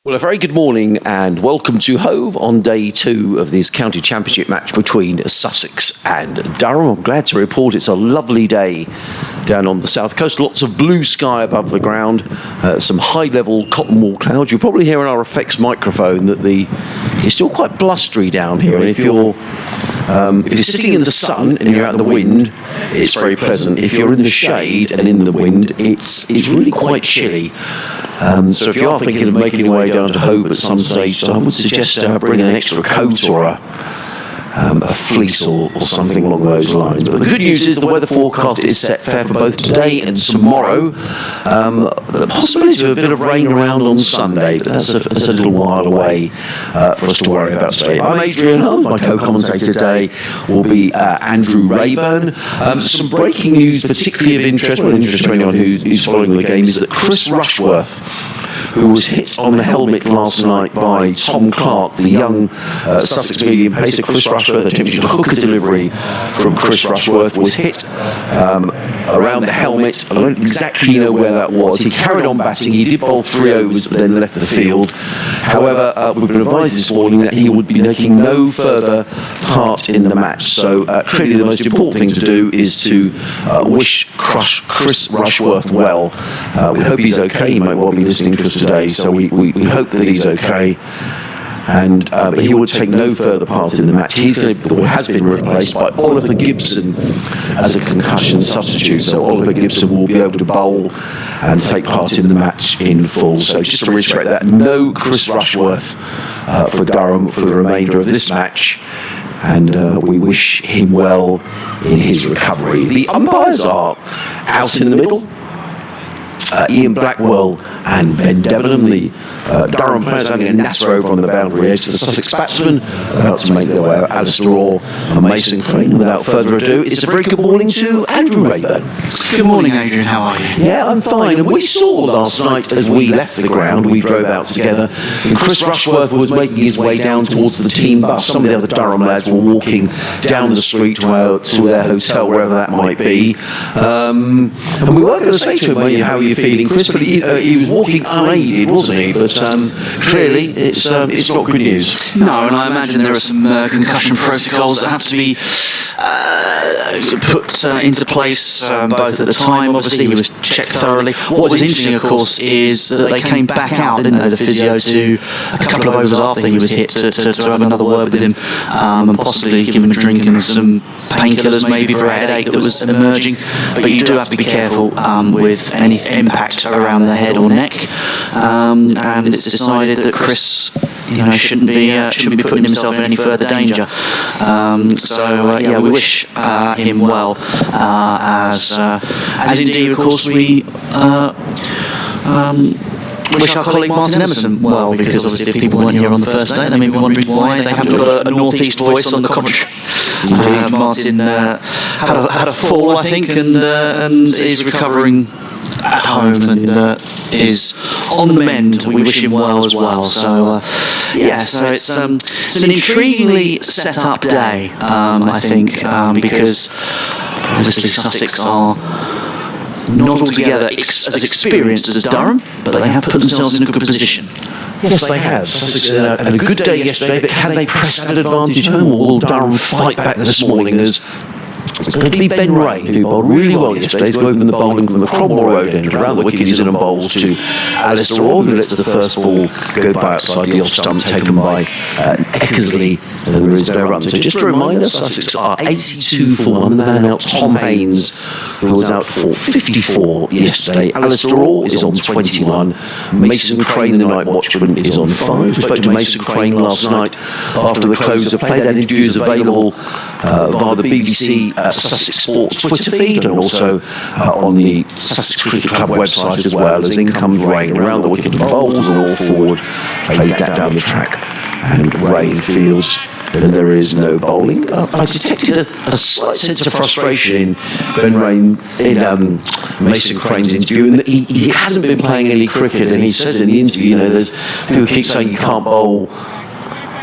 Well, a very good morning and welcome to Hove on day 2 of this county championship match between Sussex and Durham. I'm glad to report it's a lovely day down on the south coast. Lots of blue sky above the ground, some high-level cotton wool clouds. You'll probably hear in our effects microphone that it's still quite blustery down here. And if you're sitting in the sun and you're out in the wind, it's very pleasant. If you're in the shade and in the wind, it's really quite chilly. So if you are thinking of making your way down to Hove at some stage, I would suggest bringing an extra coat or a fleece or something along those lines. But the good news is the weather forecast is set fair for both today and tomorrow. The possibility of a bit of rain around on Sunday, but that's a little while away for us to worry about today. I'm Adrian Hunt. My co-commentator today will be Andrew Rayburn. Some breaking news, particularly of interest to anyone who's following the game, is that Chris Rushworth, who was hit on the helmet last night by Tom Clark, the young Sussex medium pacer. Chris Rushworth attempted to hook a delivery from Chris Rushworth, was hit around the helmet. I don't exactly know where that was. He carried on batting. He did bowl 3 overs, but then left the field. However, we've been advised this morning that he would be making no further part in the match. So clearly the most important thing to do is to wish Chris Rushworth well. We hope he's okay. He might well be listening to us today, so we hope that he's okay. But he would take no further part in the match. Has been replaced by Oliver Gibson as a concussion substitute. So Oliver Gibson will be able to bowl and take part in the match in full. So just to reiterate that, no Chris Rushworth for Durham for the remainder of this match. And we wish him well in his recovery. The umpires are out in the middle. Ian Blackwell and Ben Debenham, the Durham players, having a natter over on the boundary edge to the Sussex batsmen, about to make their way out. Alistair Orr and Mason Crane. Without further ado, it's a very good morning to Andrew Rayburn. Good morning, Adrian. How are you? Yeah, I'm fine. And we saw last night as we left the ground, we drove out together, and Chris Rushworth was making his way down towards the team bus. Some of the other Durham lads were walking down the street to their hotel, wherever that might be. And we were going to say to him, how are you feeling, Chris? But he was walking unaided, wasn't he? But clearly, it's not good news. No, and I imagine there are some concussion protocols that have to be put into place both at the time. Obviously, he was checked thoroughly. What was interesting, of course, is that they came back out, didn't they, the physio, a couple of overs after he was hit to have another word with him and possibly give him a drink and some painkillers maybe for a headache that was emerging. But you do have to be careful with any impact around the head or neck. And it's decided that Chris, shouldn't be putting himself in any further danger. We wish him well, as indeed, of course, we wish our colleague Martin Emerson well, because obviously if people weren't here on the first day, they may be wondering why they haven't got a northeast voice on the commentary. Martin had a fall, I think, and is recovering at home and is on the mend. We wish him well as well. So so it's an intriguingly set up day, I think, because obviously Sussex are not altogether as experienced as Durham, but they have put themselves in a good position. Yes, they have. Sussex had a good day yesterday, but can they press that advantage home, or will Durham fight back this morning? As it's going to be Ben Ray, who bowled really well yesterday, to open the bowling from the Cromwell Road end around the wicket. He's in and bowls to Alistair Orr, who lets the first ball go by outside the off stump, taken by Eckersley, and then there is no run. So just a reminder, Sussex are 82 for 1. The man out, Tom Haynes, who was out for 54 yesterday. Alistair Orr is on 21. Mason Crane, the night watchman, is on 5. We spoke to Mason Crane last night after the close of play. That interview is available via the BBC Sussex Sports Twitter feed, and also on the Sussex Cricket Club website as well. As in comes Rain around the wicket and bowls, and all forward plays that down the track, and Rain fields. And there is no bowling. I detected a slight sense of frustration in Ben Rain in Mason Crane's interview, and that he hasn't been playing any cricket, and he said in the interview, there's people keep saying you can't bowl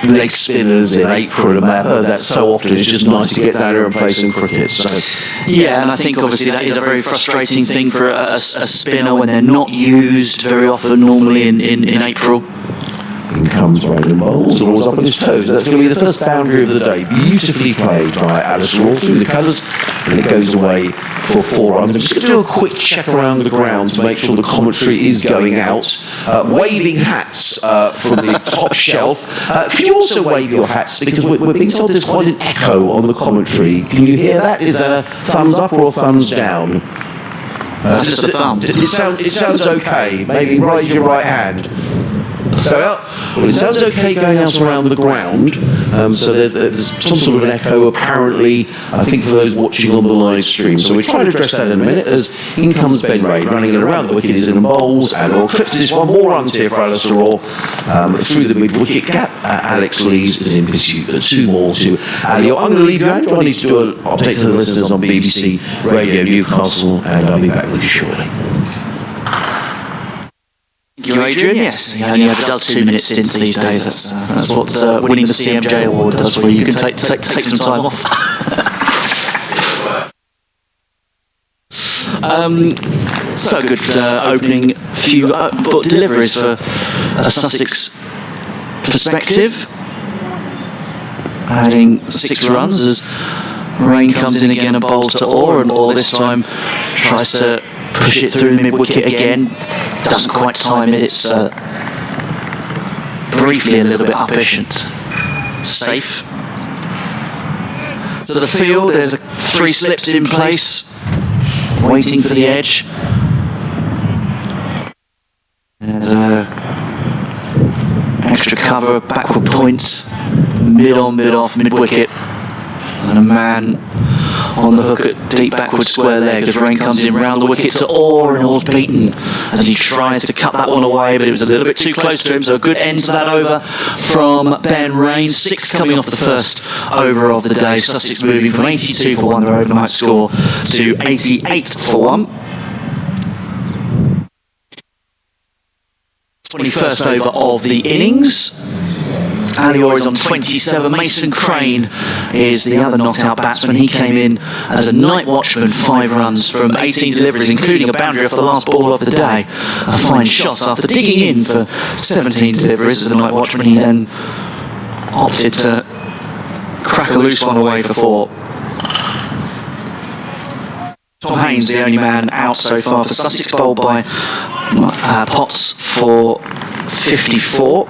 leg spinners in April, and I've heard that so often. It's just nice to get down here and play some cricket. So and I think obviously that is a very frustrating thing for a spinner when they're not used very often, normally in April. In comes Rain bowls, Orr's up on his toes. That's going to be the first boundary of the day. Beautifully played by Alistair Orr through the colours, and it goes away for 4 runs. I'm just going to do a quick check around the ground to make sure the commentary is going out. Waving hats from the top shelf. Can you also wave your hats? Because we're being told there's quite an echo on the commentary. Can you hear that? Is that a thumbs up or a thumbs down? That's just a thumb. It sounds okay. Maybe raise your right hand. Well, it sounds okay going out around the ground, so there's some sort of an echo apparently, I think, for those watching on the live stream. So we're trying to address that in a minute, as in comes Ben Ray, running it around the wicket. He's in and bowls, and Orr clips this one. More runs here for Alistair Orr through the mid-wicket gap. Alex Lees is in pursuit, 2 more to Ali. I'm going to leave you, Andrew. I need to do an update to the listeners on BBC Radio Newcastle, and I'll be back with you shortly. Thank you, Adrian. Yes, he only ever does 2-minute stints these days. That's what winning the CMJ award does for you. You can take some time off. So good opening few deliveries for a Sussex perspective. Adding 6 runs as Rain comes in again and bowls to Orr, and Orr this time tries to push it through mid-wicket again. Doesn't quite time it. It's briefly a little bit uppish and safe. To the field, there's 3 slips in place, waiting for the edge. There's extra cover, backward point, mid-on, mid-off, mid-wicket, and a man on the hook at deep backward square leg as Rain comes in round the wicket to Orr, and Orr's beaten as he tries to cut that one away, but it was a little bit too close to him. So a good end to that over from Ben Rain. 6 coming off the first over of the day. Sussex moving from 82 for 1, their overnight score, to 88 for 1. 21st over of the innings. Ali Orr is on 27. Mason Crane is the other not-out batsman. He came in as a night watchman, 5 runs from 18 deliveries, including a boundary off the last ball of the day. A fine shot after digging in for 17 deliveries as the night watchman. He then opted to crack a loose one away for 4. Tom Haynes, the only man out so far for Sussex, bowled by Potts for 54.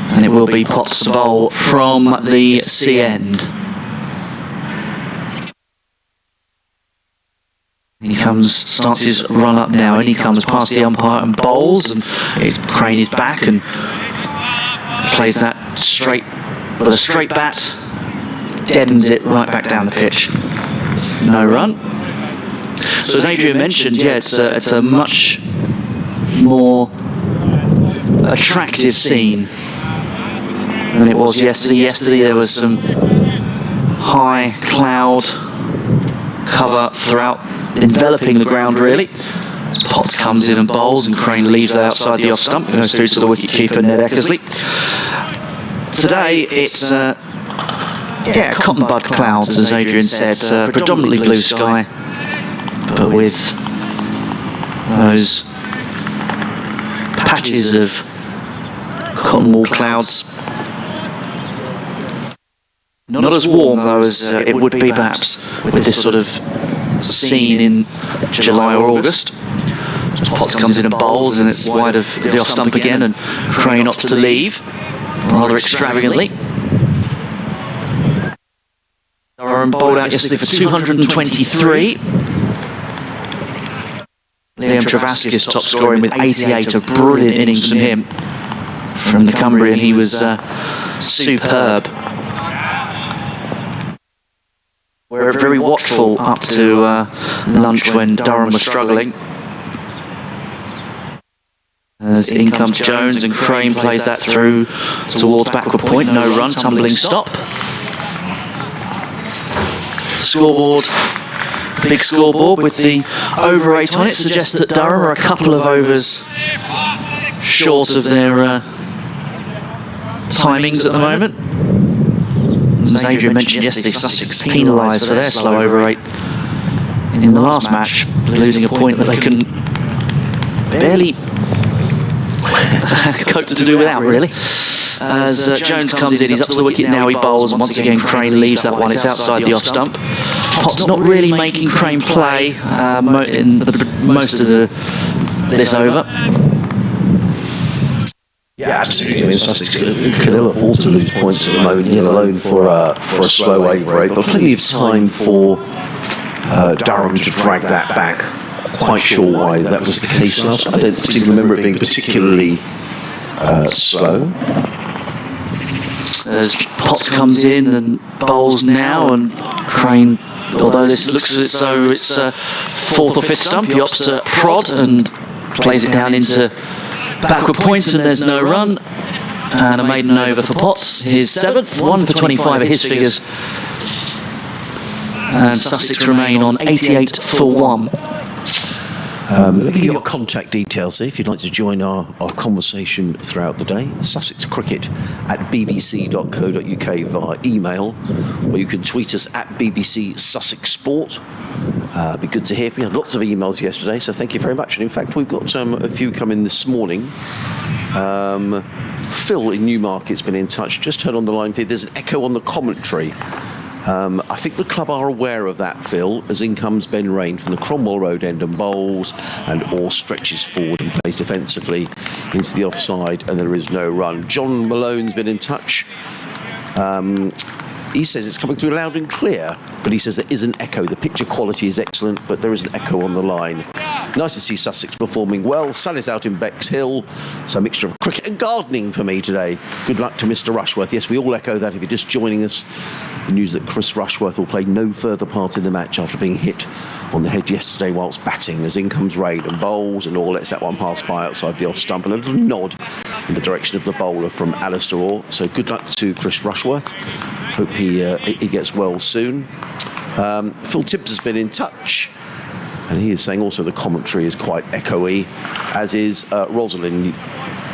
And it will be Potts to bowl from the C end. He starts his run up now, and he comes past the umpire and bowls, and Crane is back and plays that straight with a straight bat, deadens it right back down the pitch. No run. So as Adrian mentioned, it's a much more attractive scene than it was yesterday. Yesterday there was some high cloud cover throughout, enveloping the ground really. Potts comes in and bowls, and Crane leaves that outside the off stump, goes through to the wicket keeper Ned Eckersley. Today it's cotton bud clouds, as Adrian said, predominantly blue sky, but with those patches of cotton wool clouds. Not as warm though as it would be perhaps with this sort of scene in July or August. Just Potts comes in and bowls, and it's wide of the off stump again, and Crane opts to leave rather extravagantly. Durham bowled out yesterday for 223. Liam Travascus top scoring with 88, a brilliant innings from him. From the Cumbrian, he was superb. We're very watchful up to lunch when Durham was struggling. As in comes Jones, and Crane plays that through towards backward point. No run, tumbling stop. Scoreboard, big scoreboard with the over 8 on it, suggests that Durham are a couple of overs short of their timings at the moment. As Adrian mentioned yesterday, Sussex penalised for their slow over 8 in the last match, losing a point that they can barely cope to do without, really. As Jones comes in, he's up to the wicket now, he bowls, and once again Crane leaves that one, it's outside the off stump. Potts not really making Crane play in most of this over. Yeah, absolutely. I mean, Sussex can ill afford to lose points at the moment, let alone for a slow over 8, but plenty of time for Durham to drag that back. Quite sure why that was the case last. I don't seem to remember it being particularly slow. As Potts comes in and bowls now, and Crane, although this looks as though it's fourth or fifth stump, he opts to prod and plays it down into backward point, and there's no run. And a maiden over for Potts, his 7th, 1 for 25 at his figures. And Sussex remain on 88 for 1. Let me give you your contact details if you'd like to join our conversation throughout the day. Sussex Cricket at bbc.co.uk via email, or you can tweet us at BBC Sussex Sport. Be good to hear from you. Had lots of emails yesterday, so thank you very much. And in fact, we've got a few coming this morning. Phil in Newmarket's been in touch. Just heard on the line here, there's an echo on the commentary. I think the club are aware of that, Phil, as in comes Ben Rain from the Cromwell Road end and bowls, and Orr stretches forward and plays defensively into the offside, and there is no run. John Malone's been in touch. He says it's coming through loud and clear, but he says there is an echo. The picture quality is excellent, but there is an echo on the line. Nice to see Sussex performing well. Sun is out in Bexhill, so a mixture of cricket and gardening for me today. Good luck to Mr. Rushworth. Yes, we all echo that if you're just joining us. The news that Chris Rushworth will play no further part in the match after being hit on the head yesterday whilst batting, as in comes Raid and bowls, and Orr lets that one pass by outside the off stump, and a little nod in the direction of the bowler from Alistair Orr. So good luck to Chris Rushworth. Hope he gets well soon. Phil Tibbs has been in touch, and he is saying also the commentary is quite echoey, as is Rosalind.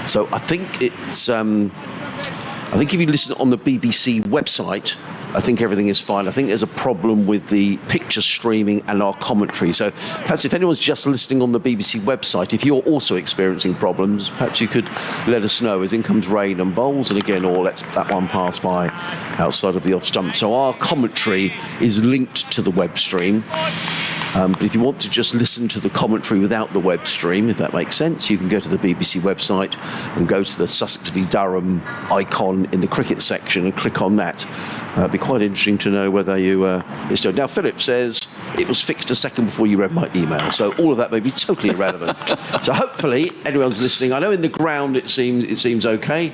So I think it's I think if you listen on the BBC website, I think everything is fine. I think there's a problem with the picture streaming and our commentary. So perhaps if anyone's just listening on the BBC website, if you're also experiencing problems, perhaps you could let us know, as in comes Rain and bowls, and again, or lets that one pass by outside of the off stump. So our commentary is linked to the web stream. But if you want to just listen to the commentary without the web stream, if that makes sense, you can go to the BBC website and go to the Sussex v Durham icon in the cricket section and click on that. It'd be quite interesting to know whether it's done. Now, Philip says it was fixed a second before you read my email, so all of that may be totally irrelevant. So hopefully anyone's listening. I know in the ground it seems okay.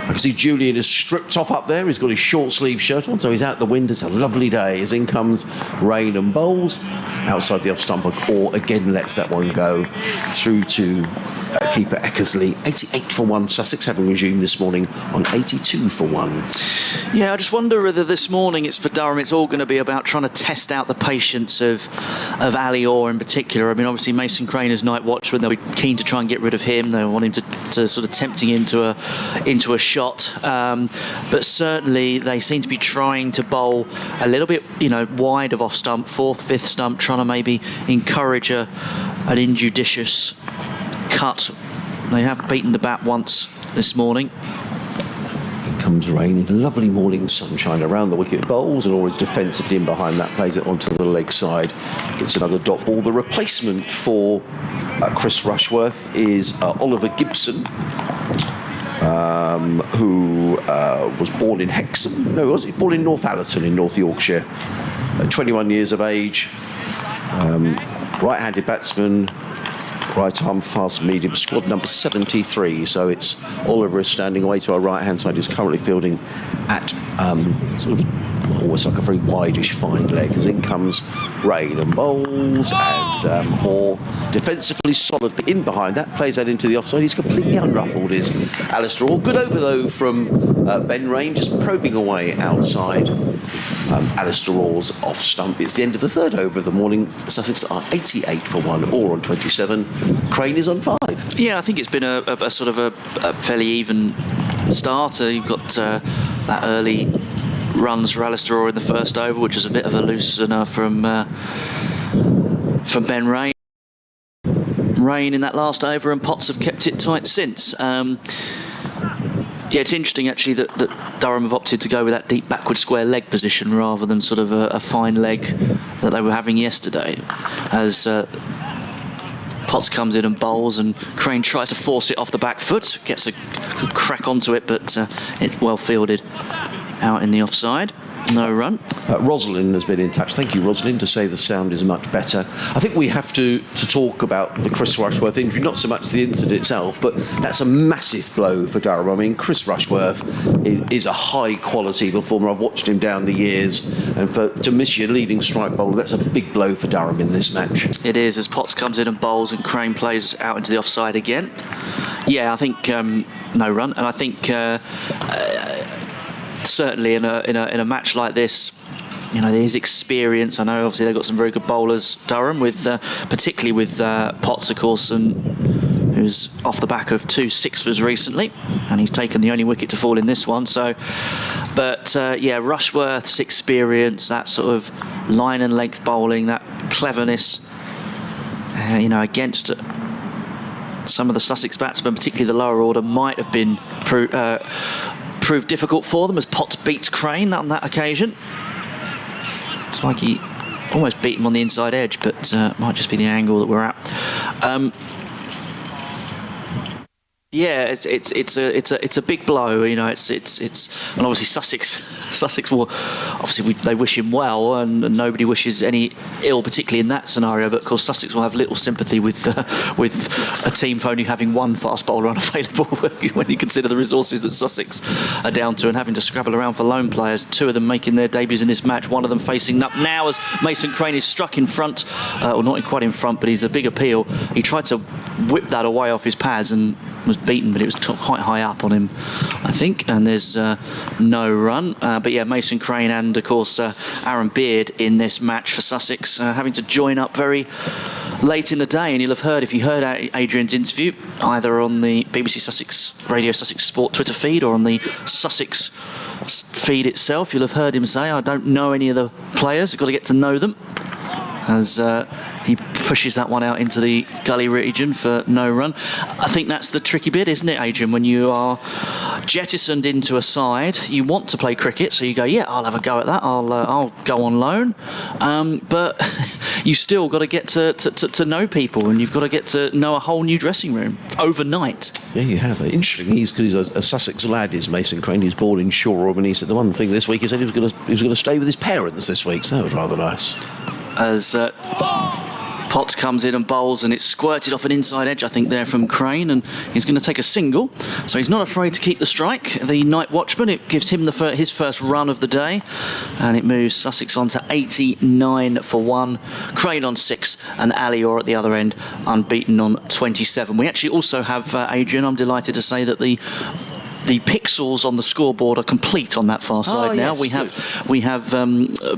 I can see Julian is stripped off up there. He's got his short sleeve shirt on, so he's out the wind. It's a lovely day. As in comes Rain and bowls outside the off stump, or again lets that one go through to keeper Eckersley. 88 for 1. Sussex having resumed this morning on 82 for 1. Yeah, I just wonder whether this morning it's for Durham, it's all going to be about trying to test out the patience of Ali Orr in particular. I mean, obviously Mason Crane is night watchman. They'll be keen to try and get rid of him. They want him to sort of tempting into a shot. But certainly they seem to be trying to bowl a little bit, wide of off stump, 4th, 5th stump, trying to maybe encourage an injudicious cut. They have beaten the bat once this morning. Comes rain in lovely morning sunshine around the wicket. Bowls and always defensively in behind that, plays it onto the leg side, gets another dot ball. The replacement for Chris Rushworth is Oliver Gibson, who was born in Hexham. No, was he born in Northallerton in North Yorkshire? 21 years of age, right-handed batsman, right arm fast medium, squad number 73. So it's Oliver is standing away to our right hand side. He's currently fielding at sort of almost like a very wideish fine leg, as in comes rain and bowls, and Orr defensively solidly in behind that, plays that into the offside. He's completely unruffled, is Alistair Orr. Good over though from Ben Rain, just probing away outside Alistair Orr's off stump. It's the end of the 3rd over of the morning. Sussex are 88 for 1, Orr on 27. Crane is on 5. Yeah, I think it's been a sort of a fairly even starter. You've got that early runs for Alistair Orr in the first over, which is a bit of a loosener from Ben Rain. Rain in that last over, and Potts have kept it tight since. Yeah, it's interesting actually that Durham have opted to go with that deep backward square leg position rather than sort of a fine leg that they were having yesterday. As Potts comes in and bowls, and Crane tries to force it off the back foot, gets a good crack onto it, but it's well fielded out in the offside. No run. Rosalind has been in touch. Thank you, Rosalind, to say the sound is much better. I think we have to talk about the Chris Rushworth injury, not so much the incident itself, but that's a massive blow for Durham. I mean, Chris Rushworth is a high-quality performer. I've watched him down the years, and to miss your leading strike bowler, that's a big blow for Durham in this match. It is, as Potts comes in and bowls and Crane plays out into the offside again. Yeah, I think no run, and I think certainly in a match like this, his experience. I know obviously they've got some very good bowlers, Durham, with particularly with Potts, of course, and who's off the back of 2 sixers recently, and he's taken the only wicket to fall in this one. So, but Rushworth's experience, that sort of line and length bowling, that cleverness, against some of the Sussex batsmen, particularly the lower order, might have been proved difficult for them, as Potts beats Crane on that occasion. It's like he almost beat him on the inside edge, but might just be the angle that we're at. Yeah, it's a big blow. It's and obviously Sussex will obviously they wish him well, and nobody wishes any ill, particularly in that scenario. But of course Sussex will have little sympathy with a team only having one fast bowler unavailable when you consider the resources that Sussex are down to and having to scrabble around for lone players. 2 of them making their debuts in this match. One of them facing up now as Mason Crane is struck in front, or not quite in front, but he's a big appeal. He tried to whip that away off his pads and was beaten, but it was quite high up on him, I think, and there's no run. But yeah, Mason Crane and of course Aaron Beard in this match for Sussex, having to join up very late in the day. And you'll have heard, if you heard Adrian's interview, either on the BBC Sussex Radio Sussex Sport Twitter feed or on the Sussex feed itself, you'll have heard him say, I don't know any of the players, I've got to get to know them, as he pushes that one out into the gully region for no run. I think that's the tricky bit, isn't it, Adrian? When you are jettisoned into a side, you want to play cricket, so you go, yeah, I'll have a go at that, I'll go on loan, but you still got to get to know people, and you've got to get to know a whole new dressing room overnight. Yeah, you have. Interesting, he's a Sussex lad, is Mason Crane. He's born in Shoreham, and he said the one thing this week, he said he was going to stay with his parents this week, so that was rather nice. As Potts comes in and bowls, and it's squirted off an inside edge, I think, there from Crane, and he's going to take a single. So he's not afraid to keep the strike. The Night Watchman, it gives him his first run of the day, and it moves Sussex on to 89 for 1. Crane on 6, and Alior at the other end, unbeaten on 27. We actually also have, Adrian, I'm delighted to say that the pixels on the scoreboard are complete on that far side now. Yes, we have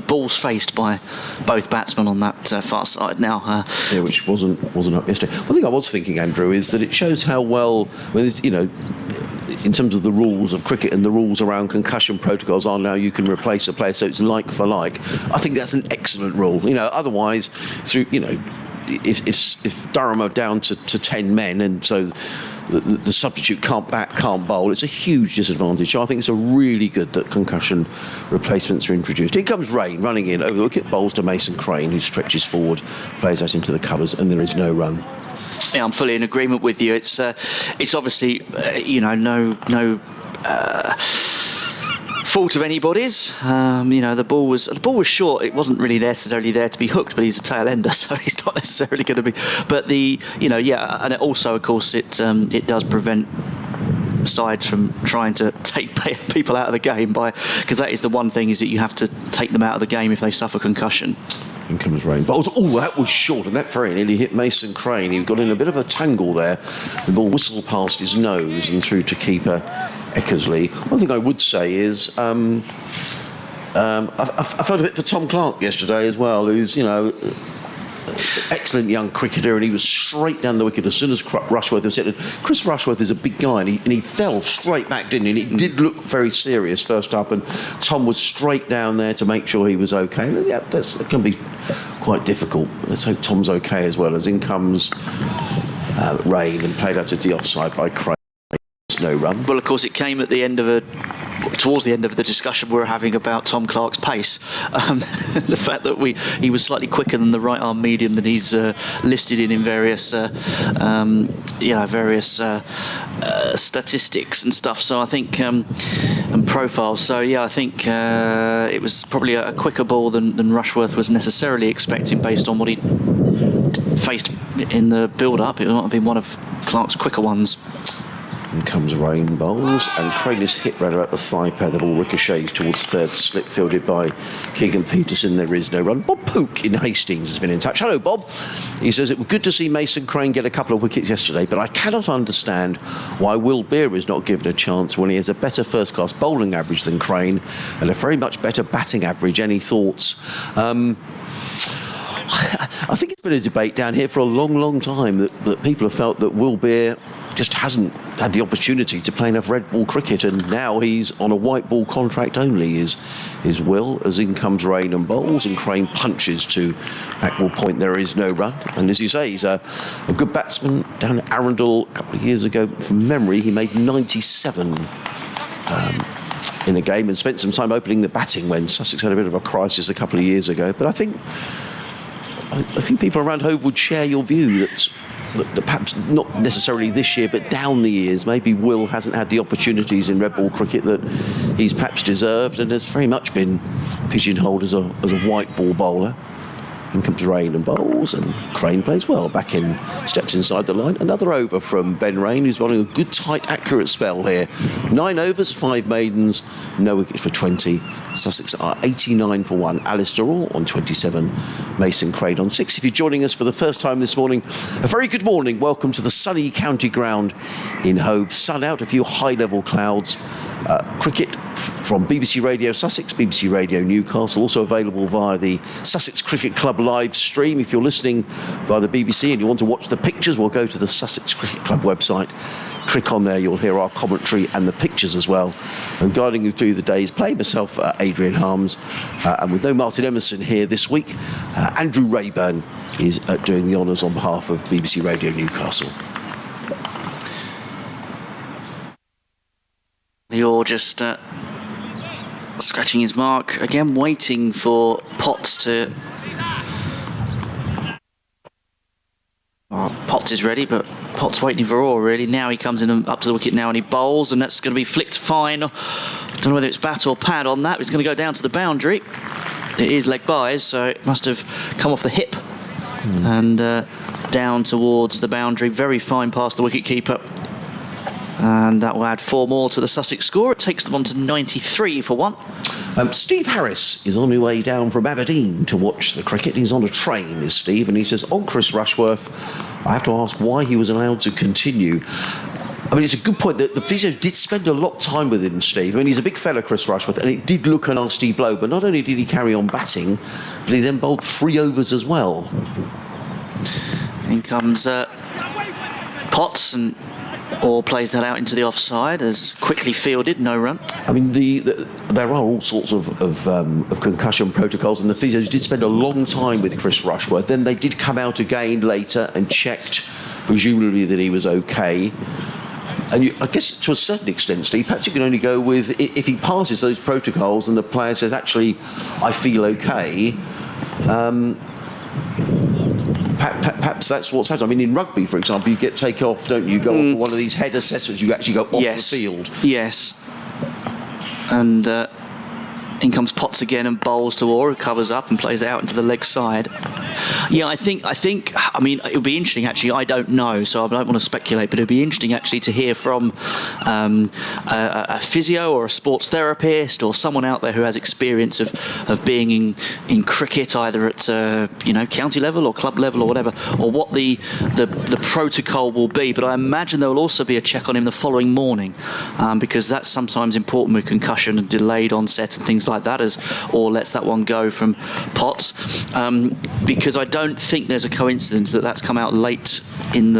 balls faced by both batsmen on that far side now. Which wasn't up yesterday. One thing I was thinking, Andrew, is that it shows how well, in terms of the rules of cricket and the rules around concussion protocols are now, you can replace a player, so it's like for like. I think that's an excellent rule. Otherwise, if Durham are down to 10 men, and so the substitute can't bat, can't bowl, it's a huge disadvantage. So I think it's a really good that concussion replacements are introduced. Here comes Rain running in over the wicket, bowls to Mason Crane, who stretches forward, plays out into the covers, and there is no run. Yeah, I'm fully in agreement with you. It's obviously no fault of anybody's. The ball was short. It wasn't really necessarily there to be hooked, but he's a tail ender, so he's not necessarily going to be. But and it also, of course, it does prevent sides from trying to take people out of the game because that is the one thing, is that you have to take them out of the game if they suffer concussion. In comes Rain. But that was short, and that very nearly hit Mason Crane. He got in a bit of a tangle there. The ball whistled past his nose and through to keeper Eckersley. One thing I would say is I felt a bit for Tom Clark yesterday as well, who's excellent young cricketer, and he was straight down the wicket as soon as Rushworth was hit. Chris Rushworth is a big guy, and he fell straight back, didn't he? And it did look very serious first up, and Tom was straight down there to make sure he was okay. And that can be quite difficult. Let's hope Tom's okay as well. As in comes Rain, and played out to the offside by Craig. No run. Well, of course, it came at the end of towards the end of the discussion we were having about Tom Clark's pace. The fact that he was slightly quicker than the right arm medium that he's listed in various statistics and stuff. So I think and profiles. So I think it was probably a quicker ball than Rushworth was necessarily expecting based on what he faced in the build-up. It might have been one of Clark's quicker ones. In comes Rain, bowls, and Crane is hit right about the thigh pad. The ball ricochets towards third slip, fielded by Keegan Peterson. There is no run. Bob Pook in Hastings has been in touch. Hello, Bob. He says, it was good to see Mason Crane get a couple of wickets yesterday, but I cannot understand why Will Beer is not given a chance when he has a better first-class bowling average than Crane and a very much better batting average. Any thoughts? I think it's been a debate down here for a long, long time that people have felt that Will Beer just hasn't had the opportunity to play enough red ball cricket, and now he's on a white ball contract only, is Will, as in comes Rain and bowls, and Crane punches to backward point. There is no run, and as you say, he's a good batsman. Down at Arundel a couple of years ago, from memory, he made 97 in a game, and spent some time opening the batting when Sussex had a bit of a crisis a couple of years ago. But I think a few people around Hove would share your view that perhaps not necessarily this year, but down the years, maybe Will hasn't had the opportunities in red ball cricket that he's perhaps deserved, and has very much been pigeonholed as a white ball bowler. In comes Rain and bowls, and Crane plays well. Back in, steps inside the line. Another over from Ben Rain, who's running a good, tight, accurate spell here. 9 overs, 5 maidens, no wickets for 20. Sussex are 89 for 1. Alistair Orr on 27. Mason Crane on 6. If you're joining us for the first time this morning, a very good morning. Welcome to the sunny county ground in Hove. Sun out, a few high-level clouds. Cricket from BBC Radio Sussex, BBC Radio Newcastle, also available via the Sussex Cricket Club live stream. If you're listening via the BBC and you want to watch the pictures, we'll go to the Sussex Cricket Club website. Click on there, you'll hear our commentary and the pictures as well. And guiding you through the day's play, myself, Adrian Harms, and with no Martin Emerson here this week, Andrew Rayburn is doing the honours on behalf of BBC Radio Newcastle. You're just scratching his mark again, waiting for Potts to. Potts is ready, but Potts waiting for Orr really. Now he comes in and up to the wicket now, and he bowls, and that's going to be flicked fine. I don't know whether it's bat or pad on that. It's going to go down to the boundary. It is leg byes, so it must have come off the hip and down towards the boundary. Very fine past the wicket-keeper. And that will add 4 more to the Sussex score. It takes them on to 93 for 1. Steve Harris is on his way down from Aberdeen to watch the cricket. He's on a train, is Steve, and he says, on Chris Rushworth, I have to ask why he was allowed to continue. I mean, it's a good point that the physio did spend a lot of time with him, Steve. I mean, he's a big fella, Chris Rushworth, and it did look a nasty blow, but not only did he carry on batting, but he then bowled 3 overs as well. In comes Potts, and Orr plays that out into the offside as quickly fielded, no run. I mean, there are all sorts of concussion protocols, and the physios did spend a long time with Chris Rushworth. Then they did come out again later and checked, presumably, that he was okay. And I guess to a certain extent, Steve, perhaps you can only go with if he passes those protocols and the player says, actually, I feel okay. Perhaps that's what's happened. I mean, in rugby, for example, you get taken off, don't you? Go off for one of these head assessments. You actually go off the field. Yes. And in comes Potts again and bowls to Orr, who covers up and plays it out into the leg side. Yeah, I think. I mean, it would be interesting. Actually, I don't know, so I don't want to speculate. But it would be interesting actually to hear from a physio or a sports therapist or someone out there who has experience of being in cricket, either at county level or club level or whatever, or what the protocol will be. But I imagine there will also be a check on him the following morning, because that's sometimes important with concussion and delayed onset and things like that, or lets that one go from Potts, because I don't think there's a coincidence that that's come out late on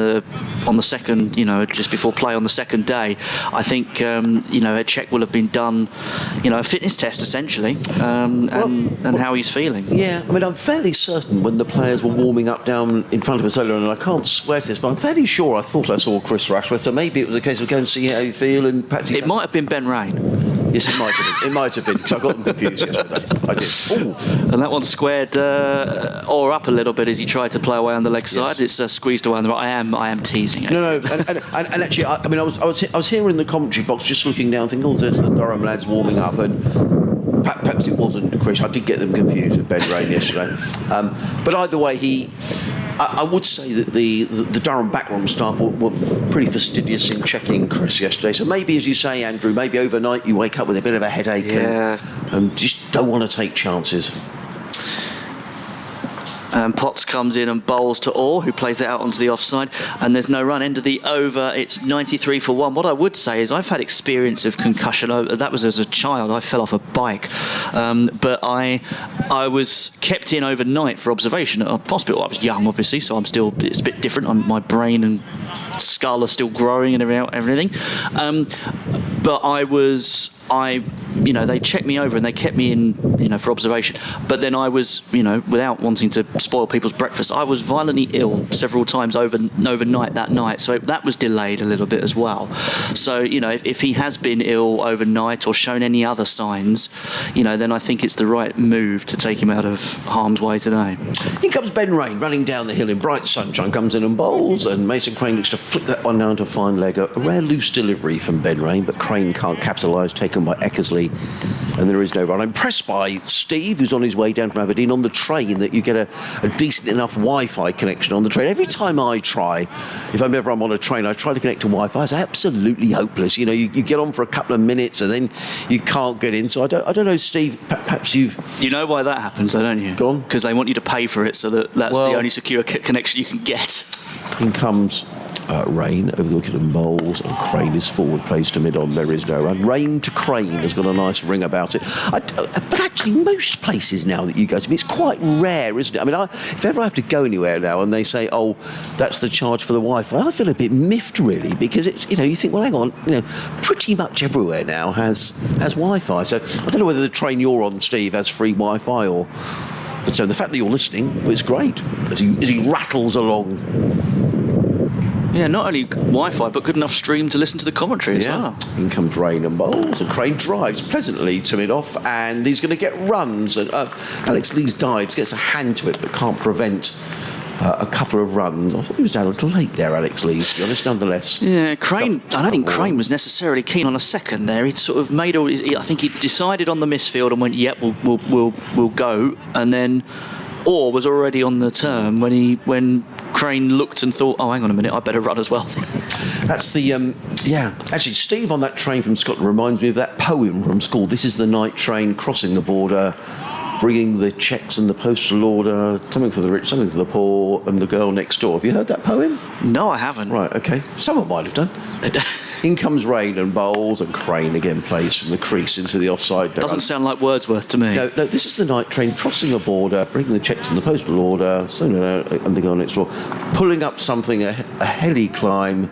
the second, just before play on the second day. I think a check will have been done, a fitness test essentially, and how he's feeling. Yeah, I mean, I'm fairly certain when the players were warming up down in front of us earlier, and I can't swear to this, but I'm fairly sure I thought I saw Chris Rushworth, so maybe it was a case of go and see how you feel, and perhaps it might have been Ben Rain. Yes, it might have been. It might have been, because I got them confused yesterday. I did. Ooh. And that one squared Orr up a little bit as he tried to play away on the leg side. Yes. It's squeezed away on the right. I am teasing it. No, and actually, I was here in the commentary box, just looking down, thinking, oh, there's the Durham lads warming up, and perhaps it wasn't Chris. I did get them confused with Ben Rain yesterday. But either way, I would say that the Durham backroom staff were pretty fastidious in checking Chris yesterday. So maybe, as you say, Andrew, maybe overnight you wake up with a bit of a headache and just don't want to take chances. Potts comes in and bowls to Orr, who plays it out onto the offside, and there's no run. End of the over. It's 93 for 1. What I would say is I've had experience of concussion. That was as a child. I fell off a bike, but I was kept in overnight for observation at a hospital. I was young, obviously, so it's a bit different. My brain and skull are still growing and everything. But they checked me over and they kept me in, for observation. But then I was, without wanting to spoil people's breakfast, I was violently ill several times overnight that night. So that was delayed a little bit as well. So, if he has been ill overnight or shown any other signs, then I think it's the right move to take him out of harm's way today. Here comes Ben Rain running down the hill in bright sunshine, comes in and bowls, and Mason Crane looks to flick that one down to fine leg. A rare loose delivery from Ben Rain, but Crane can't capitalise, taken by Eckersley, and there is no run. I'm impressed by Steve, who's on his way down from Aberdeen on the train, that you get a decent enough Wi-Fi connection on the train. Every time I try, if I'm on a train, I try to connect to Wi-Fi. It's absolutely hopeless. You get on for a couple of minutes and then you can't get in. So I don't know, Steve, perhaps you've... You know why that happens, though, don't you? Go on. Because they want you to pay for it, so that's the only secure connection you can get. In comes Rain over the wicket and bowls, and Crane is forward, plays to mid-on, there is no run. Rain to Crane has got a nice ring about it. But actually, most places now that you go to, it's quite rare, isn't it? I mean, if ever I have to go anywhere now and they say, oh, that's the charge for the Wi-Fi, I feel a bit miffed, really, because it's, you think, well, hang on, pretty much everywhere now has Wi-Fi. So I don't know whether the train you're on, Steve, has free Wi-Fi or... But so the fact that you're listening, it's great, as he rattles along. Yeah, not only Wi-Fi, but good enough stream to listen to the commentary as well. In comes Rain and bowls, and Crane drives pleasantly to mid-off, and he's going to get runs. And Alex Lee's dives, gets a hand to it, but can't prevent a couple of runs. I thought he was down a little late there, Alex Lee, to be honest, nonetheless. Yeah, Crane, I don't think Crane was necessarily keen on a second there. He'd sort of made I think he decided on the misfield and went, yep, we'll go, and then or was already on the turn when Crane looked and thought, oh, hang on a minute, I better run as well. That's the, actually, Steve on that train from Scotland reminds me of that poem from school. This is the night train crossing the border, bringing the cheques and the postal order, something for the rich, something for the poor, and the girl next door. Have you heard that poem? No, I haven't. Right, okay. Someone might have done. In comes Rain and Bowles, and Crane again plays from the crease into the offside. Doesn't sound like Wordsworth to me. No, this is the night train crossing the border, bringing the cheques and the postal order, and the girl next door, pulling up something, a hilly climb.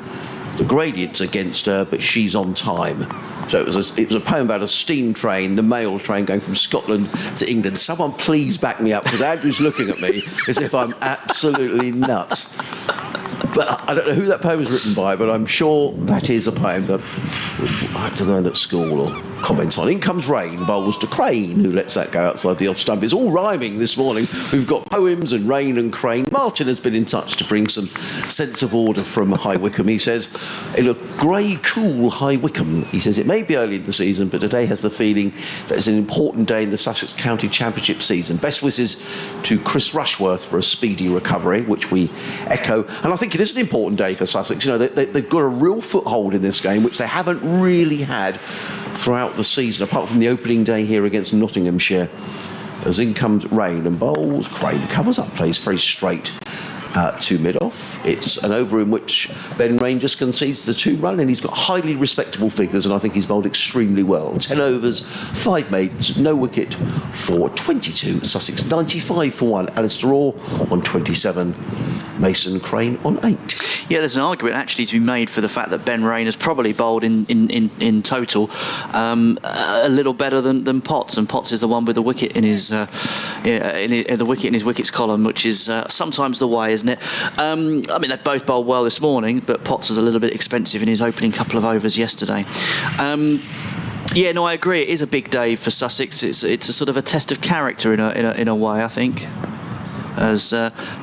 The gradient's against her, but she's on time. So it was a poem about a steam train, the mail train going from Scotland to England. Someone please back me up, because Andrew's looking at me as if I'm absolutely nuts. But I don't know who that poem is written by, but I'm sure that is a poem that I had to learn at school or comment on. In comes Rain, Bowles to Crane, who lets that go outside the off stump. It's all rhyming this morning. We've got poems and Rain and Crane. Martin has been in touch to bring some sense of order from High Wycombe. He says, in a grey, cool High Wycombe, he says, it may be early in the season, but today has the feeling that it's an important day in the Sussex County Championship season. Best wishes to Chris Rushworth for a speedy recovery, which we echo. And I think it is an important day for Sussex. You know, they've got a real foothold in this game, which they haven't really had throughout the season, apart from the opening day here against Nottinghamshire. As in comes Rain and Bowles. Crane covers up, plays very straight to mid-off. It's an over in which Ben Rain just concedes the 2-run, and he's got highly respectable figures, and I think he's bowled extremely well. 10 overs, 5 maidens, no wicket for 22. Sussex 95 for 1. Alistair Orr on 27. Mason Crane on 8. Yeah, there's an argument actually to be made for the fact that Ben Rain has probably bowled in total a little better than Potts, and Potts is the one with the wicket in his the wicket in his wickets column, which is sometimes the way, isn't it? I mean, they've both bowled well this morning, but Potts was a little bit expensive in his opening couple of overs yesterday. Yeah, no, I agree. It is a big day for Sussex. It's a sort of a test of character in a way, I think. As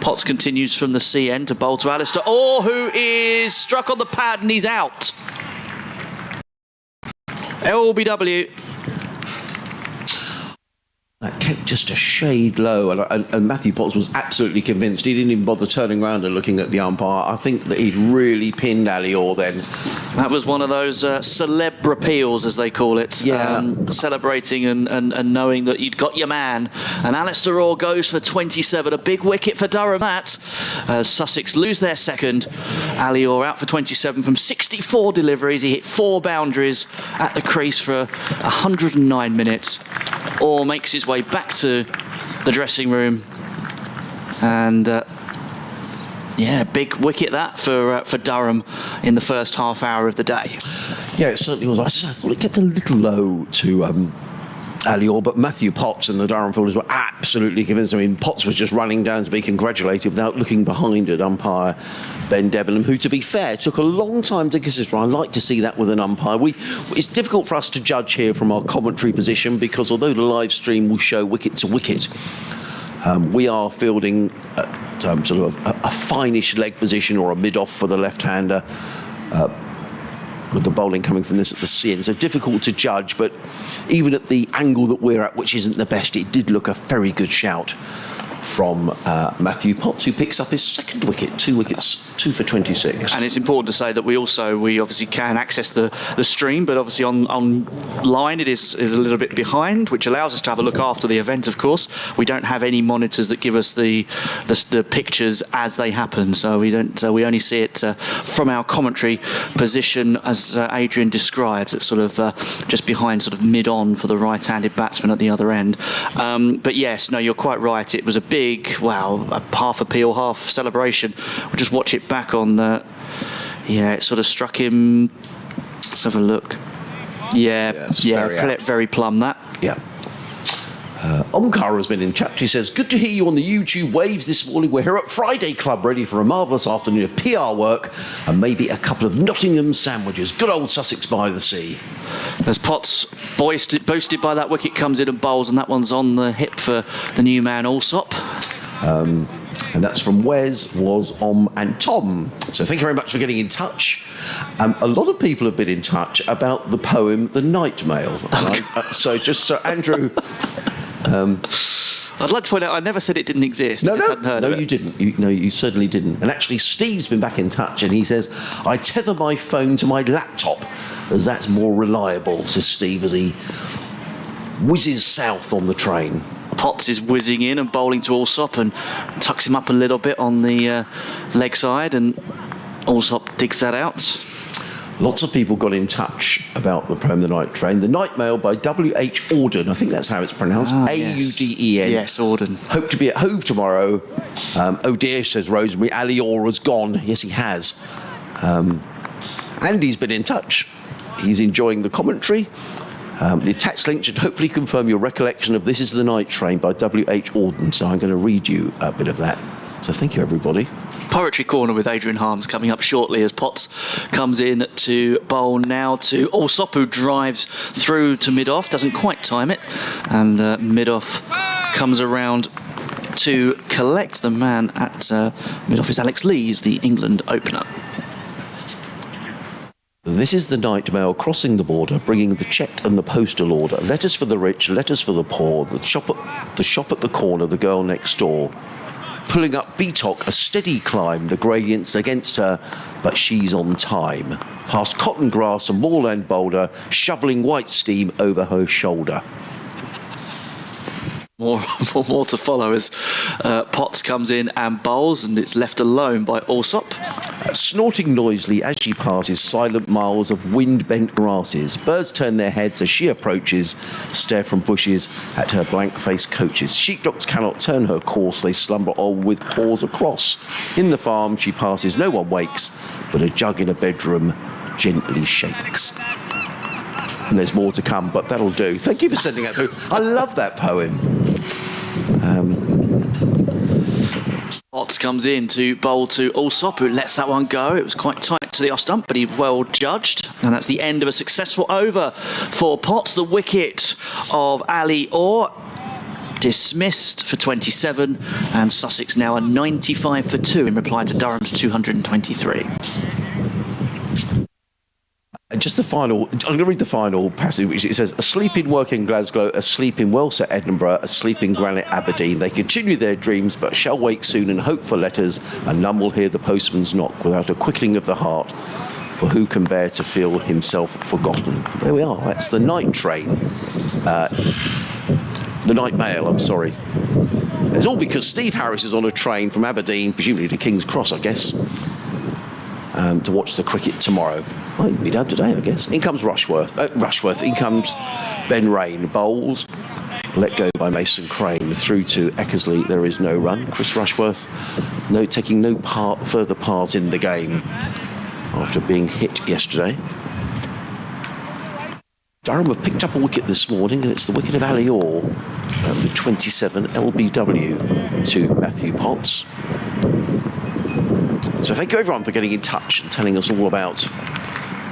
Potts continues from the C end to bowl to Alistair Orr, who is struck on the pad and he's out. LBW. That kept just a shade low, and Matthew Potts was absolutely convinced. He didn't even bother turning around and looking at the umpire. I think that he'd really pinned Ali Orr then. That was one of those celeb repeals, as they call it. Yeah. Celebrating and knowing that you'd got your man. And Alistair Orr goes for 27. A big wicket for Durham, that. As Sussex lose their second. Ali Orr out for 27 from 64 deliveries. He hit 4 boundaries at the crease for 109 minutes. Orr makes his way back to the dressing room. And... yeah, big wicket that for Durham in the first half hour of the day. Yeah, it certainly was. I thought it kept a little low to Ali Orr, but Matthew Potts and the Durham fielders were absolutely convinced. I mean, Potts was just running down to be congratulated without looking behind at umpire Ben Debenham, who, to be fair, took a long time to consider. I like to see that with an umpire. It's difficult for us to judge here from our commentary position, because although the live stream will show wicket to wicket, we are fielding sort of a finish leg position or a mid-off for the left-hander, with the bowling coming from this at the C end. So difficult to judge, but even at the angle that we're at, which isn't the best, it did look a very good shout from Matthew Potts, who picks up his second wicket, 2 wickets, 2 for 26. And it's important to say that we obviously can access the stream, but obviously online it is a little bit behind, which allows us to have a look after the event. Of course, we don't have any monitors that give us the pictures as they happen, so we don't. We only see it from our commentary position, as Adrian describes. It's sort of just behind, sort of mid-on for the right-handed batsman at the other end. But yes, no, you're quite right. It was a big, a half appeal, half celebration. We'll just watch it back on. It sort of struck him. Let's have a look. Very plumb that. Yeah. Omkar has been in chat. He says, good to hear you on the YouTube waves this morning. We're here at Friday Club, ready for a marvellous afternoon of PR work and maybe a couple of Nottingham sandwiches. Good old Sussex by the sea. As Potts, boasted by that wicket, comes in and bowls, and that one's on the hip for the new man Allsop. And that's from Wes, Was, and Tom. So thank you very much for getting in touch. A lot of people have been in touch about the poem The Night Mail. So Andrew... I'd like to point out, I never said it didn't exist. No, I just hadn't heard of it. you didn't. You certainly didn't. And actually, Steve's been back in touch, and he says, I tether my phone to my laptop, as that's more reliable, says Steve, as he whizzes south on the train. Potts is whizzing in and bowling to Alsop and tucks him up a little bit on the leg side, and Alsop digs that out. Lots of people got in touch about the program The Night Train. The Night Mail by W.H. Auden, I think that's how it's pronounced, A-U-D-E-N. Yes, Auden. Hope to be at Hove tomorrow. Oh dear, says Rosemary, Ali Orr has gone. Yes, he has. Andy's been in touch. He's enjoying the commentary. The attached link should hopefully confirm your recollection of This is the Night Train by W.H. Auden. So I'm going to read you a bit of that. So thank you, everybody. Poetry Corner with Adrian Harms coming up shortly as Potts comes in to bowl now to Alsop, who drives through to mid-off, doesn't quite time it, and mid-off comes around to collect. The man at mid-off is Alex Lees, the England opener. This is the Night Mail crossing the border, bringing the cheque and the postal order. Letters for the rich, letters for the poor, the shop at the corner, the girl next door. Pulling up Beatock, a steady climb, the gradient's against her, but she's on time. Past cotton grass and moorland boulder, shoveling white steam over her shoulder. More to follow as Potts comes in and bowls, and it's left alone by Alsop. Snorting noisily as she passes silent miles of wind-bent grasses. Birds turn their heads as she approaches, stare from bushes at her blank-faced coaches. Sheepdogs cannot turn her course, they slumber on with paws across. In the farm she passes, no one wakes, but a jug in a bedroom gently shakes. And there's more to come, but that'll do. Thank you for sending that through. I love that poem. Potts comes in to bowl to Alsop, who lets that one go. It was quite tight to the off stump, but he well judged. And that's the end of a successful over for Potts. The wicket of Ali Orr dismissed for 27, and Sussex now a 95 for 2 in reply to Durham's 223. Just the final, I'm going to read the final passage, which it says, asleep in working Glasgow, asleep in Wellset Edinburgh, asleep in Granite Aberdeen. They continue their dreams, but shall wake soon and hope for letters, and none will hear the postman's knock without a quickening of the heart, for who can bear to feel himself forgotten? There we are, that's the night train. The Night Mail, I'm sorry. It's all because Steve Harris is on a train from Aberdeen, presumably to King's Cross, I guess, to watch the cricket tomorrow. Well, he'll be down today, I guess. In comes Rushworth. In comes Ben Rain. Bowls. Let go by Mason Crane. Through to Eckersley. There is no run. Chris Rushworth taking no further part in the game after being hit yesterday. Durham have picked up a wicket this morning, and it's the wicket of Ali Orr for 27 LBW to Matthew Potts. So thank you everyone for getting in touch and telling us all about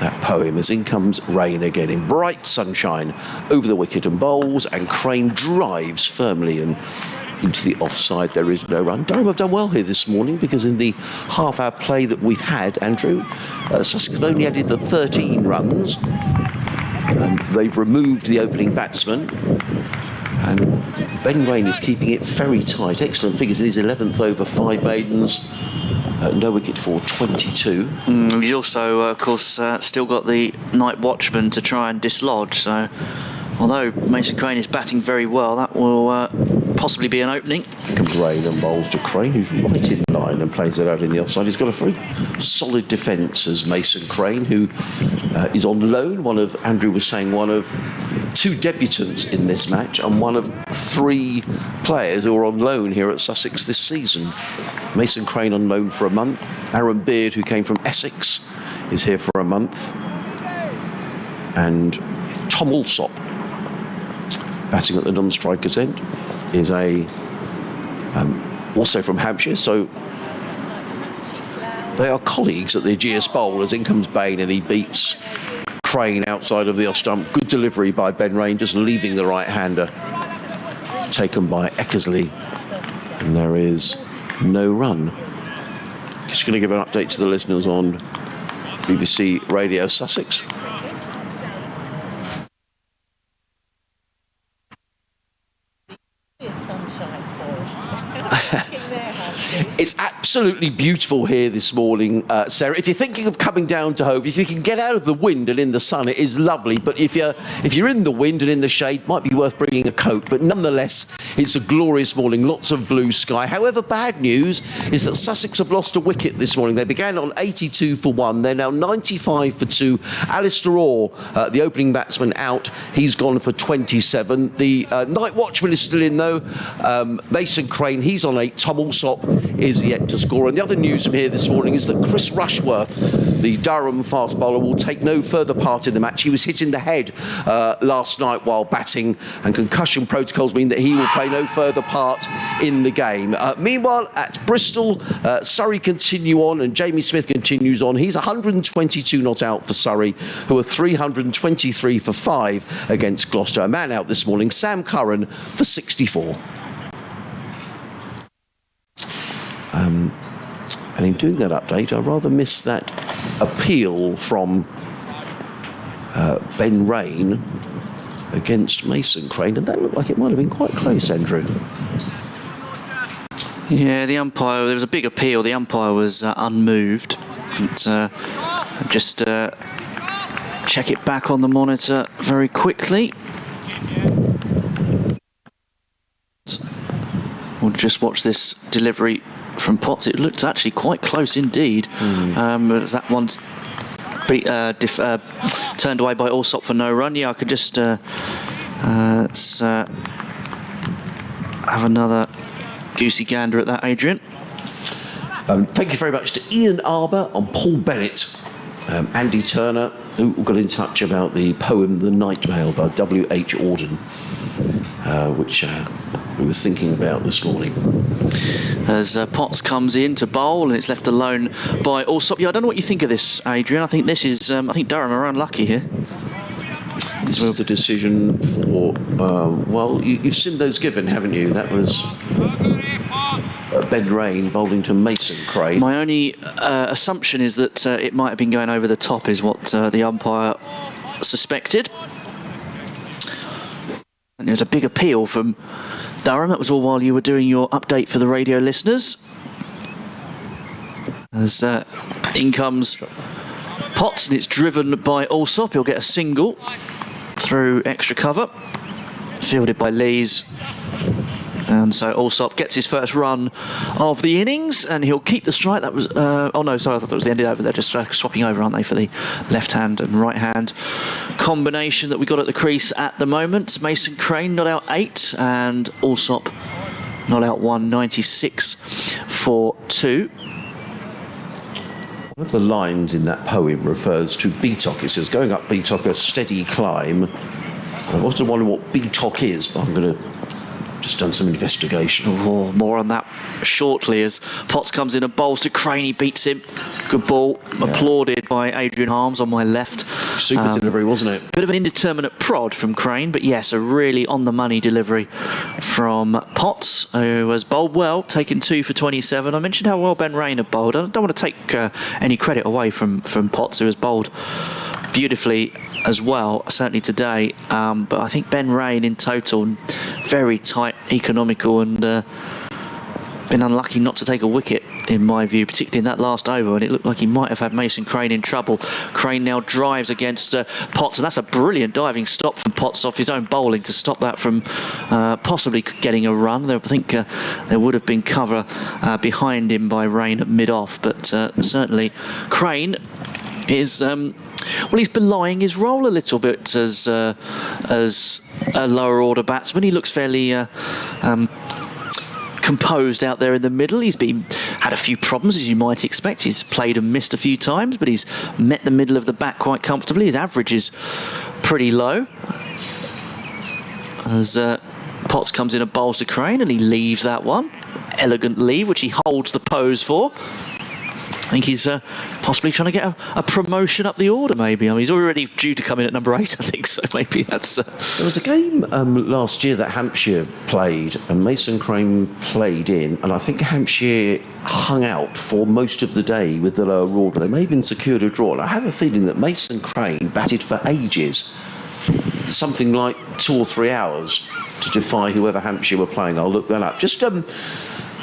that poem. As in comes Rain again in bright sunshine over the wicket and bowls, and Crane drives firmly and into the offside. There is no run. Durham have done well here this morning, because in the half-hour play that we've had, Andrew, Sussex have only added the 13 runs, and they've removed the opening batsman. And Ben Rain is keeping it very tight. Excellent figures in his 11th over, 5 maidens. No wicket for 22. He's also, of course, still got the night watchman to try and dislodge. So, although Mason Crane is batting very well, that will possibly be an opening. Here comes Rain and bowls to Crane, who's right in line and plays it out in the offside. He's got a very solid defence as Mason Crane, who is on loan. Andrew was saying, one of 2 debutants in this match, and one of 3 players who are on loan here at Sussex this season. Mason Crane on loan for a month. Aaron Beard, who came from Essex, is here for a month. And Tom Alsop, batting at the non-strikers end, is also from Hampshire. So they are colleagues at the GS Bowl, as in comes Bain and he beats Crane outside of the off stump. Good delivery by Ben Rain, just leaving the right-hander. Taken by Eckersley. And there is no run. Just going to give an update to the listeners on BBC Radio Sussex. It's absolutely beautiful here this morning, Sarah. If you're thinking of coming down to Hove, if you can get out of the wind and in the sun, it is lovely. But if you're in the wind and in the shade, might be worth bringing a coat. But nonetheless, it's a glorious morning, lots of blue sky. However, bad news is that Sussex have lost a wicket this morning. They began on 82 for 1. They're now 95 for 2. Alistair Orr, the opening batsman, out. He's gone for 27. The night watchman is still in, though. Mason Crane, he's on 8. Tom Alsop is yet to score. And the other news from here this morning is that Chris Rushworth, the Durham fast bowler, will take no further part in the match. He was hit in the head last night while batting, and concussion protocols mean that he will play no further part in the game. Meanwhile, at Bristol, Surrey continue on and Jamie Smith continues on. He's 122 not out for Surrey, who are 323 for 5 against Gloucester. A man out this morning, Sam Curran, for 64. And in doing that update, I rather missed that appeal from Ben Rain against Mason Crane, and that looked like it might have been quite close, Andrew. Yeah, the umpire, there was a big appeal. The umpire was unmoved. Just check it back on the monitor very quickly. We'll just watch this delivery from Potts. It looked actually quite close indeed. As that one's turned away by Alsop for no run. Yeah, I could just have another goosey gander at that, Adrian. Thank you very much to Ian Arbour and Paul Bennett. Andy Turner, who got in touch about the poem The Night Mail by W.H. Auden, which we were thinking about this morning. As Potts comes in to bowl and it's left alone by Alsop. Yeah, I don't know what you think of this, Adrian. I think this is, I think Durham are unlucky here. This is the decision for, well, you've seen those given, haven't you? That was Ben Rain bowling to Mason Crane. My only assumption is that it might have been going over the top, is what the umpire suspected. And there's a big appeal from Durham. That was all while you were doing your update for the radio listeners. As in comes Potts, and it's driven by Alsop. He'll get a single through extra cover, fielded by Lees. And so Alsop gets his first run of the innings, and he'll keep the strike. That was oh no, sorry, I thought that was the end over. They're just swapping over, aren't they, for the left hand and right hand combination that we got at the crease at the moment. Mason Crane not out 8, and Alsop not out 1, 96 for 2. One of the lines in that poem refers to Beatock. It says, going up Beatock, a steady climb. I've often wondered what Beatock is, but I'm going to just done some investigation. Oh, more on that shortly as Potts comes in and bowls to Crane. He beats him. Good ball. Yeah. Applauded by Adrian Harms on my left. Super delivery, wasn't it? Bit of an indeterminate prod from Crane, but yes, a really on-the-money delivery from Potts, who has bowled well, taken 2 for 27. I mentioned how well Ben Rain had bowled. I don't want to take any credit away from Potts, who has bowled beautifully as well, certainly today. But I think Ben Rain in total, very tight, economical, and been unlucky not to take a wicket, in my view, particularly in that last over, and it looked like he might have had Mason Crane in trouble. Crane now drives against Potts, and that's a brilliant diving stop from Potts off his own bowling to stop that from possibly getting a run. I think there would have been cover behind him by Rain at mid-off, but certainly Crane is well, he's belying his role a little bit as a lower order batsman. He looks fairly composed out there in the middle. He's had a few problems, as you might expect. He's played and missed a few times, but he's met the middle of the bat quite comfortably. His average is pretty low. As Potts comes in and bowls to Crane, and he leaves that one. Elegant leave, which he holds the pose for. I think he's possibly trying to get a promotion up the order, maybe. I mean, he's already due to come in at number 8, I think, so maybe that's... There was a game last year that Hampshire played, and Mason Crane played in, and I think Hampshire hung out for most of the day with the lower order. They may have even secured a draw, and I have a feeling that Mason Crane batted for ages, something like 2 or 3 hours, to defy whoever Hampshire were playing. I'll look that up. Just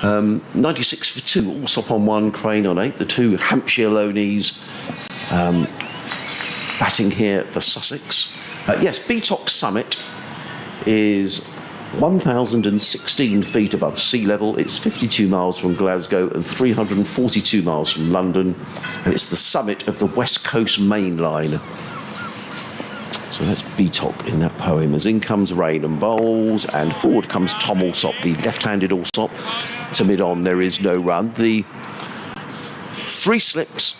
96 for 2, Allsop on 1, Crane on 8. The two Hampshire loanees batting here for Sussex. Yes, Beatock Summit is 1,016 feet above sea level. It's 52 miles from Glasgow and 342 miles from London, and it's the summit of the West Coast Main Line. So that's Beatock in that poem. As in comes Rain and bowls, and forward comes Tom Allsop, the left-handed Allsop. To mid-on, there is no run. The 3 slips,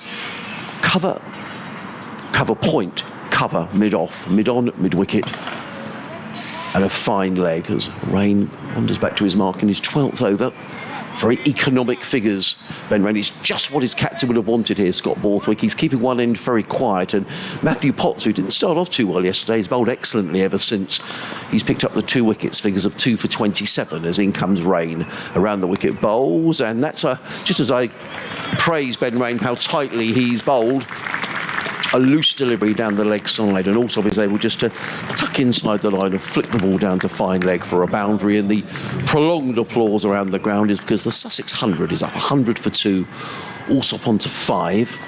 cover point, cover mid-off, mid-on, mid-wicket, and a fine leg as Rain wanders back to his mark in his 12th over. Very economic figures. Ben Rain is just what his captain would have wanted here, Scott Borthwick. He's keeping one end very quiet, and Matthew Potts, who didn't start off too well yesterday, has bowled excellently ever since he's picked up the 2 wickets, figures of 2 for 27 as in comes Rain around the wicket bowls. And that's just as I praise Ben Rain how tightly he's bowled, a loose delivery down the leg side, and also is able just to tuck inside the line and flick the ball down to fine leg for a boundary. And the prolonged applause around the ground is because the Sussex 100 is up 100 for 2, Allsop onto 5.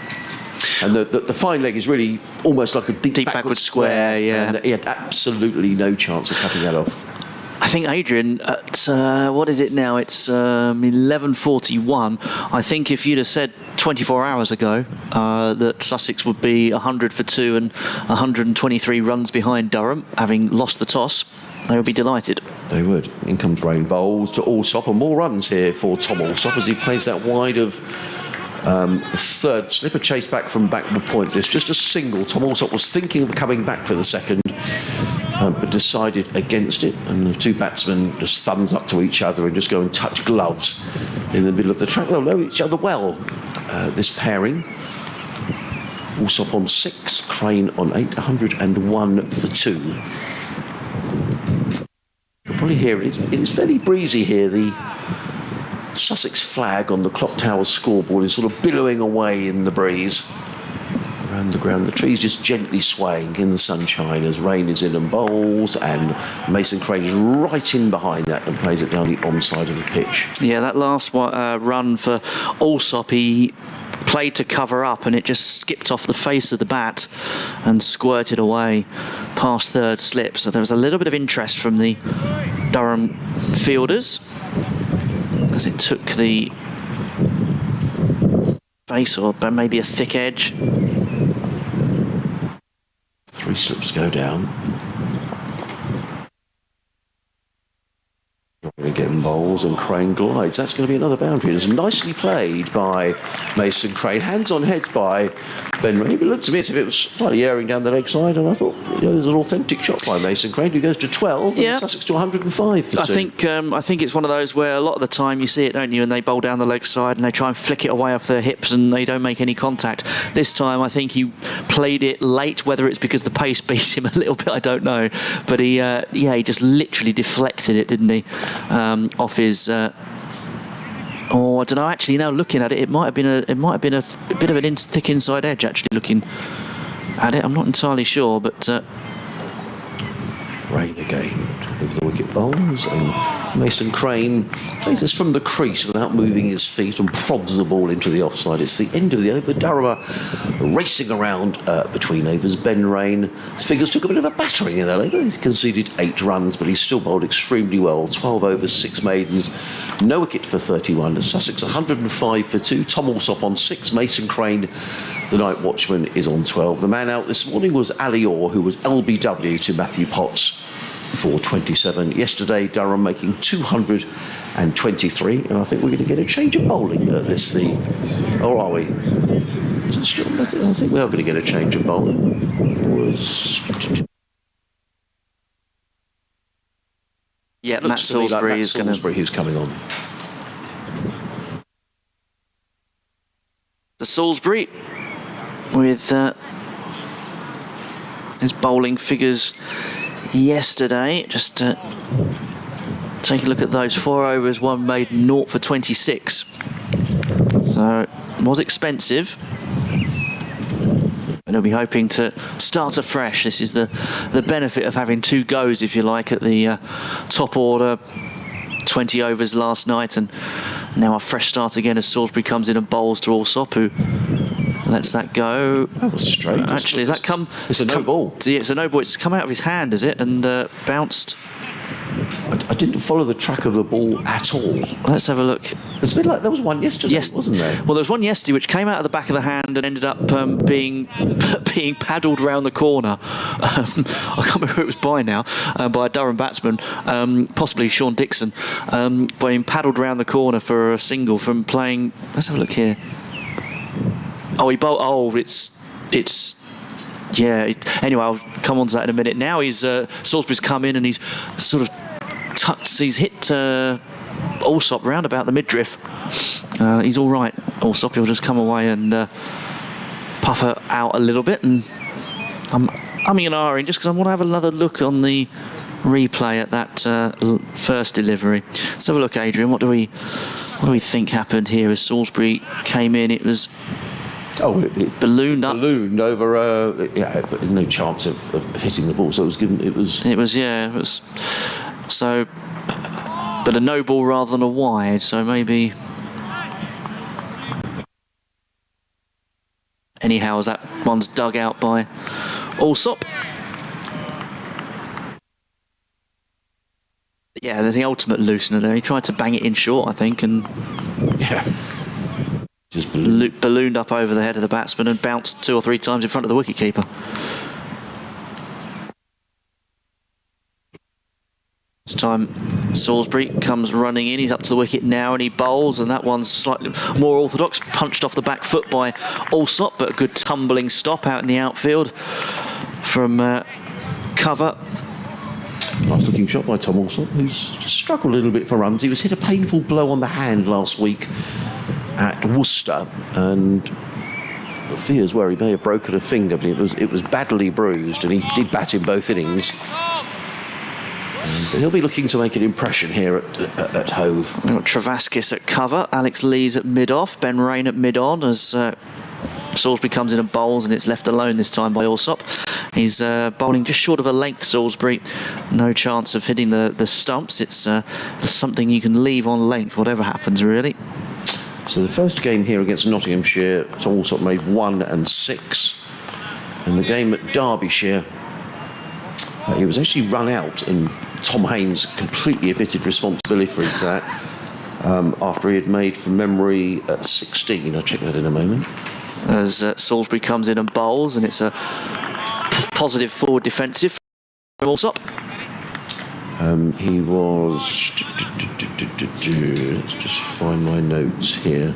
And the fine leg is really almost like a deep backward square, yeah. And he had absolutely no chance of cutting that off. I think Adrian, at what is it now? It's 11:41. I think if you'd have said 24 hours ago that Sussex would be 100 for 2 and 123 runs behind Durham, having lost the toss, they would be delighted. They would. In comes Rain bowls to Allsop, and more runs here for Tom Allsop as he plays that wide of the 3rd slip, a chase back from backward point. There's just a single. Tom Allsop was thinking of coming back for the 2nd. But decided against it, and the 2 batsmen just thumbs up to each other and just go and touch gloves in the middle of the track. They'll know each other well, this pairing. Allsop on 6, Crane on 8, 101 for 2. You can probably hear it. It's fairly breezy here. The Sussex flag on the clock tower scoreboard is sort of billowing away in the breeze. Around the ground, the trees just gently swaying in the sunshine as Rain is in and bowls, and Mason Crane is right in behind that and plays it down the onside of the pitch. Yeah, that last run for Allsop, he played to cover up and it just skipped off the face of the bat and squirted away past 3rd slip. So there was a little bit of interest from the Durham fielders as it took the face or maybe a thick edge. 3 slips go down. Again, bowls and Crane glides. That's going to be another boundary. It's nicely played by Mason Crane. Hands on head by Ben Rain. It looked to me as if it was slightly airing down the leg side, and I thought there's an authentic shot by Mason Crane, who goes to 12 and Sussex to 105 for 2. I think it's one of those where a lot of the time you see it, don't you, and they bowl down the leg side and they try and flick it away off their hips and they don't make any contact. This time I think he played it late, whether it's because the pace beat him a little bit, I don't know, but he just literally deflected it, didn't he? Off his I don't know, actually now looking at it, it might have been a bit of an thick inside edge, actually, looking at it. I'm not entirely sure, but Rain again of the wicket bowls, and Mason Crane plays this from the crease without moving his feet and prods the ball into the offside. It's the end of the over. Durham are racing around between overs. Ben Rain, his figures took a bit of a battering in that over. He conceded 8 runs, but he still bowled extremely well. 12 overs, 6 maidens, no wicket for 31. Sussex 105 for 2. Tom Allsop on 6. Mason Crane, the night watchman, is on 12. The man out this morning was Ali Orr, who was LBW to Matthew Potts for 27. Yesterday, Durham making 223, and I think we're going to get a change of bowling at this. Or are we? I think we are going to get a change of bowling. Yeah, Matt Salisbury is going to. Who's coming on? The Salisbury with his bowling figures yesterday. Just take a look at those. 4 overs, 1 made, 0 for 26. So it was expensive. And he'll be hoping to start afresh. This is the benefit of having 2 goes, if you like, at the top order. 20 overs last night, and now a fresh start again as Salisbury comes in and bowls to Allsop, who lets that go. That was strange. Actually, has that come? It's a no ball. Yeah, it's a no ball. It's come out of his hand, is it? And bounced. I didn't follow the track of the ball at all. Let's have a look. It's a bit like there was one yesterday, Yes, wasn't there? Well, there was one yesterday which came out of the back of the hand and ended up being paddled round the corner. I can't remember who it was by now, by a Durham batsman, possibly Sean Dixon, being paddled round the corner for a single from playing. Let's have a look here. Oh, he bowled. Oh, it's. Yeah. Anyway, I'll come on to that in a minute. Now Salisbury's come in and he's sort of he's hit Allsop round about the midriff. He's all right. Allsop, he'll just come away and puff her out a little bit. And I'm umming and ahhing just because I want to have another look on the replay at that first delivery. Let's have a look, Adrian. What do we think happened here as Salisbury came in? It was. Oh, it ballooned up. Ballooned over. But no chance of hitting the ball. So it was given. It was. So, but a no ball rather than a wide. So maybe. Anyhow, as that one's dug out by Allsop. Yeah, there's the ultimate loosener there. He tried to bang it in short, I think, and. Yeah. Just ballooned up over the head of the batsman and bounced 2 or 3 times in front of the wicketkeeper. This time Salisbury comes running in. He's up to the wicket now and he bowls, and that one's slightly more orthodox, punched off the back foot by Allsop, but a good tumbling stop out in the outfield from cover. Nice looking shot by Tom Allsop, who's struggled a little bit for runs. He was hit a painful blow on the hand last week at Worcester, and the fears were he may have broken a finger, but it was badly bruised, and he did bat in both innings. But he'll be looking to make an impression here at Hove. Travascus at cover, Alex Lees at mid-off, Ben Rain at mid-on as Salisbury comes in and bowls, and it's left alone this time by Allsop. He's bowling just short of a length, Salisbury. No chance of hitting the stumps. It's something you can leave on length, whatever happens, really. So the first game here against Nottinghamshire, Tom Allsop made 1 and 6. In the game at Derbyshire, he was actually run out, and Tom Haynes completely admitted responsibility for that after he had made, from memory, 16. I'll check that in a moment. As Salisbury comes in and bowls, and it's a positive forward defensive from Allsop. He was. Let's just find my notes here.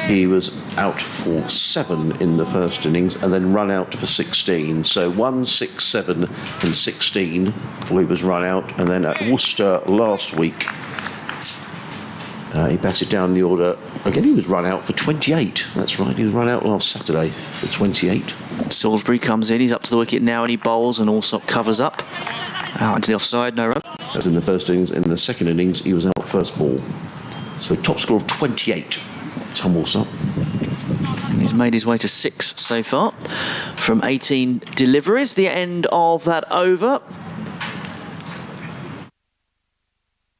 He was out for 7 in the first innings and then run out for 16. So 1, 6, 7 and 16 he was run out. And then at Worcester last week, he batted down the order. Again, he was run out for 28. That's right, he was run out last Saturday for 28. Salisbury comes in, he's up to the wicket now and he bowls, and Allsop covers up. Out into the offside, no run. As in the first innings. In the second innings, he was out first ball. So top score of 28, Tom Allsop. He's made his way to 6 so far from 18 deliveries. The end of that over.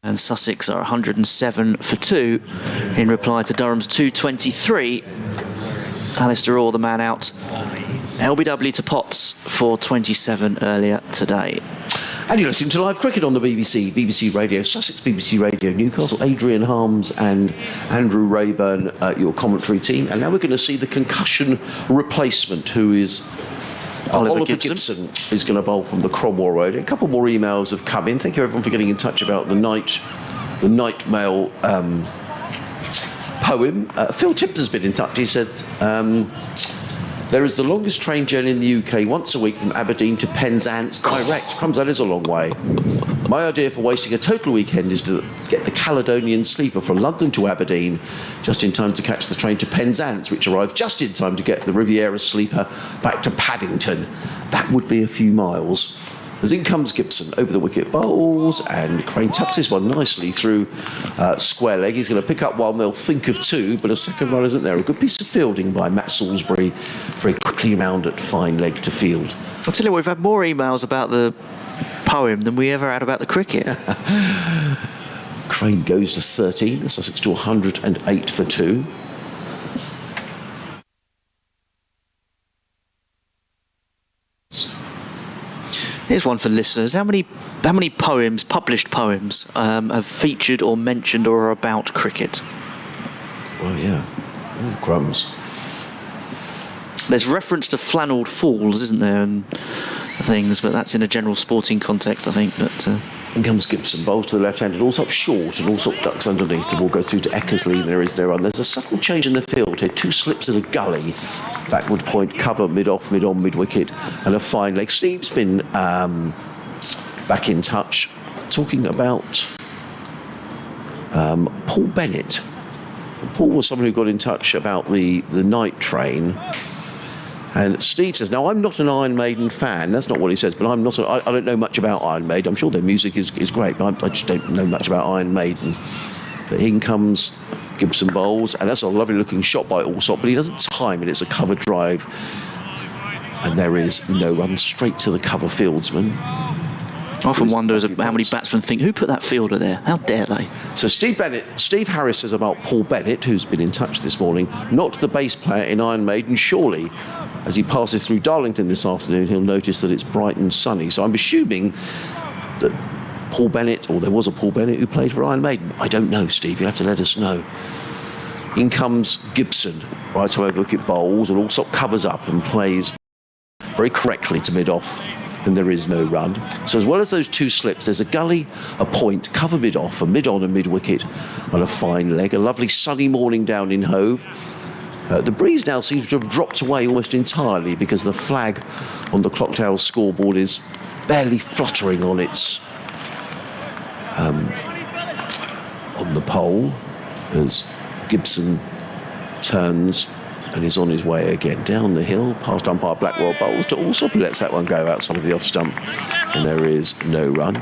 And Sussex are 107 for 2 in reply to Durham's 223. Alistair Orr, the man out. LBW to Potts for 27 earlier today. And you're listening to live cricket on the BBC, BBC Radio Sussex, BBC Radio Newcastle. Adrian Harms and Andrew Rayburn, your commentary team. And now we're going to see the concussion replacement, who is Oliver Gibson is going to bowl from the Cromwell Road. A couple more emails have come in. Thank you everyone for getting in touch about the night mail poem. Phil Tibbs has been in touch. He said, there is the longest train journey in the UK once a week from Aberdeen to Penzance direct. Crumbs, that is a long way. My idea for wasting a total weekend is to get the Caledonian Sleeper from London to Aberdeen just in time to catch the train to Penzance, which arrives just in time to get the Riviera Sleeper back to Paddington. That would be a few miles. As in comes Gibson over the wicket, bowls, and Crane tucks this one nicely through square leg. He's going to pick up one. They'll think of two, but a second run isn't there. A good piece of fielding by Matt Salisbury, very quickly round at fine leg to field. I'll tell you what, we've had more emails about the poem than we ever had about the cricket. Crane goes to 13, Sussex to 108 for 2. Here's one for listeners. How many poems, published poems, have featured or mentioned or are about cricket? Well, yeah. Oh, crumbs. There's reference to flannelled falls, isn't there, and things, but that's in a general sporting context, I think. But in comes Gibson, bowls to the left-handed, Allsop short, and Allsop ducks underneath. The ball goes through to Eckersley, and there is no run. There's a subtle change in the field here. 2 slips in a gully, backward point, cover, mid-off, mid-on, mid-wicket, and a fine leg. Steve's been back in touch, talking about Paul Bennett. Paul was someone who got in touch about the night train. And Steve says, now, I'm not an Iron Maiden fan. That's not what he says, but I don't know much about Iron Maiden. I'm sure their music is great, but I just don't know much about Iron Maiden. But in comes Gibson bowls, and that's a lovely-looking shot by Allsop, but he doesn't time it. It's a cover drive, and there is no run, straight to the cover fieldsman. I often wonder how many batsmen think, who put that fielder there? How dare they? So Steve Harris says about Paul Bennett, who's been in touch this morning, not the bass player in Iron Maiden. Surely, as he passes through Darlington this afternoon, he'll notice that it's bright and sunny. So I'm assuming that Paul Bennett, or there was a Paul Bennett who played for Iron Maiden. I don't know, Steve. You'll have to let us know. In comes Gibson, right over wicket bowls, and Allsop covers up and plays very correctly to mid-off. And there is no run. So as well as those 2 slips, there's a gully, a point, cover mid-off, a mid-on and mid-wicket, and a fine leg. A lovely sunny morning down in Hove. The breeze now seems to have dropped away almost entirely because the flag on the clock tower scoreboard is barely fluttering on its on the pole as Gibson turns and is on his way again down the hill past umpire Blackwell bowls to Allsop, who lets that one go outside of the off stump, and there is no run.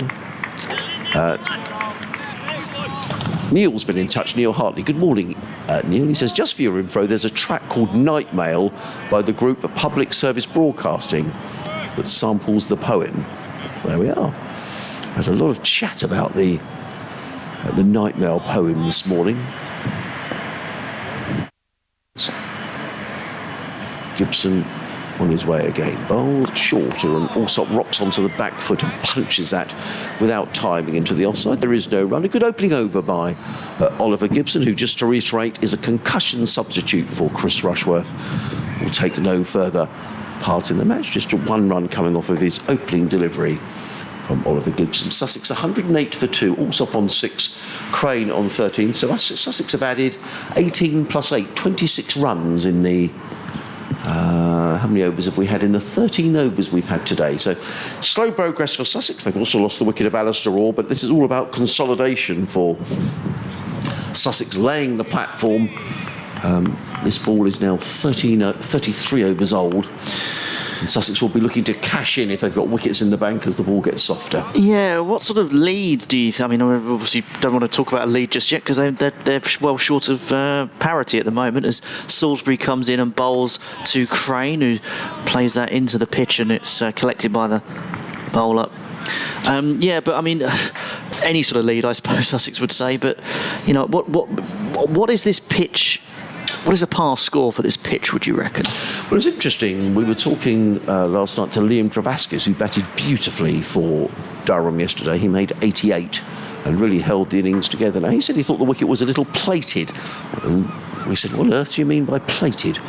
Neil's been in touch, Neil Hartley. Good morning, Neil. He says, just for your info, there's a track called Night Mail by the group Public Service Broadcasting that samples the poem. There we are. Had a lot of chat about the Night Mail poem this morning. Gibson on his way again. Bowled shorter, and Allsop rocks onto the back foot and punches that without timing into the offside. There is no run. A good opening over by Oliver Gibson, who, just to reiterate, is a concussion substitute for Chris Rushworth. Will take no further part in the match. Just a 1 run coming off of his opening delivery from Oliver Gibson. Sussex 108 for 2. Allsop on 6. Crane on 13. So Sussex have added 18 plus 8, 26 runs in the... how many overs have we had in the 13 overs we've had today? So slow progress for Sussex. They've also lost the wicket of Alistair Orr, but this is all about consolidation for Sussex, laying the platform. This ball is now 33 overs old. And Sussex will be looking to cash in if they've got wickets in the bank as the ball gets softer. Yeah, what sort of lead do you think? I mean, I obviously don't want to talk about a lead just yet because they're well short of parity at the moment as Salisbury comes in and bowls to Crane, who plays that into the pitch, and it's collected by the bowler. Yeah, but I mean, any sort of lead, I suppose Sussex would say. But you know, what is this pitch? What is a par score for this pitch, would you reckon? Well, it's interesting. We were talking last night to Liam Travascus, who batted beautifully for Durham yesterday. He made 88 and really held the innings together. Now, he said he thought the wicket was a little plated. And we said, what on earth do you mean by plated?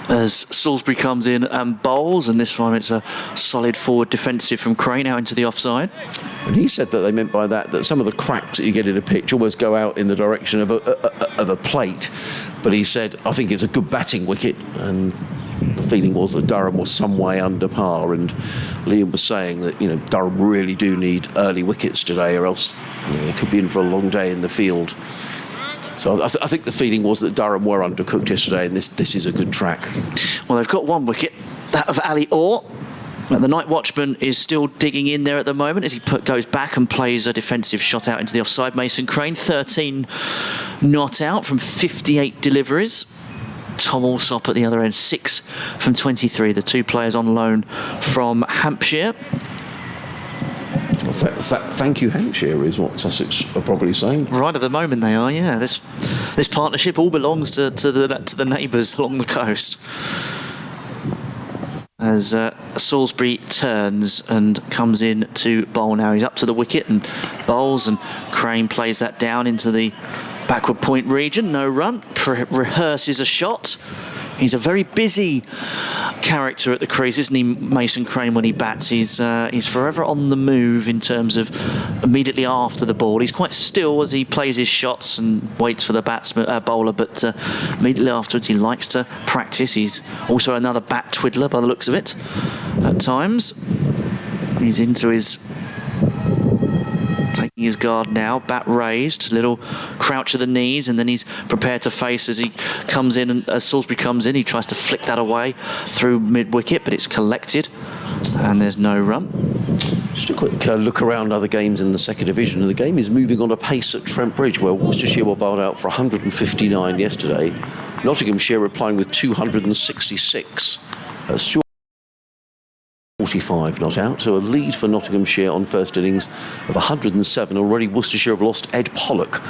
As Salisbury comes in and bowls, and this time it's a solid forward defensive from Crane out into the offside. And he said that they meant by that some of the cracks that you get in a pitch almost go out in the direction of a plate. But he said, I think it's a good batting wicket, and the feeling was that Durham was some way under par. And Liam was saying that, you know, Durham really do need early wickets today, or else they could be in for a long day in the field. So I think the feeling was that Durham were undercooked yesterday, and this is a good track. Well, they've got 1 wicket, that of Ali Orr. The night watchman is still digging in there at the moment as he goes back and plays a defensive shot out into the offside. Mason Crane, 13 not out from 58 deliveries. Tom Alsop at the other end, 6 from 23. The two players on loan from Hampshire. Thank you, Hampshire, is what Sussex are probably saying. Right at the moment they are, yeah. This partnership all belongs to the neighbours along the coast. As Salisbury turns and comes in to bowl now. He's up to the wicket and bowls, and Crane plays that down into the backward point region. No run. Rehearses a shot. He's a very busy character at the crease, isn't he, Mason Crane, when he bats? He's forever on the move in terms of immediately after the ball. He's quite still as he plays his shots and waits for the bowler, but immediately afterwards he likes to practice. He's also another bat twiddler by the looks of it at times. He's into his... taking his guard now, bat raised, little crouch of the knees, and then he's prepared to face as he comes in, and as Salisbury comes in, he tries to flick that away through mid-wicket, but it's collected, and there's no run. Just a quick look around other games in the second division. The game is moving on a pace at Trent Bridge, where Worcestershire were bowled out for 159 yesterday. Nottinghamshire replying with 266. Stuart 45 not out, so a lead for Nottinghamshire on first innings of 107. Already Worcestershire have lost Ed Pollock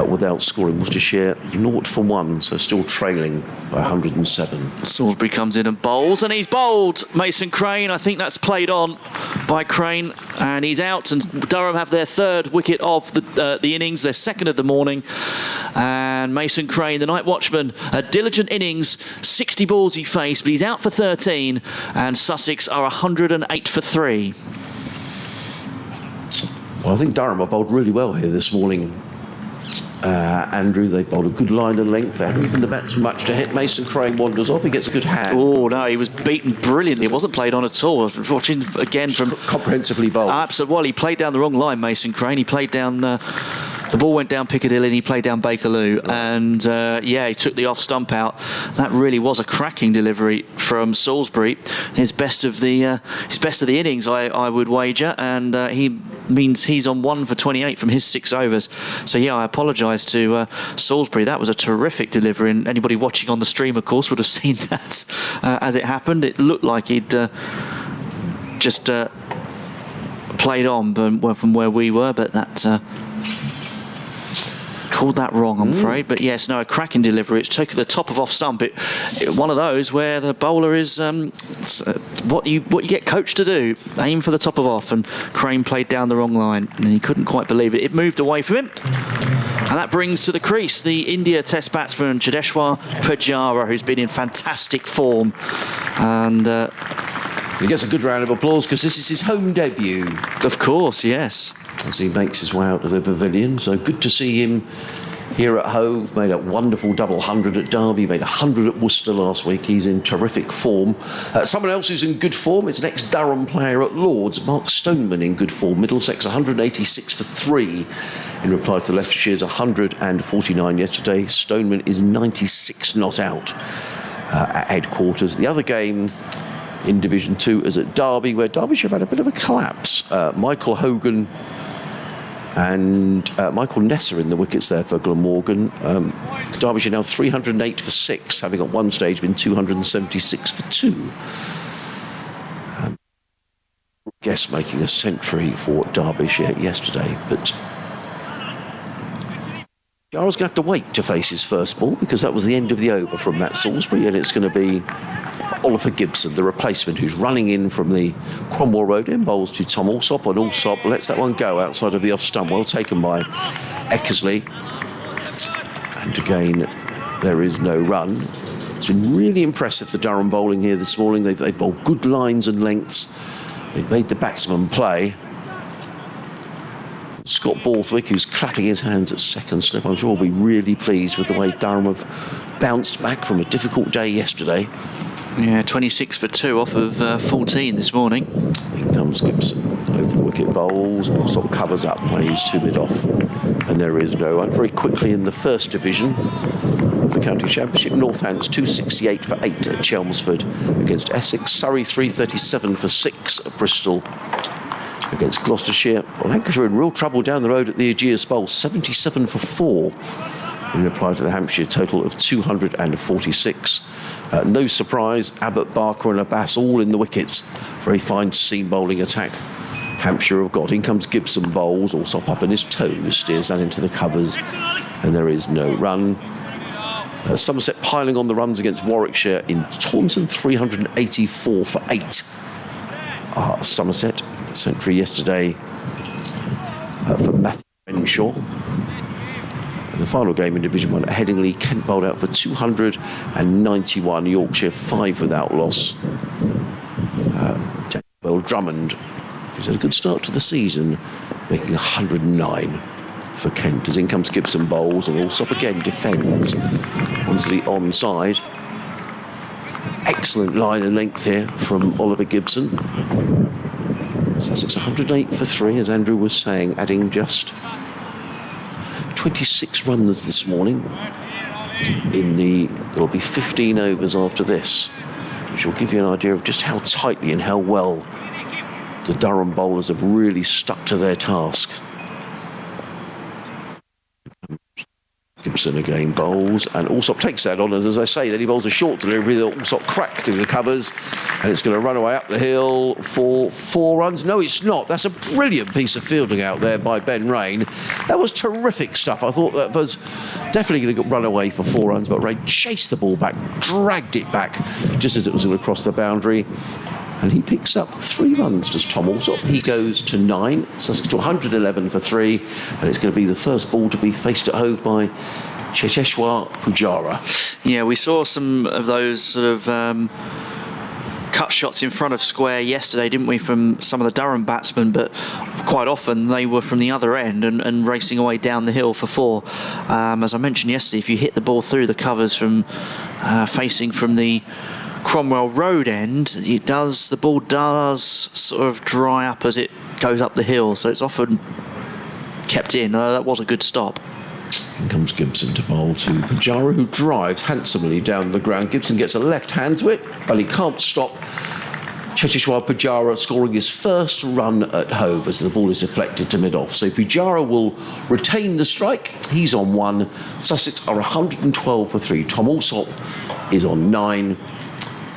without scoring. Worcestershire 0 for 1, so still trailing by 107. Salisbury comes in and bowls, and he's bowled Mason Crane. I think that's played on by Crane, and he's out, and Durham have their third wicket of the innings, their second of the morning. And Mason Crane, the night watchman, a diligent innings, 60 balls he faced, but he's out for 13, and Sussex are 108 for 3. Well, I think Durham have bowled really well here this morning. Andrew, they bowled a good line and length. They haven't given the bats much to hit. Mason Crane wanders off. He gets a good hand. Oh, no, he was beaten brilliantly. It wasn't played on at all. I was watching again from... comprehensively bowled. Absolutely. Well, he played down the wrong line, Mason Crane. He played down... the ball went down Piccadilly and he played down Bakerloo. Right. And, he took the off stump out. That really was a cracking delivery from Salisbury. His best of the innings, I would wager. And he means he's on 1 for 28 from his 6 overs. So, I apologise to Salisbury. That was a terrific delivery, and anybody watching on the stream, of course, would have seen that as it happened. It looked like he'd just played on from where we were, but that called that wrong, I'm afraid. But yes, no, a cracking delivery. It's taken the top of off stump. It one of those where the bowler is what you get coached to do, aim for the top of off, and Crane played down the wrong line, and he couldn't quite believe it. It moved away from him. And that brings to the crease the India Test batsman Cheteshwar Pujara, who's been in fantastic form. And he gets a good round of applause because this is his home debut. Of course, yes. As he makes his way out of the pavilion. So good to see him here at Hove. Made a wonderful double 100 at Derby, made 100 at Worcester last week. He's in terrific form. Someone else who's in good form is an ex-Durham player at Lords, Mark Stoneman, in good form. Middlesex 186 for 3 in reply to Leicestershire's 149 yesterday. Stoneman is 96 not out at headquarters. The other game in Division 2 is at Derby, where Derbyshire have had a bit of a collapse. Michael Hogan and Michael Nesser in the wickets there for Glamorgan. Derbyshire now 308 for 6, having at one stage been 276 for 2. Guess making a century for Derbyshire yesterday, but Jara's going to have to wait to face his first ball, because that was the end of the over from Matt Salisbury, and it's going to be Oliver Gibson, the replacement, who's running in from the Cromwell Road end, bowls to Tom Alsop, and Alsop lets that one go outside of the off stump. Well taken by Eckersley. And again, there is no run. It's been really impressive, the Durham bowling here this morning. They've bowled good lines and lengths. They've made the batsman play. Scott Borthwick, who's clapping his hands at second slip, I'm sure will be really pleased with the way Durham have bounced back from a difficult day yesterday. Yeah, 26 for 2 off of 14 this morning. In comes Gibson over the wicket, bowls, Alsop covers up, plays 2 mid off, and there is no run. Very quickly in the first division, of the County Championship. Northants 268 for 8 at Chelmsford against Essex. Surrey 337 for 6 at Bristol against Gloucestershire. Well, Lancashire in real trouble down the road at the Aegeus Bowl, 77 for 4 in reply to the Hampshire total of 246. No surprise, Abbott, Barker and Abbas all in the wickets. Very fine seam bowling attack Hampshire have got. In comes Gibson, bowls, Allsop up in his toes, steers that into the covers, and there is no run. Somerset piling on the runs against Warwickshire in Taunton, 384 for 8. Somerset, century yesterday for Matthew Renshaw. And the final game in Division 1 at Headingley, Kent bowled out for 291, Yorkshire 5 without loss. Drummond, who's had a good start to the season, making 109 for Kent. As in comes Gibson, bowls, and Allsop again defends onto the onside. Excellent line and length here from Oliver Gibson. Sussex 108 for 3, as Andrew was saying, adding just 26 runs this morning. There'll be 15 overs after this, which will give you an idea of just how tightly and how well the Durham bowlers have really stuck to their task. Gibson again bowls, and Allsop takes that on, and as I say, then he bowls a short delivery that Allsop cracked through the covers, and it's going to run away up the hill for 4 runs. No, it's not. That's a brilliant piece of fielding out there by Ben Rain. That was terrific stuff. I thought that was definitely going to run away for 4 runs, but Rain chased the ball back, dragged it back just as it was going to cross the boundary. And he picks up 3 runs, does Tom Allsop. He goes to 9, Sussex to 111 for 3, and it's going to be the first ball to be faced at Hove by Cheteshwar Pujara. Yeah, we saw some of those sort of cut shots in front of square yesterday, didn't we, from some of the Durham batsmen, but quite often they were from the other end and racing away down the hill for 4. As I mentioned yesterday, if you hit the ball through the covers from facing from the Cromwell Road end, the ball does sort of dry up as it goes up the hill, so it's often kept in. That was a good stop. In comes Gibson to bowl to Pujara, who drives handsomely down the ground. Gibson gets a left hand to it, but he can't stop Cheteshwar Pujara scoring his first run at Hove as the ball is deflected to mid-off. So Pujara will retain the strike. He's on 1. Sussex are 112 for 3. Tom Allsop is on 9.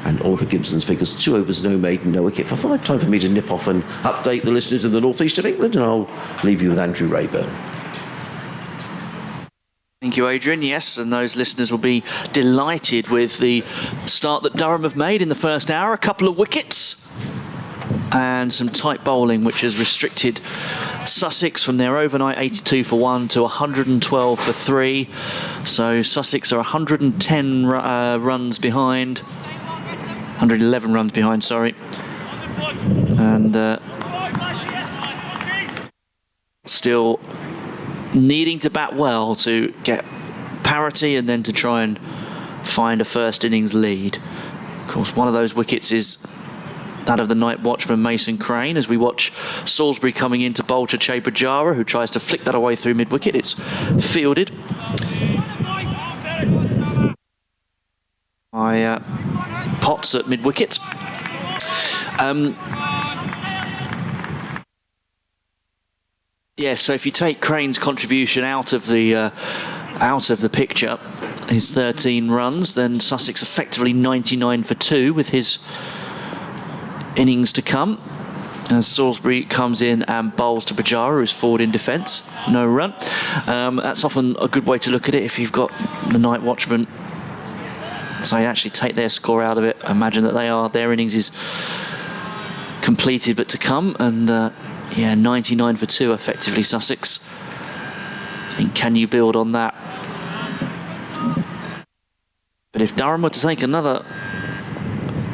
And Oliver Gibson's figures 2 overs, no maiden, no wicket for 5. Time for me to nip off and update the listeners in the northeast of England, and I'll leave you with Andrew Rayburn. Thank you, Adrian. Yes, and those listeners will be delighted with the start that Durham have made in the first hour. A couple of wickets and some tight bowling, which has restricted Sussex from their overnight 82 for 1 to 112 for 3. So Sussex are 110 runs behind. 111 runs behind, sorry. And still needing to bat well to get parity and then to try and find a first innings lead. Of course, one of those wickets is that of the night watchman Mason Crane, as we watch Salisbury coming in to bowl to Cheteshwar Pujara, who tries to flick that away through mid-wicket. It's fielded by Potts at mid-wicket. So if you take Crane's contribution out of the picture, his 13 runs, then Sussex effectively 99 for 2 with his innings to come. As Salisbury comes in and bowls to Pujara, who's forward in defence, no run. That's often a good way to look at it if you've got the night watchman. So you actually take their score out of it, imagine that their innings is completed but to come, and 99 for 2 effectively Sussex. I think, can you build on that? But if Durham were to take another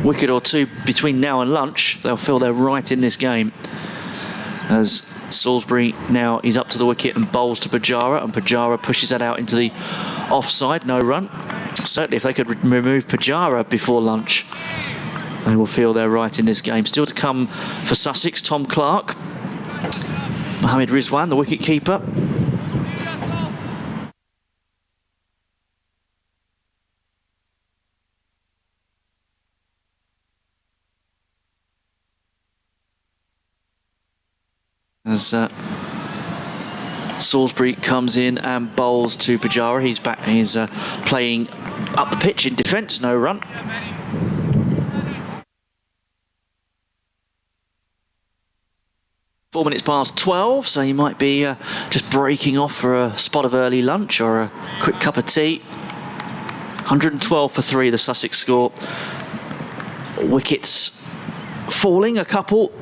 wicket or 2 between now and lunch, they'll feel they're right in this game. As Salisbury now is up to the wicket and bowls to Pujara, and Pujara pushes that out into the offside, no run. Certainly if they could remove Pujara before lunch, they will feel they're right in this game. Still to come for Sussex, Tom Clark, Mohammad Rizwan, the wicket keeper. As Salisbury comes in and bowls to Pujara. He's back. He's playing up the pitch in defence. No run. Four minutes past 12, so you might be just breaking off for a spot of early lunch or a quick cup of tea. 112 for 3, the Sussex score. Wickets falling, a couple.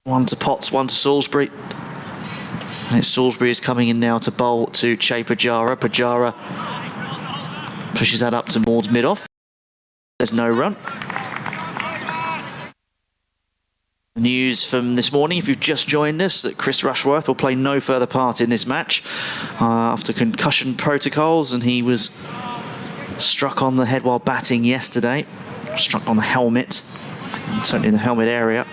One to Potts, one to Salisbury. And it's Salisbury is coming in now to bowl to Pujara. Pujara pushes that up towards mid-off. There's no run. News from this morning, if you've just joined us, that Chris Rushworth will play no further part in this match after concussion protocols, and he was struck on the head while batting yesterday, struck on the helmet, certainly in the helmet area,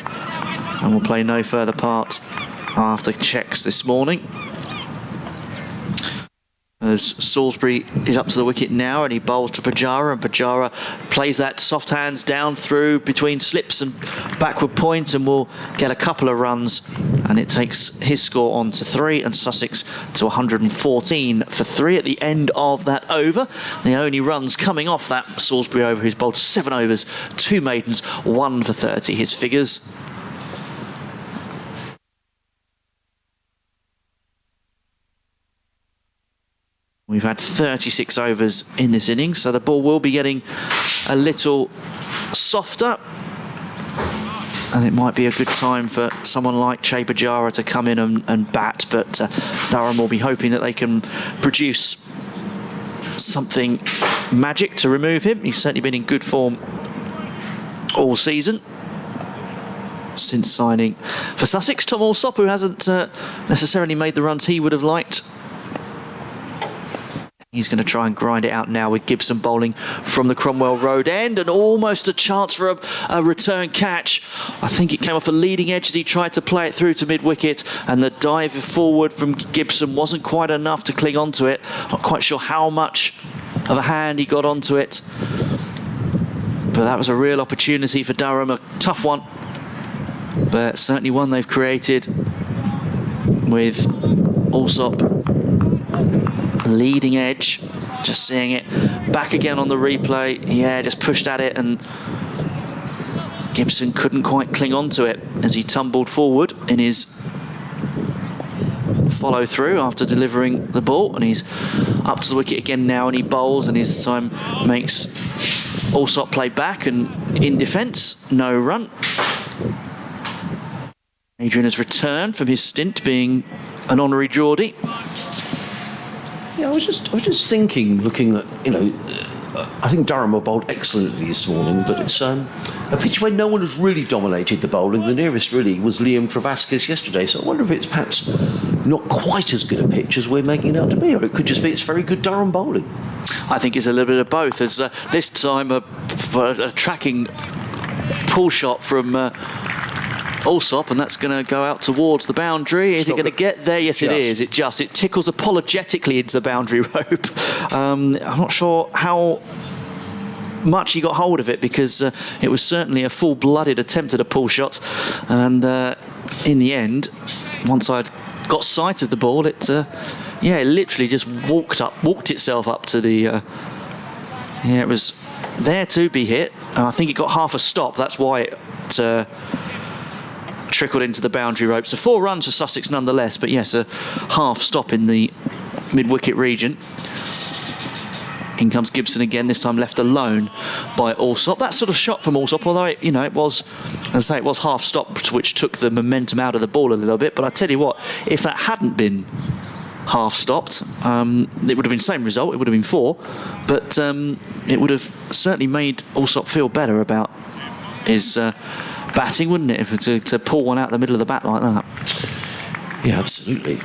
and will play no further part after checks this morning. As Salisbury is up to the wicket now, and he bowls to Pujara, and Pujara plays that soft hands down through between slips and backward point, and will get a couple of runs, and it takes his score on to 3 and Sussex to 114 for 3 at the end of that over. The only runs coming off that Salisbury over, he's bowled 7 overs, 2 maidens, 1 for 30, his figures. We've had 36 overs in this innings, so the ball will be getting a little softer. And it might be a good time for someone like Pujara to come in and bat, but Durham will be hoping that they can produce something magic to remove him. He's certainly been in good form all season since signing for Sussex. Tom Alsop, who hasn't necessarily made the runs he would have liked. He's going to try and grind it out now with Gibson bowling from the Cromwell Road end, and almost a chance for a return catch. I think it came off a leading edge as he tried to play it through to mid-wicket, and the dive forward from Gibson wasn't quite enough to cling onto it. Not quite sure how much of a hand he got onto it, but that was a real opportunity for Durham, a tough one, but certainly one they've created with Alsop leading edge. Just seeing it back again on the replay. Yeah, just pushed at it, and Gibson couldn't quite cling onto it as he tumbled forward in his follow through after delivering the ball, and he's up to the wicket again now, and he bowls, and this time makes Alsop play back and in defence. No run. Adrian has returned from his stint being an honorary Geordie. Yeah, I was just thinking, looking at, I think Durham were bowled excellently this morning, but it's a pitch where no one has really dominated the bowling. The nearest really was Liam Travascus yesterday, so I wonder if it's perhaps not quite as good a pitch as we're making it out to be, or it could just be it's very good Durham bowling. I think it's a little bit of both, as this time a tracking pull shot from Alsop, and that's going to go out towards the boundary. Is it going to get there? Yes, it is. It tickles apologetically into the boundary rope. I'm not sure how much he got hold of it, because it was certainly a full-blooded attempt at a pull shot, and in the end, once I'd got sight of the ball, it literally just walked itself up to the it was there to be hit, and I think it got half a stop. That's why it trickled into the boundary rope. So 4 runs for Sussex nonetheless, but yes, a half stop in the mid-wicket region. In comes Gibson again, this time left alone by Alsop. That sort of shot from Alsop, although it was, as I say, it was half stopped, which took the momentum out of the ball a little bit. But I tell you what, if that hadn't been half stopped, it would have been the same result. It would have been 4, but it would have certainly made Alsop feel better about his batting, wouldn't it, to pull one out the middle of the bat like that? Yeah, absolutely.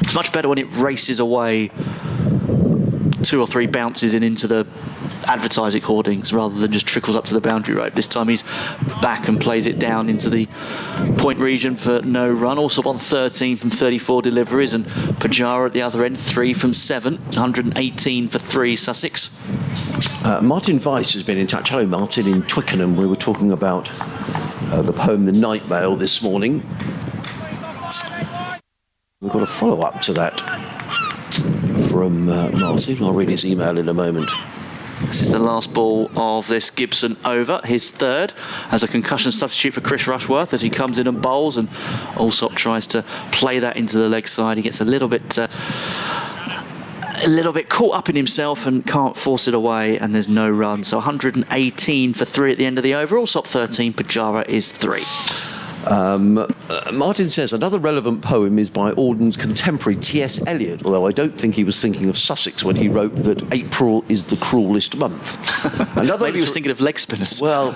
It's much better when it races away 2 or 3 bounces into the advertising hoardings rather than just trickles up to the boundary rope. This time he's back and plays it down into the point region for no run. Also on 13 from 34 deliveries, and Pujara at the other end, 3 from 7, 118 for 3 Sussex. Martin Weiss has been in touch. Hello, Martin, in Twickenham. We were talking about the poem The Night Mail this morning. We've got a follow-up to that from Martin. I'll read his email in a moment. This is the last ball of this Gibson over, his third, as a concussion substitute for Chris Rushworth as he comes in and bowls, and Allsop tries to play that into the leg side. He gets a little bit caught up in himself and can't force it away, and there's no run. So 118 for 3 at the end of the over. Allsop 13, Pujara is 3. Martin says another relevant poem is by Auden's contemporary T.S. Eliot, although I don't think he was thinking of Sussex when he wrote that April is the cruelest month. Maybe he was thinking of leg spinners. Well,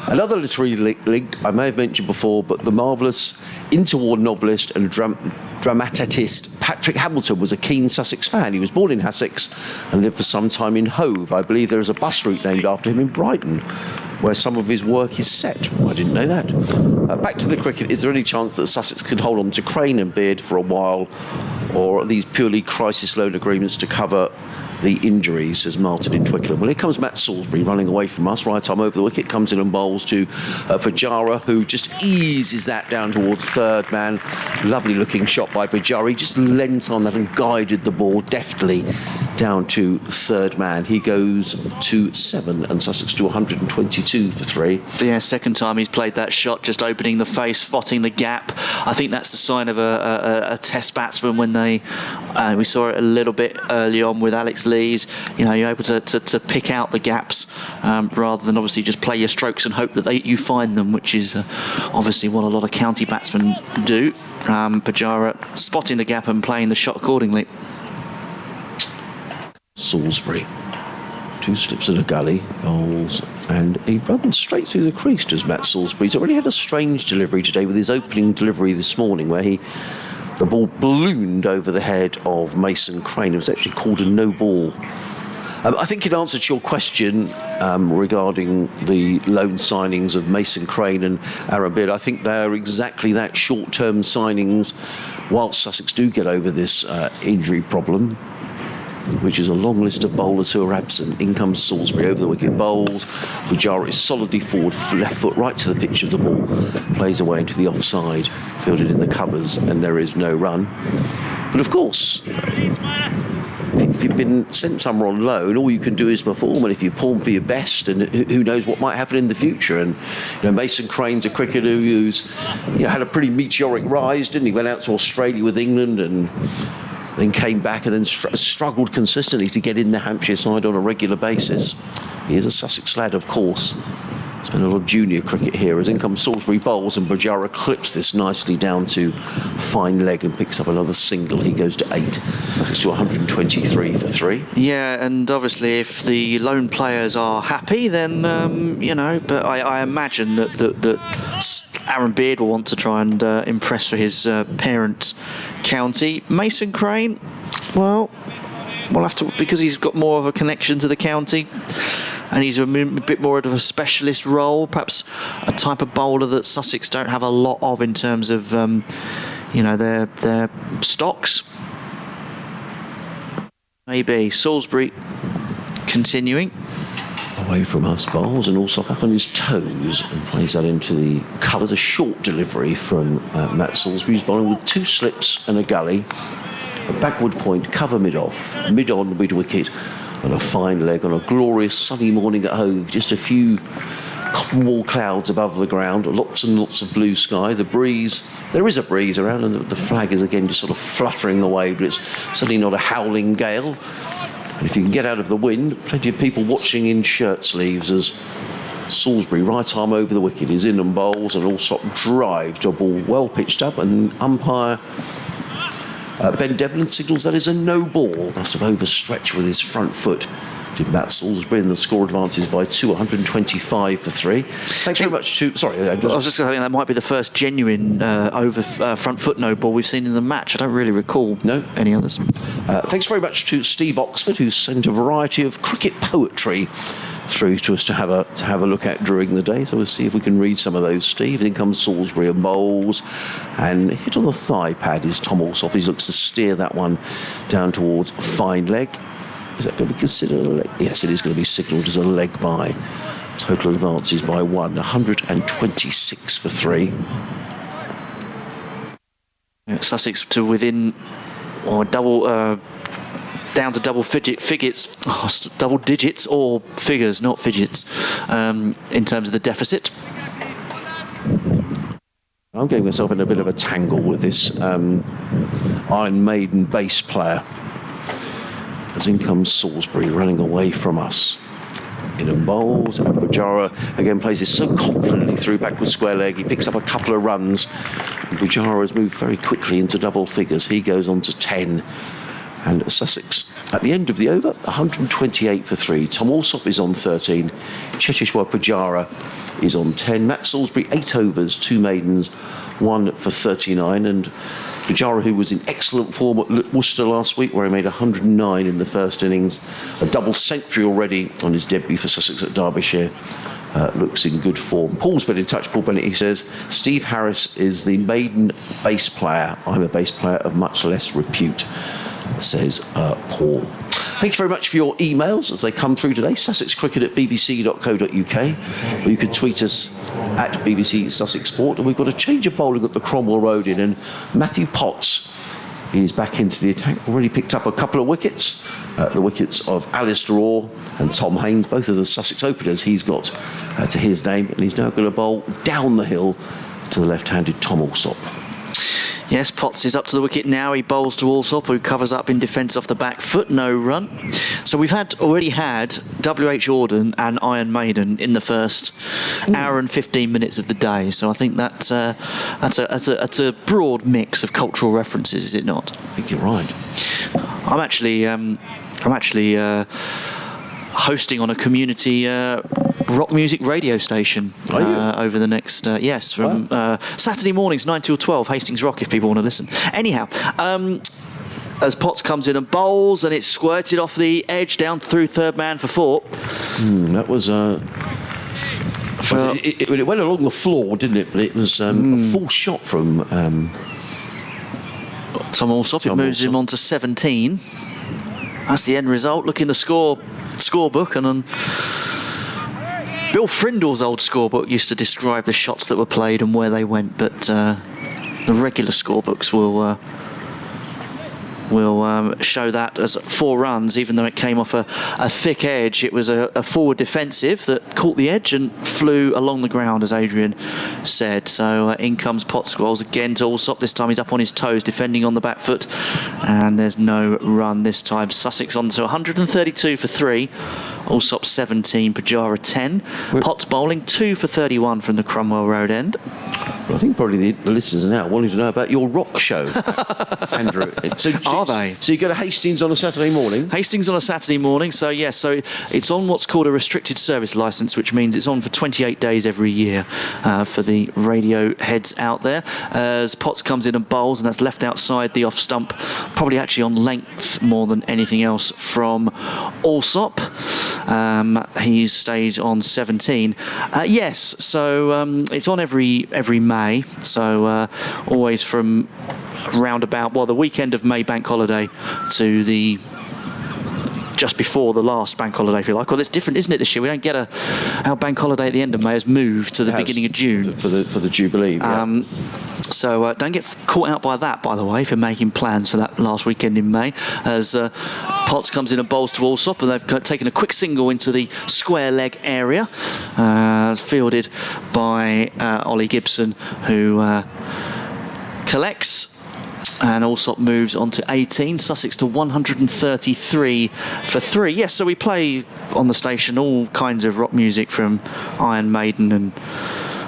another literary link I may have mentioned before, but the marvellous interwar novelist and dramatist Patrick Hamilton was a keen Sussex fan. He was born in Essex and lived for some time in Hove. I believe there is a bus route named after him in Brighton, where some of his work is set. I didn't know that. Back to the cricket, is there any chance that Sussex could hold on to Crane and Beard for a while, or are these purely crisis loan agreements to cover the injuries, says Martin in Twickenham? Well, here comes Matt Salisbury running away from us. Right arm over the wicket, comes in and bowls to Pujara, who just eases that down towards third man. Lovely looking shot by Pujara. He just leant on that and guided the ball deftly down to third man. He goes to 7 and Sussex to 122 for 3. Yeah, second time he's played that shot, just opening the face, spotting the gap. I think that's the sign of a test batsman when we saw it a little bit early on with Alex Lees. You're able to pick out the gaps rather than obviously just play your strokes and hope that you find them, which is obviously what a lot of county batsmen do. Pujara spotting the gap and playing the shot accordingly. Salisbury, 2 slips in a gully, bowls, and he runs straight through the crease, does Matt Salisbury. He's already had a strange delivery today with his opening delivery this morning, where the ball ballooned over the head of Mason Crane. It was actually called a no ball. I think in answer to your question regarding the loan signings of Mason Crane and Aaron Beard, I think they're exactly that, short-term signings, whilst Sussex do get over this injury problem, which is a long list of bowlers who are absent. In comes Salisbury over the wicket, bowls. Pujara is solidly forward, left foot right to the pitch of the ball, plays away into the offside, fielded in the covers, and there is no run. But of course, if you've been sent somewhere on loan, all you can do is perform, and if you perform for your best, and who knows what might happen in the future. And Mason Crane's a cricketer who's had a pretty meteoric rise, didn't he? Went out to Australia with England and then came back and then struggled consistently to get in the Hampshire side on a regular basis. He is a Sussex lad, of course. There's been a lot of junior cricket here as in comes Salisbury bowls, and Pujara clips this nicely down to fine leg and picks up another single. He goes to 8. Sussex to 123 for 3. Yeah, and obviously if the lone players are happy, then, but I imagine that Aaron Beard will want to try and impress for his parent county. Mason Crane, well, we'll have to, because he's got more of a connection to the county and he's a bit more of a specialist role, perhaps a type of bowler that Sussex don't have a lot of in terms of their stocks. Maybe Salisbury continuing away from us, bowls, and also up on his toes and plays that into the covers. A short delivery from Matt Salisbury. He's bowling with 2 slips and a gully, a backward point, cover mid-off, mid-on, mid-wicket, and a fine leg on a glorious sunny morning at Hove. Just a few cotton wool clouds above the ground, lots and lots of blue sky. The breeze, there is a breeze around, and the flag is again just sort of fluttering away, but it's certainly not a howling gale. And if you can get out of the wind, plenty of people watching in shirt sleeves as Salisbury, right arm over the wicket, is in and bowls, and Allsop drive to a ball well pitched up, and umpire Ben Devlin signals that is a no ball. Must have overstretched with his front foot. Did Matt Salisbury, and the score advances by 2, 125 for 3. Thanks very much to... Sorry, I was just going to think that might be the first genuine front foot no ball we've seen in the match. I don't really recall any others. Thanks very much to Steve Oxford, who sent a variety of cricket poetry through to us to have a look at during the day. So we'll see if we can read some of those, Steve. Then comes Salisbury and bowls, and hit on the thigh pad is Tom Allsop. He looks to steer that one down towards fine leg. Is that going to be considered a leg? Yes, it is going to be signalled as a leg by Total advances by 1, 126 for 3. Sussex to within, or down to double digits or figures, not fidgets, in terms of the deficit. I'm getting myself in a bit of a tangle with this Iron Maiden bass player. As in comes Salisbury running away from us. In and bowls, and Pujara again plays this so confidently through backward square leg. He picks up a couple of runs, and Pujara has moved very quickly into double figures. He goes on to 10, and Sussex at the end of the over, 128 for 3. Tom Alsop is on 13. Cheteshwar Pujara is on 10. Matt Salisbury 8 overs, 2 maidens, 1 for 39, and Pujara, who was in excellent form at Worcester last week, where he made 109 in the first innings, a double century already on his debut for Sussex at Derbyshire, looks in good form. Paul's been in touch. Paul Bennett, he says, Steve Harris is the maiden bass player. I'm a bass player of much less repute, says Paul. Thank you very much for your emails as they come through today. sussexcricket@bbc.co.uk, or you can tweet us at BBC Sussex Sport. And we've got a change of bowling at the Cromwell Road in, and Matthew Potts is back into the attack. Already picked up a couple of wickets, the wickets of Alistair Orr and Tom Haines, both of the Sussex openers he's got to his name, and he's now going to bowl down the hill to the left-handed Tom Alsop. Yes, Potts is up to the wicket now. He bowls to Alsop, who covers up in defence off the back foot. No run. So we've already had W.H. Auden and Iron Maiden in the first hour and 15 minutes of the day. So I think that's a broad mix of cultural references, is it not? I think you're right. I'm actually hosting on a community rock music radio station over the next from Saturday mornings 9 till 12, Hastings Rock, if people want to listen. Anyhow, as Potts comes in and bowls, and it's squirted off the edge down through third man for 4. That was it went along the floor, didn't it? But it was a full shot from Tom Alsop. It moves him on to 17. That's the end result. Look in the scorebook, and on Bill Frindle's old scorebook used to describe the shots that were played and where they went, but the regular scorebooks will show that as 4 runs, even though it came off a thick edge. It was a forward defensive that caught the edge and flew along the ground, as Adrian said. So in comes Potts, bowls again to Alsop. This time he's up on his toes, defending on the back foot, and there's no run this time. Sussex on to 132 for 3. Alsop 17, Pujara 10. Potts bowling 2 for 31 from the Cromwell Road end. Well, I think probably the listeners are now wanting to know about your rock show, Andrew. Are they? So you go to Hastings on a Saturday morning? Hastings on a Saturday morning. So yes, so it's on what's called a restricted service licence, which means it's on for 28 days every year for the radio heads out there. As Potts comes in and bowls, and that's left outside the off stump, probably actually on length more than anything else from Alsop. He stays on 17. Yes, so it's on every May. So always from round about the weekend of May bank holiday to the just before the last bank holiday, if you like. Well, it's different, isn't it, this year? We don't get our bank holiday at the end of May has moved to the beginning of June for the Jubilee. Yeah. So don't get caught out by that, by the way, if you're making plans for that last weekend in May. As Potts comes in and bowls to Alsop, and they've taken a quick single into the square leg area, fielded by Ollie Gibson, who collects. And Alsop moves on to 18. Sussex to 133 for 3. Yes, so we play on the station all kinds of rock music, from Iron Maiden and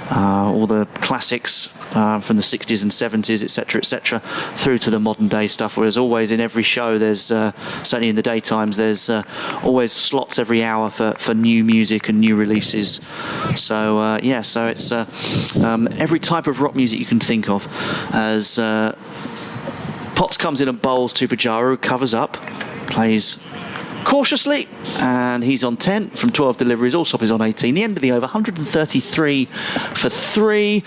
all the classics from the 60s and 70s, etc., through to the modern day stuff. Whereas always in every show, there's certainly in the daytimes, there's always slots every hour for new music and new releases. So so it's every type of rock music you can think of. As Potts comes in and bowls to Pujara, who covers up, plays cautiously, and he's on 10 from 12 deliveries. Alsop is on 18. The end of the over, 133 for 3.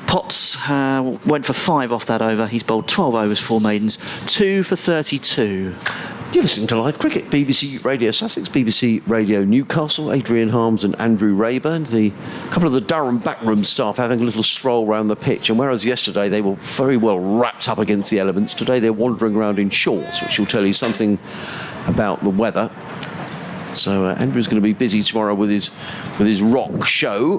Potts went for 5 off that over. He's bowled 12 overs, 4 maidens, 2 for 32. You're listening to Live Cricket, BBC Radio Sussex, BBC Radio Newcastle, Adrian Harms and Andrew Rayburn, the couple of the Durham backroom staff having a little stroll around the pitch. And whereas yesterday they were very well wrapped up against the elements, today they're wandering around in shorts, which will tell you something about the weather. So Andrew's going to be busy tomorrow with his rock show.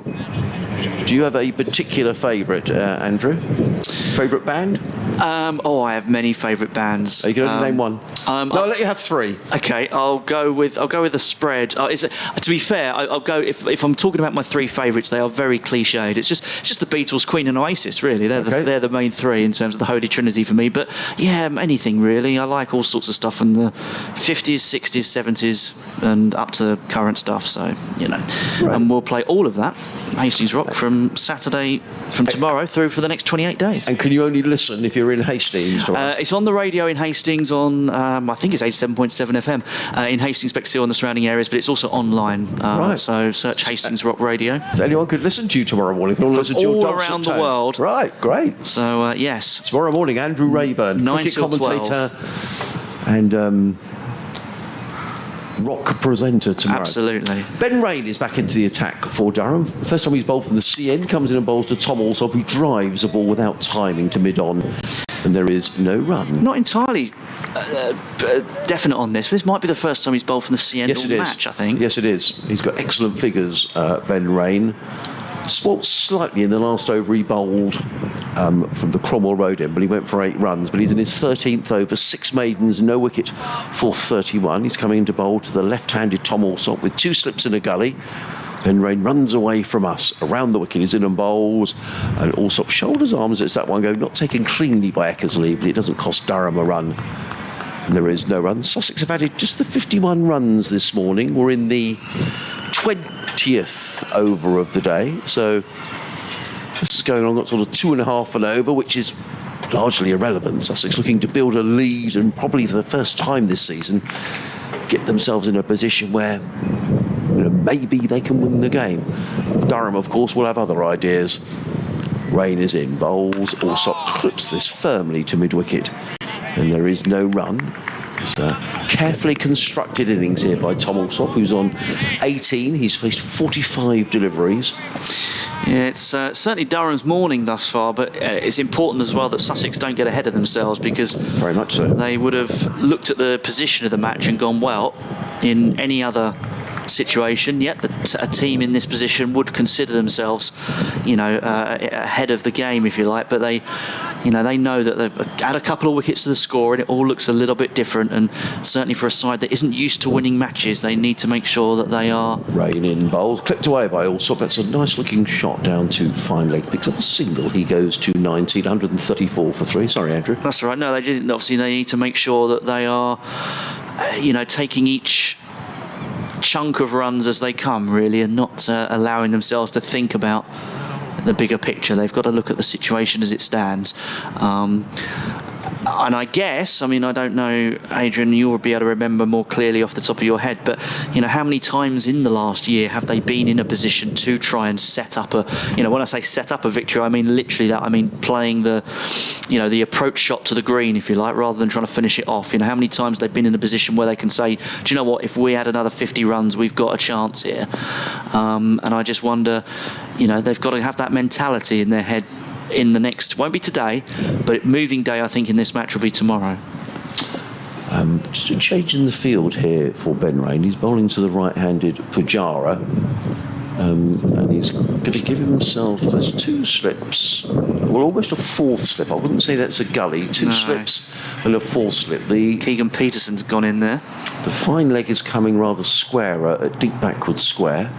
Do you have a particular favourite, Andrew? Favourite band? I have many favourite bands. Are you going to name one? I'll let you have three. Okay, I'll go with the spread. To be fair, I'll go if I'm talking about my three favourites, they are very cliched. It's just the Beatles, Queen, and Oasis. Really, they're the main three in terms of the Holy Trinity for me. But yeah, anything really. I like all sorts of stuff from the 50s, 60s, 70s, and up to current stuff. So right. And we'll play all of that Hastings Rock from tomorrow through for the next 28 days. And can you only listen if you're in Hastings? It's on the radio in Hastings on I think it's 87.7 FM in Hastings, Bexhill and the surrounding areas, but it's also online. Right. So search Hastings Rock Radio. So anyone could listen to you tomorrow morning. If you want to listen to your all around the world. Right, great. So yes. Tomorrow morning, Andrew Rayburn, 9 cricket till commentator 12. And rock presenter tomorrow. Absolutely. Ben Rain is back into the attack for Durham. First time he's bowled from the CN, comes in and bowls to Tom Alsop, who drives a ball without timing to mid-on, and there is no run. Not entirely definite on this. This might be the first time he's bowled from the CN all match, I think. Yes, it is. He's got excellent figures, Ben Rain. Spoilt slightly in the last over he bowled from the Cromwell Road end, but he went for 8 runs. But he's in his 13th over, 6 maidens, no wicket for 31. He's coming into bowl to the left-handed Tom Alsop with 2 slips in a gully. Ben Rain runs away from us around the wicket. He's in and bowls, and Alsop shoulders arms. It's that one go, not taken cleanly by Eckersley, but it doesn't cost Durham a run. And there is no run. Sussex have added just the 51 runs this morning. We're in the 20th over of the day, so this is going on, got sort of 2.5 and over, which is largely irrelevant. Sussex looking to build a lead and probably for the first time this season get themselves in a position where maybe they can win the game. Durham, of course, will have other ideas. Rain is in, bowls, Alsop clips this firmly to mid-wicket, and there is no run. It's a carefully constructed innings here by Tom Alsop, who's on 18. He's faced 45 deliveries. Yeah, it's certainly Durham's morning thus far, but it's important as well that Sussex don't get ahead of themselves, because very much so. They would have looked at the position of the match and gone, well, in any other situation, yet a team in this position would consider themselves, ahead of the game, if you like. But they know that they've had a couple of wickets to the score, and it all looks a little bit different. And certainly for a side that isn't used to winning matches, they need to make sure that they are. Rain in bowls, clipped away by Alsop. That's a nice looking shot down to fine leg. Picks up a single. He goes to 19, 134 for 3. Sorry, Andrew. That's all right. No, they didn't. Obviously, they need to make sure that they are, taking each chunk of runs as they come, really, and not allowing themselves to think about the bigger picture. They've got to look at the situation as it stands. And I guess, I don't know, Adrian, you'll be able to remember more clearly off the top of your head, but how many times in the last year have they been in a position to try and set up when I say set up a victory, I mean literally that. I mean playing the approach shot to the green, if you like, rather than trying to finish it off. How many times they've been in a position where they can say, do you know what, if we had another 50 runs, we've got a chance here. And I just wonder, they've got to have that mentality in their head in the next, won't be today, but moving day, I think, in this match will be tomorrow. Just a change in the field here for Ben Rain. He's bowling to the right-handed Pujara, and he's going to give himself, there's 2 slips, well, almost a 4th slip. I wouldn't say that's a gully. 2 slips and a 4th slip. Keegan Peterson's gone in there. The fine leg is coming rather squarer, a deep backward square.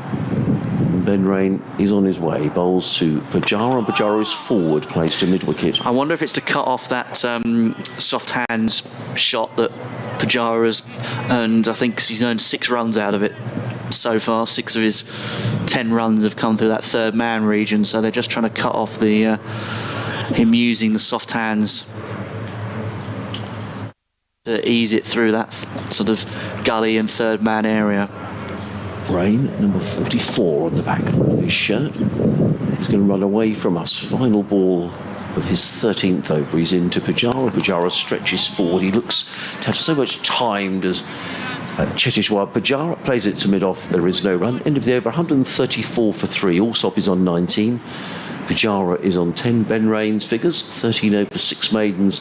Ben Rain is on his way, bowls to Pujara. Pujara is forward, placed to mid-wicket. I wonder if it's to cut off that soft hands shot that Pujara has earned. I think he's earned 6 runs out of it so far. 6 of his 10 runs have come through that third man region, so they're just trying to cut off him using the soft hands to ease it through that sort of gully and third man area. Rain, number 44 on the back of his shirt. He's going to run away from us. Final ball of his 13th over. He's into Pujara. Pujara stretches forward. He looks to have so much time. Does Cheteshwar Pujara plays it to mid-off. There is no run. End of the over, 134 for 3. Allsop is on 19. Pujara is on 10. Ben Rain's figures, 13 over 6 maidens.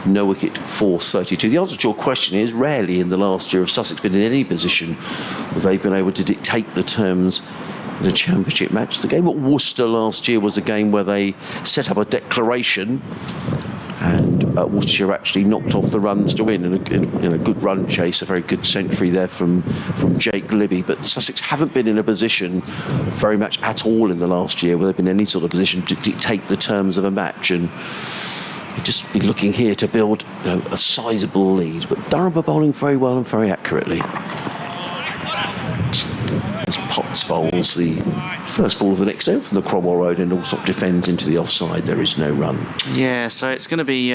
No wicket, 4.32. The answer to your question is rarely in the last year have Sussex been in any position where they've been able to dictate the terms of the championship match. The game at Worcester last year was a game where they set up a declaration and Worcestershire actually knocked off the runs to win in a good run chase, a very good century there from Jake Libby. But Sussex haven't been in a position very much at all in the last year where they've been in any sort of position to dictate the terms of a match, and they've just been looking here to build a sizable lead. But Durham are bowling very well and very accurately. As Potts bowls the first ball of the next over from the Cromwell Road and also defends into the offside. There is no run. Yeah, so it's going to be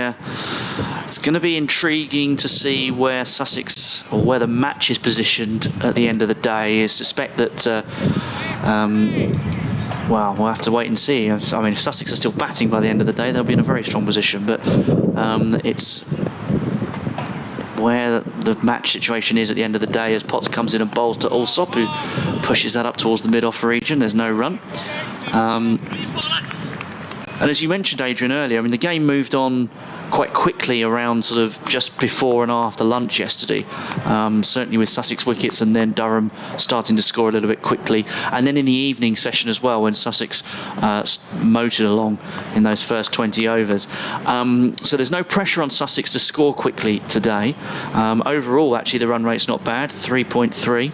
intriguing to see where Sussex, or where the match is positioned at the end of the day. I suspect that well, we'll have to wait and see. I mean, if Sussex are still batting by the end of the day, they'll be in a very strong position, but it's where the match situation is at the end of the day as Potts comes in and bowls to Allsop, who pushes that up towards the mid-off region. There's no run. And as you mentioned, Adrian, earlier, I mean, the game moved on quite quickly around sort of just before and after lunch yesterday, certainly with Sussex wickets and then Durham starting to score a little bit quickly, and then in the evening session as well when Sussex motored along in those first 20 overs. So there's no pressure on Sussex to score quickly today. Overall, actually, the run rate's not bad, 3.3.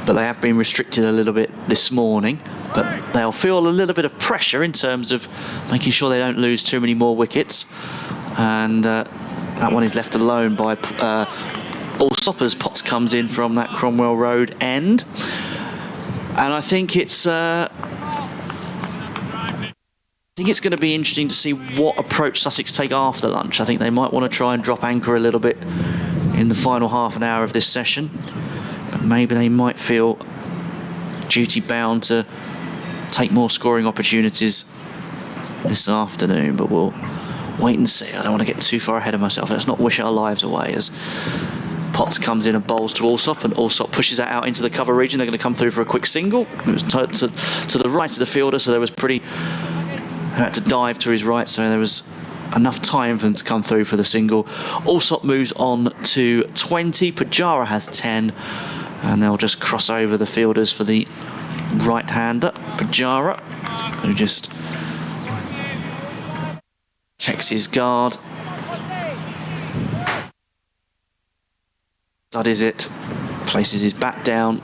But they have been restricted a little bit this morning. But they'll feel a little bit of pressure in terms of making sure they don't lose too many more wickets. And that one is left alone by Allsop as Potts comes in from that Cromwell Road end. And I think it's going to be interesting to see what approach Sussex take after lunch. I think they might want to try and drop anchor a little bit in the final half an hour of this session. But maybe they might feel duty bound to take more scoring opportunities this afternoon, but we'll wait and see. I don't want to get too far ahead of myself. Let's not wish our lives away as Potts comes in and bowls to Allsop, and Allsop pushes that out into the cover region. They're going to come through for a quick single. It was to the right of the fielder, so there was had to dive to his right, so there was enough time for them to come through for the single. Allsop moves on to 20. Pujara has 10, and they'll just cross over the fielders for the right-hander, Pujara, who just checks his guard, studies it, places his bat down,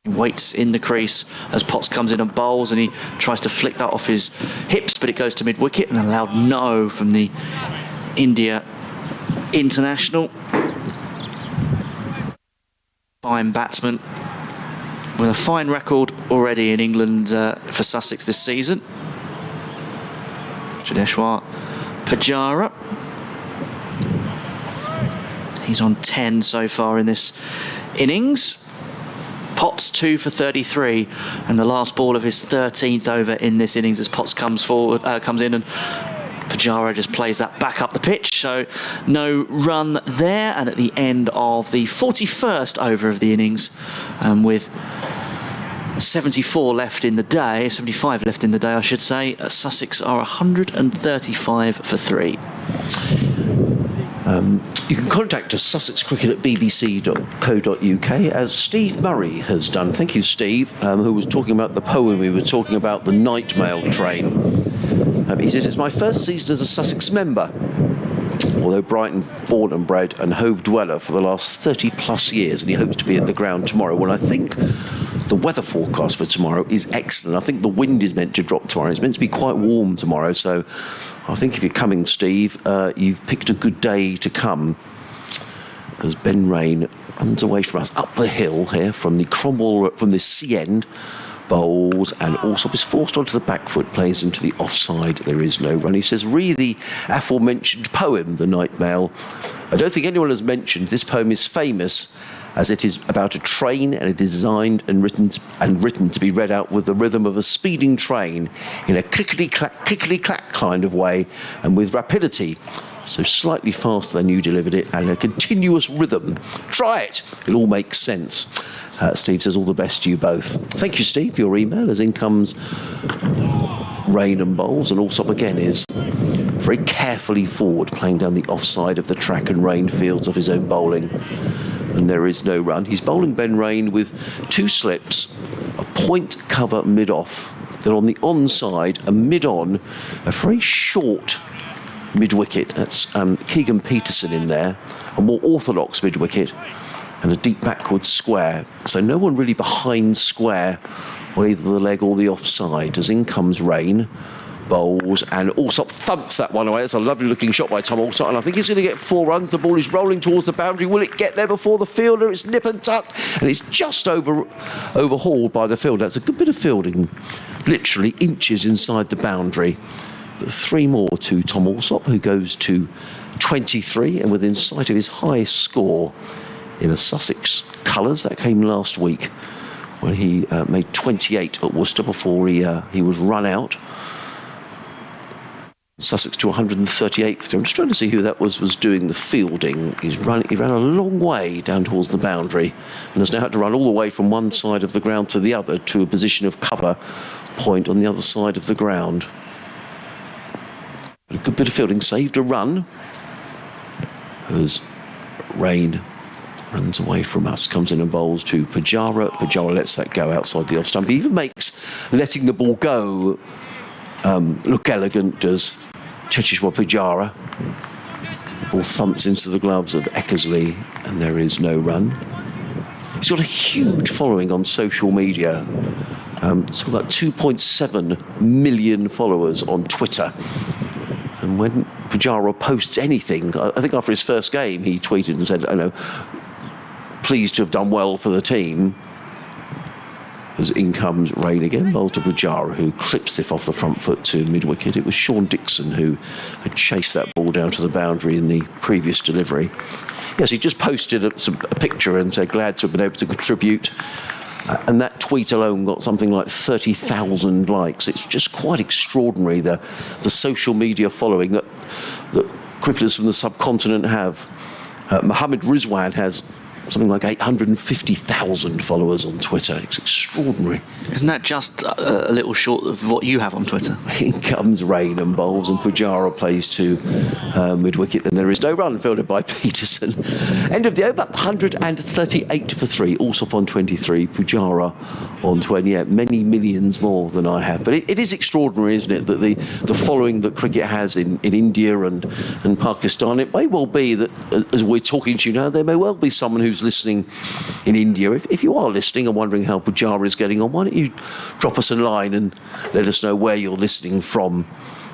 he waits in the crease as Potts comes in and bowls, and he tries to flick that off his hips, but it goes to mid-wicket, and a loud no from the India international. Fine batsman with a fine record already in England for Sussex this season. Cheteshwar Pujara. He's on 10 so far in this innings. Potts 2 for 33, and the last ball of his 13th over in this innings as Potts comes in and Pujara just plays that back up the pitch, so no run there. And at the end of the 41st over of the innings, with 75 left in the day, I should say, Sussex are 135 for 3. You can contact us, sussexcricket@bbc.co.uk, as Steve Murray has done. Thank you, Steve, who was talking about the poem we were talking about, the night mail train. He says, it's my first season as a Sussex member, although Brighton born and bred and Hove dweller for the last 30 plus years, and he hopes to be at the ground tomorrow. Well, I think the weather forecast for tomorrow is excellent. I think the wind is meant to drop tomorrow. It's meant to be quite warm tomorrow, so I think if you're coming, Steve, you've picked a good day to come, as Ben Rain runs away from us up the hill here from the Cromwell, from the C end, bowls, and Allsop is forced onto the back foot, plays into the offside. There is no run. He says, read the aforementioned poem, the Night Mail. I don't think anyone has mentioned this poem is famous as it is about a train and it is designed and written to be read out with the rhythm of a speeding train in a clickety-clack kind of way and with rapidity, so slightly faster than you delivered it, and a continuous rhythm. Try it. It all makes sense. Steve says, all the best to you both. Thank you, Steve, for your email. As in comes Rain and Bowles, and Allsop again is very carefully forward, playing down the offside of the track and Rain fields of his own bowling. And there is no run. He's bowling Ben Rain with 2 slips, a point cover mid-off. Then on the onside, a mid-on, a very short mid-wicket. That's Keegan Peterson in there, a more orthodox mid-wicket, and a deep backward square. So no one really behind square on either the leg or the offside. As in comes Rain, Bowles, and Allsop thumps that one away. That's a lovely looking shot by Tom Allsop, and I think he's going to get 4 runs. The ball is rolling towards the boundary. Will it get there before the fielder? It's nip and tuck, and it's just overhauled by the fielder. That's a good bit of fielding, literally inches inside the boundary. But 3 more to Tom Allsop, who goes to 23 and within sight of his highest score in a Sussex colours. That came last week when he made 28 at Worcester before he was run out. Sussex to 138th. I'm just trying to see who that was doing the fielding. He ran a long way down towards the boundary and has now had to run all the way from one side of the ground to the other to a position of cover point on the other side of the ground. But a good bit of fielding, saved a run as Rain runs away from us, comes in and bowls to Pujara. Pujara lets that go outside the off stump. He even makes letting the ball go look elegant, does Cheteshwar Pujara. The ball thumps into the gloves of Eckersley, and there is no run. He's got a huge following on social media. Something like 2.7 million followers on Twitter. And when Pujara posts anything, I think after his first game, he tweeted and said, pleased to have done well for the team. As in comes Rain again, bowls to Pujara, who clips it off the front foot to mid-wicket. It was Sean Dixon who had chased that ball down to the boundary in the previous delivery. Yes, he just posted a picture and said, glad to have been able to contribute. And that tweet alone got something like 30,000 likes. It's just quite extraordinary, the social media following that cricketers from the subcontinent have. Mohammad Rizwan has something like 850,000 followers on Twitter. It's extraordinary. Isn't that just a little short of what you have on Twitter? In comes Rain and bowls, and Pujara plays to mid-wicket, and there is no run, fielded by Peterson. End of the over, 138 for 3, Allsop on 23, Pujara on 20. Yeah, many millions more than I have. But it is extraordinary, isn't it, that the following that cricket has in India and Pakistan. It may well be that, as we're talking to you now, there may well be someone who's listening in India. If you are listening and wondering how Pujara is getting on, why don't you drop us a line and let us know where you're listening from.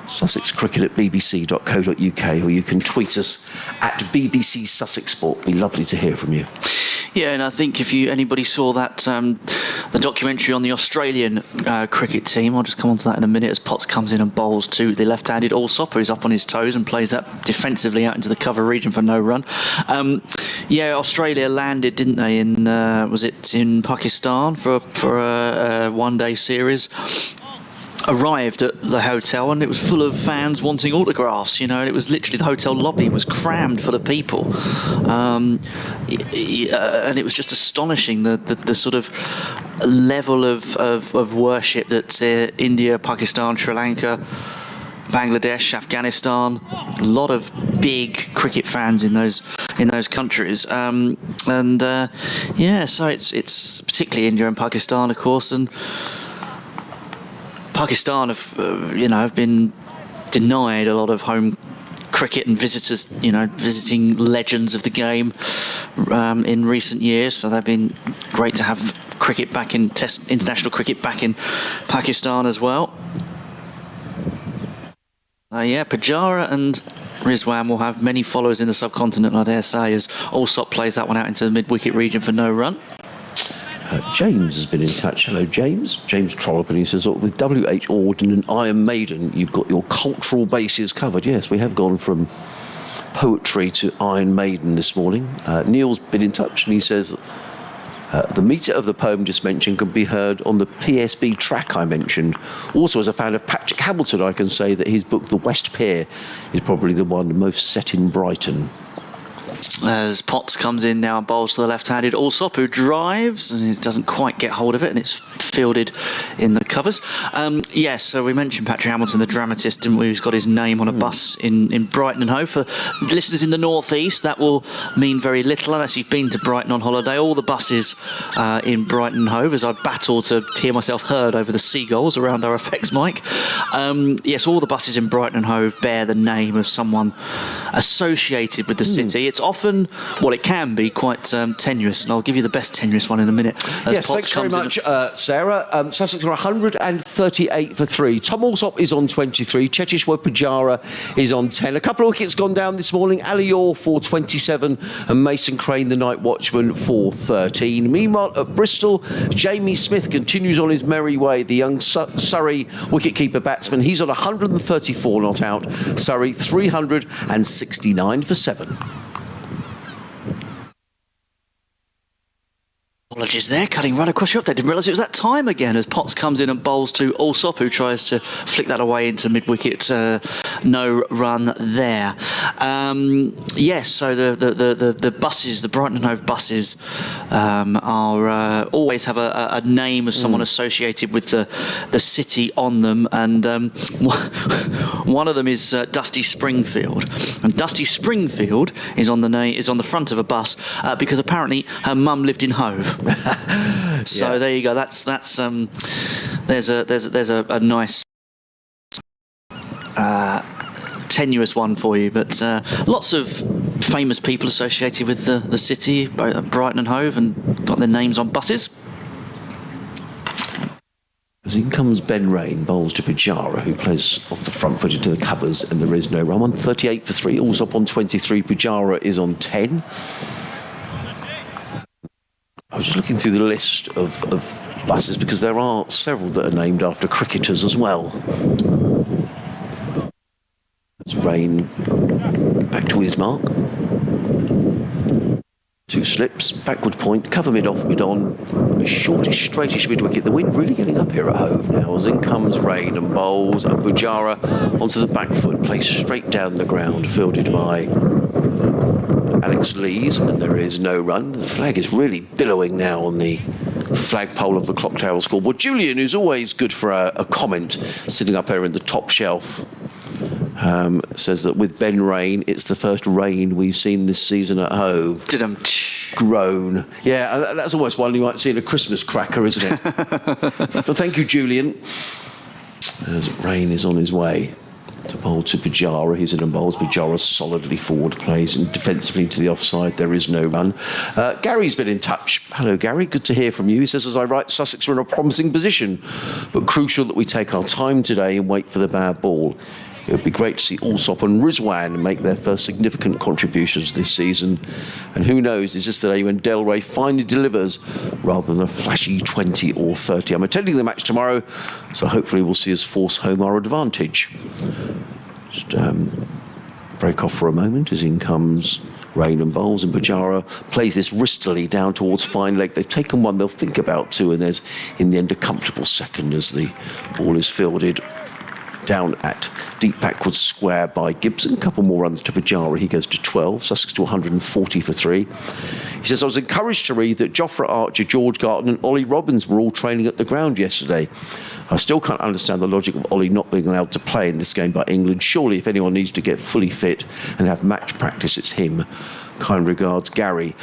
sussexcricket@bbc.co.uk, or you can tweet us at BBC Sussex Sport. It'd be lovely to hear from you. Yeah, and I think if anybody saw that the documentary on the Australian cricket team, I'll just come on to that in a minute, as Potts comes in and bowls to the left-handed Allsop, who's up on his toes and plays that defensively out into the cover region for no run. Yeah, Australia landed, didn't they, in was it in Pakistan for a one-day series? Arrived at the hotel and it was full of fans wanting autographs, and it was literally, the hotel lobby was crammed full of people, and it was just astonishing the sort of level of worship that India, Pakistan, Sri Lanka, Bangladesh, Afghanistan, a lot of big cricket fans in those countries, so it's particularly India and Pakistan, of course, and Pakistan have been denied a lot of home cricket and visitors, visiting legends of the game in recent years. So they've been great to have cricket back in international cricket back in Pakistan as well. Pujara and Rizwan will have many followers in the subcontinent, I dare say, as Allsop plays that one out into the mid-wicket region for no run. James has been in touch. Hello, James. James Trollope, and he says, with W.H. Auden and Iron Maiden, you've got your cultural bases covered. Yes, we have gone from poetry to Iron Maiden this morning. Neil's been in touch and he says the metre of the poem just mentioned can be heard on the PSB track I mentioned. Also, as a fan of Patrick Hamilton, I can say that his book The West Pier is probably the one most set in Brighton. As Potts comes in now and bowls to the left-handed Alsop, who drives and he doesn't quite get hold of it, and it's fielded in the covers. Yes, so we mentioned Patrick Hamilton, the dramatist, didn't we, who's got his name on a bus in Brighton and Hove. For listeners in the northeast, that will mean very little unless you've been to Brighton on holiday. All the buses in Brighton and Hove, as I battle to hear myself heard over the seagulls around our effects mic. Yes, all the buses in Brighton and Hove bear the name of someone associated with the city. It's often, well, it can be quite tenuous, and I'll give you the best tenuous one in a minute. Yes, thanks very much, Sarah. Sussex are 138 for 3. Tom Alsop is on 23. Cheteshwar Pujara is on 10. A couple of wickets gone down this morning. Ali Orr for 27 and Mason Crane, the night watchman, for 13. Meanwhile, at Bristol, Jamie Smith continues on his merry way. The young Surrey wicketkeeper batsman, he's on 134 not out. Surrey 369 for 7. Apologies there, cutting right across your update. Didn't realise it was that time again as Potts comes in and bowls to Alsop, who tries to flick that away into mid-wicket. No run there. Yes, so the buses, the Brighton and Hove buses, are always have a name of someone associated with the city on them, and one of them is Dusty Springfield, and Dusty Springfield is on the front of a bus because apparently her mum lived in Hove. So there you go. That's there's a nice tenuous one for you, but lots of famous people associated with the city, Brighton and Hove, and got their names on buses. As in comes Ben Rain, bowls to Pujara, who plays off the front foot into the covers, and there is no run. 138 for 3. Alsop on 23. Pujara is on 10. I was just looking through the list of buses because there are several that are named after cricketers as well. It's Rain back to his mark. 2 slips, backward point, cover mid off, mid on, a shortish, straightish mid wicket. The wind really getting up here at Hove now. As in comes Rain and bowls, and Pujara onto the back foot, plays straight down the ground, fielded by Alex Lees, and there is no run. The flag is really billowing now on the flagpole of the clock tower scoreboard. Julian, who's always good for a comment, sitting up there in the top shelf, says that with Ben Rain, it's the first rain we've seen this season at Hove. Groan. Yeah, that's almost one you might see in a Christmas cracker, isn't it? But thank you, Julian. As Rain is on his way to bowl to Pujara. He's in and bowls. Pujara solidly forward, plays and defensively into the offside. There is no run. Gary's been in touch. Hello, Gary. Good to hear from you. He says, as I write, Sussex are in a promising position, but crucial that we take our time today and wait for the bad ball. It would be great to see Alsop and Rizwan make their first significant contributions this season. And who knows, is this the day when Delray finally delivers rather than a flashy 20 or 30. I'm attending the match tomorrow, so hopefully we'll see us force home our advantage. Just break off for a moment as in comes Rain and bowls, and Pujara plays this wristily down towards fine leg. They've taken one, they'll think about 2, and there's in the end a comfortable second as the ball is fielded down at deep backwards square by Gibson. A couple more runs to Pujara. He goes to 12. Sussex to 140 for 3. He says, I was encouraged to read that Jofra Archer, George Garton and Ollie Robbins were all training at the ground yesterday. I still can't understand the logic of Ollie not being allowed to play in this game by England. Surely if anyone needs to get fully fit and have match practice, it's him. Kind regards, Gary.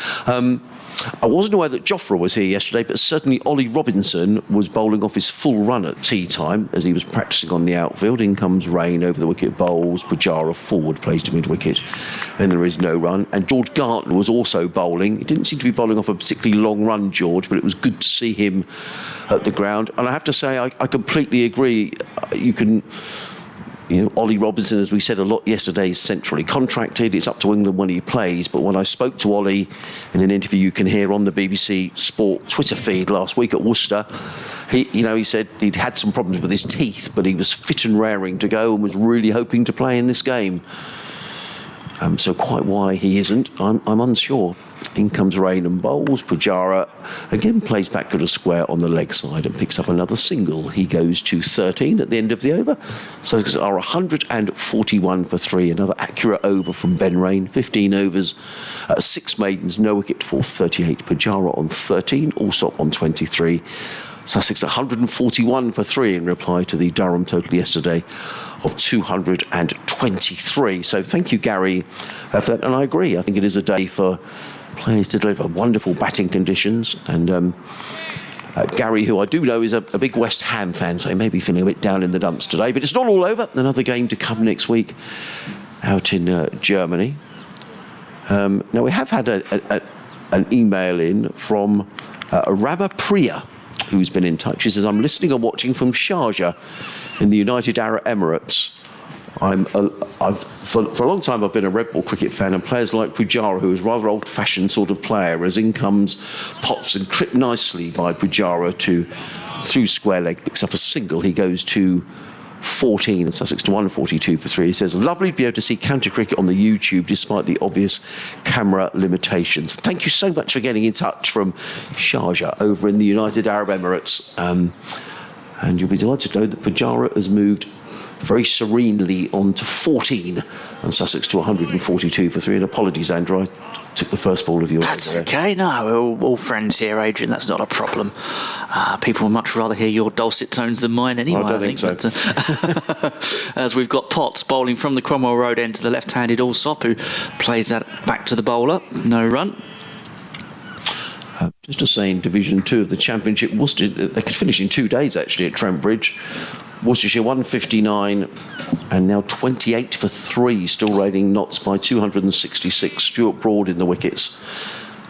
I wasn't aware that Jofra was here yesterday, but certainly Ollie Robinson was bowling off his full run at tea time as he was practising on the outfield. In comes Rain over the wicket, bowls. Pujara forward, plays to mid-wicket. Then there is no run. And George Garton was also bowling. He didn't seem to be bowling off a particularly long run, George, but it was good to see him at the ground. And I have to say, I completely agree. Ollie Robinson, as we said a lot yesterday, is centrally contracted. It's up to England when he plays. But when I spoke to Ollie in an interview you can hear on the BBC Sport Twitter feed last week at Worcester, he said he'd had some problems with his teeth, but he was fit and raring to go and was really hoping to play in this game. So quite why he isn't, I'm unsure. In comes Rain and bowls. Pujara again plays back to the square on the leg side and picks up another single. He goes to 13 at the end of the over. So it's are 141 for 3. Another accurate over from Ben Rain. 15 overs, 6 maidens, no wicket for 38. Pujara on 13, Allsop on 23. Sussex 141 for 3 in reply to the Durham total yesterday of 223. So thank you, Gary, for that. And I agree. I think it is a day for players to deliver wonderful batting conditions. And Gary, who I do know is a big West Ham fan, so he may be feeling a bit down in the dumps today. But it's not all over. Another game to come next week out in Germany. Now, we have had an email in from Rama Priya, who's been in touch. He says, I'm listening and watching from Sharjah in the United Arab Emirates. For a long time I've been a red ball cricket fan, and players like Pujara, who is a rather old-fashioned sort of player, as in comes Potts and clipped nicely by Pujara through square leg, picks up a single. He goes to 14 and Sussex to 142 for 3. He says, lovely to be able to see county cricket on the YouTube despite the obvious camera limitations. Thank you so much for getting in touch from Sharjah over in the United Arab Emirates. And you'll be delighted to know that Pujara has moved very serenely on to 14 and Sussex to 142 for 3. And apologies, Andrew, I took the first ball of yours. That's okay. No, we're all friends here, Adrian. That's not a problem. People would much rather hear your dulcet tones than mine anyway. I don't think so. But, as we've got Potts bowling from the Cromwell Road end to the left-handed Allsop, who plays that back to the bowler. No run. Just to say, in Division 2 of the Championship, Worcester, they could finish in 2 days actually at Trent Bridge. Worcestershire 159 and now 28 for 3, still raining knots by 266. Stuart Broad in the wickets,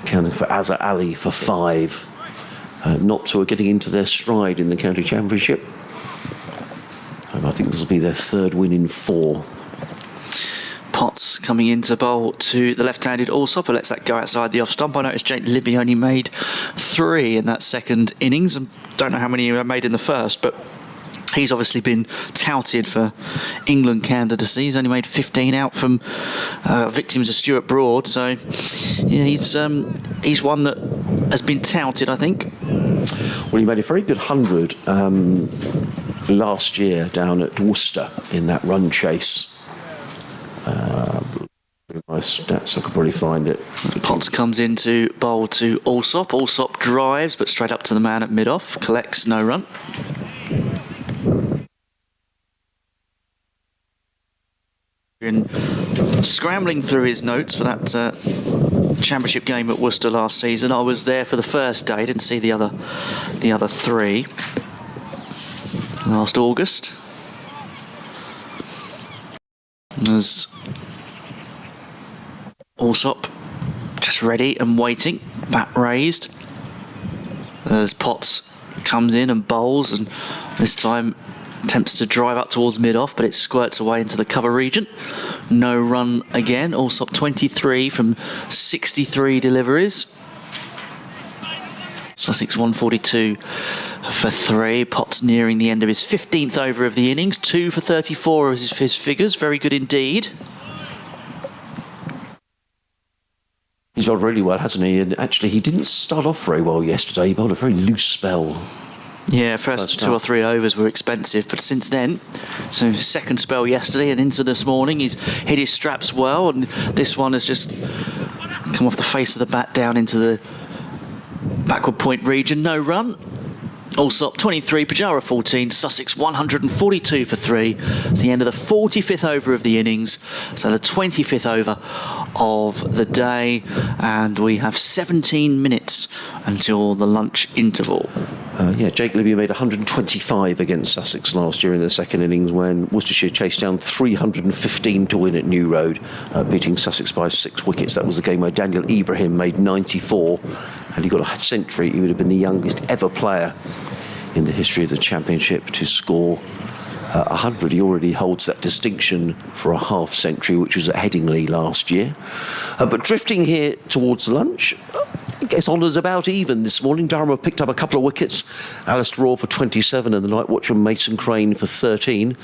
accounting for Azhar Ali for 5. Notts who are getting into their stride in the County Championship. And I think this will be their 3rd win in 4. Potts coming in to bowl to the left-handed Allsop, who lets that go outside the off-stump. I noticed Jake Libby only made 3 in that second innings, and don't know how many he made in the first, but he's obviously been touted for England candidacy. He's only made 15 out from victims of Stuart Broad, so yeah, he's one that has been touted, I think. Well, he made a very good 100 last year down at Worcester in that run chase. Nice stats, I could probably find it. Potts comes in to bowl to Allsop. Allsop drives, but straight up to the man at mid-off. Collects no run. And scrambling through his notes for that championship game at Worcester last season. I was there for the first day, didn't see the other 3 last August. As Allsop just ready and waiting, bat raised, as Potts comes in and bowls, and this time attempts to drive up towards mid-off, but it squirts away into the cover region. No run again. Allsop 23 from 63 deliveries. Sussex 142 for 3. Potts nearing the end of his 15th over of the innings. 2 for 34 is his figures. Very good indeed. He's bowled really well, hasn't he? And actually, he didn't start off very well yesterday. He bowled a very loose spell. Yeah, first 2 or 3 overs were expensive, but since then, so second spell yesterday and into this morning, he's hit his straps well, and this one has just come off the face of the bat down into the backward point region. No run. Allsop 23, Pujara 14, Sussex 142 for 3. It's the end of the 45th over of the innings, so the 25th over of the day, and we have 17 minutes until the lunch interval. Jake Libby made 125 against Sussex last year in the second innings when Worcestershire chased down 315 to win at New Road, beating Sussex by 6 wickets. That was the game where Daniel Ibrahim made 94, and he got a century. He would have been the youngest ever player in the history of the Championship to score 100. He already holds that distinction for a half century, which was at Headingley last year. But drifting here towards lunch, I guess honours about even this morning. Durham have picked up a couple of wickets. Alistair Raw for 27 and the night watchman Mason Crane for 13.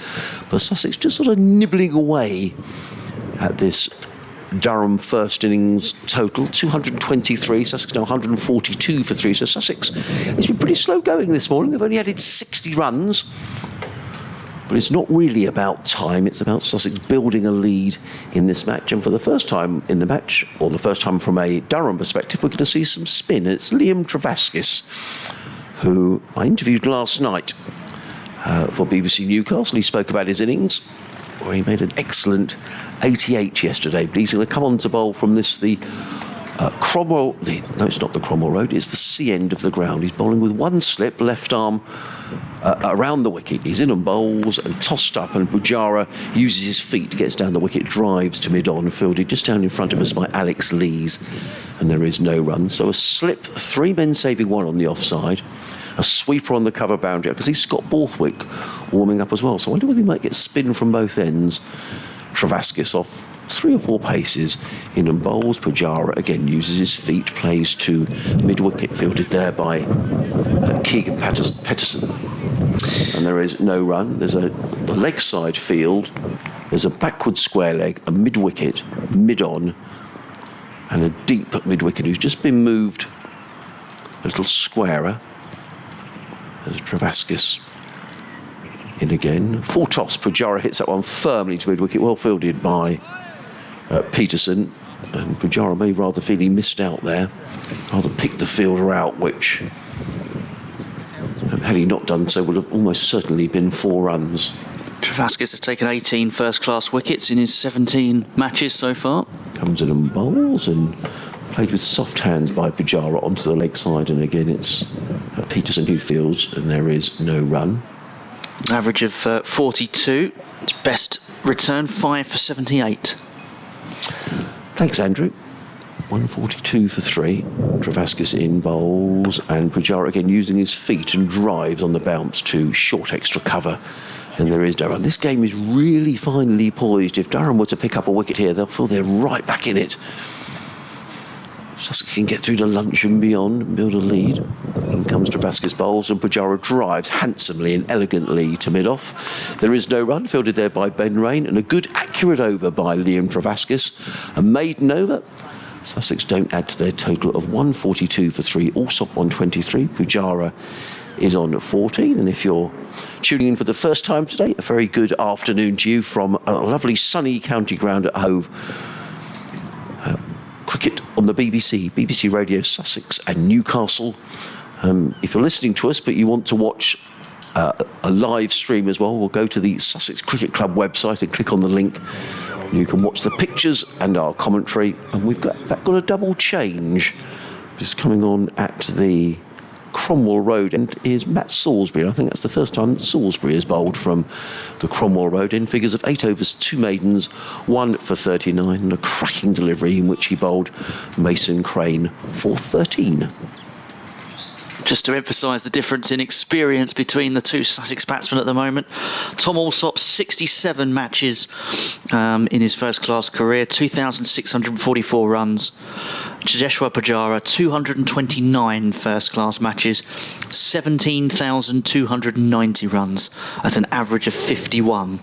But Sussex just sort of nibbling away at this Durham first innings total, 223. Sussex now 142 for 3. So Sussex has been pretty slow going this morning. They've only added 60 runs. But it's not really about time. It's about Sussex building a lead in this match. And for the first time in the match, or the first time from a Durham perspective, we're going to see some spin. It's Liam Travascus, who I interviewed last night for BBC Newcastle. He spoke about his innings, where he made an excellent 88 yesterday. But he's going to come on to bowl from this, Cromwell... No, it's not the Cromwell Road. It's the C end of the ground. He's bowling with one slip, left arm around the wicket. He's in and bowls and tossed up, and Pujara uses his feet, gets down the wicket, drives to mid-on, fielded just down in front of us by Alex Lees, and there is no run. So a slip, 3 men saving 1 on the offside, a sweeper on the cover boundary, because he's Scott Borthwick warming up as well. So I wonder whether he might get spin from both ends. Travascus off 3 or 4 paces, in and bowls. Pujara again uses his feet, plays to mid-wicket, fielded there by Keegan Patterson. And there is no run. There's the leg side field. There's a backward square leg, a mid-wicket, mid-on, and a deep mid-wicket who's just been moved a little squarer. There's Travascus in again. Full toss. Pujara hits that one firmly to mid-wicket, well fielded by Peterson. And Pujara may rather feel he missed out there. Rather picked the fielder out, which, had he not done so, would have almost certainly been 4 runs. Travascus has taken 18 first-class wickets in his 17 matches so far. Comes in and bowls, and played with soft hands by Pujara onto the leg side, and again it's Peterson who fields, and there is no run. Average of 42. Its best return, 5 for 78. Thanks, Andrew. 142 for 3. Travascus in bowls, and Pujara again using his feet and drives on the bounce to short extra cover. And there is no run. This game is really finely poised. If Durham were to pick up a wicket here, they'll feel they're right back in it. Sussex can get through to lunch and beyond and build a lead. In comes Travascus bowls, and Pujara drives handsomely and elegantly to mid-off. There is no run, fielded there by Ben Rain, and a good accurate over by Liam Travascus. A maiden over. Sussex don't add to their total of 142 for 3, Allsop 123. Pujara is on 14, and if you're tuning in for the first time today, a very good afternoon to you from a lovely sunny county ground at Hove. Cricket on the BBC Radio Sussex and Newcastle. If you're listening to us but you want to watch a live stream as well, we'll go to the Sussex Cricket Club website and click on the link. You can watch the pictures and our commentary, and we've got a double change just coming on at the Cromwell Road, and is Matt Salisbury. I think that's the first time that Salisbury has bowled from the Cromwell Road in figures of 8 overs, 2 maidens, 1 for 39, and a cracking delivery in which he bowled Mason Crane for 13. Just to emphasise the difference in experience between the 2 Sussex batsmen at the moment. Tom Allsop, 67 matches in his first-class career, 2,644 runs. Cheteshwar Pujara, 229 first-class matches, 17,290 runs at an average of 51.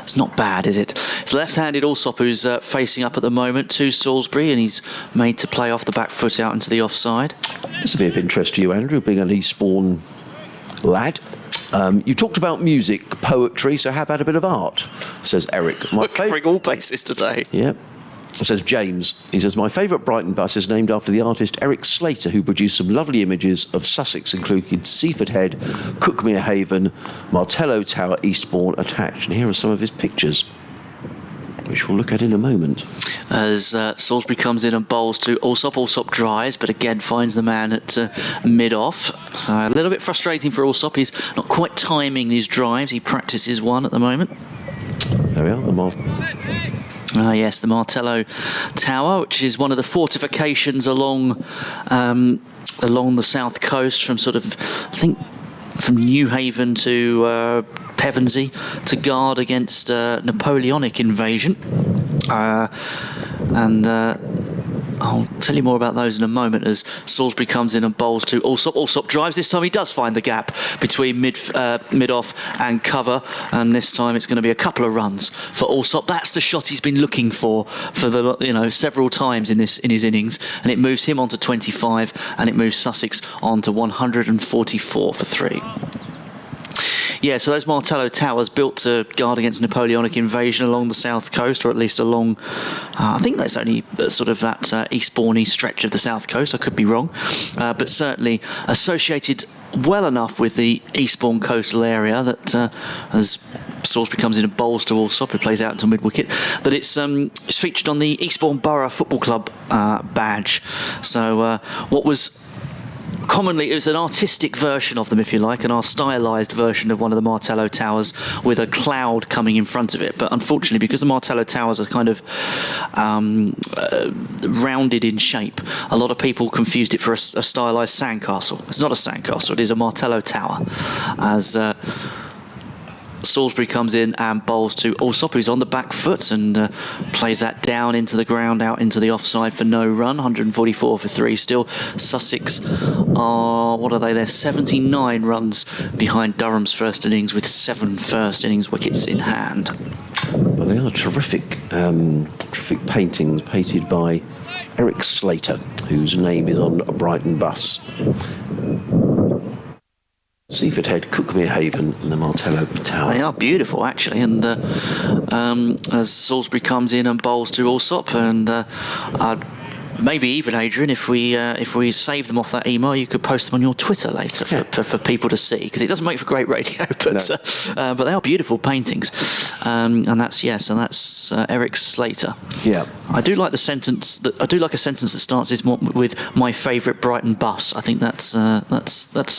It's not bad, is it? It's left-handed Allsop who's facing up at the moment to Salisbury, and he's made to play off the back foot out into the offside. This will be of interest to you, Andrew, being an Eastbourne lad. You talked about music, poetry, so how about a bit of art? Says Eric. We're covering all bases today. Yeah. Says James. He says, my favourite Brighton bus is named after the artist Eric Slater, who produced some lovely images of Sussex, including Seaford Head, Cookmere Haven, Martello Tower, Eastbourne attached. And here are some of his pictures, which we'll look at in a moment. As Salisbury comes in and bowls to Allsop. Allsop dries, but again finds the man at mid-off. So a little bit frustrating for Allsop. He's not quite timing his drives. He practices one at the moment. There we are, the Yes, the Martello Tower, which is one of the fortifications along the south coast, from sort of, I think, from Newhaven to Pevensey, to guard against Napoleonic invasion. And I'll tell you more about those in a moment as Salisbury comes in and bowls to Allsop. Allsop drives. This time he does find the gap between mid-off and cover, and this time it's going to be a couple of runs for Allsop. That's the shot he's been looking for the several times in his innings, and it moves him on to 25, and it moves Sussex on to 144 for 3. Yeah, so those Martello Towers built to guard against Napoleonic invasion along the south coast, or at least along, I think that's only sort of that Eastbourne stretch of the south coast. I could be wrong, but certainly associated well enough with the Eastbourne coastal area that as Salisbury comes in and bowls to Allsop, who plays out into mid-wicket, that it's featured on the Eastbourne Borough Football Club badge. So what was commonly, it was an artistic version of them, if you like, an stylised version of one of the Martello Towers with a cloud coming in front of it. But unfortunately, because the Martello Towers are kind of rounded in shape, a lot of people confused it for a stylised sandcastle. It's not a sandcastle, it is a Martello Tower. As Salisbury comes in and bowls to Allsop, who's on the back foot and plays that down into the ground, out into the offside for no run. 144 for 3 still. Sussex are, what are they? They're 79 runs behind Durham's first innings with 7 first innings wickets in hand. Well, they are terrific paintings painted by Eric Slater, whose name is on a Brighton bus. Seaford Head, Cuckmere Haven and the Martello Tower. They are beautiful, actually, and as Salisbury comes in and bowls to Allsop, and maybe even, Adrian, if we save them off that email, you could post them on your Twitter later for people to see, because it doesn't make for great radio, but they are beautiful paintings, and that's Eric Slater. Yeah, I do like a sentence that starts with "my favourite Brighton bus." I think that's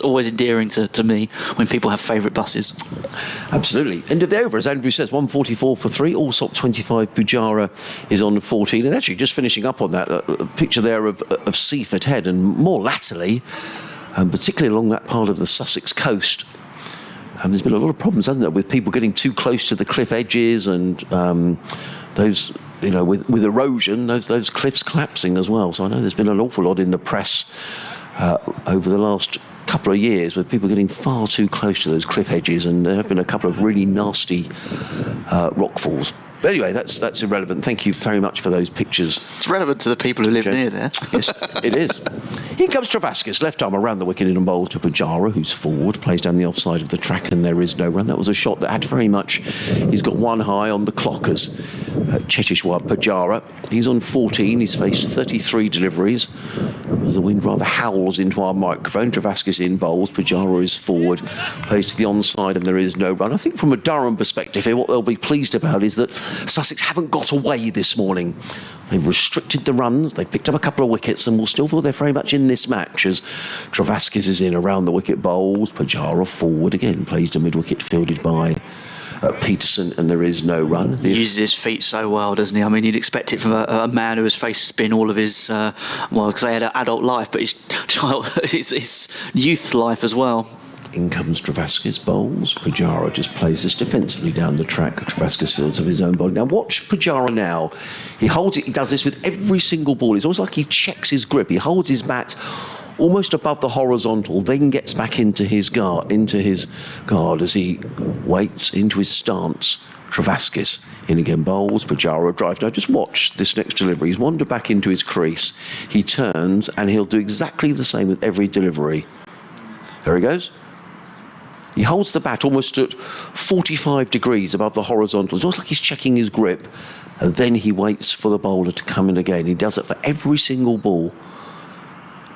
always endearing to me when people have favourite buses. Absolutely. End of the over, as Andrew says, 144 for 3. Allsop 25. Pujara is on 14, and actually just finishing up on that. Picture there of Seaford Head, and more latterly, particularly along that part of the Sussex coast, there's been a lot of problems, hasn't there, with people getting too close to the cliff edges, and those, with erosion, those cliffs collapsing as well. So I know there's been an awful lot in the press over the last couple of years with people getting far too close to those cliff edges, and there have been a couple of really nasty rockfalls. But anyway, that's irrelevant. Thank you very much for those pictures. It's relevant to the people who live near there. Yes, it is. Here comes Travascus, left arm around the wicket in and bowls to Pujara, who's forward, plays down the offside of the track, and there is no run. That was a shot that had very much... He's got one high on the clock as Cheteshwar Pujara. He's on 14. He's faced 33 deliveries. The wind rather howls into our microphone. Travascus in bowls. Pujara is forward, plays to the onside, and there is no run. I think from a Durham perspective here, what they'll be pleased about is that Sussex haven't got away this morning. They've restricted the runs, they've picked up a couple of wickets, and will still feel they're very much in this match as Travascus is in around the wicket, bowls. Pujara forward again, plays to mid-wicket, fielded by Peterson, and there is no run. He uses his feet so well, doesn't he? I mean, you'd expect it from a man who has faced spin all of his, because they had an adult life, but his youth life as well. In comes Travascus, bowls. Pujara just plays this defensively down the track. Travascus fields of his own body. Now watch Pujara now. He holds it, he does this with every single ball. It's almost like he checks his grip. He holds his bat almost above the horizontal, then gets back into his guard as he waits into his stance. Travascus in again, bowls. Pujara drives. Now just watch this next delivery. He's wandered back into his crease. He turns and he'll do exactly the same with every delivery. There he goes. He holds the bat almost at 45 degrees above the horizontal. It's almost like he's checking his grip, and then he waits for the bowler to come in again. He does it for every single ball.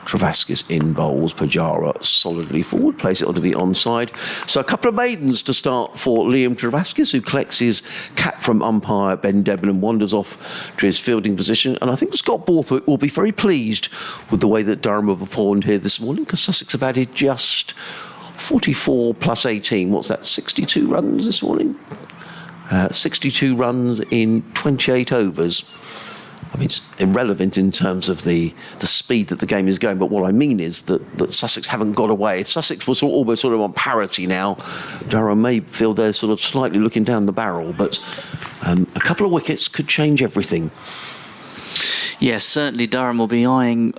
Travascus in bowls. Pujara solidly forward, plays it onto the onside. So a couple of maidens to start for Liam Travascus, who collects his cap from umpire Ben Debon and wanders off to his fielding position. And I think Scott Borthwick will be very pleased with the way that Durham have performed here this morning, because Sussex have added just 44 plus 18. What's that? 62 runs this morning? 62 runs in 28 overs. I mean, it's irrelevant in terms of the speed that the game is going, but what I mean is that Sussex haven't got away. If Sussex was almost sort of on parity now, Durham may feel they're sort of slightly looking down the barrel, but a couple of wickets could change everything. Yes, certainly Durham will be eyeing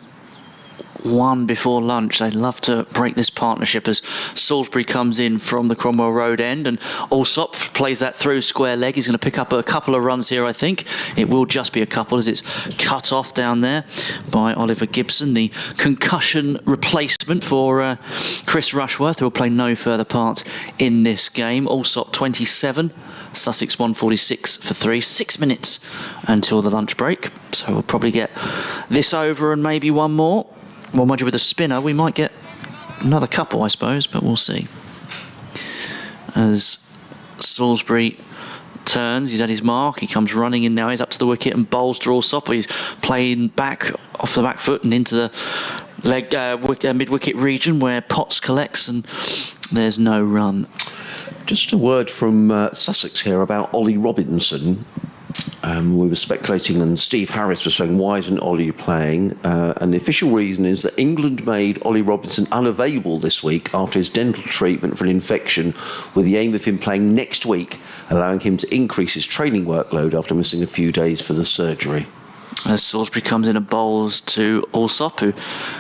one before lunch. They'd love to break this partnership as Salisbury comes in from the Cromwell Road end, and Allsop plays that through square leg. He's going to pick up a couple of runs here, I think. It will just be a couple as it's cut off down there by Oliver Gibson, the concussion replacement for Chris Rushworth, who will play no further part in this game. Allsop 27, Sussex 146 for 3. 6 minutes until the lunch break, so we'll probably get this over and maybe one more. Well, mind you, with a spinner, we might get another couple, I suppose, but we'll see. As Salisbury turns, he's at his mark, he comes running in now, he's up to the wicket and bowls to Allsop. He's playing back off the back foot and into the leg mid-wicket region where Potts collects, and there's no run. Just a word from Sussex here about Ollie Robinson. We were speculating, and Steve Harris was saying, why isn't Ollie playing? And the official reason is that England made Ollie Robinson unavailable this week after his dental treatment for an infection, with the aim of him playing next week, allowing him to increase his training workload after missing a few days for the surgery. As Salisbury comes in and bowls to Allsop, who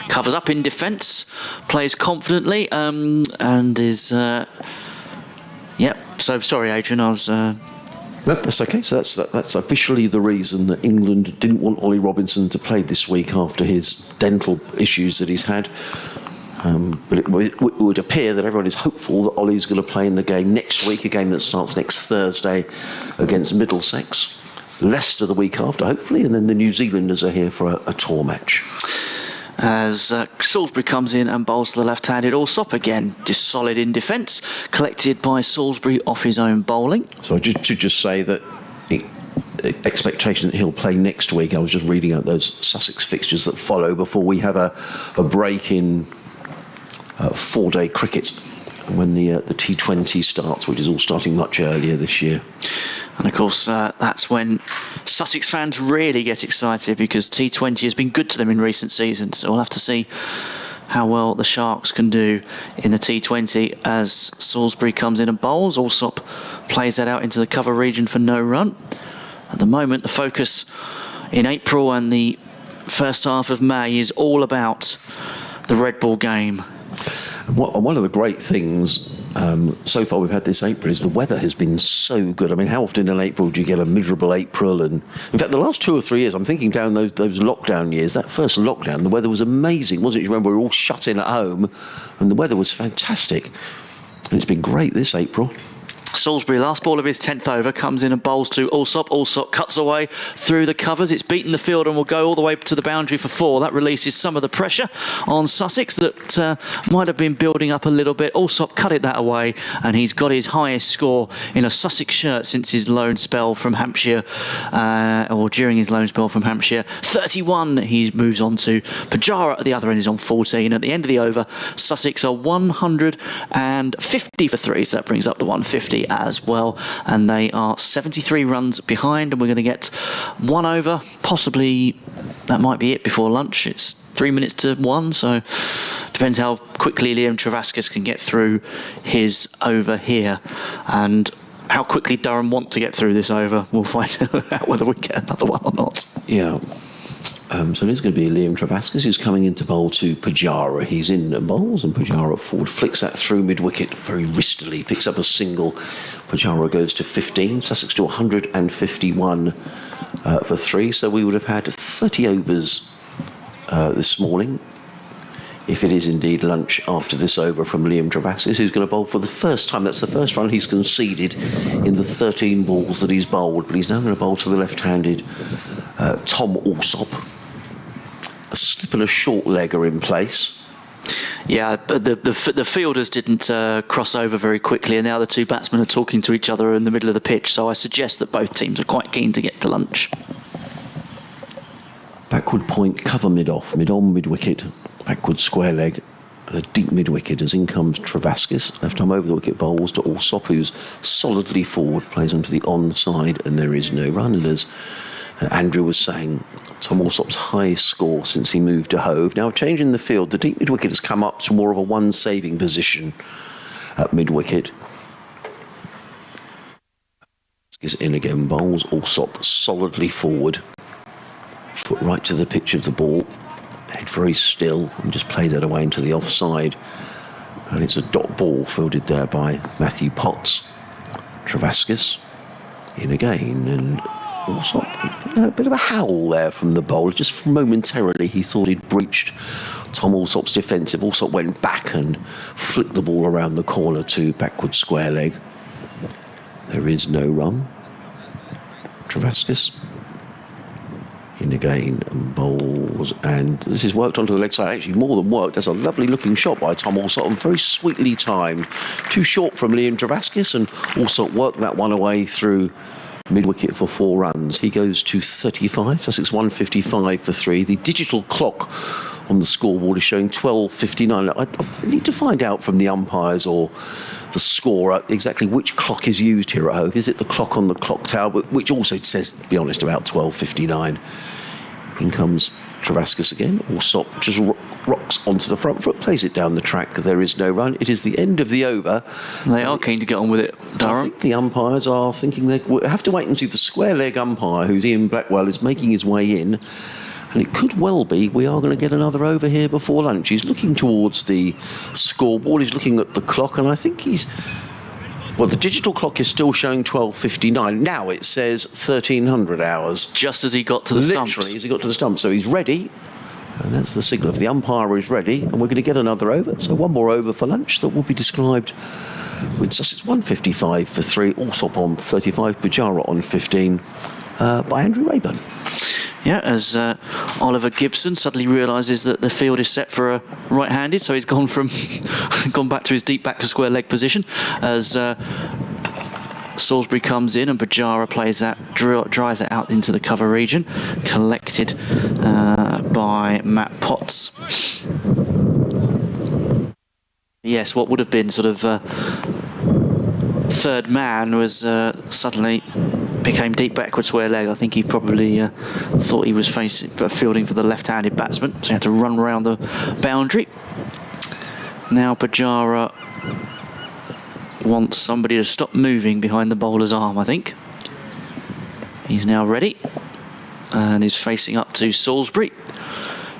covers up in defence, plays confidently, and is... So sorry, Adrian, I was... No, that's okay. So that's officially the reason that England didn't want Ollie Robinson to play this week after his dental issues that he's had. But it would appear that everyone is hopeful that Ollie's going to play in the game next week, a game that starts next Thursday against Middlesex. Leicester the week after, hopefully, and then the New Zealanders are here for a tour match. As Salisbury comes in and bowls to the left-handed Allsop again, just solid in defence, collected by Salisbury off his own bowling. So just say that the expectation that he'll play next week. I was just reading out those Sussex fixtures that follow before we have a break in 4-day cricket, when the T20 starts, which is all starting much earlier this year. And of course, that's when Sussex fans really get excited, because T20 has been good to them in recent seasons. So we'll have to see how well the Sharks can do in the T20 as Salisbury comes in and bowls. Allsop plays that out into the cover region for no run. At the moment, the focus in April and the first half of May is all about the red ball game. And one of the great things so far we've had this April is the weather has been so good. I mean, how often in April do you get a miserable April? And in fact, the last 2 or 3 years, I'm thinking down those lockdown years, that first lockdown, the weather was amazing, wasn't it? You remember we were all shut in at home and the weather was fantastic. And it's been great this April. Salisbury, last ball of his 10th over, comes in and bowls to Allsop. Allsop cuts away through the covers. It's beaten the field and will go all the way to the boundary for 4. That releases some of the pressure on Sussex that might have been building up a little bit. Allsop cut it that away, and he's got his highest score in a Sussex shirt since his loan spell from Hampshire, or during his loan spell from Hampshire. 31 he moves on to. Pujara at the other end is on 14. At the end of the over, Sussex are 150 for 3, so that brings up the 150 as well, and they are 73 runs behind, and we're going to get 1 over, possibly that might be it before lunch. It's 3 minutes to 1, so depends how quickly Liam Travascus can get through his over here, and how quickly Durham want to get through this over. We'll find out whether we get another one or not. Yeah. So there's going to be Liam Travascus, who's coming into bowl to Pujara. He's in and bowls, and Pujara forward flicks that through mid-wicket very wristily, picks up a single. Pujara goes to 15, Sussex to 151 for 3. So we would have had 30 overs this morning, if it is indeed lunch after this over from Liam Travascus, who's going to bowl for the first time. That's the first run he's conceded in the 13 balls that he's bowled, but he's now going to bowl to the left-handed Tom Allsop. A slip and a short leg are in place. Yeah, but the fielders didn't cross over very quickly, and now the two batsmen are talking to each other in the middle of the pitch, so I suggest that both teams are quite keen to get to lunch. Backward point, cover mid-off, mid-on, mid-wicket, backward square leg, and a deep mid-wicket as in comes Travascus. Left arm over the wicket bowls to Allsop, who's solidly forward, plays onto the onside, and there is no run. And as Andrew was saying, Tom Allsop's highest score since he moved to Hove. Now changing the field, the deep mid-wicket has come up to more of a one-saving position at mid-wicket. Is in again, bowls Allsop solidly forward. Foot right to the pitch of the ball. Head very still and just play that away into the offside. And it's a dot ball fielded there by Matthew Potts. Travascus in again, and also a bit of a howl there from the bowler. Just momentarily he thought he'd breached Tom Alsop's defensive. Alsop went back and flicked the ball around the corner to backward square leg. There is no run. Travascus in again and bowls, and this is worked onto the leg side. Actually more than worked. That's a lovely looking shot by Tom Alsop and very sweetly timed. Too short from Liam Travascus, and Alsop worked that one away through mid-wicket for 4 runs. He goes to 35. Sussex 155 for 3. The digital clock on the scoreboard is showing 12:59. I need to find out from the umpires or the scorer exactly which clock is used here at Hove. Is it the clock on the clock tower, which also says, to be honest, about 12:59. In comes Travascus again. Alsop just rocks onto the front foot, plays it down the track. There is no run. It is the end of the over. They are keen to get on with it, Durham. I think the umpires are thinking they have to wait and see. The square leg umpire, who's Ian Blackwell, is making his way in. And it could well be we are going to get another over here before lunch. He's looking towards the scoreboard. He's looking at the clock, and I think well, the digital clock is still showing 12:59. Now it says 1300 hours. Just as he got to the stumps. Literally, as he got to the stumps. So he's ready. And that's the signal. If the umpire is ready, and we're going to get another over. So one more over for lunch that will be described with Sussex 155 for 3. Alsop on 35. Pujara on 15 by Andrew Rayburn. Yeah, as Oliver Gibson suddenly realises that the field is set for a right-handed, so he's gone back to his deep back to square leg position as Salisbury comes in and Pujara plays that, drives it out into the cover region, collected by Matt Potts. Yes, what would have been sort of third man was suddenly became deep backward square leg. I think he probably thought he was fielding for the left-handed batsman, so he had to run around the boundary. Now Pujara wants somebody to stop moving behind the bowler's arm, I think. He's now ready and is facing up to Salisbury.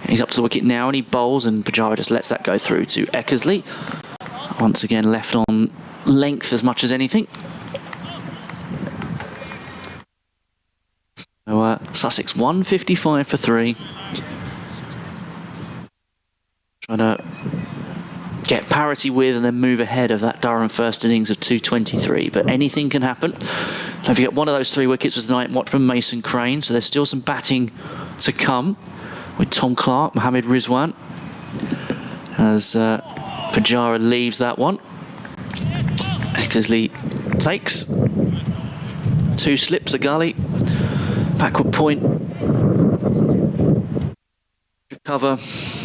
He's up to the wicket now and he bowls, and Pujara just lets that go through to Eckersley. Once again left on length as much as anything. So Sussex 155 for 3. Trying to get parity with and then move ahead of that Durham first innings of 223. But anything can happen. Don't forget, one of those 3 wickets was the night watchman Mason Crane. So there's still some batting to come with Tom Clark, Mohammad Rizwan, as Pujara leaves that one. Eckersley takes 2 slips a gully. Backward point, cover,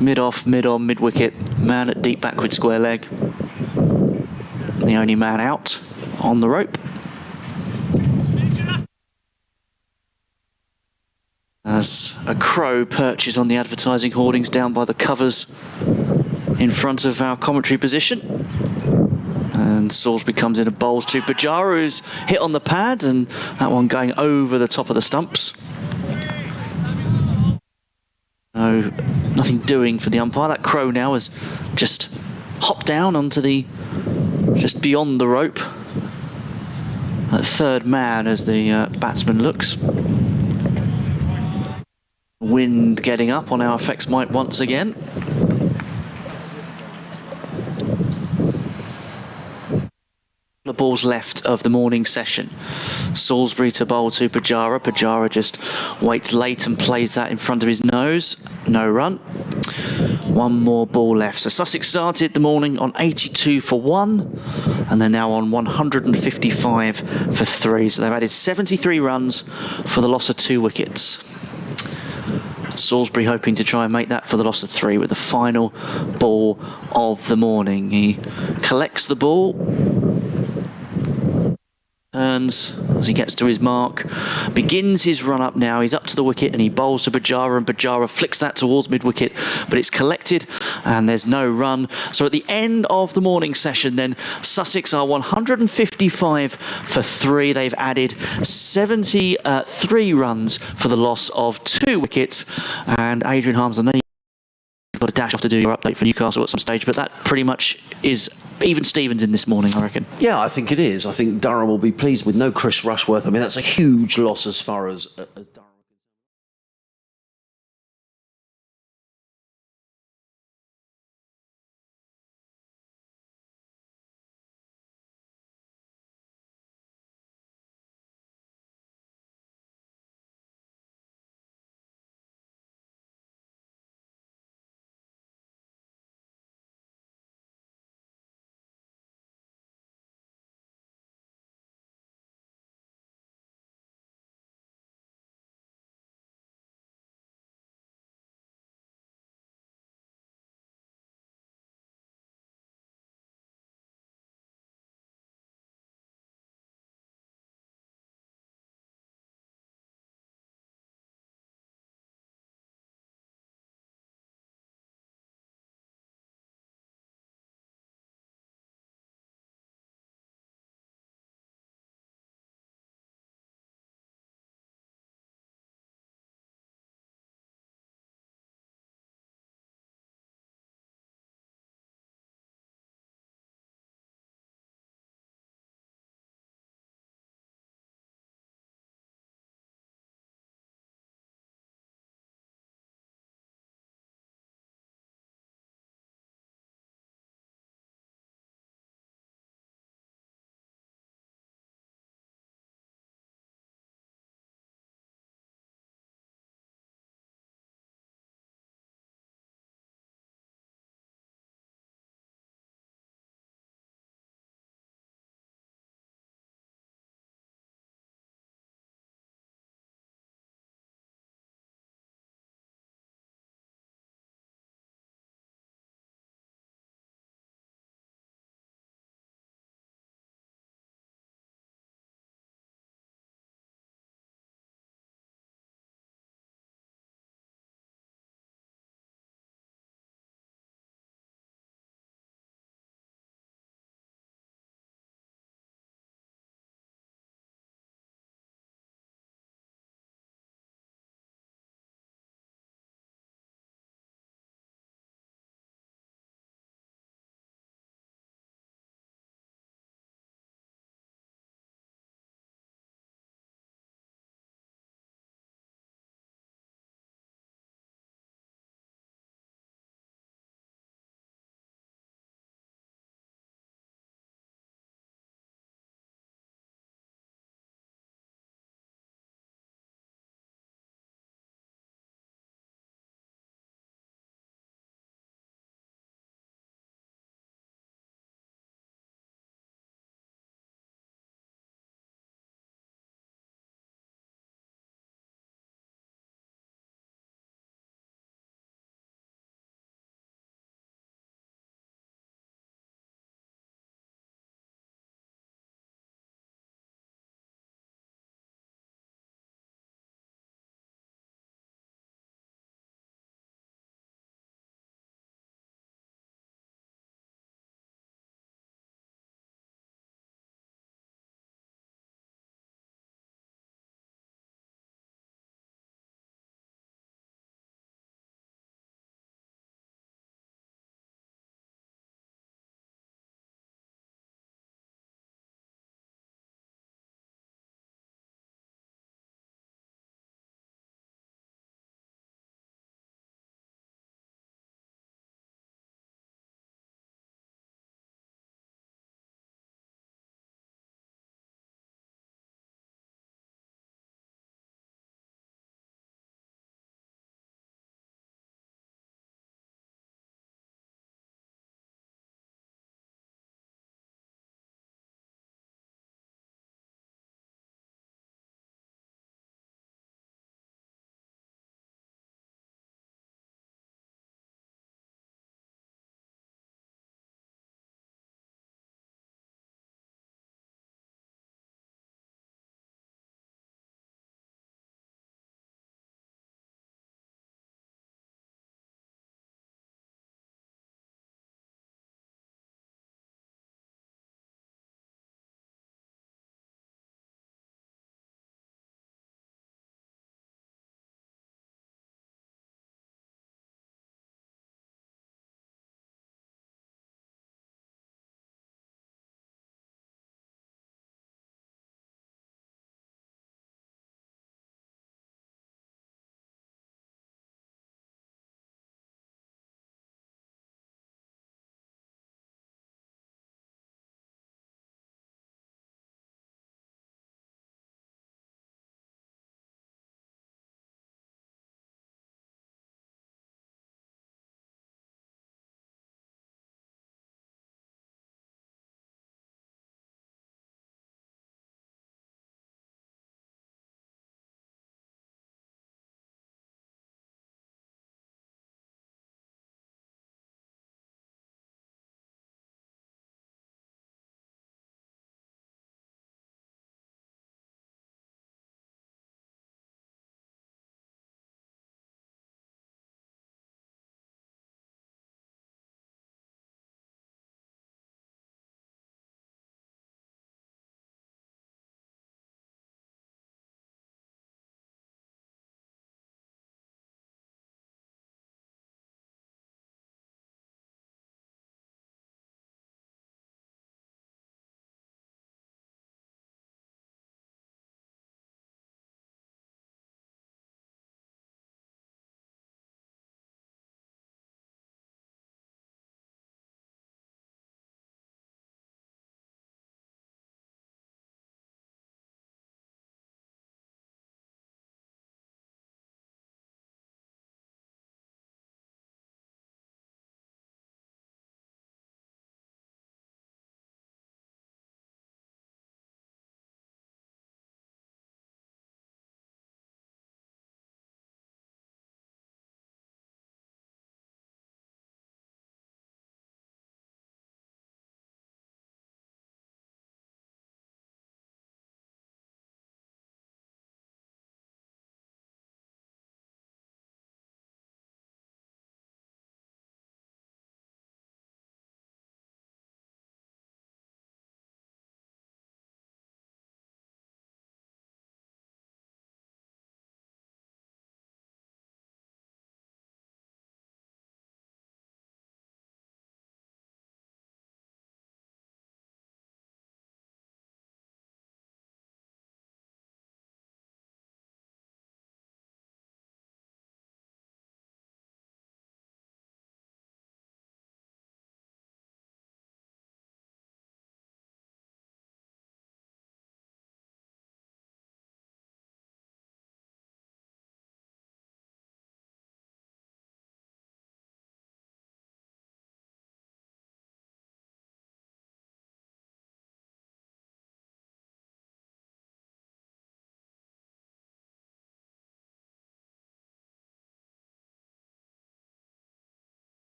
mid-off, mid-on, mid-wicket, man at deep backward square leg. The only man out on the rope. As a crow perches on the advertising hoardings down by the covers in front of our commentary position. And Salisbury comes in and bowls to Pujara, who's hit on the pad, and that one going over the top of the stumps. No, nothing doing for the umpire. That crow now has just hopped down onto just beyond the rope. That third man as the batsman looks. Wind getting up on our effects mic once again. The balls left of the morning session. Salisbury to bowl to Pujara. Pujara just waits late and plays that in front of his nose. No run. One more ball left. So Sussex started the morning on 82 for 1 and they're now on 155 for 3. So they've added 73 runs for the loss of 2 wickets. Salisbury hoping to try and make that for the loss of 3 with the final ball of the morning. He collects the ball. turns as he gets to his mark, begins his run up now. He's up to the wicket and he bowls to Pujara, and Pujara flicks that towards mid wicket, but it's collected and there's no run. So at the end of the morning session then, Sussex are 155 for 3. They've added 73 runs for the loss of 2 wickets. And Adrian Harms, I know you've got a dash off to do your update for Newcastle at some stage, but that pretty much is even Stevens in this morning, I reckon. Yeah, I think it is. I think Durham will be pleased with no Chris Rushworth. I mean, that's a huge loss as far as Durham.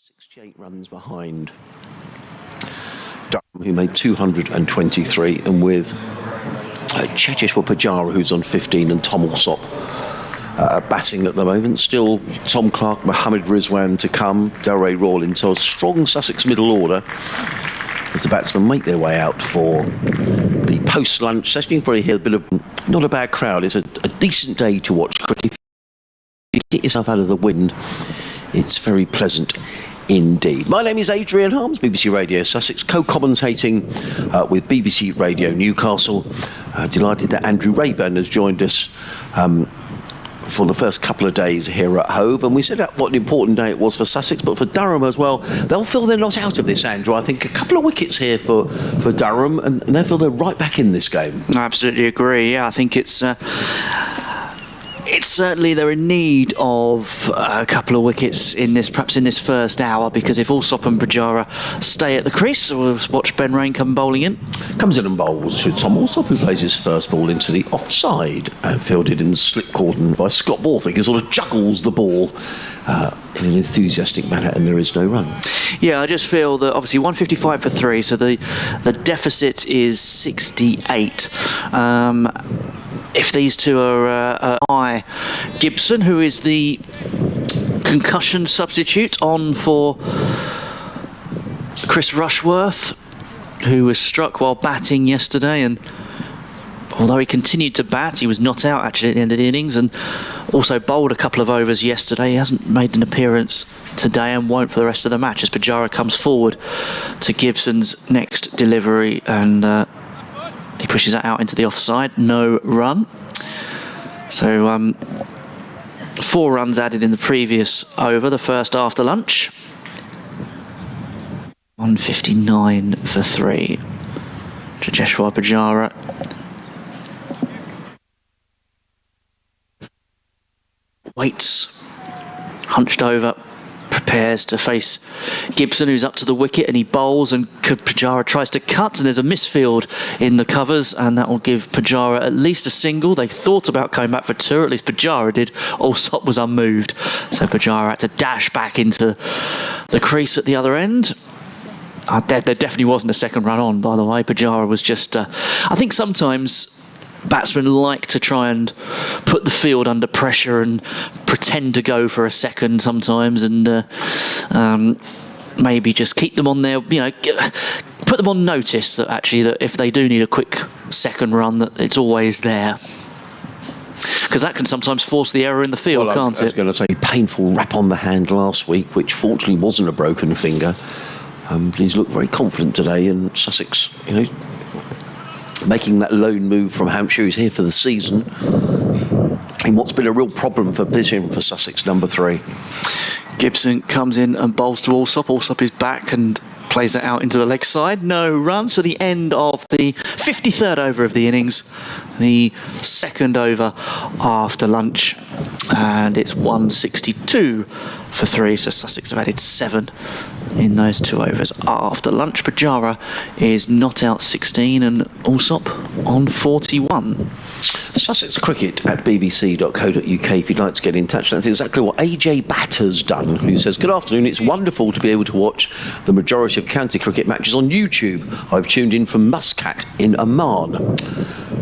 68 runs behind Durham, who made 223, and with Cheteshwar Pujara, who's on 15, and Tom Alsop batting at the moment. Still Tom Clark, Mohammad Rizwan to come, Delray Rawlins. So a strong Sussex middle order as the batsmen make their way out for the post-lunch session. You can probably hear a bit of, not a bad crowd. It's a decent day to watch cricket. If you get yourself out of the wind, it's very pleasant indeed. My name is Adrian Harms, BBC Radio Sussex, co-commentating with BBC Radio Newcastle. Delighted that Andrew Rayburn has joined us for the first couple of days here at Hove, and we said what an important day it was for Sussex, but for Durham as well. They'll feel they're not out of this, Andrew. I think a couple of wickets here for Durham, and they feel they're right back in this game. I absolutely agree. Yeah, I think it's certainly they're in need of a couple of wickets perhaps in this first hour, because if Alsop and Pujara stay at the crease, we'll watch Ben Rain come bowling in. Comes in and bowls to Tom Alsop, who plays his first ball into the offside and fielded in the slip cordon by Scott Borthwick, who sort of juggles the ball in an enthusiastic manner, and there is no run. Yeah, I just feel that obviously 155 for 3, so the deficit is 68. If these two are high, Gibson, who is the concussion substitute, on for Chris Rushworth, who was struck while batting yesterday, and although he continued to bat, he was not out actually at the end of the innings, and also bowled a couple of overs yesterday. He hasn't made an appearance today and won't for the rest of the match as Pujara comes forward to Gibson's next delivery, and he pushes that out into the offside. No run. So 4 runs added in the previous over, the first after lunch. 159 for 3. Cheteshwar Pujara. Waits, hunched over, prepares to face Gibson, who's up to the wicket, and he bowls, and Pujara tries to cut, and there's a misfield in the covers, and that will give Pujara at least a single. They thought about coming back for 2, at least Pujara did. Alsop was unmoved, so Pujara had to dash back into the crease at the other end. There definitely wasn't a second run on, by the way. Pujara was just I think sometimes batsmen like to try and put the field under pressure and pretend to go for a second sometimes, and maybe just keep them on their, put them on notice that actually that if they do need a quick second run, that it's always there. Because that can sometimes force the error in the field, can't it? I was going to say, painful rap on the hand last week, which fortunately wasn't a broken finger. But he's looked very confident today, and Sussex, making that lone move from Hampshire. He's here for the season in what's been a real problem for Sussex, number 3. Gibson comes in and bowls to Alsop. Alsop is back and plays that out into the leg side. No run. So the end of the 53rd over of the innings, the second over after lunch, and it's 162 for 3. So Sussex have added 7 in those 2 overs after lunch. Pujara is not out 16 and Alsop on 41. Sussex Cricket at bbc.co.uk if you'd like to get in touch. That's exactly what AJ Batter's done, who says, "Good afternoon, it's wonderful to be able to watch the majority of county cricket matches on YouTube. I've tuned in from Muscat in Oman."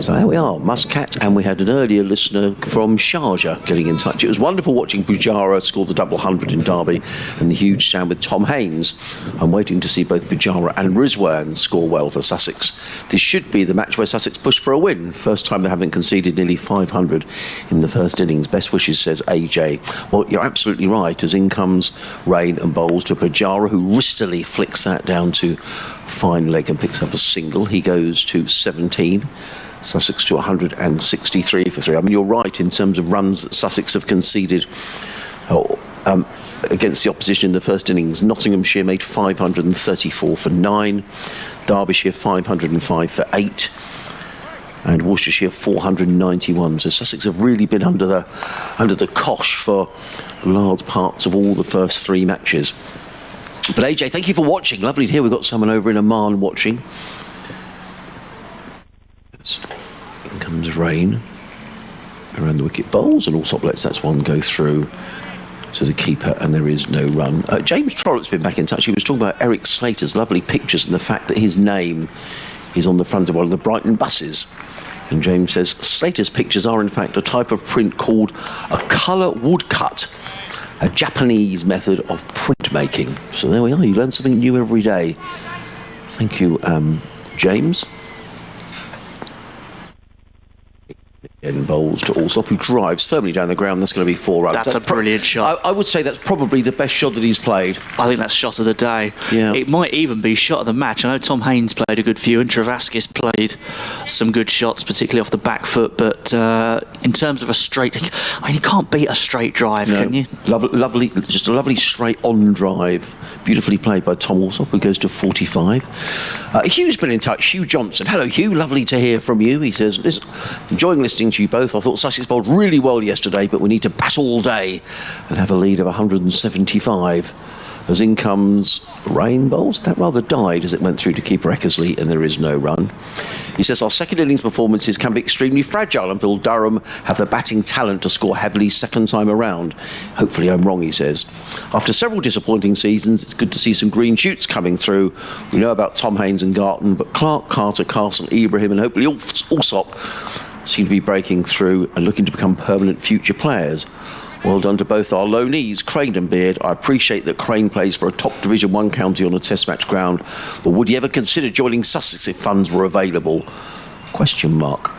So there we are, Muscat, and we had an earlier listener from Sharjah getting in touch. It was wonderful watching Pujara score the double 100 in Derby and the huge stand with Tom Haynes. I'm waiting to see both Pujara and Rizwan score well for Sussex. This should be the match where Sussex push for a win. First time they haven't conceded nearly 500 in the first innings. Best wishes, says AJ. Well, you're absolutely right, as in comes Rain and bowls to Pujara, who wristily flicks that down to fine leg and picks up a single. He goes to 17. Sussex to 163 for 3. I mean, you're right in terms of runs that Sussex have conceded against the opposition in the first innings. Nottinghamshire made 534 for 9. Derbyshire 505 for 8. And Worcestershire 491. So Sussex have really been under the cosh for large parts of all the first 3 matches. But AJ, thank you for watching. Lovely to hear we've got someone over in Oman watching. In comes Rain around the wicket bowls, and Alsop lets that one go through to the keeper, and there is no run. James Trollope's been back in touch. He was talking about Eric Slater's lovely pictures and the fact that his name is on the front of one of the Brighton buses. And James says, Slater's pictures are in fact a type of print called a colour woodcut, a Japanese method of printmaking. So there we are, you learn something new every day. Thank you, James. And bowls to Allsop, who drives firmly down the ground. That's going to be 4 runs. That's a brilliant shot. I would say that's probably the best shot that he's played. I think that's shot of the day. Yeah. It might even be shot of the match. I know Tom Haynes played a good few, and Travascus played some good shots, particularly off the back foot. But in terms of a straight, I mean, you can't beat a straight drive, can you? Lovely, just a lovely straight on drive. Beautifully played by Tom Allsop, who goes to 45. Hugh's been in touch. Hugh Johnson. Hello, Hugh. Lovely to hear from you. He says, listen, enjoying listening to you both. I thought Sussex bowled really well yesterday, but we need to bat all day and have a lead of 175. As in comes Rain bowls. That rather died as it went through to keeper Eckersley, and there is no run. He says our second innings performances can be extremely fragile until Durham have the batting talent to score heavily second time around. Hopefully I'm wrong, he says. After several disappointing seasons, it's good to see some green shoots coming through. We know about Tom Haynes and Garton, but Clark, Carter, Castle, Ibrahim and hopefully Allsop seem to be breaking through and looking to become permanent future players. Well done to both our loanees, Crane and Beard. I appreciate that Crane plays for a top Division 1 county on a test match ground, but would he ever consider joining Sussex if funds were available? Question mark.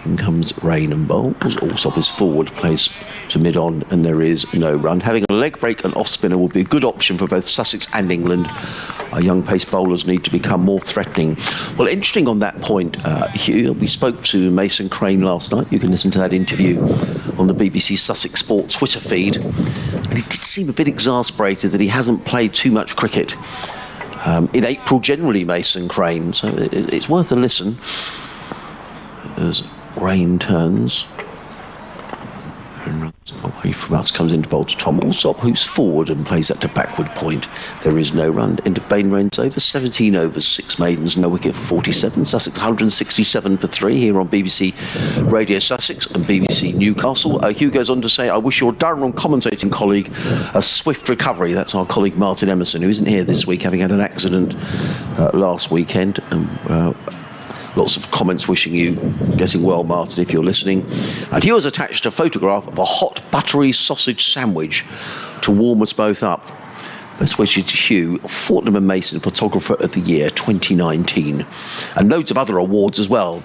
In comes Rain and bowls. Allsop is forward, plays to mid-on, and there is no run. Having a leg break and off-spinner would be a good option for both Sussex and England. Our young pace bowlers need to become more threatening. Well, interesting on that point, Hugh, we spoke to Mason Crane last night. You can listen to that interview on the BBC Sussex Sport Twitter feed. And he did seem a bit exasperated that he hasn't played too much cricket. In April generally, Mason Crane, so it's worth a listen. As Rain turns and runs away from us, comes into bowl to Tom Allsop, who's forward and plays that to backward point. There is no run. End of Bain Rain's over. 17 overs, 6 maidens, no wicket for 47. Sussex 167 for 3 here on BBC Radio Sussex and BBC Newcastle. Hugh goes on to say, I wish your Durham commentating colleague a swift recovery. That's our colleague Martin Emerson, who isn't here this week, having had an accident last weekend. Lots of comments wishing you getting well, Martin, if you're listening. And Hugh has attached a photograph of a hot buttery sausage sandwich to warm us both up. Best wishes to Hugh, Fortnum and Mason Photographer of the Year 2019. And loads of other awards as well.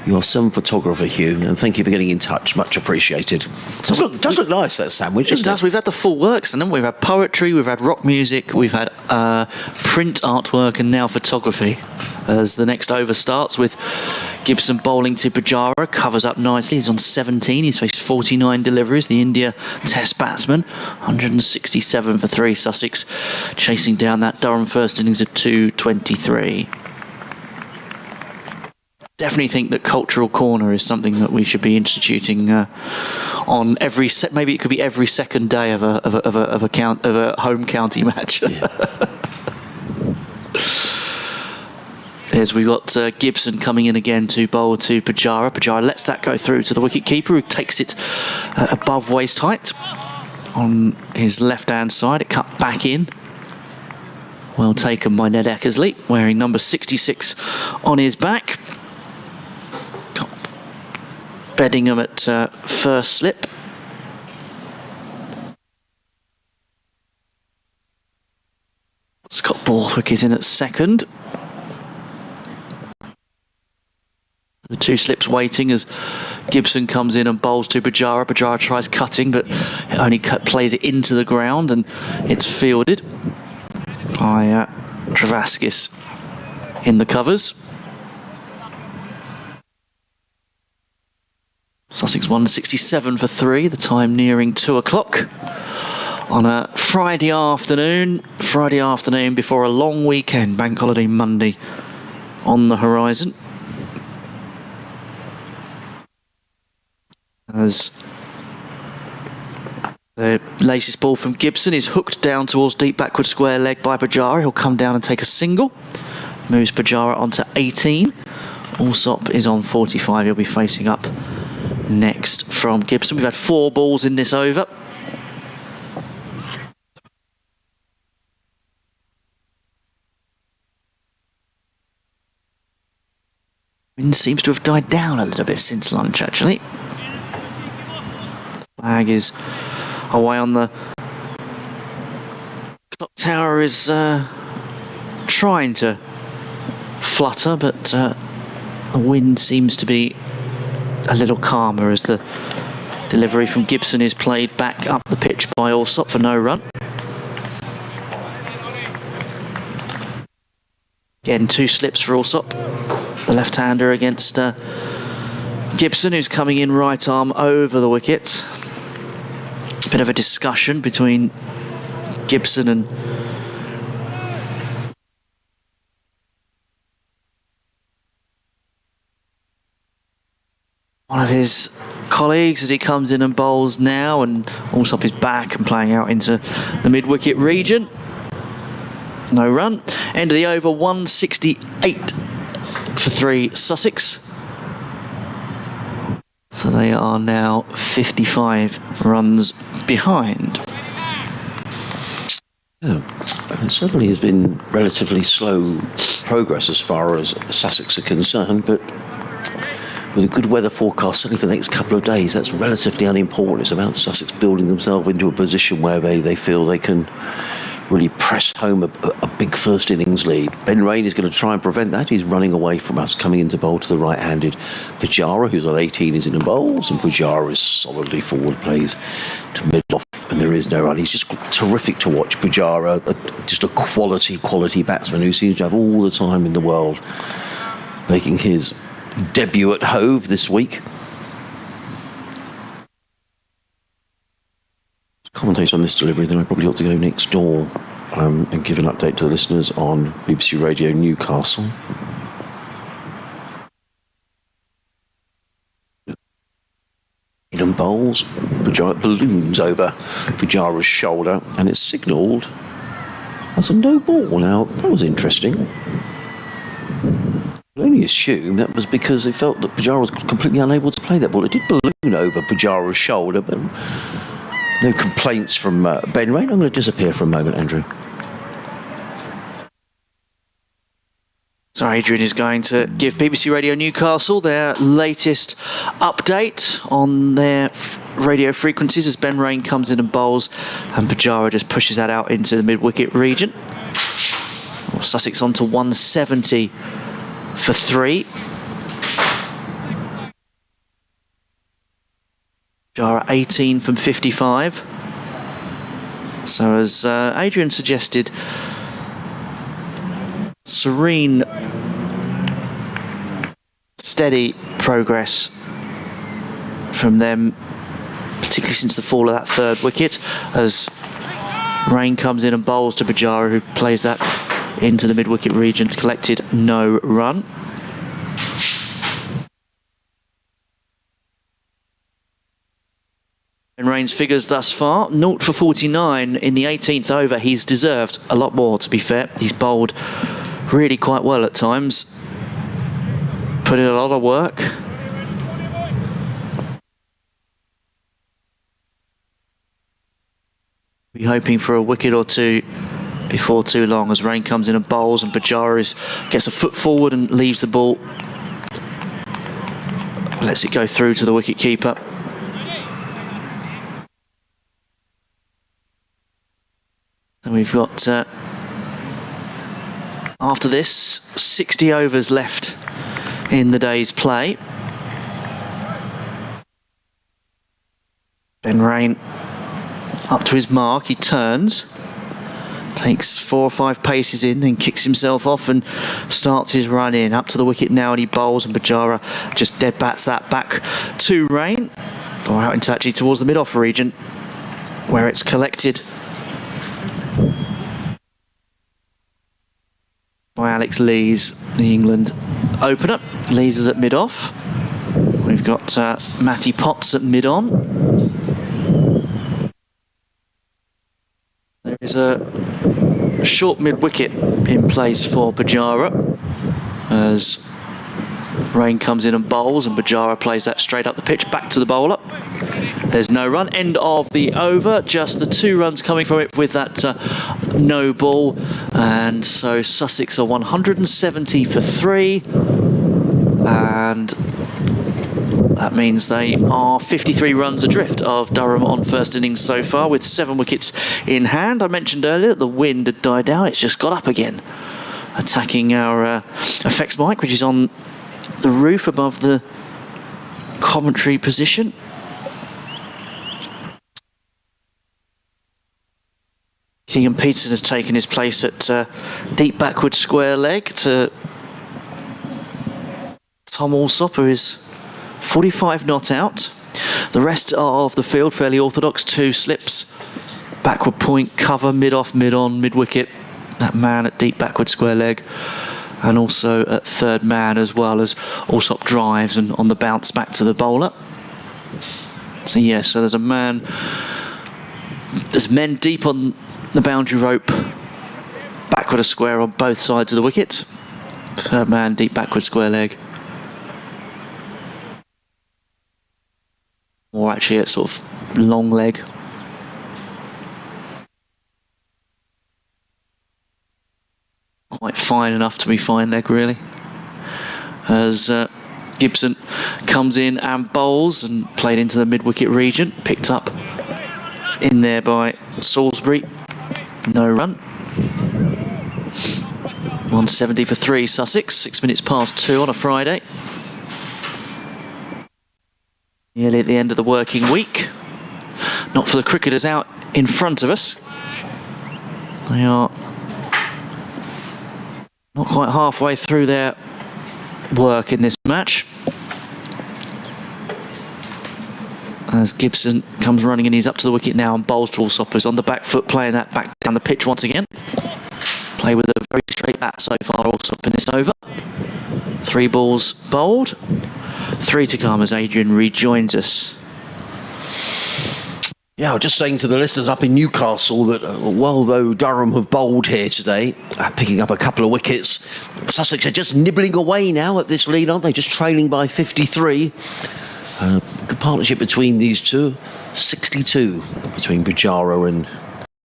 You're some photographer, Hugh, and thank you for getting in touch. Much appreciated. Does look nice, that sandwich, doesn't it? It does. We've had the full works, and then we've had poetry, we've had rock music, we've had print artwork, and now photography. As the next over starts with Gibson bowling to Pujara, covers up nicely. He's on 17. He's faced 49 deliveries. The India Test batsman, 167 for 3. Sussex chasing down that Durham first innings at 223. Definitely think that Cultural Corner is something that we should be instituting on every maybe it could be every second day of a home county match. Yeah. As we've got Gibson coming in again to bowl to Pujara. Pujara lets that go through to the wicket-keeper, who takes it above waist height on his left-hand side. It cut back in. Well taken by Ned Eckersley, wearing number 66 on his back. Got Beddingham at first slip. Scott Borthwick is in at second. The 2 slips waiting as Gibson comes in and bowls to Pujara. Pujara tries cutting, but it only plays it into the ground, and it's fielded by Travascus in the covers. Sussex 167 for 3, the time nearing 2 o'clock on a Friday afternoon before a long weekend, Bank Holiday Monday on the horizon. As the latest ball from Gibson is hooked down towards deep backward square leg by Pujara. He'll come down and take a single. Moves Pujara onto 18. Allsop is on 45. He'll be facing up next from Gibson. We've had 4 balls in this over. Wind seems to have died down a little bit since lunch, actually. Flag is away on the clock tower, is trying to flutter, but the wind seems to be a little calmer as the delivery from Gibson is played back up the pitch by Allsop for no run. Again, 2 slips for Allsop, the left-hander against Gibson, who's coming in right arm over the wicket. A bit of a discussion between Gibson and one of his colleagues as he comes in and bowls now, and Allsop is back and playing out into the mid-wicket region. No run. End of the over, 168 for 3 Sussex. So they are now 55 runs behind. Yeah, it certainly has been relatively slow progress as far as Sussex are concerned, but with a good weather forecast, certainly for the next couple of days, that's relatively unimportant. It's about Sussex building themselves into a position where they feel they can really press home a big first innings lead. Ben Rain is going to try and prevent that. He's running away from us, coming into bowl to the right-handed Pujara, who's on 18, is in and bowls, and Pujara is solidly forward, plays to mid-off, and there is no run. He's just terrific to watch. Pujara, just a quality batsman who seems to have all the time in the world, making his debut at Hove this week. Commentate on this delivery, then I probably ought to go next door and give an update to the listeners on BBC Radio Newcastle. In bowls, Pujara balloons over Pujara's shoulder, and it's signalled as a no ball. Now, that was interesting. I only assume that was because they felt that Pujara was completely unable to play that ball. It did balloon over Pujara's shoulder, but no complaints from Ben Rain. I'm going to disappear for a moment, Andrew. So Adrian is going to give BBC Radio Newcastle their latest update on their radio frequencies as Ben Rain comes in and bowls, and Pujara just pushes that out into the mid-wicket region. Well, Sussex on to 170 for 3. Pujara 18 from 55. So as Adrian suggested, serene, steady progress from them, particularly since the fall of that 3rd wicket, as Rain comes in and bowls to Pujara, who plays that into the mid-wicket region, collected no run. And Rain's figures thus far, 0 for 49 in the 18th over. He's deserved a lot more, to be fair. He's bowled really quite well at times. Put in a lot of work. Be hoping for a wicket or two before too long as Rain comes in and bowls, and Pujara gets a foot forward and leaves the ball. Lets it go through to the wicket keeper. And we've got, after this, 60 overs left in the day's play. Ben Rain up to his mark, he turns, takes 4 or 5 paces in, then kicks himself off and starts his run in. Up to the wicket now, and he bowls, and Pujara just dead bats that back to Rain, or out into actually towards the mid-off region, where it's collected by Alex Lees, the England opener. Lees is at mid-off. We've got Matty Potts at mid-on. There is a short mid-wicket in place for Pujara as Rain comes in and bowls, and Pujara plays that straight up the pitch back to the bowler. There's no run. End of the over. Just the 2 runs coming from it with that no ball. And so Sussex are 170 for 3. and that means they are 53 runs adrift of Durham on first innings so far, with 7 wickets in hand. I mentioned earlier that the wind had died down. It's just got up again, attacking our effects mic, which is on the roof above the commentary position. Keegan Peterson has taken his place at deep backward square leg to Tom Alsop, who is 45 not out. The rest of the field fairly orthodox. 2 slips, backward point, cover, mid-off, mid-on, mid-wicket. That man at deep backward square leg, and also at third man, as well as Alsop drives and on the bounce back to the bowler. So yeah, so there's men deep on the boundary rope, backward a square on both sides of the wicket. Third man, deep backward square leg. Or actually at sort of long leg. Quite fine enough to be fine leg, really. As Gibson comes in and bowls, and played into the mid-wicket region. Picked up in there by Salisbury. No run. 170 for 3, Sussex. 6 minutes past 2 on a Friday. Nearly at the end of the working week. Not for the cricketers out in front of us. They are not quite halfway through their work in this match. As Gibson comes running in, he's up to the wicket now and bowls to Alsop, who's on the back foot, playing that back down the pitch once again. Play with a very straight bat so far, Alsop in this over. 3 balls bowled. 3 to come as Adrian rejoins us. Yeah, I was just saying to the listeners up in Newcastle that while though Durham have bowled here today, picking up a couple of wickets, Sussex are just nibbling away now at this lead, aren't they? Just trailing by 53. Good partnership between these two. 62 between Pujara and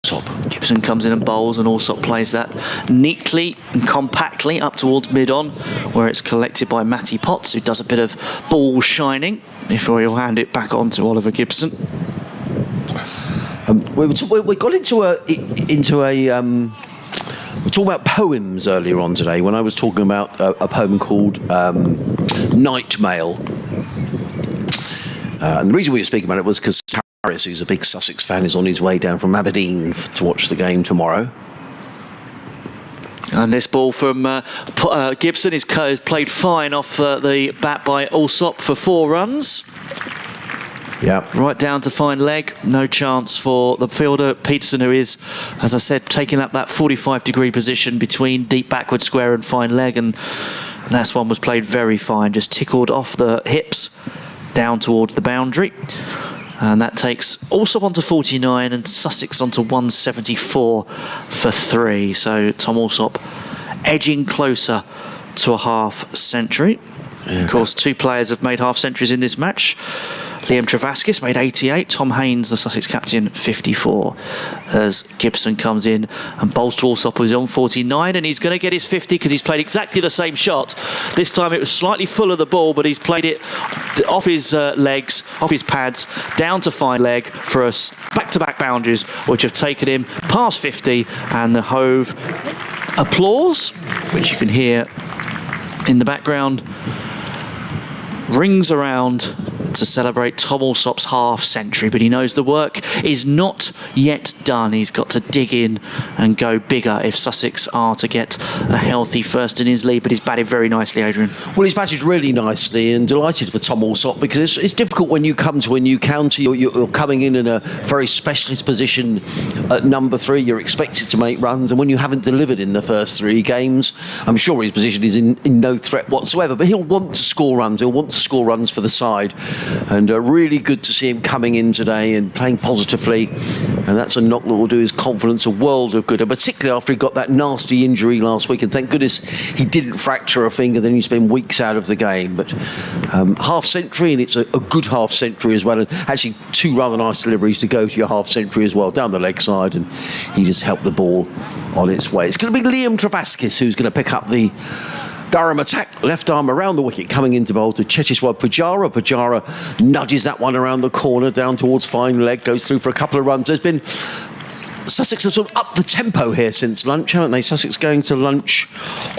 Alsop. Gibson comes in and bowls, and Alsop plays that neatly and compactly up towards mid-on, where it's collected by Matty Potts, who does a bit of ball shining before he'll hand it back on to Oliver Gibson. We got into a we talked about poems earlier on today when I was talking about a poem called Night Mail. And the reason we were speaking about it was because Harris, who's a big Sussex fan, is on his way down from Aberdeen to watch the game tomorrow. And this ball from Gibson is played fine off the bat by Alsop for 4 runs. Yeah. Right down to fine leg. No chance for the fielder, Peterson, who is, as I said, taking up that 45-degree position between deep backward square and fine leg. And that one was played very fine, just tickled off the hips down towards the boundary. And that takes Alsop onto 49 and Sussex onto 174 for 3. So Tom Alsop edging closer to a half century. Yeah. Of course, 2 players have made half centuries in this match. Liam Travascus made 88, Tom Haynes, the Sussex captain, 54. As Gibson comes in and bowls to Alsop, who's on 49, and he's going to get his 50 because he's played exactly the same shot. This time it was slightly full of the ball, but he's played it off his legs, off his pads, down to fine leg for a back-to-back boundaries, which have taken him past 50, and the Hove applause, which you can hear in the background, rings around to celebrate Tom Alsop's half century, but he knows the work is not yet done. He's got to dig in and go bigger if Sussex are to get a healthy first innings lead, but he's batted very nicely, Adrian. Well, he's batted really nicely, and delighted for Tom Alsop, because it's difficult when you come to a new county. You're coming in a very specialist position at number 3. You're expected to make runs, and when you haven't delivered in the first 3 games, I'm sure his position is in no threat whatsoever, but he'll want to score runs. He'll want to score runs for the side. And really good to see him coming in today and playing positively. And that's a knock that will do his confidence a world of good. And particularly after he got that nasty injury last week. And thank goodness he didn't fracture a finger. Then he's been weeks out of the game. But half century, and it's a good half century as well. And actually 2 rather nice deliveries to go to your half century as well, down the leg side. And he just helped the ball on its way. It's going to be Liam Travascus who's going to pick up the Durham attack, left arm around the wicket, coming into bowl to Cheteshwar Pujara. Pujara nudges that one around the corner, down towards fine leg, goes through for a couple of runs. There's been... Sussex have sort of upped the tempo here since lunch, haven't they? Sussex going to lunch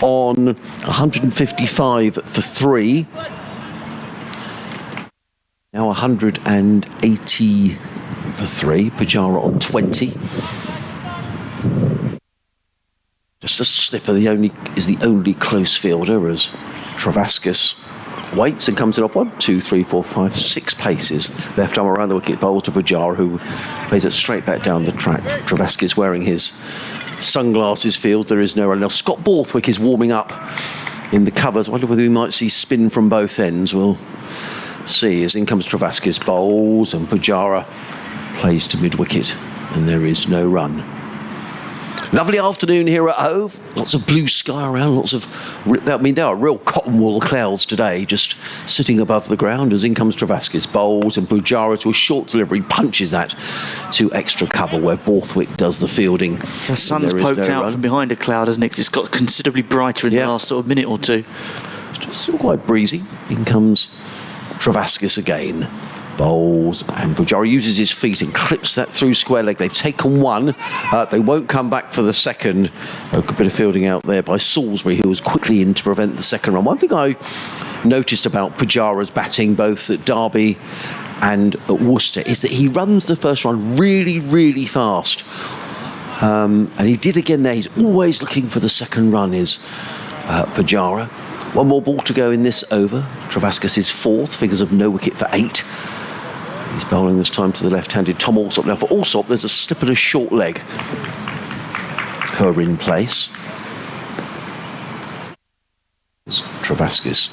on 155 for 3. Now 180 for 3. Pujara on 20. Just a slipper, is the only close fielder as Travascus waits and comes in off 1, 2, 3, 4, 5, 6 paces. Left arm around the wicket, bowls to Pujara, who plays it straight back down the track. Travascus wearing his sunglasses field. There is no run. Now Scott Borthwick is warming up in the covers. I wonder whether we might see spin from both ends. We'll see as in comes Travascus, bowls, and Pujara plays to mid-wicket, and there is no run. Lovely afternoon here at Hove. Lots of blue sky around, there are real cotton wool clouds today, just sitting above the ground as in comes Travascus, bowls, and Pujara to a short delivery punches that to extra cover where Borthwick does the fielding. The sun's poked out from behind a cloud, hasn't it? 'Cause it's got considerably brighter in the last sort of minute or two. It's still quite breezy. In comes Travascus again. Bowls, and Pujara uses his feet and clips that through square leg. They've taken one. They won't come back for the second. A good bit of fielding out there by Salisbury, who was quickly in to prevent the second run. One thing I noticed about Pujara's batting, both at Derby and at Worcester, is that he runs the first run really, really fast. And he did again there. He's always looking for the second run, is Pujara. One more ball to go in this over. Travascus is 4th, figures of no wicket for 8. He's bowling this time to the left-handed Tom Alsop. Now for Alsop, there's a slip and a short leg who are in place. Travascus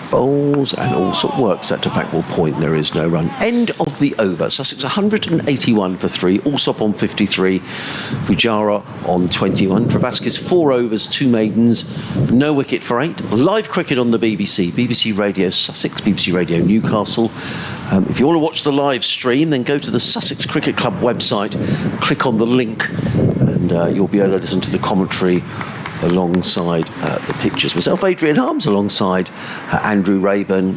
bowls and Alsop works that to backward point. There is no run. End of the over. Sussex 181 for 3. Alsop on 53. Pujara on 21. Travascus 4 overs, 2 maidens, no wicket for 8. Live cricket on the BBC. BBC Radio Sussex, BBC Radio Newcastle. If you want to watch the live stream, then go to the Sussex Cricket Club website, click on the link, and you'll be able to listen to the commentary alongside the pictures. Myself, Adrian Harms, alongside Andrew Rayburn.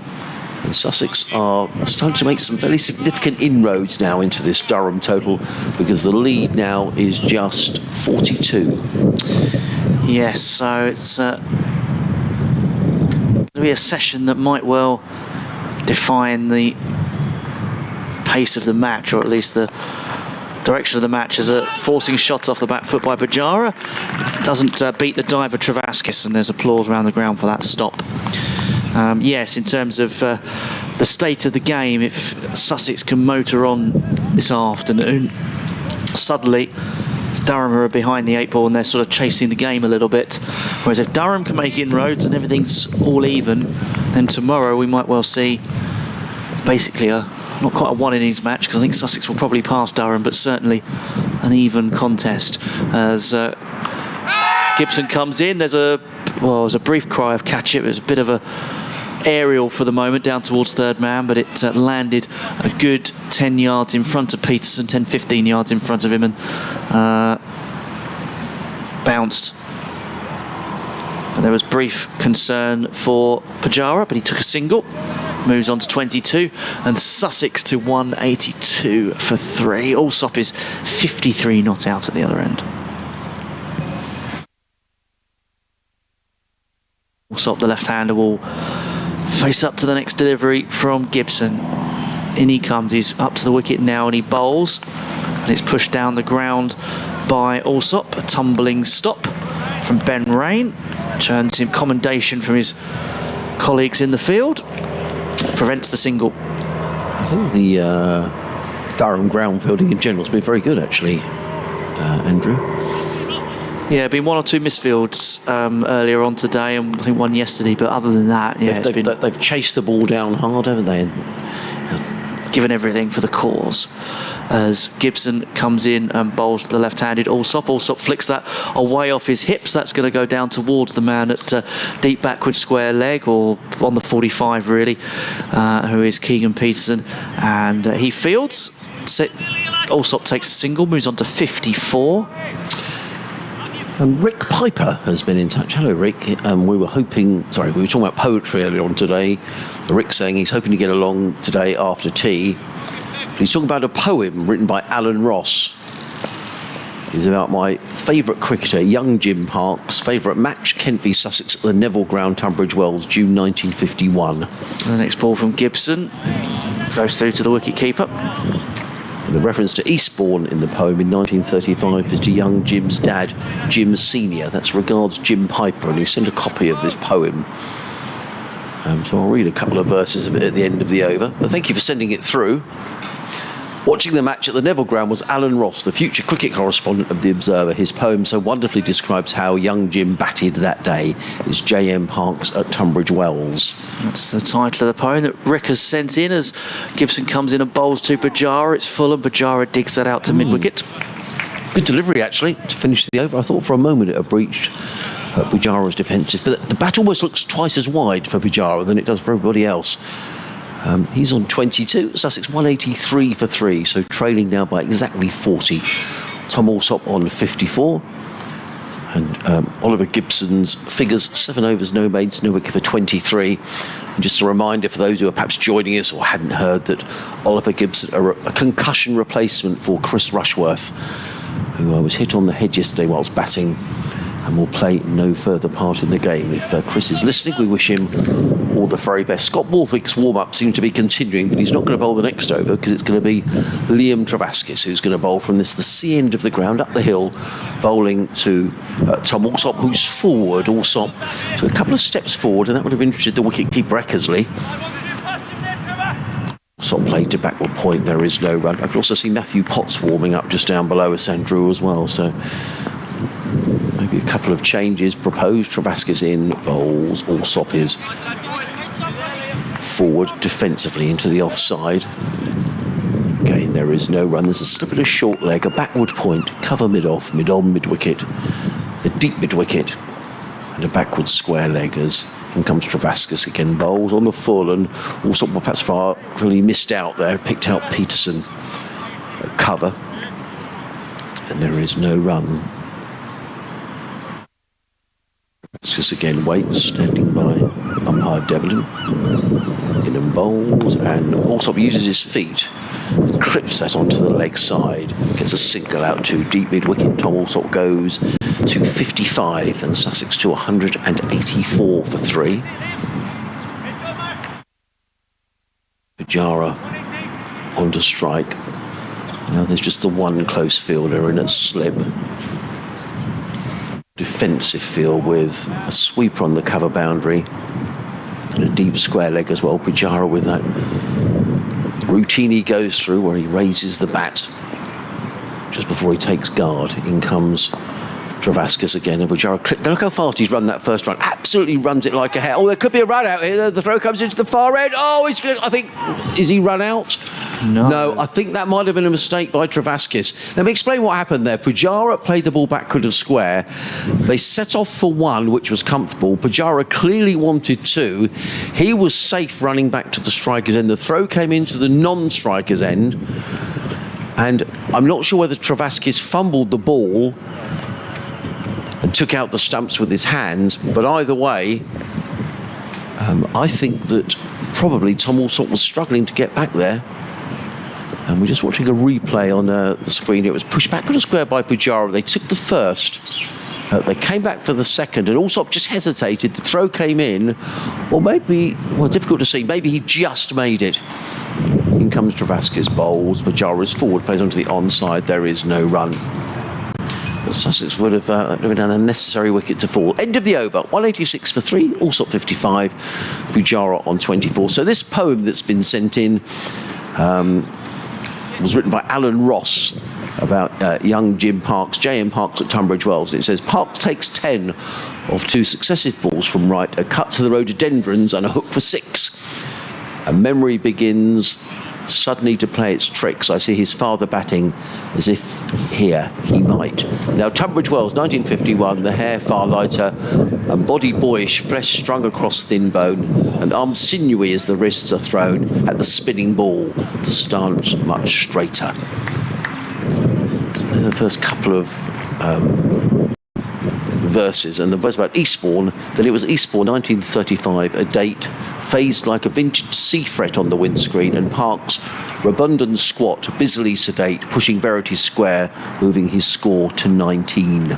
And Sussex are starting to make some fairly significant inroads now into this Durham total, because the lead now is just 42. Yes, so it's going to be a session that might well define the pace of the match, or at least the direction of the match, as a forcing shots off the back foot by Pujara. Doesn't beat the diver Travascus, and there's applause around the ground for that stop. Yes, in terms of the state of the game, if Sussex can motor on this afternoon, suddenly it's Durham who are behind the 8 ball and they're sort of chasing the game a little bit. Whereas if Durham can make inroads and everything's all even, then tomorrow we might well see basically not quite a one innings match, because I think Sussex will probably pass Durham, but certainly an even contest as Gibson comes in. There's a brief cry of catch it. It was a bit of a aerial for the moment down towards third man, but it landed a good 10 yards in front of Peterson, 10-15 yards in front of him, and bounced. And there was brief concern for Pujara, but he took a single, moves on to 22, and Sussex to 182 for 3. Alsop is 53 not out at the other end. Alsop, the left-hander, will face up to the next delivery from Gibson. In he comes, he's up to the wicket now, and he bowls, and it's pushed down the ground by Alsop. A tumbling stop from Ben Rain, earns him commendation from his colleagues in the field, prevents the single. I think the Durham ground fielding in general has been very good, actually, Andrew. Yeah, been 1 or 2 misfields earlier on today, and I think 1 yesterday. But other than that, yeah, they've chased the ball down hard, haven't they? Given everything for the cause. As Gibson comes in and bowls to the left-handed Alsop. Alsop flicks that away off his hips. That's going to go down towards the man at deep backward square leg, or on the 45 really, who is Keegan Peterson, and he fields. Alsop takes a single, moves on to 54. Rick Piper has been in touch. Hello, Rick. We were talking about poetry earlier on today. Rick saying he's hoping to get along today after tea. He's talking about a poem written by Alan Ross. It's about my favourite cricketer, young Jim Parks, favourite match, Kent v Sussex at the Neville Ground, Tunbridge Wells, June 1951. The next ball from Gibson goes through to the wicket-keeper. The reference to Eastbourne in the poem in 1935 is to young Jim's dad, Jim Senior. That's regards Jim Piper, and he sent a copy of this poem. So I'll read a couple of verses of it at the end of the over. But thank you for sending it through. Watching the match at the Neville Ground was Alan Ross, the future cricket correspondent of The Observer. His poem so wonderfully describes how young Jim batted that day. It's J.M. Parks at Tunbridge Wells. That's the title of the poem that Rick has sent in as Gibson comes in and bowls to Pujara. It's full, and Pujara digs that out to mid-wicket. Good delivery, actually, to finish the over. I thought for a moment it had breached Pujara's defensive, but the bat almost looks twice as wide for Pujara than it does for everybody else. He's on 22, Sussex 183 for 3, so trailing now by exactly 40. Tom Alsop on 54. And Oliver Gibson's figures, 7 overs, no mates, no wicket for 23. And just a reminder for those who are perhaps joining us or hadn't heard that Oliver Gibson, a concussion replacement for Chris Rushworth, who was hit on the head yesterday whilst batting and will play no further part in the game. If Chris is listening, we wish him all the very best. Scott Borthwick's warm-up seems to be continuing, but he's not going to bowl the next over because it's going to be Liam Travascus who's going to bowl from the C end of the ground, up the hill, bowling to Tom Alsop, who's forward. Alsop, so a couple of steps forward, and that would have interested the wicket-keeper Eckersley. Alsop played to backward point, there is no run. I can also see Matthew Potts warming up just down below with Sandrew as well, so maybe a couple of changes proposed. Travascus in, bowls, Alsop is forward defensively into the offside. Again, there is no run. There's a slip of a short leg, a backward point, cover mid-off, mid-on, mid-wicket, a deep mid-wicket, and a backward square leg as in comes Travascus again, bowls on the full, and Alsop perhaps really missed out there, picked out Peterson at cover, and there is no run. Just again waits, standing by umpire Devlin. In and bowls, and Alsop uses his feet, clips that onto the leg side, gets a single out to deep mid-wicket. Tom Alsop goes to 55 and Sussex to 184 for 3. Pujara on to strike. Now there's just the one close fielder in at slip. Defensive field with a sweeper on the cover boundary and a deep square leg as well. Pujara with that routine he goes through where he raises the bat just before he takes guard. In comes Travascus again, and Pujara, look how fast he's run that first run. Absolutely runs it like a hare. Oh, there could be a run out here. The throw comes into the far end. Oh, he's good. I think, is he run out? No, I think that might have been a mistake by Travascus. Let me explain what happened there. Pujara played the ball backward of square. They set off for 1, which was comfortable. Pujara clearly wanted 2. He was safe running back to the striker's end. The throw came into the non-striker's end. And I'm not sure whether Travascus fumbled the ball and took out the stumps with his hands, but either way, I think that probably Tom Alsop was struggling to get back there. And we're just watching a replay on the screen. It was pushed back to the square by Pujara. They took the first. They came back for the second, and Alsop just hesitated. The throw came in, or maybe, well, difficult to see. Maybe he just made it. In comes Travascus, bowls. Pujara is forward, plays onto the onside. There is no run. But Sussex would have been an unnecessary wicket to fall. End of the over, 186 for 3. Alsop 55. Pujara on 24. So this poem that's been sent in was written by Alan Ross about young Jim Parks, J.M. Parks at Tunbridge Wells. And it says, Parks takes 10 of 2 successive balls from right, a cut to the rhododendrons and a hook for 6. A memory begins suddenly to play its tricks. I see his father batting as if here he might. Now Tunbridge Wells, 1951, the hair far lighter and body boyish, flesh strung across thin bone and arms sinewy as the wrists are thrown at the spinning ball, the stance much straighter. So they're the first couple of verses, and the verse about Eastbourne, that it was Eastbourne 1935, a date phased like a vintage sea fret on the windscreen, and Parks, Rabundant squat, busily sedate, pushing Verity Square, moving his score to 19.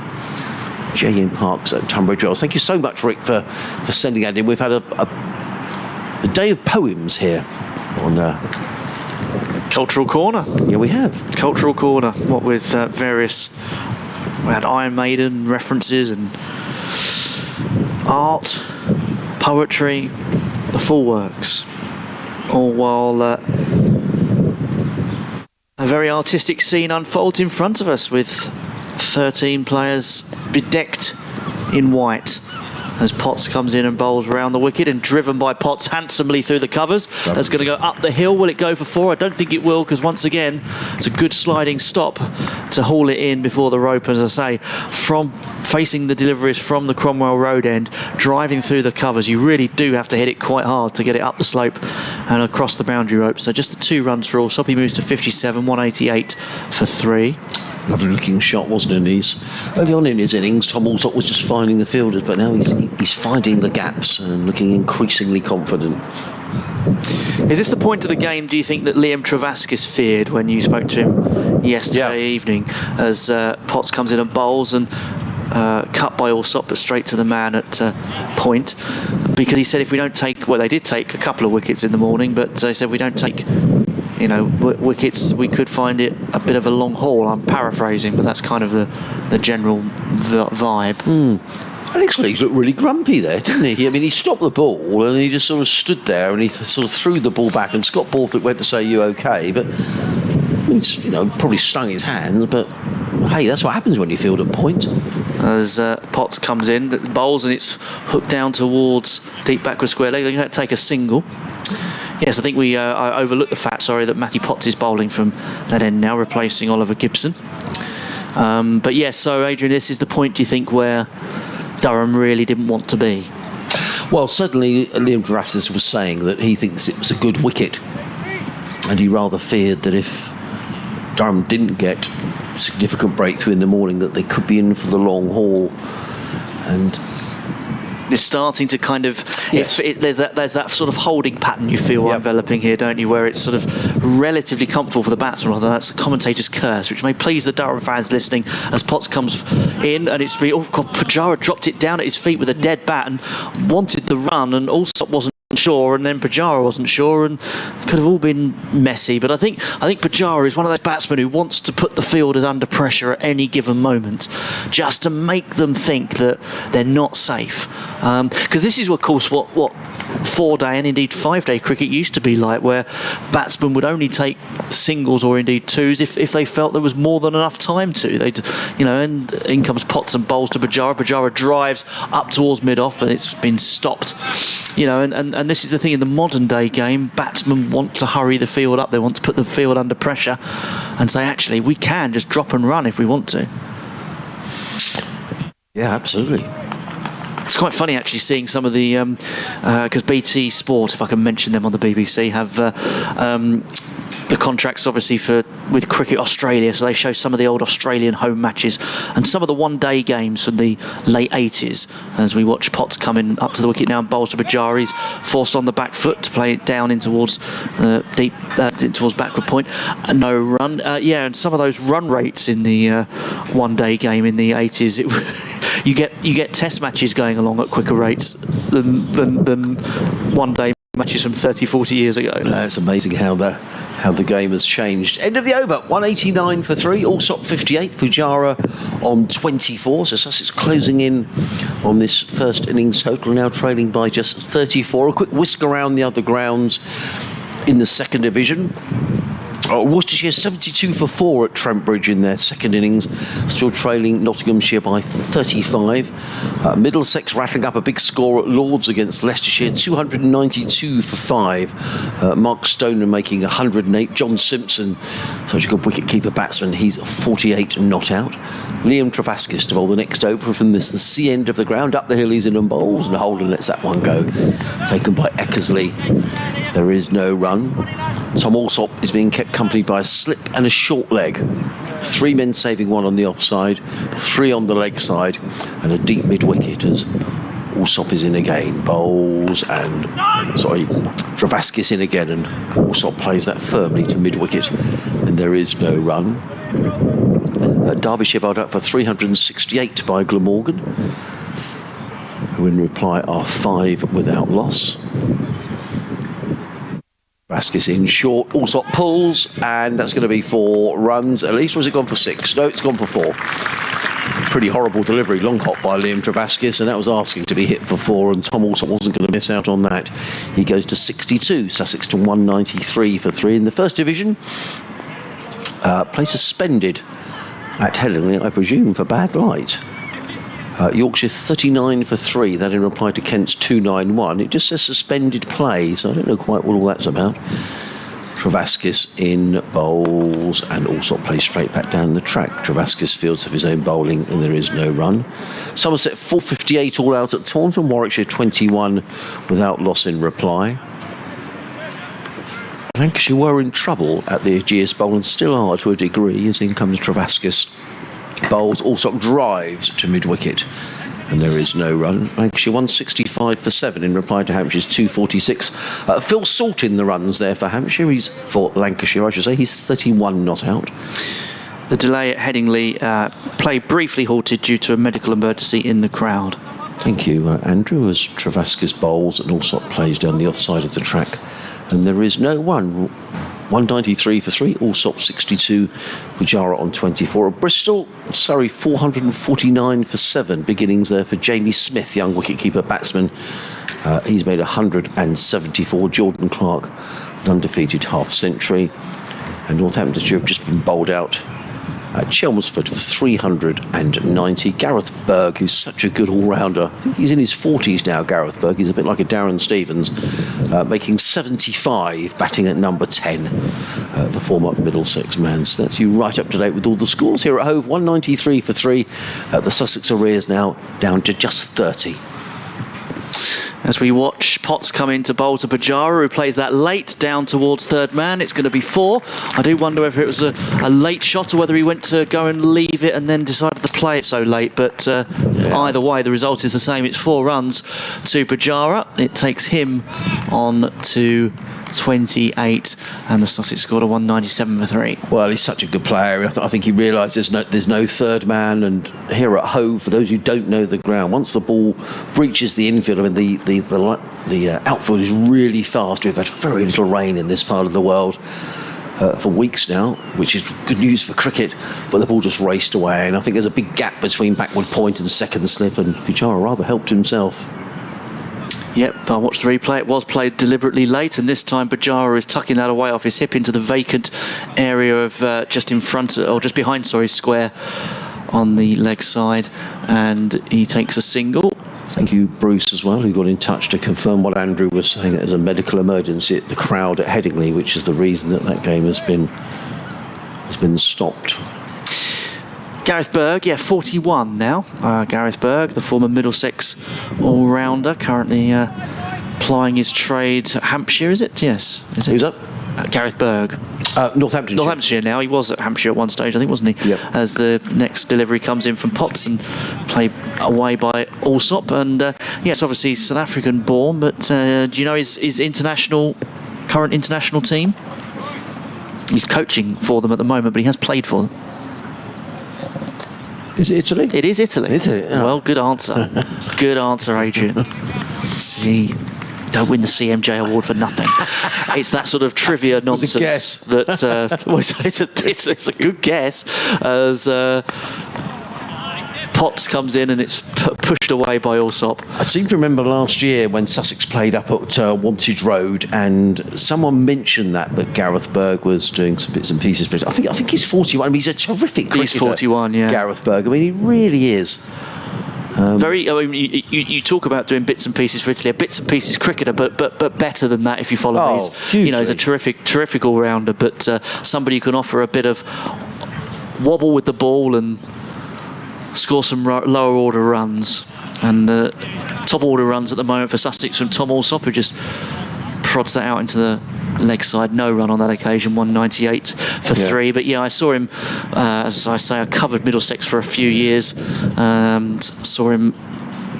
J.N. Parks at Tunbridge Wells. Thank you so much, Rick, for sending that in. We've had a day of poems here on Cultural Corner. Yeah, we have. Cultural Corner, what with various... We had Iron Maiden references and art, poetry, the full works. All while a very artistic scene unfolds in front of us with 13 players bedecked in white as Potts comes in and bowls around the wicket, and driven by Potts handsomely through the covers. That's going to go up the hill. Will it go for 4? I don't think it will, because once again it's a good sliding stop to haul it in before the rope. As I say, from facing the deliveries from the Cromwell Road end, driving through the covers, you really do have to hit it quite hard to get it up the slope and across the boundary rope. So just the 2 runs for all. Soppy moves to 57, 188 for 3. Lovely looking shot, wasn't it? And early on in his innings, Tom Alsop was just finding the fielders, but now he's finding the gaps and looking increasingly confident. Is this the point of the game, do you think, that Liam Travascus feared when you spoke to him yesterday evening, as Potts comes in and bowls and cut by Alsop but straight to the man at point? Because he said if we don't take, well, they did take a couple of wickets in the morning, but they said if we don't take wickets, we could find it a bit of a long haul. I'm paraphrasing, but that's kind of the general vibe. And actually, he looked really grumpy there, didn't he? I mean, he stopped the ball and he just sort of stood there and he sort of threw the ball back, and Scott Borthwick went to say, "You okay?" But it's, probably stung his hands, but hey, that's what happens when you field at point. As Potts comes in, bowls, and it's hooked down towards deep backward square leg. They're going to take a single. Yes, I think I overlooked the fact, that Matty Potts is bowling from that end now, replacing Oliver Gibson. But yes, so Adrian, this is the point, do you think, where Durham really didn't want to be? Well, certainly Liam Travascus was saying that he thinks it was a good wicket, and he rather feared that if Durham didn't get significant breakthrough in the morning, that they could be in for the long haul. And it's starting to kind of, yes. there's that sort of holding pattern you feel enveloping here, don't you, where it's sort of relatively comfortable for the batsman, although that's the commentator's curse, which may please the Durham fans listening, as Potts comes in and it's Pujara dropped it down at his feet with a dead bat and wanted the run, and also wasn't sure, and then Pujara wasn't sure, and could have all been messy. But I think Pujara is one of those batsmen who wants to put the fielders under pressure at any given moment, just to make them think that they're not safe. Because this is, of course, what 4-day and indeed 5-day cricket used to be like, where batsmen would only take singles or indeed twos if they felt there was more than enough time to. And in comes Potts and bowls to Pujara. Pujara drives up towards mid-off, but it's been stopped. And this is the thing, in the modern day game, batsmen want to hurry the field up. They want to put the field under pressure and say, actually, we can just drop and run if we want to. Yeah, absolutely. It's quite funny actually seeing some of the, because BT Sport, if I can mention them on the BBC, have the contracts obviously with Cricket Australia, so they show some of the old Australian home matches and some of the one-day games from the late 80s. As we watch Potts coming up to the wicket now and bowls to Pujara, he's forced on the back foot to play it down in towards deep towards backward point. No run. And some of those run rates in the one-day game in the 80s, you get test matches going along at quicker rates than one-day matches from 30-40 years ago. It's amazing how the game has changed. End of the over, 189 for 3, Alsop 58, Pujara on 24. So Sussex closing in on this first innings total, now trailing by just 34. A quick whisk around the other grounds in the second division. Worcestershire 72 for 4 at Trent Bridge in their second innings, still trailing Nottinghamshire by 35. Middlesex rattling up a big score at Lords against Leicestershire, 292 for 5. Mark Stoneman making 108. John Simpson, such a good wicket-keeper batsman, he's 48 not out. Liam Travascus to bowl the next over from the C end of the ground. Up the hill he's in and bowls, and Holden lets that one go. Taken by Eckersley. There is no run. Tom Alsop is being kept company by a slip and a short leg. 3 men saving 1 on the offside, 3 on the leg side, and a deep mid-wicket as Alsop is in again. Bowls and, Travascus in again, and Alsop plays that firmly to mid-wicket, and there is no run. Derbyshire bowled out for 368 by Glamorgan, who in reply are 5 without loss. Travascus in short, Alsop pulls, and that's going to be 4 runs at least. Or has it gone for 6? No, it's gone for 4. Pretty horrible delivery, long hop by Liam Travascus, and that was asking to be hit for 4, and Tom Alsop wasn't going to miss out on that. He goes to 62, Sussex to 193 for 3. In the first division, play suspended at Headingley, I presume, for bad light. Yorkshire 39 for 3, that in reply to Kent's 291. It just says suspended play, so I don't know quite what all that's about. Travascus in bowls, and Alsop plays straight back down the track. Travascus fields of his own bowling, and there is no run. Somerset 458 all out at Taunton. Warwickshire 21 without loss in reply. Lancashire were in trouble at the Aegeus Bowl and still are to a degree, as in comes Travascus. Bowls, Alsop drives to mid-wicket, and there is no run. Lancashire 165 for 7 in reply to Hampshire's 246. Phil Salt in the runs there for Hampshire. He's for Lancashire, I should say. He's 31 not out. The delay at Headingley, play briefly halted due to a medical emergency in the crowd. Thank you, Andrew, as Travascus bowls and Alsop plays down the offside of the track, and there is no one. 193 for 3, Alsop 62, Pujara on 24. At Bristol, Surrey 449 for 7. Beginnings there for Jamie Smith, young wicketkeeper batsman. He's made 174. Jordan Clark, an undefeated half-century. And Northamptonshire have just been bowled out at Chelmsford for 390. Gareth Berg, who's such a good all-rounder. I think he's in his 40s now, Gareth Berg. He's a bit like a Darren Stevens, making 75, batting at number 10, the former Middlesex man. So that's you right up to date with all the scores here at Hove. 193 for 3. The Sussex arrears now down to just 30. As we watch Potts come in to bowl to Pujara, who plays that late down towards third man. It's going to be 4. I do wonder whether it was a late shot or whether he went to go and leave it and then decided to play it so late. But either way, the result is the same. It's 4 runs to Pujara. It takes him on to 28, and the Sussex scored a 197 for 3. Well, he's such a good player. I think he realised there's no third man, and here at Hove, for those who don't know the ground, once the ball breaches the infield, I mean the outfield is really fast. We've had very little rain in this part of the world for weeks now, which is good news for cricket, but the ball just raced away, and I think there's a big gap between backward point and second slip, and Pujara rather helped himself. Yep, I watched the replay. It was played deliberately late, and this time Pujara is tucking that away off his hip into the vacant area of just in front, or just behind, square on the leg side, and he takes a single. Thank you, Bruce, as well, who got in touch to confirm what Andrew was saying. There's a medical emergency at the crowd at Headingley, which is the reason that game has been stopped. Gareth Berg, 41 now. Gareth Berg, the former Middlesex all-rounder, currently plying his trade at Hampshire, is it? Yes. Is it? Who's up? Gareth Berg. Northamptonshire now. He was at Hampshire at one stage, I think, wasn't he? Yep. As the next delivery comes in from Potts and played away by Alsop. And yes, obviously South African born, but do you know his current international team? He's coaching for them at the moment, but he has played for them. Is it Italy? It is Italy. Is it? Oh. Well, good answer. Good answer, Adrian. See, don't win the CMJ award for nothing. It's that sort of trivia nonsense. It's a guess. That well, it's a good guess as Potts comes in and it's pushed away by Alsop. I seem to remember last year when Sussex played up at Wantage Road, and someone mentioned that Gareth Berg was doing some bits and pieces for it. I think he's 41. I mean, he's a terrific cricketer. He's 41, yeah. Gareth Berg. I mean, he really is. You talk about doing bits and pieces for Italy, a bits and pieces cricketer, but better than that if you follow these. Hugely. He's a terrific all-rounder, but somebody who can offer a bit of wobble with the ball and score some lower order runs. And top order runs at the moment for Sussex from Tom Alsop, who just prods that out into the leg side, no run on that occasion, 198 for 3. But yeah, I saw him, as I say, I covered Middlesex for a few years, and saw him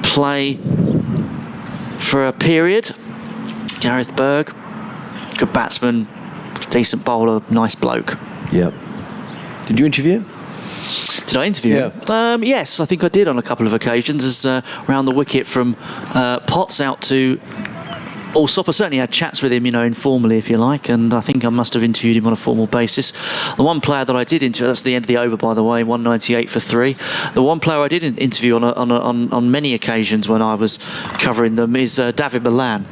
play for a period. Gareth Berg, good batsman, decent bowler, nice bloke. Yeah. Did you interview? Did I interview him? Yes, I think I did on a couple of occasions, as round the wicket from Potts out to Allsop. I certainly had chats with him, informally, if you like, and I think I must have interviewed him on a formal basis. The one player that I did interview, that's the end of the over, by the way, 198 for 3. The one player I did interview on many occasions when I was covering them is David Milan.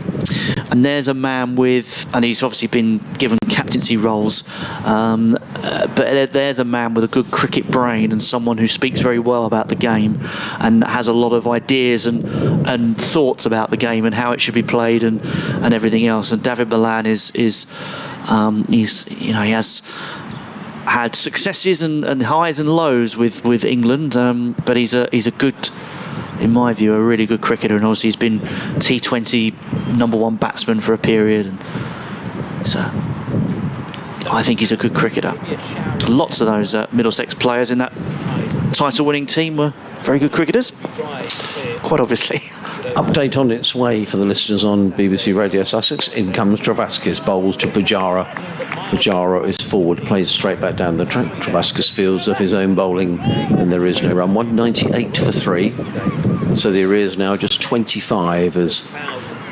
And there's a man and he's obviously been given captaincy roles, but there's a man with a good cricket brain and someone who speaks very well about the game and has a lot of ideas and thoughts about the game and how it should be played and everything else. And David Milan he has had successes and highs and lows with England, but he's a good, in my view, a really good cricketer, and obviously he's been T20 #1 batsman for a period, and so I think he's a good cricketer. Lots of those Middlesex players in that title-winning team were very good cricketers, quite obviously. Update on its way for the listeners on BBC Radio Sussex. In comes Travascus, bowls to Pujara. Pujara is forward, plays straight back down the track. Travascus fields of his own bowling, and there is no run. 198 for 3. So the arrears now just 25 as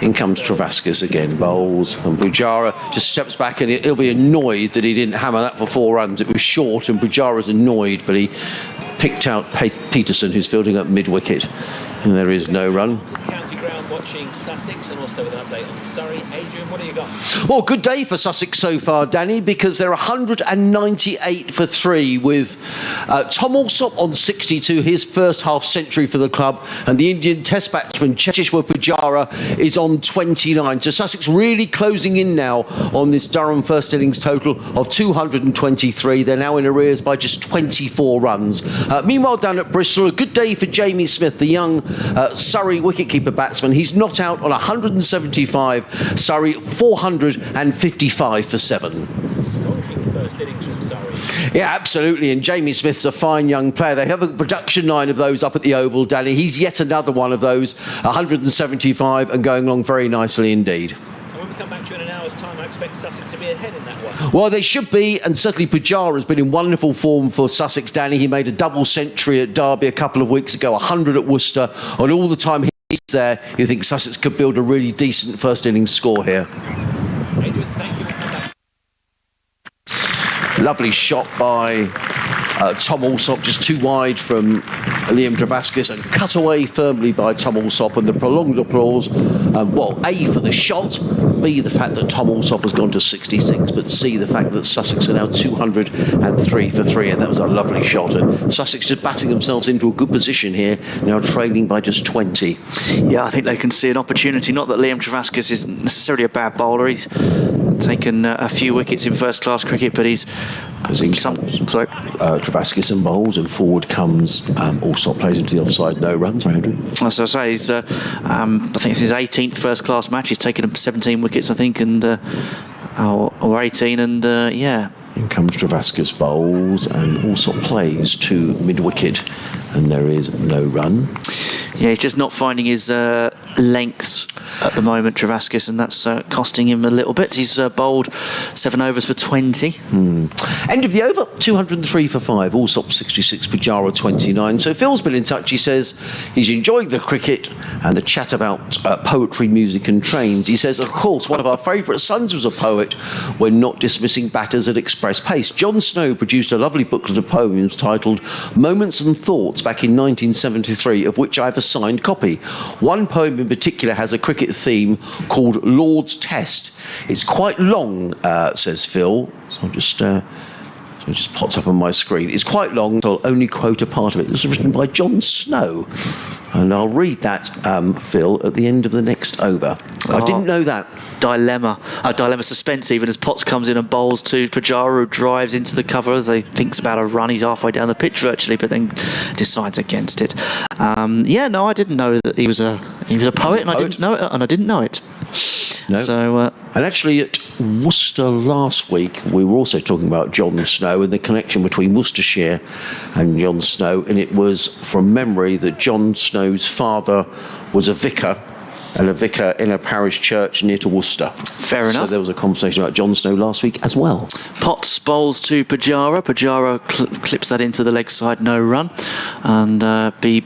in comes Travascus again, bowls, and Pujara just steps back, and he'll be annoyed that he didn't hammer that for 4 runs. It was short, and Pujara's annoyed, but he picked out Peterson, who's fielding up mid-wicket, and there is no run. Watching Sussex, and also with an update on Surrey. Adrian, what do you got? Well, good day for Sussex so far, Danny, because they're 198 for 3 with Tom Allsop on 62, his first half century for the club, and the Indian Test batsman Cheteshwar Pujara is on 29. So Sussex really closing in now on this Durham first innings total of 223. They're now in arrears by just 24 runs. Meanwhile, down at Bristol, a good day for Jamie Smith, the young Surrey wicketkeeper batsman. He's not out on 175. Surrey 455 for 7. First innings from Surrey. Yeah, absolutely. And Jamie Smith's a fine young player. They have a production line of those up at the Oval, Danny. He's yet another one of those, 175 and going along very nicely indeed. And when we come back to you in an hour's time, I expect Sussex to be ahead in that one. Well, they should be, and certainly Pujara has been in wonderful form for Sussex, Danny. He made a double century at Derby a couple of weeks ago, 100 at Worcester, and all the time he's there, you think Sussex could build a really decent first innings score here. Adrian, thank you. Lovely shot by Tom Allsop, just too wide from Liam Travascus, and cut away firmly by Tom Allsop, and the prolonged applause. A, for the shot, B, the fact that Tom Allsop has gone to 66, but C, the fact that Sussex are now 203 for 3, and that was a lovely shot. And Sussex just batting themselves into a good position here, now trailing by just 20. Yeah, I think they can see an opportunity. Not that Liam Travascus is necessarily a bad bowler. He's taken a few wickets in first-class cricket, but he's Travascus and bowls, and forward comes Allsop, plays into the offside, no runs, Andrew. As I say, he's, I think it's his 18th first-class match. He's taken 17 wickets, I think, and or 18, and yeah. In comes Travascus, bowls, and Allsop plays to mid-wicket, and there is no run. Yeah, he's just not finding his lengths at the moment, Travascus, and that's costing him a little bit. He's bowled 7 overs for 20. End of the over, 203 for 5. Allsop 66, Pujara 29. So Phil's been in touch. He says he's enjoying the cricket and the chat about poetry, music and trains. He says, of course, one of our favourite sons was a poet. We're not dismissing batters at express pace. John Snow produced a lovely booklet of poems titled Moments and Thoughts back in 1973, of which I have a signed copy. One poem in particular has a cricket theme called Lord's Test. It's quite long, says Phil. So I'll just it just pops up on my screen. It's quite long, so I'll only quote a part of it. This was written by John Snow. And I'll read that, Phil, at the end of the next over. I didn't know that. Dilemma suspense even as Potts comes in and bowls to Pujara, who drives into the cover as he thinks about a run. He's halfway down the pitch virtually, but then decides against it. I didn't know that he was a poet, and I didn't know it. No. So, and actually at Worcester last week, we were also talking about Jon Snow and the connection between Worcestershire and Jon Snow, and it was from memory that Jon Snow's father was a vicar, and a vicar in a parish church near to Worcester. Fair enough. So there was a conversation about Jon Snow last week as well. Potts bowls to Pujara. Pujara clips that into the leg side, no run, and be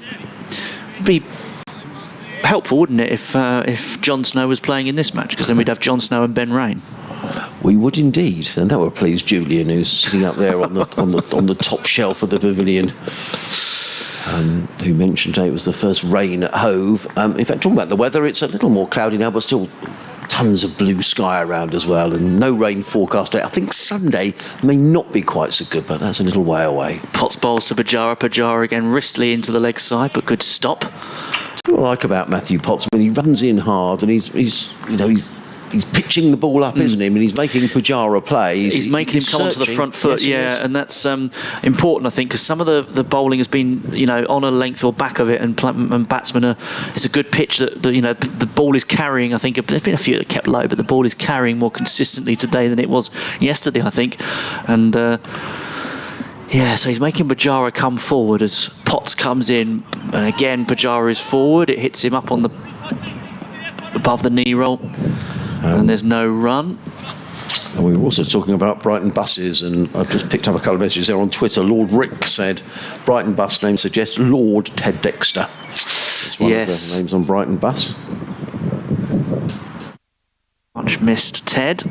helpful, wouldn't it, if Jon Snow was playing in this match, because then we'd have Jon Snow and Ben Rain. We would indeed, and that would please Julian, who's sitting up there on the top shelf of the pavilion. Who mentioned today it was the first rain at Hove. In fact, talking about the weather, it's a little more cloudy now, but still tons of blue sky around as well, and no rain forecast. I think Sunday may not be quite so good, but that's a little way away. Potts bowls to Pujara. Pujara again wristly into the leg side, but good stop. What I like about Matthew Potts, when he runs in hard and he's pitching the ball up, isn't he? I mean, he's making Pujara play. He's making him come onto the front foot, yes, and that's important, I think, because some of the bowling has been, on a length or back of it, and batsmen are. It's a good pitch that the ball is carrying. I think there's been a few that kept low, but the ball is carrying more consistently today than it was yesterday, I think, and. So he's making Pujara come forward as Potts comes in, and again Pujara is forward. It hits him up on above the knee roll, and there's no run. And we were also talking about Brighton buses, and I've just picked up a couple of messages there on Twitter. Lord Rick said Brighton bus name suggests Lord Ted Dexter. That's one of the names on Brighton bus. Much missed Ted.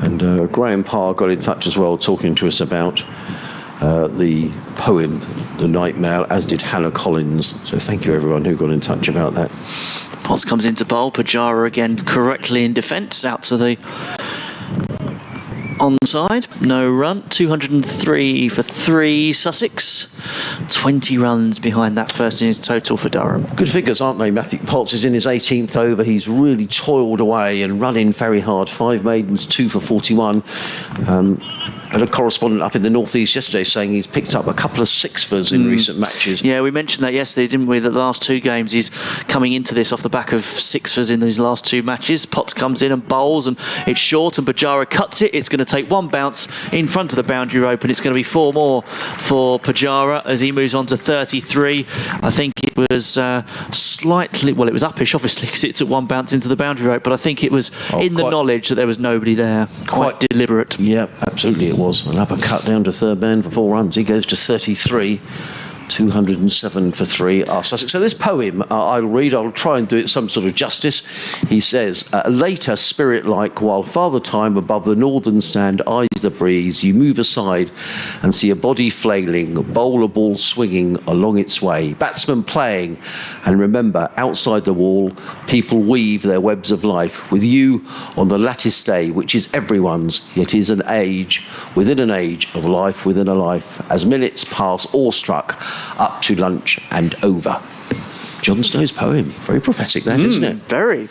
And Graham Parr got in touch as well, talking to us about the poem, The Night Mail, as did Hannah Collins. So thank you everyone who got in touch about that. Potts comes into bowl. Pujara again correctly in defence, out to the onside. No run. 203 for 3 Sussex. 20 runs behind that first innings total for Durham. Good figures, aren't they? Matthew Potts is in his 18th over. He's really toiled away and run in very hard. 5 maidens, 2 for 41. Had a correspondent up in the northeast yesterday saying he's picked up a couple of sixfers in recent matches. Yeah, we mentioned that yesterday, didn't we? That the last 2 games he's coming into this off the back of sixfers in these last 2 matches. Potts comes in and bowls, and it's short, and Pujara cuts it. It's going to take 1 bounce in front of the boundary rope, and it's going to be 4 more for Pujara as he moves on to 33. I think it was slightly, well, it was uppish, obviously, because it took 1 bounce into the boundary rope, but I think it was in the knowledge that there was nobody there. Quite deliberate. Yeah, absolutely it was. An uppercut down to third man for 4 runs. He goes to 33. 207 for 3 are Sussex. So this poem, I'll read, I'll try and do it some sort of justice. He says, later, spirit-like, while Father Time above the northern stand eyes the breeze, you move aside and see a body flailing, bowler ball swinging along its way, batsmen playing, and remember, outside the wall, people weave their webs of life, with you on the lattice day, which is everyone's, yet is an age within an age of life within a life, as minutes pass awestruck, up to lunch and over. Jon Snow's poem. Very prophetic then, isn't it? Very.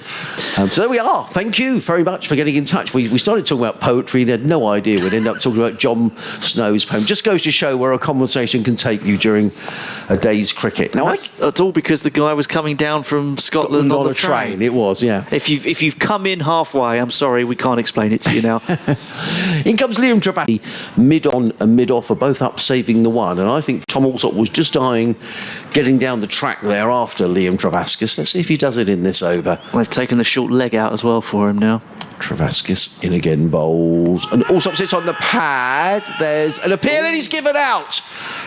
So there we are. Thank you very much for getting in touch. We started talking about poetry and had no idea we'd end up talking about Jon Snow's poem. Just goes to show where a conversation can take you during a day's cricket. Now, that's all because the guy was coming down from Scotland on the train. It was, yeah. If you've come in halfway, I'm sorry, we can't explain it to you now. In comes Liam Travascus. Mid on and mid off are both up saving the one, and I think Tom Alsop was just eyeing getting down the track there after Liam Travascus. Let's see if he does it in this over. They've taken the short leg out as well for him now. Travascus in again, bowls, and Alsop sits on the pad. There's an appeal and he's given out.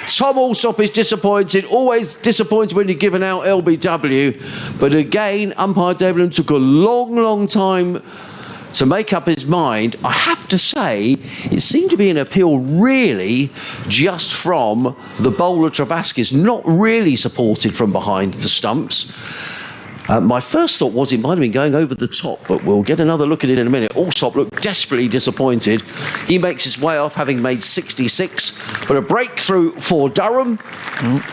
Tom Alsop is disappointed, always disappointed when you're given out LBW, but again umpire Devlin took a long time to make up his mind. I have to say, it seemed to be an appeal really just from the bowler Travascus, not really supported from behind the stumps. My first thought was it might have been going over the top, but we'll get another look at it in a minute. Alsop looked desperately disappointed. He makes his way off, having made 66, but a breakthrough for Durham,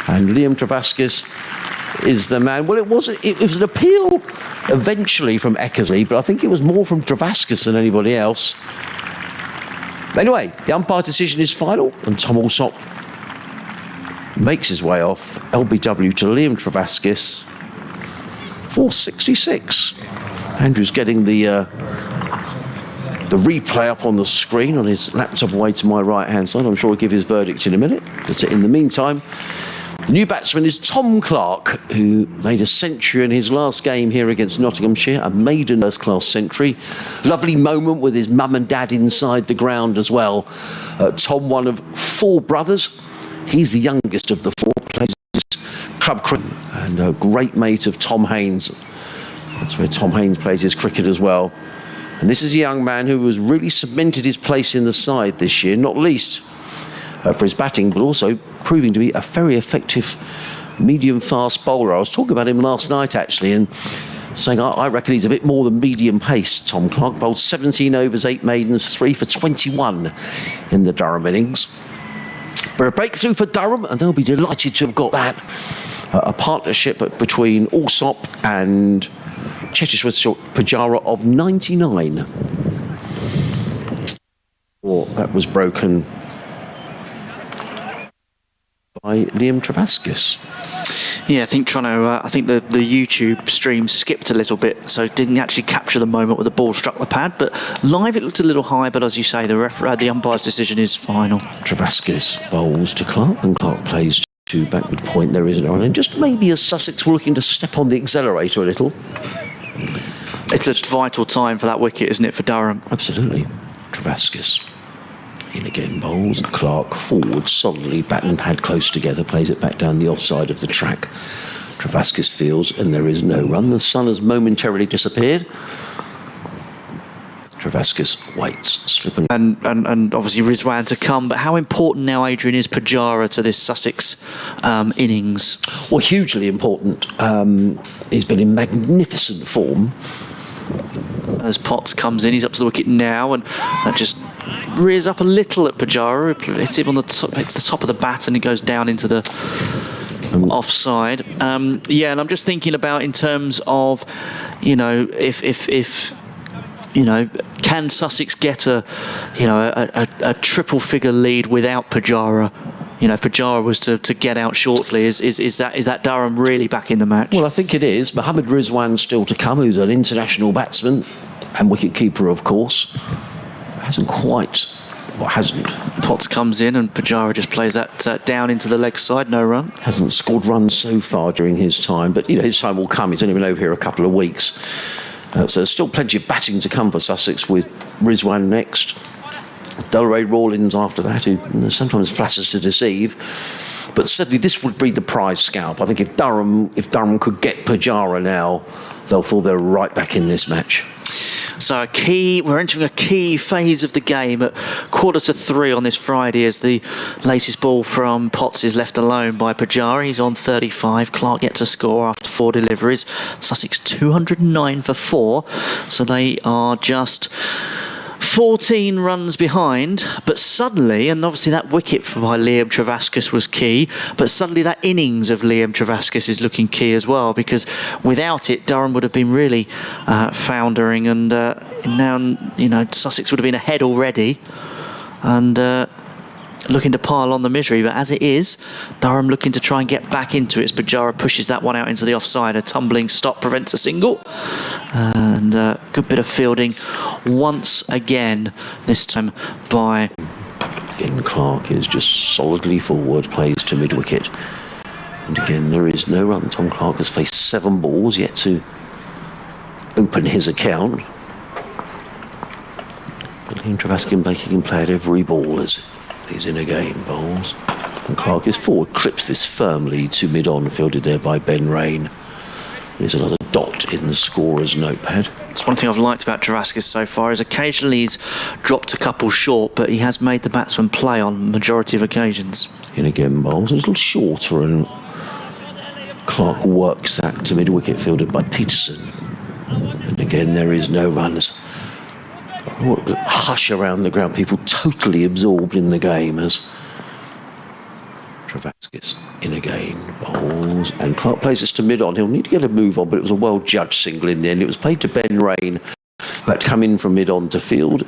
and Liam Travascus is the man. Well, it was an appeal eventually from Eckersley, but I think it was more from Travascus than anybody else. Anyway, the umpire decision is final, and Tom Alsop makes his way off. LBW to Liam Travascus for 66. Andrew's getting the replay up on the screen on his laptop away to my right-hand side. I'm sure he'll give his verdict in a minute. But in the meantime, the new batsman is Tom Clark, who made a century in his last game here against Nottinghamshire, a maiden first-class century. Lovely moment with his mum and dad inside the ground as well. Tom, one of 4 brothers. He's the youngest of the 4, plays club cricket, and a great mate of Tom Haynes. That's where Tom Haynes plays his cricket as well. And this is a young man who has really cemented his place in the side this year, not least for his batting, but also proving to be a very effective medium-fast bowler. I was talking about him last night, actually, and saying I reckon he's a bit more than medium pace. Tom Clark bowled 17 overs, 8 maidens, 3 for 21 in the Durham innings. But a breakthrough for Durham, and they'll be delighted to have got that. A partnership between Allsop and Cheteshwar Pujara of 99. That was broken by Liam Travascus. Yeah, I think I think the YouTube stream skipped a little bit, so it didn't actually capture the moment where the ball struck the pad. But live, it looked a little high. But as you say, the umpire's decision is final. Travascus bowls to Clark, and Clark plays to backward point. There isn't one, and just maybe as Sussex were looking to step on the accelerator a little. It's a vital time for that wicket, isn't it, for Durham? Absolutely. Travascus in again, bowls, and Clark forward solidly, bat and pad close together, plays it back down the offside of the track. Travascus fields, and there is no run. The sun has momentarily disappeared. Travascus waits, slipping. And obviously Rizwan to come, but how important now, Adrian, is Pujara to this Sussex innings? Well, hugely important. He's been in magnificent form. As Potts comes in, he's up to the wicket now, and that just rears up a little at Pujara. Hits him on the top, hits the top of the bat, and it goes down into the offside. Yeah, and I'm just thinking about in terms of, if can Sussex get a triple figure lead without Pujara? If Pujara was to get out shortly, is that Durham really back in the match? Well, I think it is. Mohammad Rizwan still to come, who's an international batsman and wicket-keeper, of course. Hasn't. Potts comes in and Pujara just plays that down into the leg side, no run. Hasn't scored runs so far during his time, but his time will come. He's only been over here a couple of weeks. So there's still plenty of batting to come for Sussex, with Rizwan next. Delray Rawlins after that, who sometimes flatters to deceive. But certainly this would be the prize scalp. I think if Durham could get Pujara now, they'll feel they're right back in this match. So we're entering a key phase of the game at 2:45 on this Friday, as the latest ball from Potts is left alone by Pujara. He's on 35. Clark gets a score after 4 deliveries. Sussex 209 for 4. So they are just 14 runs behind, but suddenly, and obviously that wicket by Liam Travascus was key, but suddenly that innings of Liam Travascus is looking key as well, because without it, Durham would have been really foundering, and now, Sussex would have been ahead already, and looking to pile on the misery. But as it is, Durham looking to try and get back into it as Pujara pushes that one out into the offside. A tumbling stop prevents a single, and good bit of fielding once again, this time by again. Clark is just solidly forward, plays to mid-wicket, and again there is no run. Tom Clark has faced 7 balls, yet to open his account. Liam Travascus making him play at every ball as he's in again, bowls, and Clark is forward, clips this firmly to mid-on, fielded there by Ben Rain. There's another dot in the scorer's notepad. It's one thing I've liked about Travascus so far, is occasionally he's dropped a couple short, but he has made the batsman play on majority of occasions. In again, bowls a little shorter, and Clark works that to mid-wicket, fielded by Peterson. And again there is no runs. Hush around the ground, people totally absorbed in the game as Travascus in again, bowls, and Clark plays this to mid-on. He'll need to get a move on, but it was a well-judged single in the end. It was played to Ben Rain, but to come in from mid-on to field.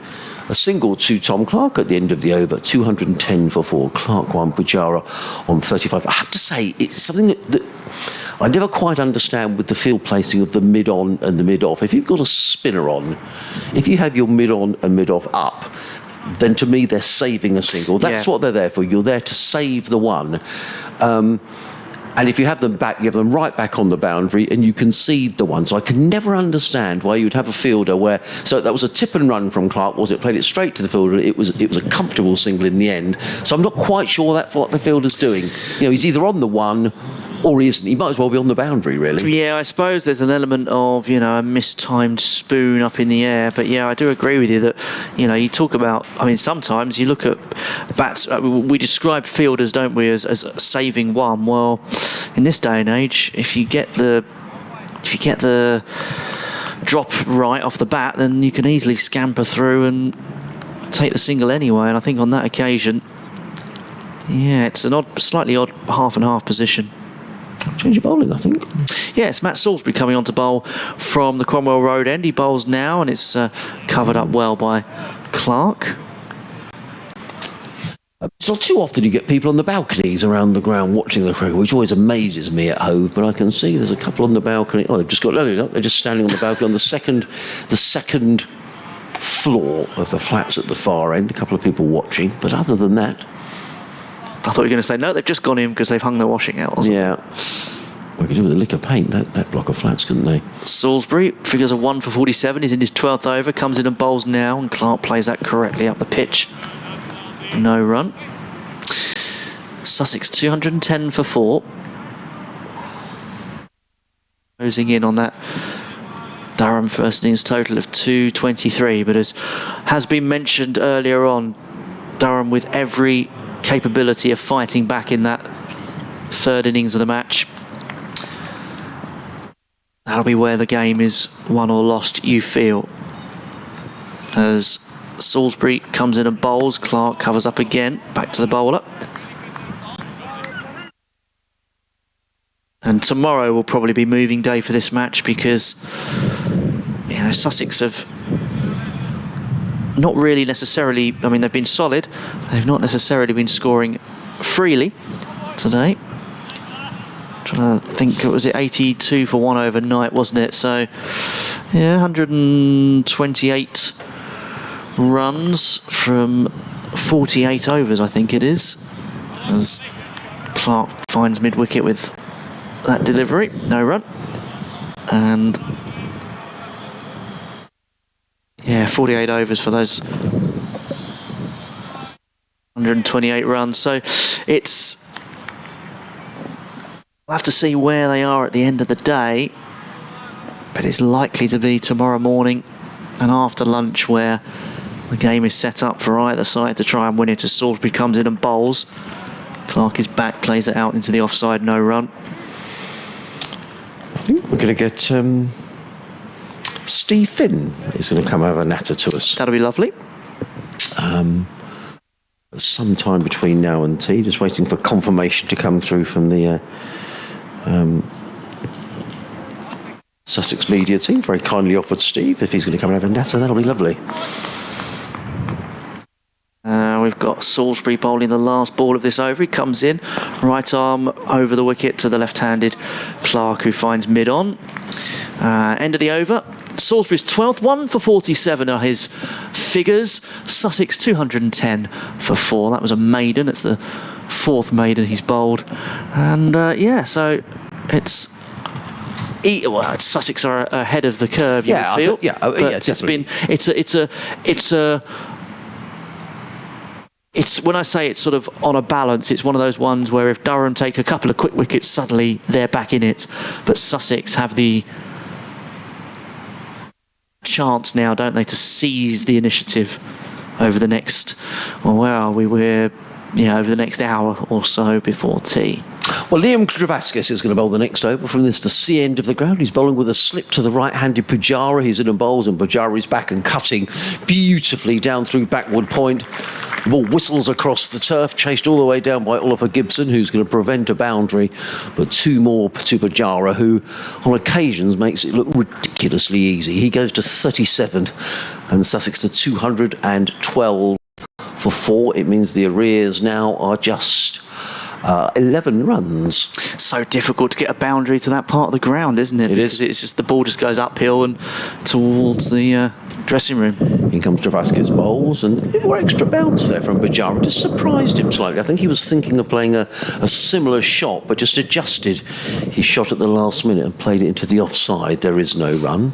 A single to Tom Clark at the end of the over, 210 for 4. Clark won, Pujara on 35. I have to say, it's something that I never quite understand with the field placing of the mid-on and the mid-off. If you've got a spinner on, if you have your mid-on and mid-off up, then to me they're saving a single. That's what they're there for. You're there to save the one. And if you have them back, you have them right back on the boundary and you concede the one. So I can never understand why you'd have a fielder where... So that was a tip and run from Clark, was it? Played it straight to the fielder. It was a comfortable single in the end. So I'm not quite sure that's what the fielder's doing. You know, he's either on the one or he isn't. He might as well be on the boundary, really. Yeah, I suppose there's an element of, you know, a mistimed spoon up in the air. But yeah, I do agree with you that, you know, you talk about, I mean, sometimes you look at bats, we describe fielders, don't we, as saving one. Well, in this day and age, if you get the drop right off the bat, then you can easily scamper through and take the single anyway. And I think on that occasion, yeah, it's an slightly odd half and half position. Change of bowling, I think. Yeah, it's Matt Salisbury coming on to bowl from the Cromwell Road end. He bowls now, and it's covered up well by Clark. It's not too often you get people on the balconies around the ground watching the cricket, which always amazes me at Hove. But I can see there's a couple on the balcony. Oh, they've just got... No, they're just standing on the balcony on the second floor of the flats at the far end. A couple of people watching. But other than that... I thought you were going to say, no, they've just gone in because they've hung their washing out. Yeah. We could do with a lick of paint, that block of flats, couldn't they? Salisbury figures a 1 for 47. He's in his 12th over, comes in and bowls now, and Clark plays that correctly up the pitch. No run. Sussex 210 for 4. Closing in on that Durham first innings total of 223, but as has been mentioned earlier on, Durham with every capability of fighting back in that third innings of the match. That'll be where the game is won or lost, you feel. As Salisbury comes in and bowls, Clark covers up again, back to the bowler. And tomorrow will probably be moving day for this match because, you know, Sussex have not really necessarily, I mean, they've been solid. They've not necessarily been scoring freely today. Trying to think, was it 82 for 1 overnight, wasn't it? So, yeah, 128 runs from 48 overs, I think it is. As Clark finds mid-wicket with that delivery. No run. And... yeah, 48 overs for those 128 runs. So it's... we'll have to see where they are at the end of the day. But it's likely to be tomorrow morning and after lunch where the game is set up for either side to try and win it as Salisbury comes in and bowls. Clark is back, plays it out into the offside, no run. I think we're going to get... Steve Finn is going to come over natter to us. That'll be lovely. Sometime between now and tea, just waiting for confirmation to come through from the Sussex media team. Very kindly offered Steve if he's going to come and have a natter. That'll be lovely. We've got Salisbury bowling the last ball of this over. He comes in, right arm over the wicket to the left-handed Clark, who finds mid-on. End of the over. Salisbury's 12th, 1 for 47 are his figures. Sussex 210 for 4. That was a maiden. It's the 4th maiden he's bowled. And yeah, so it's... well, Sussex are ahead of the curve, you would feel. It's when I say it's sort of on a balance, it's one of those ones where if Durham take a couple of quick wickets, suddenly they're back in it. But Sussex have the chance now, don't they, to seize the initiative over the next, well, where are we? We're, over the next hour or so before tea. Well, Liam Travascus is going to bowl the next over from this, the C end of the ground. He's bowling with a slip to the right-handed Pujara. He's in and bowls, and Pujara is back and cutting beautifully down through backward point. The ball whistles across the turf, chased all the way down by Oliver Gibson, who's going to prevent a boundary. But 2 more to Pujara, who on occasions makes it look ridiculously easy. He goes to 37 and Sussex to 212 for 4. It means the arrears now are just 11 runs. So difficult to get a boundary to that part of the ground, isn't it? It Because is. It's just the ball just goes uphill and towards the dressing room. In comes Travascus bowls, and a bit more extra bounce there from Pujara. Just surprised him slightly. I think he was thinking of playing a similar shot, but just adjusted his shot at the last minute and played it into the offside. There is no run.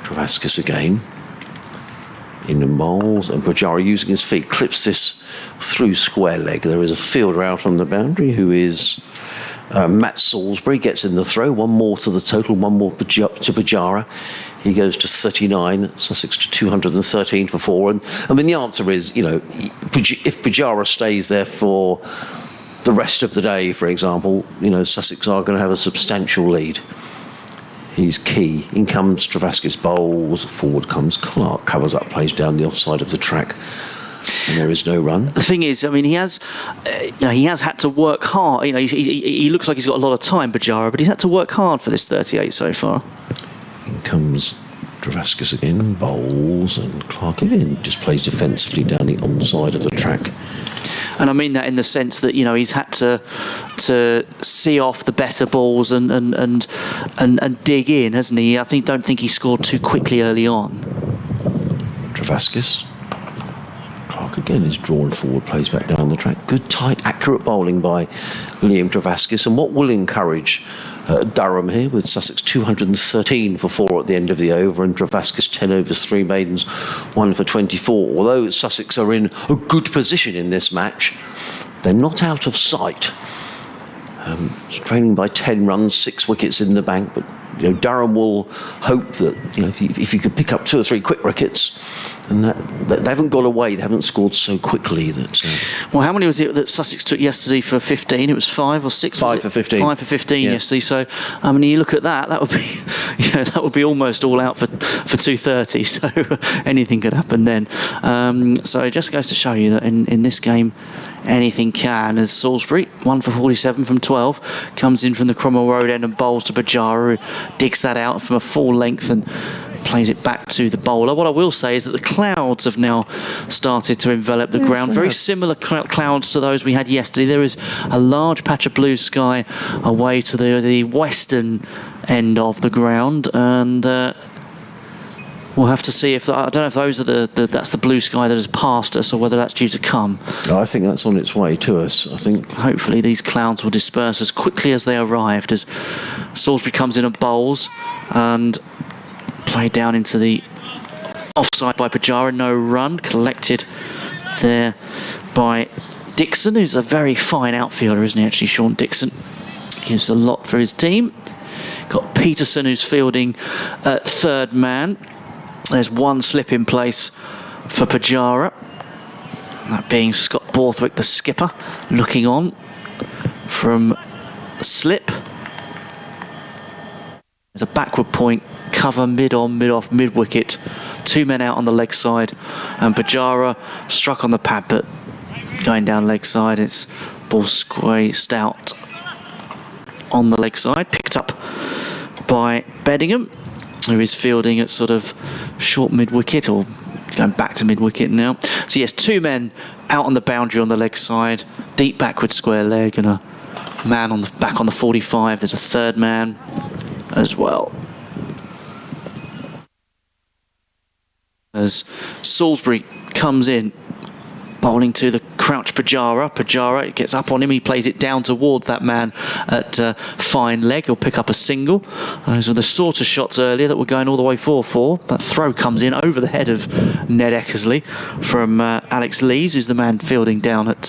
Travascus again. In the bowls, and Pujara using his feet clips this through square leg. There is a fielder out on the boundary who is Matt Salisbury. Gets in the throw. One more to the total, one more to Pujara. He goes to 39, Sussex to 213 for 4. And I mean, the answer is, you know, if Pujara stays there for the rest of the day, for example, you know, Sussex are going to have a substantial lead. He's key. In comes Travascus bowls. Forward comes Clark. Covers up, plays down the offside of the track. And there is no run. The thing is, I mean, he has had to work hard. You know, he looks like he's got a lot of time, Pujara, but he's had to work hard for this 38 so far. In comes Travascus again. Bowls, and Clark again just plays defensively down the onside of the track. And I mean that in the sense that, you know, he's had to see off the better balls and dig in, hasn't he? Don't think he scored too quickly early on. Travascus. Clark again is drawn forward, plays back down the track. Good, tight, accurate bowling by Liam Travascus, and what will encourage Durham here, with Sussex 213 for 4 at the end of the over, and Travascus 10 overs, 3 maidens, 1 for 24. Although Sussex are in a good position in this match, they're not out of sight. Trailing by 10 runs, 6 wickets in the bank, but you know, Durham will hope that, you know, if you could pick up 2 or 3 quick wickets, and that they haven't got away, they haven't scored so quickly that. Well, how many was it that Sussex took yesterday for 15? It was 5 or 6. 5 for 15. 5 for 15 yeah. yesterday. So, I mean, you look at that would be, you know, that would be almost all out for 230. So anything could happen then. So it just goes to show you that in this game, anything can, as Salisbury, 1 for 47 from 12, comes in from the Cromwell Road end and bowls to Pujara, who digs that out from a full length and plays it back to the bowler. What I will say is that the clouds have now started to envelop the ground. Very similar clouds to those we had yesterday. There is a large patch of blue sky away to the western end of the ground, and we'll have to see if I don't know if those are that's the blue sky that has passed us, or whether that's due to come. I think that's on its way to us. I think hopefully these clouds will disperse as quickly as they arrived, as Salisbury comes in and bowls and played down into the offside by Pujara. No run collected there by Dixon, who's a very fine outfielder, isn't he? Actually, Sean Dixon gives a lot for his team. Got Peterson, who's fielding at third man. There's one slip in place for Pujara, that being Scott Borthwick, the skipper, looking on from slip. There's a backward point, cover mid-on, mid-off, mid-wicket. 2 men out on the leg side, and Pujara struck on the pad, but going down leg side, it's ball squeezed out on the leg side, picked up by Beddingham, who is fielding at sort of short mid-wicket, or going back to mid-wicket now. So yes, 2 men out on the boundary on the leg side, deep backward square leg, and a man on the back on the 45. There's a third man as well. As Salisbury comes in, bowling to the crouch Pujara. Pujara gets up on him, he plays it down towards that man at fine leg. He'll pick up a single. Those were the sort of shots earlier that were going all the way 4-4. That throw comes in over the head of Ned Eckersley from Alex Lees, who's the man fielding down at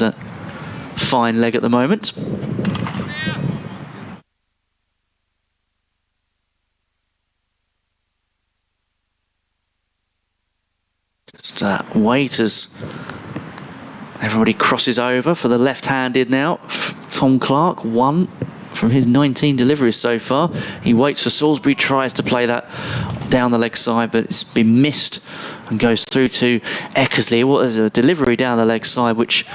fine leg at the moment. Just wait as everybody crosses over for the left-handed now. Tom Clark, 1 from his 19 deliveries so far. He waits for Salisbury, tries to play that down the leg side, but it's been missed and goes through to Eckersley. What is a delivery down the leg side, which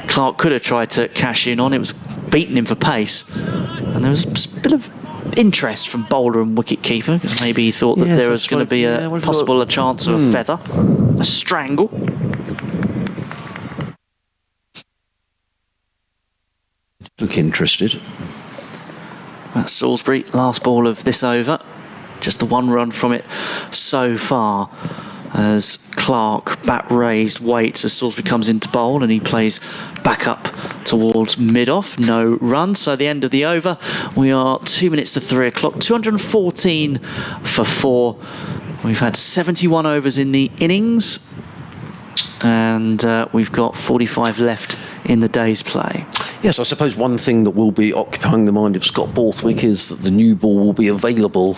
Clark could have tried to cash in on. It was beating him for pace. And there was a bit of interest from bowler and wicket-keeper, because maybe he thought that there was going to be a chance of a feather, a strangle. Look interested. That's Salisbury, last ball of this over. Just the one run from it so far, as Clark, bat raised, waits as Salisbury comes into bowl, and he plays back up towards mid-off. No run. So the end of the over, we are 2 minutes to 3 o'clock. 214 for 4. We've had 71 overs in the innings, and we've got 45 left in the day's play. Yes, I suppose one thing that will be occupying the mind of Scott Borthwick is that the new ball will be available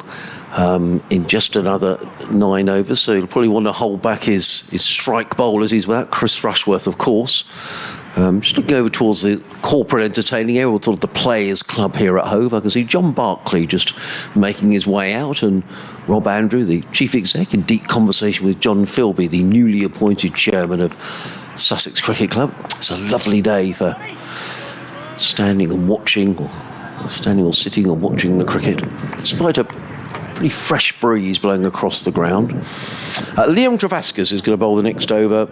in just another 9 overs, so he'll probably want to hold back his strike bowlers. He's without Chris Rushworth, of course. Just looking over towards the corporate entertaining area, or sort of the Players Club here at Hove, I can see John Barclay just making his way out, and Rob Andrew, the chief exec, in deep conversation with John Philby, the newly appointed chairman of Sussex Cricket Club. It's a lovely day for standing and watching, or standing or sitting and watching the cricket, despite a pretty fresh breeze blowing across the ground. Liam Travascus is going to bowl the next over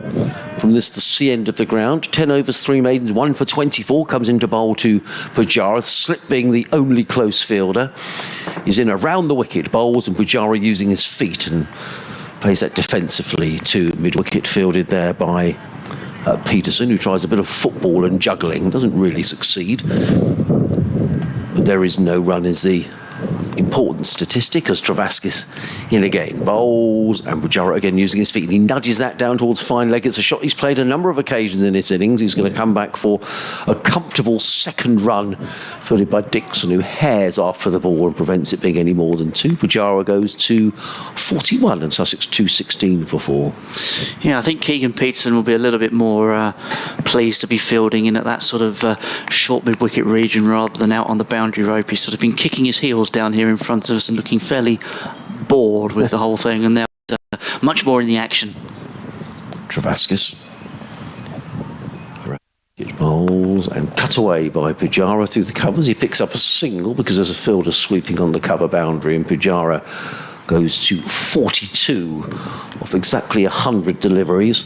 from the C end of the ground. 10 overs, 3 maidens, 1 for 24. Comes into bowl to Pujara. Slip being the only close fielder. He's in around the wicket, bowls, and Pujara using his feet, and plays that defensively to mid-wicket, fielded there by Peterson, who tries a bit of football and juggling. Doesn't really succeed. But there is no run is the important statistic, as Travascus in again, bowls, and Pujara again using his feet, and he nudges that down towards fine leg. It's a shot he's played a number of occasions in this innings. He's going to come back for a comfortable second run, fielded by Dixon, who hairs after the ball and prevents it being any more than 2. Pujara goes to 41 and Sussex 216 for 4. Yeah, I think Keegan Peterson will be a little bit more pleased to be fielding in at that sort of short mid-wicket region rather than out on the boundary rope. He's sort of been kicking his heels down here in front of us and looking fairly bored with the whole thing, and now much more in the action. Travascus bowls and cut away by Pujara through the covers. He picks up a single because there's a fielder sweeping on the cover boundary, and Pujara goes to 42 off exactly 100 deliveries.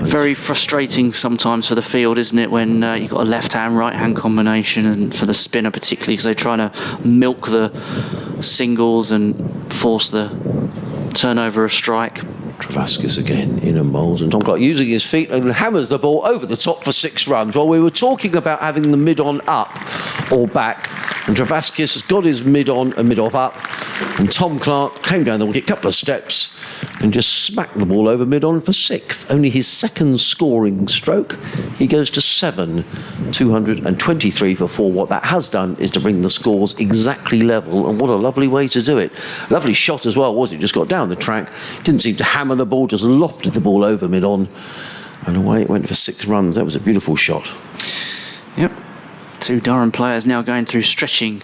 Very frustrating sometimes for the field, isn't it, when you've got a left-hand, right-hand combination, and for the spinner particularly, because they're trying to milk the singles and force the turnover of strike. Travascus again in and bowls, and Tom Clark using his feet and hammers the ball over the top for 6 runs. Well, we were talking about having the mid-on up or back, and Travascus has got his mid-on and mid-off up, and Tom Clark came down the wicket a couple of steps and just smacked the ball over mid-on for 6th. Only his second scoring stroke. He goes to 7, 223 for 4. What that has done is to bring the scores exactly level, and what a lovely way to do it. Lovely shot as well, was it? Just got down the track, didn't seem to hammer the ball, just lofted the ball over mid-on, and away it went for 6 runs. That was a beautiful shot. Yep. 2 Durham players now going through stretching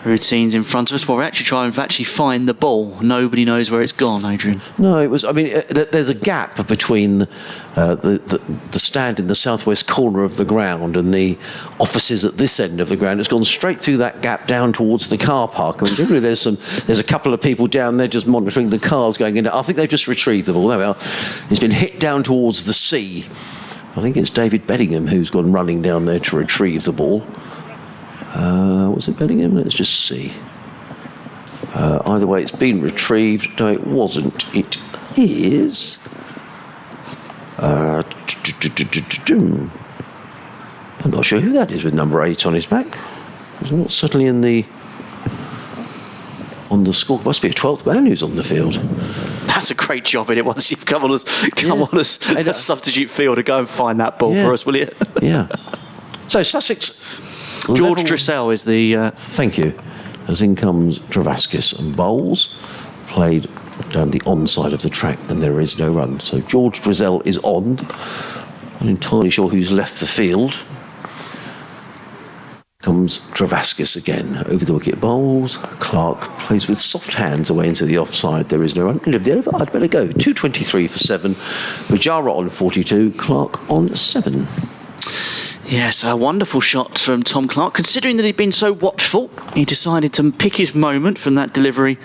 routines in front of us. Well, we're actually trying to find the ball. Nobody knows where it's gone, Adrian. No, it was. I mean, there's a gap between the stand in the southwest corner of the ground and the offices at this end of the ground. It's gone straight through that gap down towards the car park. I mean, generally there's a couple of people down there just monitoring the cars going in. I think they've just retrieved the ball. There we are. It's been hit down towards the sea. I think it's David Bedingham who's gone running down there to retrieve the ball. Was it Bellingham? Let's just see. Either way, it's been retrieved. No, it wasn't. It is. I'm not sure who that is with number 8 on his back. It's not certainly on the score. It must be a 12th man who's on the field. That's a great job in it. Once you've come on as a substitute fielder, go and find that ball for us, will you? Yeah. So Sussex. George Dressel is the... Thank you. As in comes Travascus and bowls. Played down the on side of the track, and there is no run. So George Dressel is on. Not entirely sure who's left the field. Comes Travascus again. Over the wicket bowls. Clark plays with soft hands away into the offside. There is no run. End of the over. I'd better go. 223 for 7. Pujara on 42. Clark on 7. Yes, a wonderful shot from Tom Clark. Considering that he'd been so watchful, he decided to pick his moment from that delivery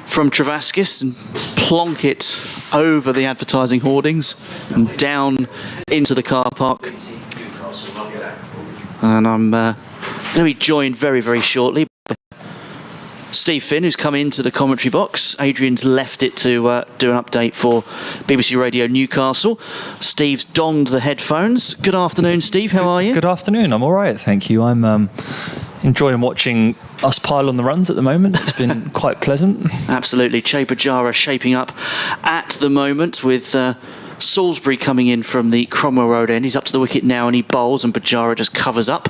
from Travascus and plonk it over the advertising hoardings and down into the car park. And I'm going to be joined very, very shortly by Steve Finn, who's come into the commentary box. Adrian's left it to do an update for BBC Radio Newcastle. Steve's donned the headphones. Good afternoon, Steve. How are you? Good afternoon. I'm all right, thank you. I'm enjoying watching us pile on the runs at the moment. It's been quite pleasant. Absolutely. Cheteshwar Pujara shaping up at the moment with Salisbury coming in from the Cromwell Road end. He's up to the wicket now and he bowls, and Pujara just covers up.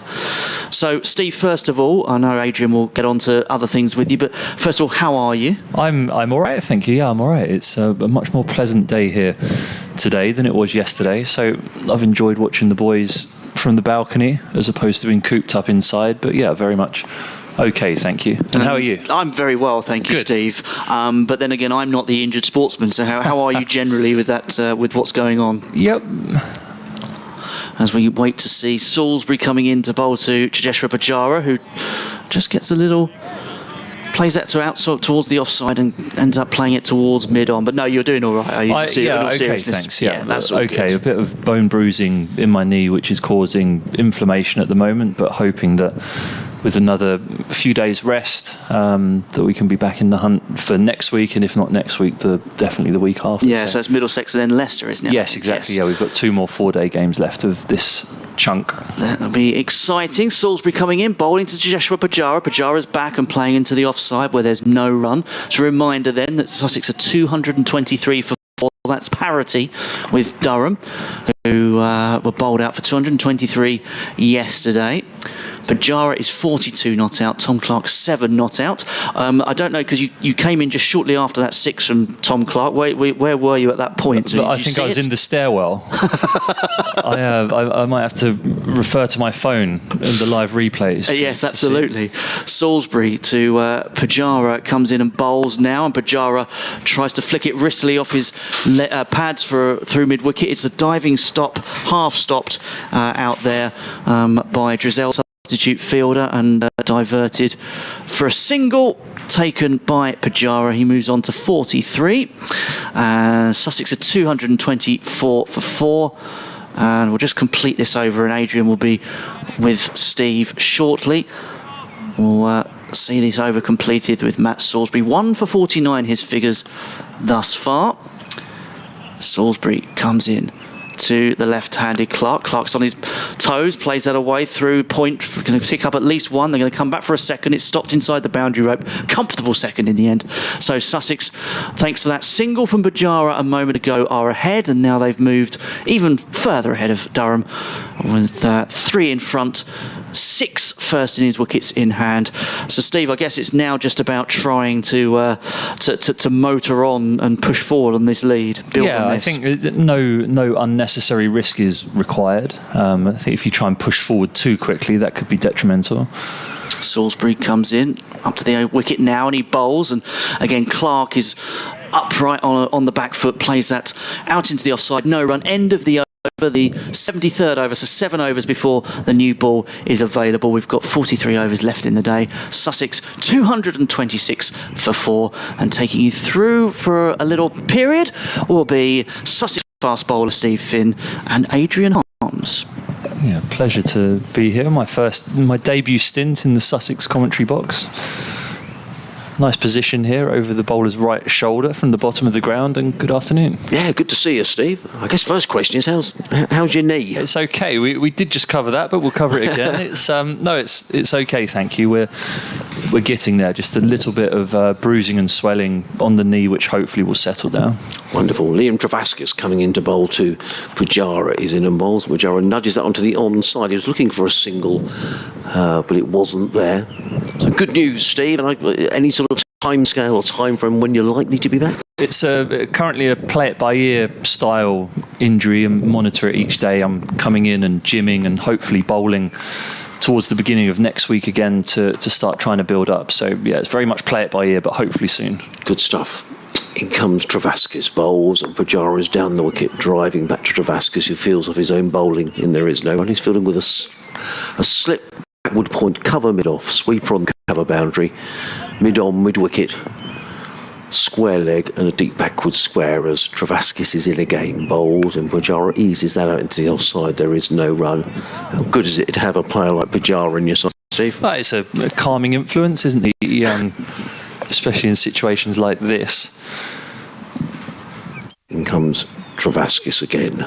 So, Steve, first of all, I know Adrian will get on to other things with you, but first of all, how are you? I'm all right, thank you. Yeah, I'm all right. It's a much more pleasant day here today than it was yesterday. So I've enjoyed watching the boys from the balcony as opposed to being cooped up inside. But yeah, very much okay, thank you. And how are you? I'm very well, thank you, Good. Steve. But then again, I'm not the injured sportsman, so how are you generally with that, with what's going on? Yep. As we wait to see Salisbury coming in to bowl to Cheteshwar Pujara, who just gets a little... plays that to outside towards the offside and ends up playing it towards mid-on. But no, you're doing all right. Okay, thanks. Yeah, that's all okay. good. A bit of bone bruising in my knee, which is causing inflammation at the moment, but hoping that with another few days rest, that we can be back in the hunt for next week, and if not next week, definitely the week after. Yeah, so it's Middlesex and then Leicester, isn't it? Yes, exactly. Yes. Yeah, we've got 2 more 4-day games left of this chunk. That'll be exciting. Salisbury coming in, bowling to Cheteshwar Pujara. Pujara's back and playing into the offside where there's no run. It's a reminder then that Sussex are 223 for 4. That's parity with Durham, who were bowled out for 223 yesterday. Pujara is 42 not out, Tom Clark 7 not out. I don't know, because you came in just shortly after that 6 from Tom Clark. Where were you at that point? But I think I was in the stairwell. I might have to refer to my phone in the live replays. Yes, absolutely. Salisbury to Pujara comes in and bowls now, and Pujara tries to flick it wristily off his pads through mid-wicket. It's a diving stop, half stopped out there by Drizel, substitute fielder, and diverted for a single taken by Pujara. He moves on to 43. Sussex are 224 for 4. And we'll just complete this over, and Adrian will be with Steve shortly. We'll see this over completed with Matt Salisbury. 1 for 49, his figures thus far. Salisbury comes in to the left-handed Clark. Clark's on his toes, plays that away through point. We're going to pick up at least one. They're going to come back for a second. It's stopped inside the boundary rope. Comfortable second in the end. So Sussex, thanks to that single from Pujara a moment ago, are ahead, and now they've moved even further ahead of Durham with 3 in front, 6 first innings wickets in hand. So Steve, I guess it's now just about trying to motor on and push forward on this lead. Build on this. I think no unnecessary risk is required. I think if you try and push forward too quickly, that could be detrimental. Salisbury comes in up to the wicket now, and he bowls, and again Clark is upright on the back foot, plays that out into the offside, no run, end of the over, the 73rd over, so 7 overs before the new ball is available. We've got 43 overs left in the day. Sussex 226 for 4, and taking you through for a little period will be Sussex fast bowler Steve Finn and Adrian Harms. Yeah, pleasure to be here. My debut stint in the Sussex commentary box. Nice position here over the bowler's right shoulder from the bottom of the ground, and good afternoon. Yeah, good to see you, Steve. I guess first question is how's your knee? It's okay. We did just cover that, but we'll cover it again. It's okay, thank you. We're getting there. Just a little bit of bruising and swelling on the knee, which hopefully will settle down. Wonderful. Liam Travascus coming in to bowl to Pujara is in and bowls. Pujara nudges that onto the onside. He was looking for a single, but it wasn't there. So good news, Steve. And any sort of time scale or time frame when you're likely to be back? It's currently a play-it-by-ear style injury, and monitor it each day. I'm coming in and gymming and hopefully bowling towards the beginning of next week again to start trying to build up. So yeah, it's very much play it by ear, but hopefully soon. Good stuff. In comes Travascus, bowls, and Pujara is down the wicket, driving back to Travascus, who feels of his own bowling, and there is no run. He's fielding with a slip backward point, cover mid-off, sweeper on the cover boundary, mid-on, mid-wicket. square leg and a deep backward square as Travascus is in again, bowls, and Pujara eases that out into the offside. There is no run. How good is it to have a player like Pujara in your side, Steve? Well, it's a calming influence, isn't he? Especially in situations like this. In comes Travascus again.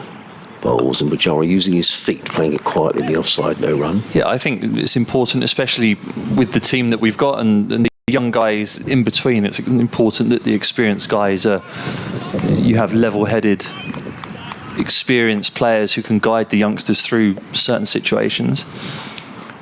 Bowls, and Pujara using his feet, playing it quietly in the offside, no run. Yeah, I think it's important, especially with the team that we've got and the young guys in between. It's important that the experienced guys you have level-headed, experienced players who can guide the youngsters through certain situations.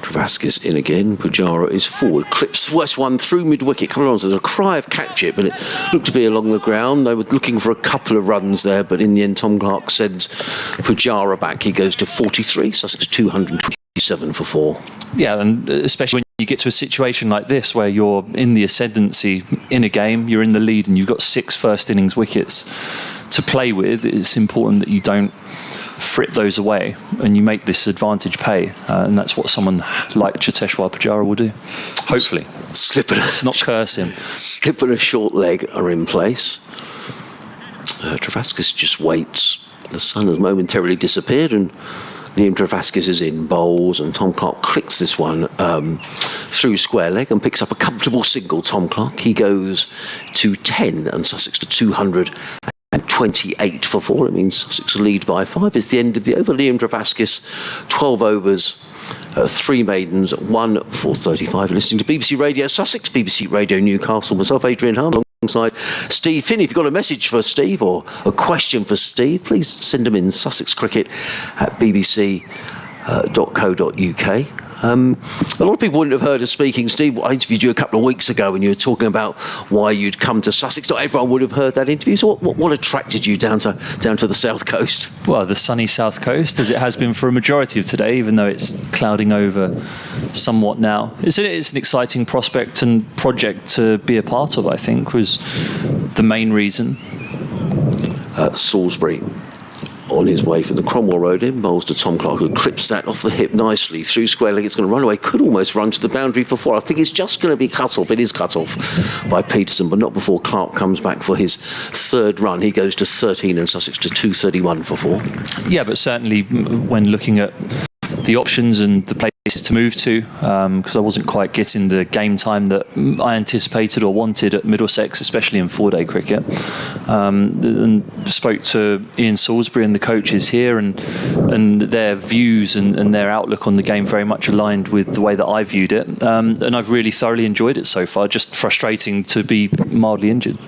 Travascus in again. Pujara is forward, clips first one through mid-wicket. Coming on, there's a cry of catch it, but it looked to be along the ground. They were looking for a couple of runs there, but in the end, Tom Clark sends Pujara back. He goes to 43. Sussex 227 for 4. Yeah, and especially when you get to a situation like this where you're in the ascendancy in a game, you're in the lead, and you've got 6 first innings wickets to play with. It's important that you don't frit those away and you make this advantage pay, and that's what someone like Cheteshwar Pujara will do, hopefully. Let's not curse him. Slip and a short leg are in place. Travascus just waits. The sun has momentarily disappeared and Liam Travascus is in, bowls, and Tom Clark clicks this one through square leg and picks up a comfortable single. Tom Clark, he goes to 10 and Sussex to 228 for 4. It means Sussex lead by 5. It's the end of the over. Liam Travascus, 12 overs, 3 maidens, 1 for 35. You're listening to BBC Radio Sussex, BBC Radio Newcastle. Myself, Adrian Hahn, alongside Steve Finney. If you've got a message for Steve or a question for Steve, please send them in sussexcricket@bbc.co.uk. A lot of people wouldn't have heard us speaking. Steve, I interviewed you a couple of weeks ago when you were talking about why you'd come to Sussex. Not everyone would have heard that interview. So what attracted you down to the south coast? Well, the sunny south coast, as it has been for a majority of today, even though it's clouding over somewhat now. It's an exciting prospect and project to be a part of, I think, was the main reason. Salisbury on his way from the Cromwell Road in, bowls to Tom Clark, who clips that off the hip nicely through square leg. It's going to run away, could almost run to the boundary for 4. I think it's just going to be cut off. It is cut off by Peterson, but not before Clark comes back for his 3rd run. He goes to 13 and Sussex to 231 for 4. Yeah, but certainly when looking at the options and the places to move to, because I wasn't quite getting the game time that I anticipated or wanted at Middlesex, especially in 4-day cricket. And spoke to Ian Salisbury and the coaches here, and their views and their outlook on the game very much aligned with the way that I viewed it. And I've really thoroughly enjoyed it so far. Just frustrating to be mildly injured.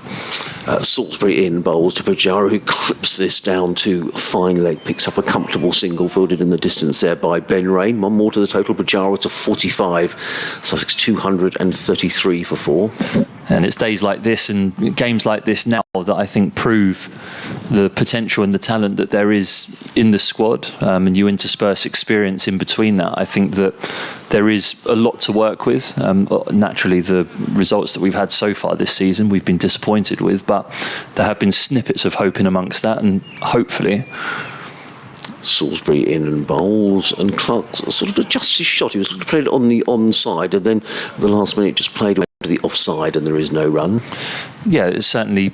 Salisbury in, bowls to Pujara, who clips this down to fine leg, picks up a comfortable single fielded in the distance there by Ben Rain. 1 more to the total. Pujara to 45. Sussex 233 for 4. And it's days like this and games like this now that I think prove the potential and the talent that there is in the squad, and you intersperse experience in between that. I think that there is a lot to work with. Naturally, the results that we've had so far this season, we've been disappointed with, but there have been snippets of hope in amongst that, and hopefully... Salisbury in and bowls, and Clark sort of adjusts his shot. He was played on the onside, and then at the last minute just played away to the offside, and there is no run. Yeah, certainly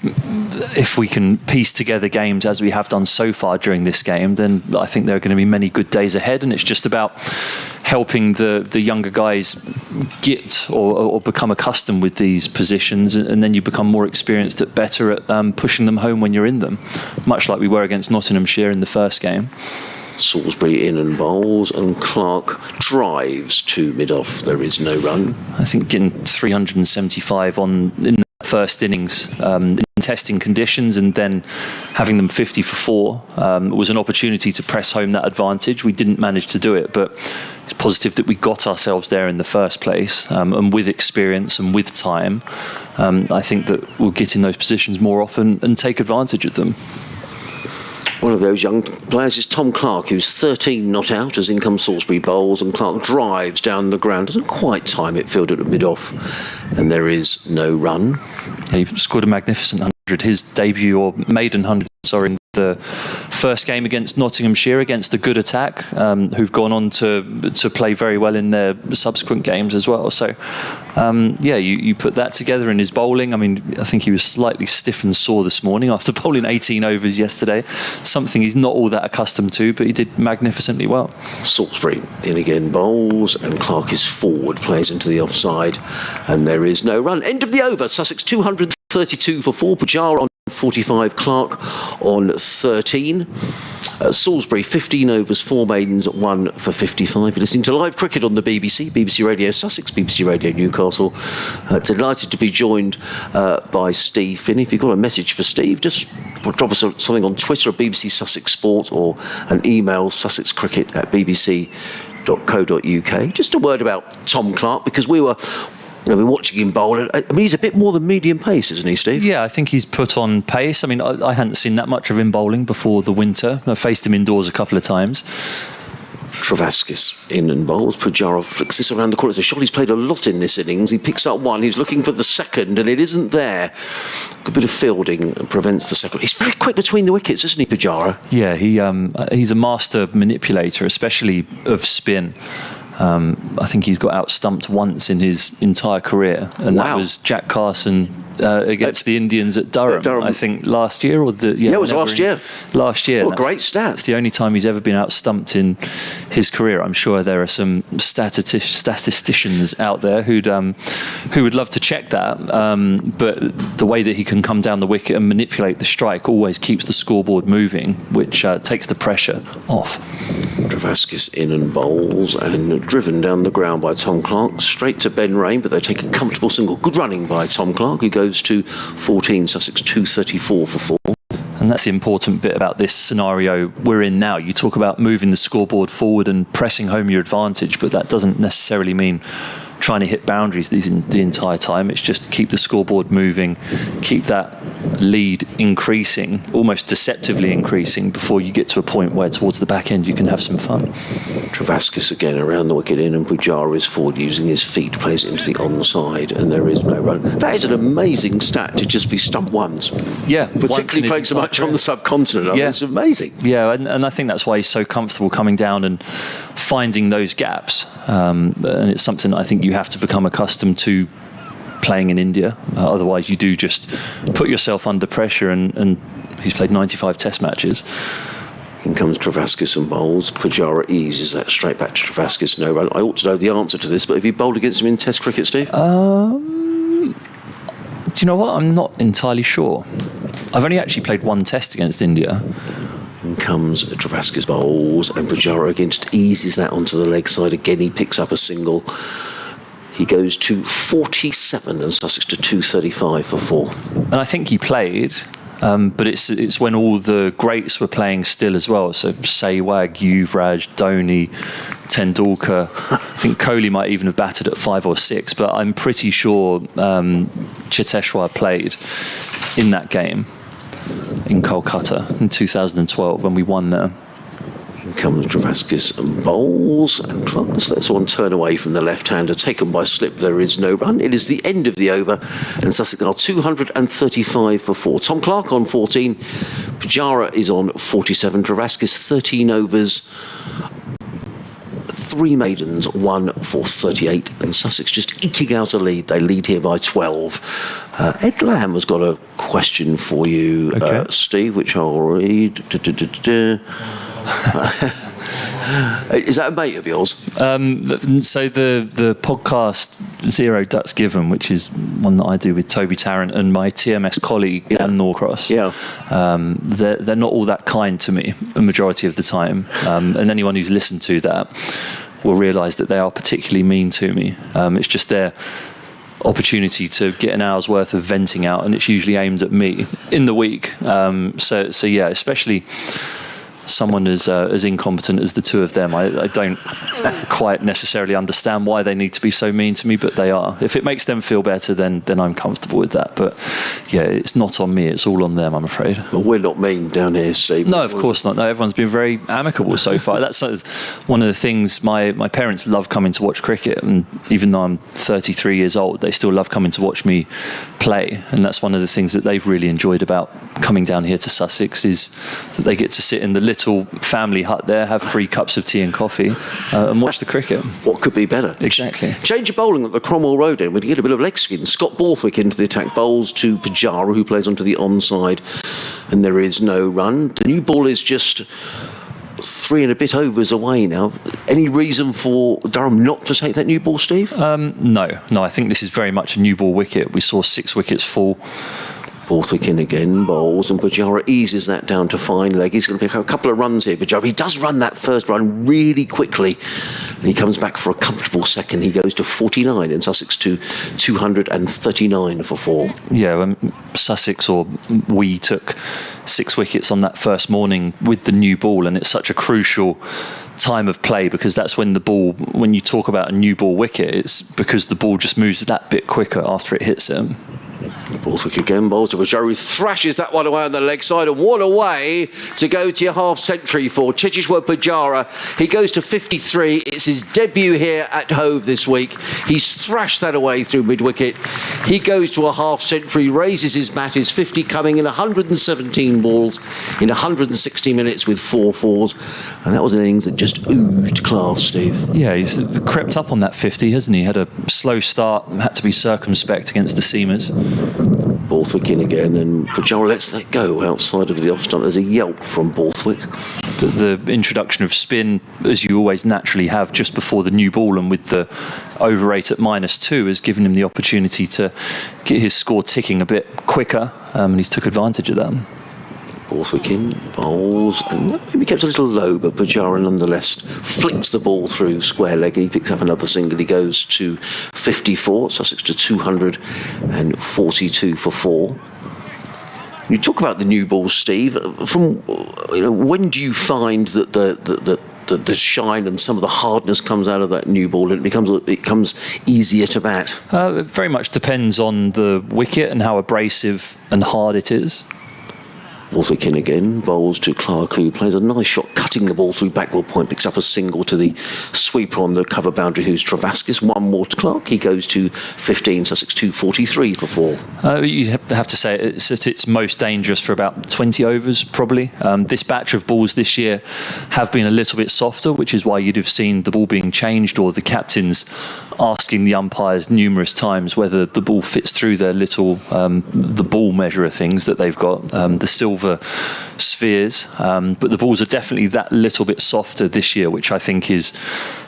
if we can piece together games as we have done so far during this game, then I think there are going to be many good days ahead, and it's just about helping the younger guys get or become accustomed with these positions, and then you become more experienced at better at pushing them home when you're in them, much like we were against Nottinghamshire in the first game. Salisbury in and bowls, and Clark drives to mid-off. There is no run. I think getting 375 in the first innings in testing conditions, and then having them 50 for 4 was an opportunity to press home that advantage. We didn't manage to do it, but it's positive that we got ourselves there in the first place, and with experience and with time, I think that we'll get in those positions more often and take advantage of them. One of those young players is Tom Clark, who's 13 not out as in comes Salisbury bowls, and Clark drives down the ground. Doesn't quite time it, fielded at mid-off, and there is no run. He scored a magnificent 100, his debut or maiden 100, sorry, the first game against Nottinghamshire against a good attack, who've gone on to play very well in their subsequent games as well. So, you put that together in his bowling. I mean, I think he was slightly stiff and sore this morning after bowling 18 overs yesterday, something he's not all that accustomed to, but he did magnificently well. Salisbury in again, bowls, and Clark is forward, plays into the offside, and there is no run. End of the over. Sussex 232 for 4. Pujara on 45, Clark on 13. Salisbury 15 overs, 4 maidens, 1 for 55. You're listening to live cricket on the BBC Radio Sussex, BBC Radio Newcastle. Delighted to be joined by Steve Finney. If you've got a message for Steve, just drop us something on Twitter at BBC Sussex Sport, or an email, sussexcricket@bbc.co.uk. Just a word about Tom Clark, because we've been watching him bowl. I mean, he's a bit more than medium pace, isn't he, Steve? Yeah, I think he's put on pace. I mean, I hadn't seen that much of him bowling before the winter. I faced him indoors a couple of times. Travascus in and bowls. Pujara flicks this around the corner. It's a shot he's played a lot in this innings. He picks up one. He's looking for the second, and it isn't there. Good bit of fielding prevents the second. He's very quick between the wickets, isn't he, Pujara? Yeah, he's a master manipulator, especially of spin. I think he's got out-stumped once in his entire career, and that was Jack Carson against the Indians at Durham, I think last year, or it was last year. Last year. What a great stat! It's the only time he's ever been out-stumped in his career. I'm sure there are some statisticians out there who would love to check that, but the way that he can come down the wicket and manipulate the strike always keeps the scoreboard moving, which takes the pressure off. Travascus in and bowls, and driven down the ground by Tom Clark, straight to Ben Rain, but they take a comfortable single. Good running by Tom Clark, who goes to 14, Sussex 234 for 4. And that's the important bit about this scenario we're in now. You talk about moving the scoreboard forward and pressing home your advantage, but that doesn't necessarily mean trying to hit boundaries the entire time. It's just keep the scoreboard moving, keep that lead increasing, almost deceptively increasing, before you get to a point where towards the back end you can have some fun. Travascus again around the wicket in, and Pujara is forward using his feet, plays it into the onside, and there is no run. That is an amazing stat to just be stumped once. Yeah. Particularly playing so much on the subcontinent. I mean, it's amazing. Yeah, and I think that's why he's so comfortable coming down and finding those gaps. And it's something that I think you have to become accustomed to playing in India. Otherwise, you do just put yourself under pressure, and he's played 95 test matches. In comes Travascus and bowls. Pujara eases that straight back to Travascus. No run. I ought to know the answer to this, but have you bowled against him in Test cricket, Steve? Do you know what? I'm not entirely sure. I've only actually played one Test against India. In comes Travascus bowls, and Pujara again just eases that onto the leg side. Again, he picks up a single. He goes to 47, and Sussex to 235 for 4. And I think he played, but it's when all the greats were playing still as well. So Sehwag, Yuvraj, Dhoni, Tendulkar. I think Kohli might even have batted at 5 or 6, but I'm pretty sure Cheteshwar played in that game in Kolkata in 2012 when we won there. In comes Travascus and bowls, and Clark lets one turn away from the left-hander, taken by slip. There is no run. It is the end of the over, and Sussex are 235 for 4. Tom Clark on 14, Pujara is on 47, Travascus 13 overs, 3 maidens, 1 for 38, and Sussex just eking out a lead. They lead here by 12. Ed Lamb has got a question for you, Steve, which I'll read. Is that a mate of yours? So the podcast Zero Ducks Given, which is one that I do with Toby Tarrant and my TMS colleague Dan Norcross, they're not all that kind to me a majority of the time, and anyone who's listened to that will realise that they are particularly mean to me. It's just their opportunity to get an hour's worth of venting out, and it's usually aimed at me in the week. So yeah, especially someone as incompetent as the two of them. I don't quite necessarily understand why they need to be so mean to me, but they are. If it makes them feel better, then I'm comfortable with that. But yeah, it's not on me, it's all on them, I'm afraid. Well, we're not mean down here, Steve. No, of course not. No, everyone's been very amicable so far. That's one of the things. My parents love coming to watch cricket, and even though I'm 33 years old, they still love coming to watch me play. And that's one of the things that they've really enjoyed about coming down here to Sussex, is that they get to sit in the little family hut there, have 3 cups of tea and coffee, and watch the cricket. What could be better? Exactly. Change of bowling at the Cromwell Road end. We get a bit of leg spin. Scott Borthwick into the attack, bowls to Pujara, who plays onto the onside, and there is no run. The new ball is just 3 and a bit overs away now. Any reason for Durham not to take that new ball, Steve? No. I think this is very much a new ball wicket. We saw 6 wickets fall. Borthwick in again, bowls, and Pujara eases that down to fine leg. He's going to pick up a couple of runs here, Pujara. He does run that first run really quickly, and he comes back for a comfortable second. He goes to 49, and Sussex to 239 for 4. Yeah, Sussex, or we, took 6 wickets on that first morning with the new ball, and it's such a crucial time of play, because that's when the ball, when you talk about a new ball wicket, it's because the ball just moves that bit quicker after it hits it. Borthwick again, bowls to Pujara, who thrashes that one away on the leg side, and what a way to go to your half century for Cheteshwar Pujara. He goes to 53. It's his debut here at Hove this week. He's thrashed that away through mid-wicket. He goes to a half century, raises his bat, his 50 coming in 117 balls in 160 minutes with 4 fours, and that was an innings that just oozed class, Steve. Yeah, he's crept up on that 50, hasn't he? Had a slow start, had to be circumspect against the seamers. Borthwick in again, and Pujara lets that go outside of the off stump. There's a yelp from Borthwick. But the introduction of spin, as you always naturally have just before the new ball, and with the over 8 at -2, has given him the opportunity to get his score ticking a bit quicker, and he's took advantage of that. Borthwick in, bowls, and maybe kept a little low, but Pujara nonetheless flicks the ball through square leg. He picks up another single. He goes to 54, Sussex to 242 for 4. You talk about the new ball, Steve. From when do you find that the shine and some of the hardness comes out of that new ball, and it becomes easier to bat? It very much depends on the wicket and how abrasive and hard it is. Borthwick in again, bowls to Clark, who plays a nice shot, cutting the ball through backward point, picks up a single to the sweeper on the cover boundary, who's Travascus. 1 more to Clark. He goes to 15, Sussex 243 for 4. You have to say it's at its most dangerous for about 20 overs, probably. This batch of balls this year have been a little bit softer, which is why you'd have seen the ball being changed, or the captains asking the umpires numerous times whether the ball fits through their little the ball measurer things that they've got, the silver spheres, but the balls are definitely that little bit softer this year, which I think is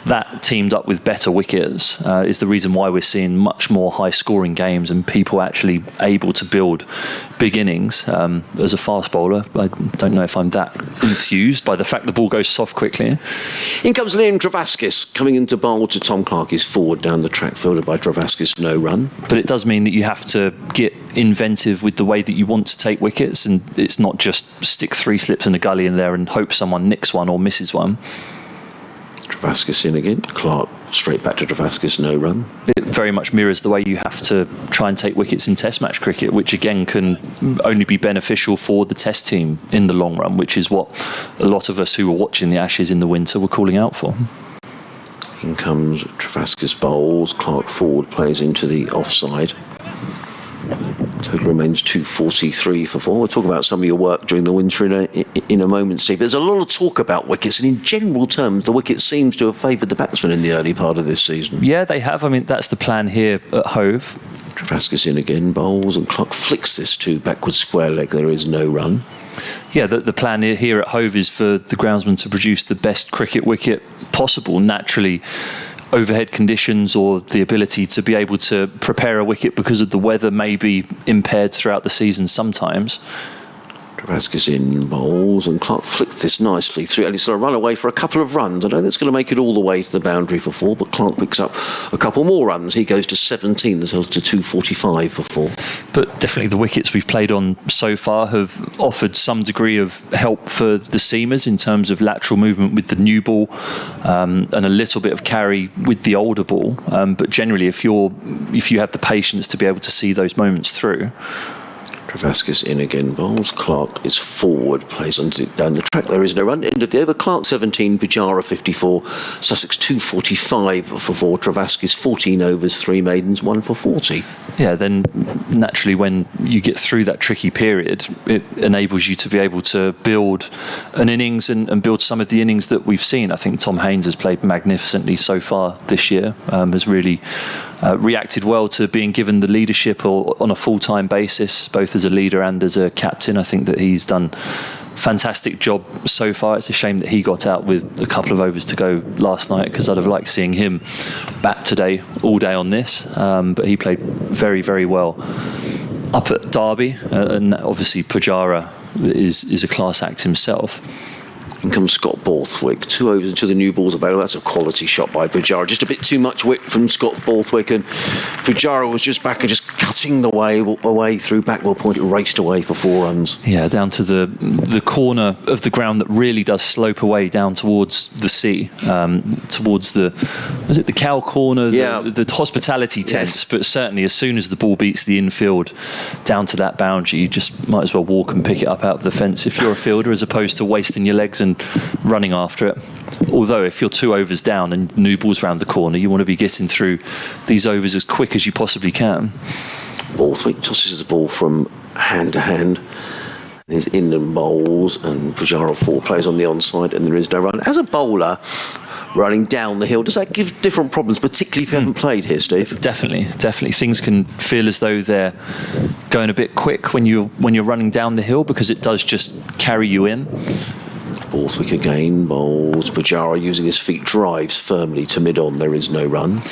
that, teamed up with better wickets, is the reason why we're seeing much more high scoring games and people actually able to build big innings. As a fast bowler, I don't know if I'm that enthused by the fact the ball goes soft quickly. In comes Liam Travascus, coming into bowl to Tom Clark. He's forward down the track, fielded by Travascus, no run. But it does mean that you have to get inventive with the way that you want to take wickets, and it's not just stick 3 slips in a gully in there and hope someone nicks one or misses one. Travascus in again. Clark straight back to Travascus, no run. It very much mirrors the way you have to try and take wickets in Test match cricket, which again can only be beneficial for the Test team in the long run, which is what a lot of us who were watching the Ashes in the winter were calling out for. In comes Travascus, bowls. Clark forward, plays into the offside. Total remains 243 for 4. We'll talk about some of your work during the winter in a moment, Steve. There's a lot of talk about wickets, and in general terms, the wicket seems to have favoured the batsmen in the early part of this season. Yeah, they have. I mean, that's the plan here at Hove. Travascus in again, bowls, and Clark flicks this to backward square leg. There is no run. Yeah, the plan here at Hove is for the groundsman to produce the best cricket wicket possible. Naturally, overhead conditions or the ability to be able to prepare a wicket because of the weather may be impaired throughout the season sometimes. Travascus in bowls, and Clark flicked this nicely through, and it's a run away for a couple of runs. I don't think it's going to make it all the way to the boundary for 4, but Clark picks up a couple more runs. He goes to 17, as opposed to 245 for 4. But definitely the wickets we've played on so far have offered some degree of help for the seamers in terms of lateral movement with the new ball, and a little bit of carry with the older ball. But generally, if you have the patience to be able to see those moments through. Travascus in again, bowls. Clark is forward, plays on down the track. There is no run. End of the over. Clark 17, Pujara 54, Sussex 245 for 4. Travascus 14 overs, 3 maidens, 1 for 40. Yeah, then naturally when you get through that tricky period, it enables you to be able to build an innings and build some of the innings that we've seen. I think Tom Haynes has played magnificently so far this year, has really reacted well to being given the leadership on a full-time basis, both as a leader and as a captain. I think that he's done fantastic job so far. It's a shame that he got out with a couple of overs to go last night, because I'd have liked seeing him bat today, all day on this, but he played very, very well up at Derby, and obviously Pujara is a class act himself. In comes Scott Borthwick, 2 overs until the new ball's available. That's a quality shot by Pujara. Just a bit too much wit from Scott Borthwick, and Pujara was just back and just cutting the way through Backwell Point. It raced away for 4 runs. Yeah, down to the corner of the ground that really does slope away down towards the sea, towards the cow corner, the hospitality tents. Yes. But certainly as soon as the ball beats the infield down to that boundary, you just might as well walk and pick it up out of the fence if you're a fielder, as opposed to wasting your legs and running after it. Although if you're 2 overs down and new ball's round the corner, you want to be getting through these overs as quick as you possibly can. Borthwick tosses the ball from hand to hand. There's Inland bowls, and Pujara 4 plays on the onside, and there is no run. As a bowler running down the hill, does that give different problems, particularly if you haven't played here, Steve? Definitely. Things can feel as though they're going a bit quick when you're running down the hill, because it does just carry you in. Borthwick again, bowls. Pujara using his feet drives firmly to mid-on. There is no run.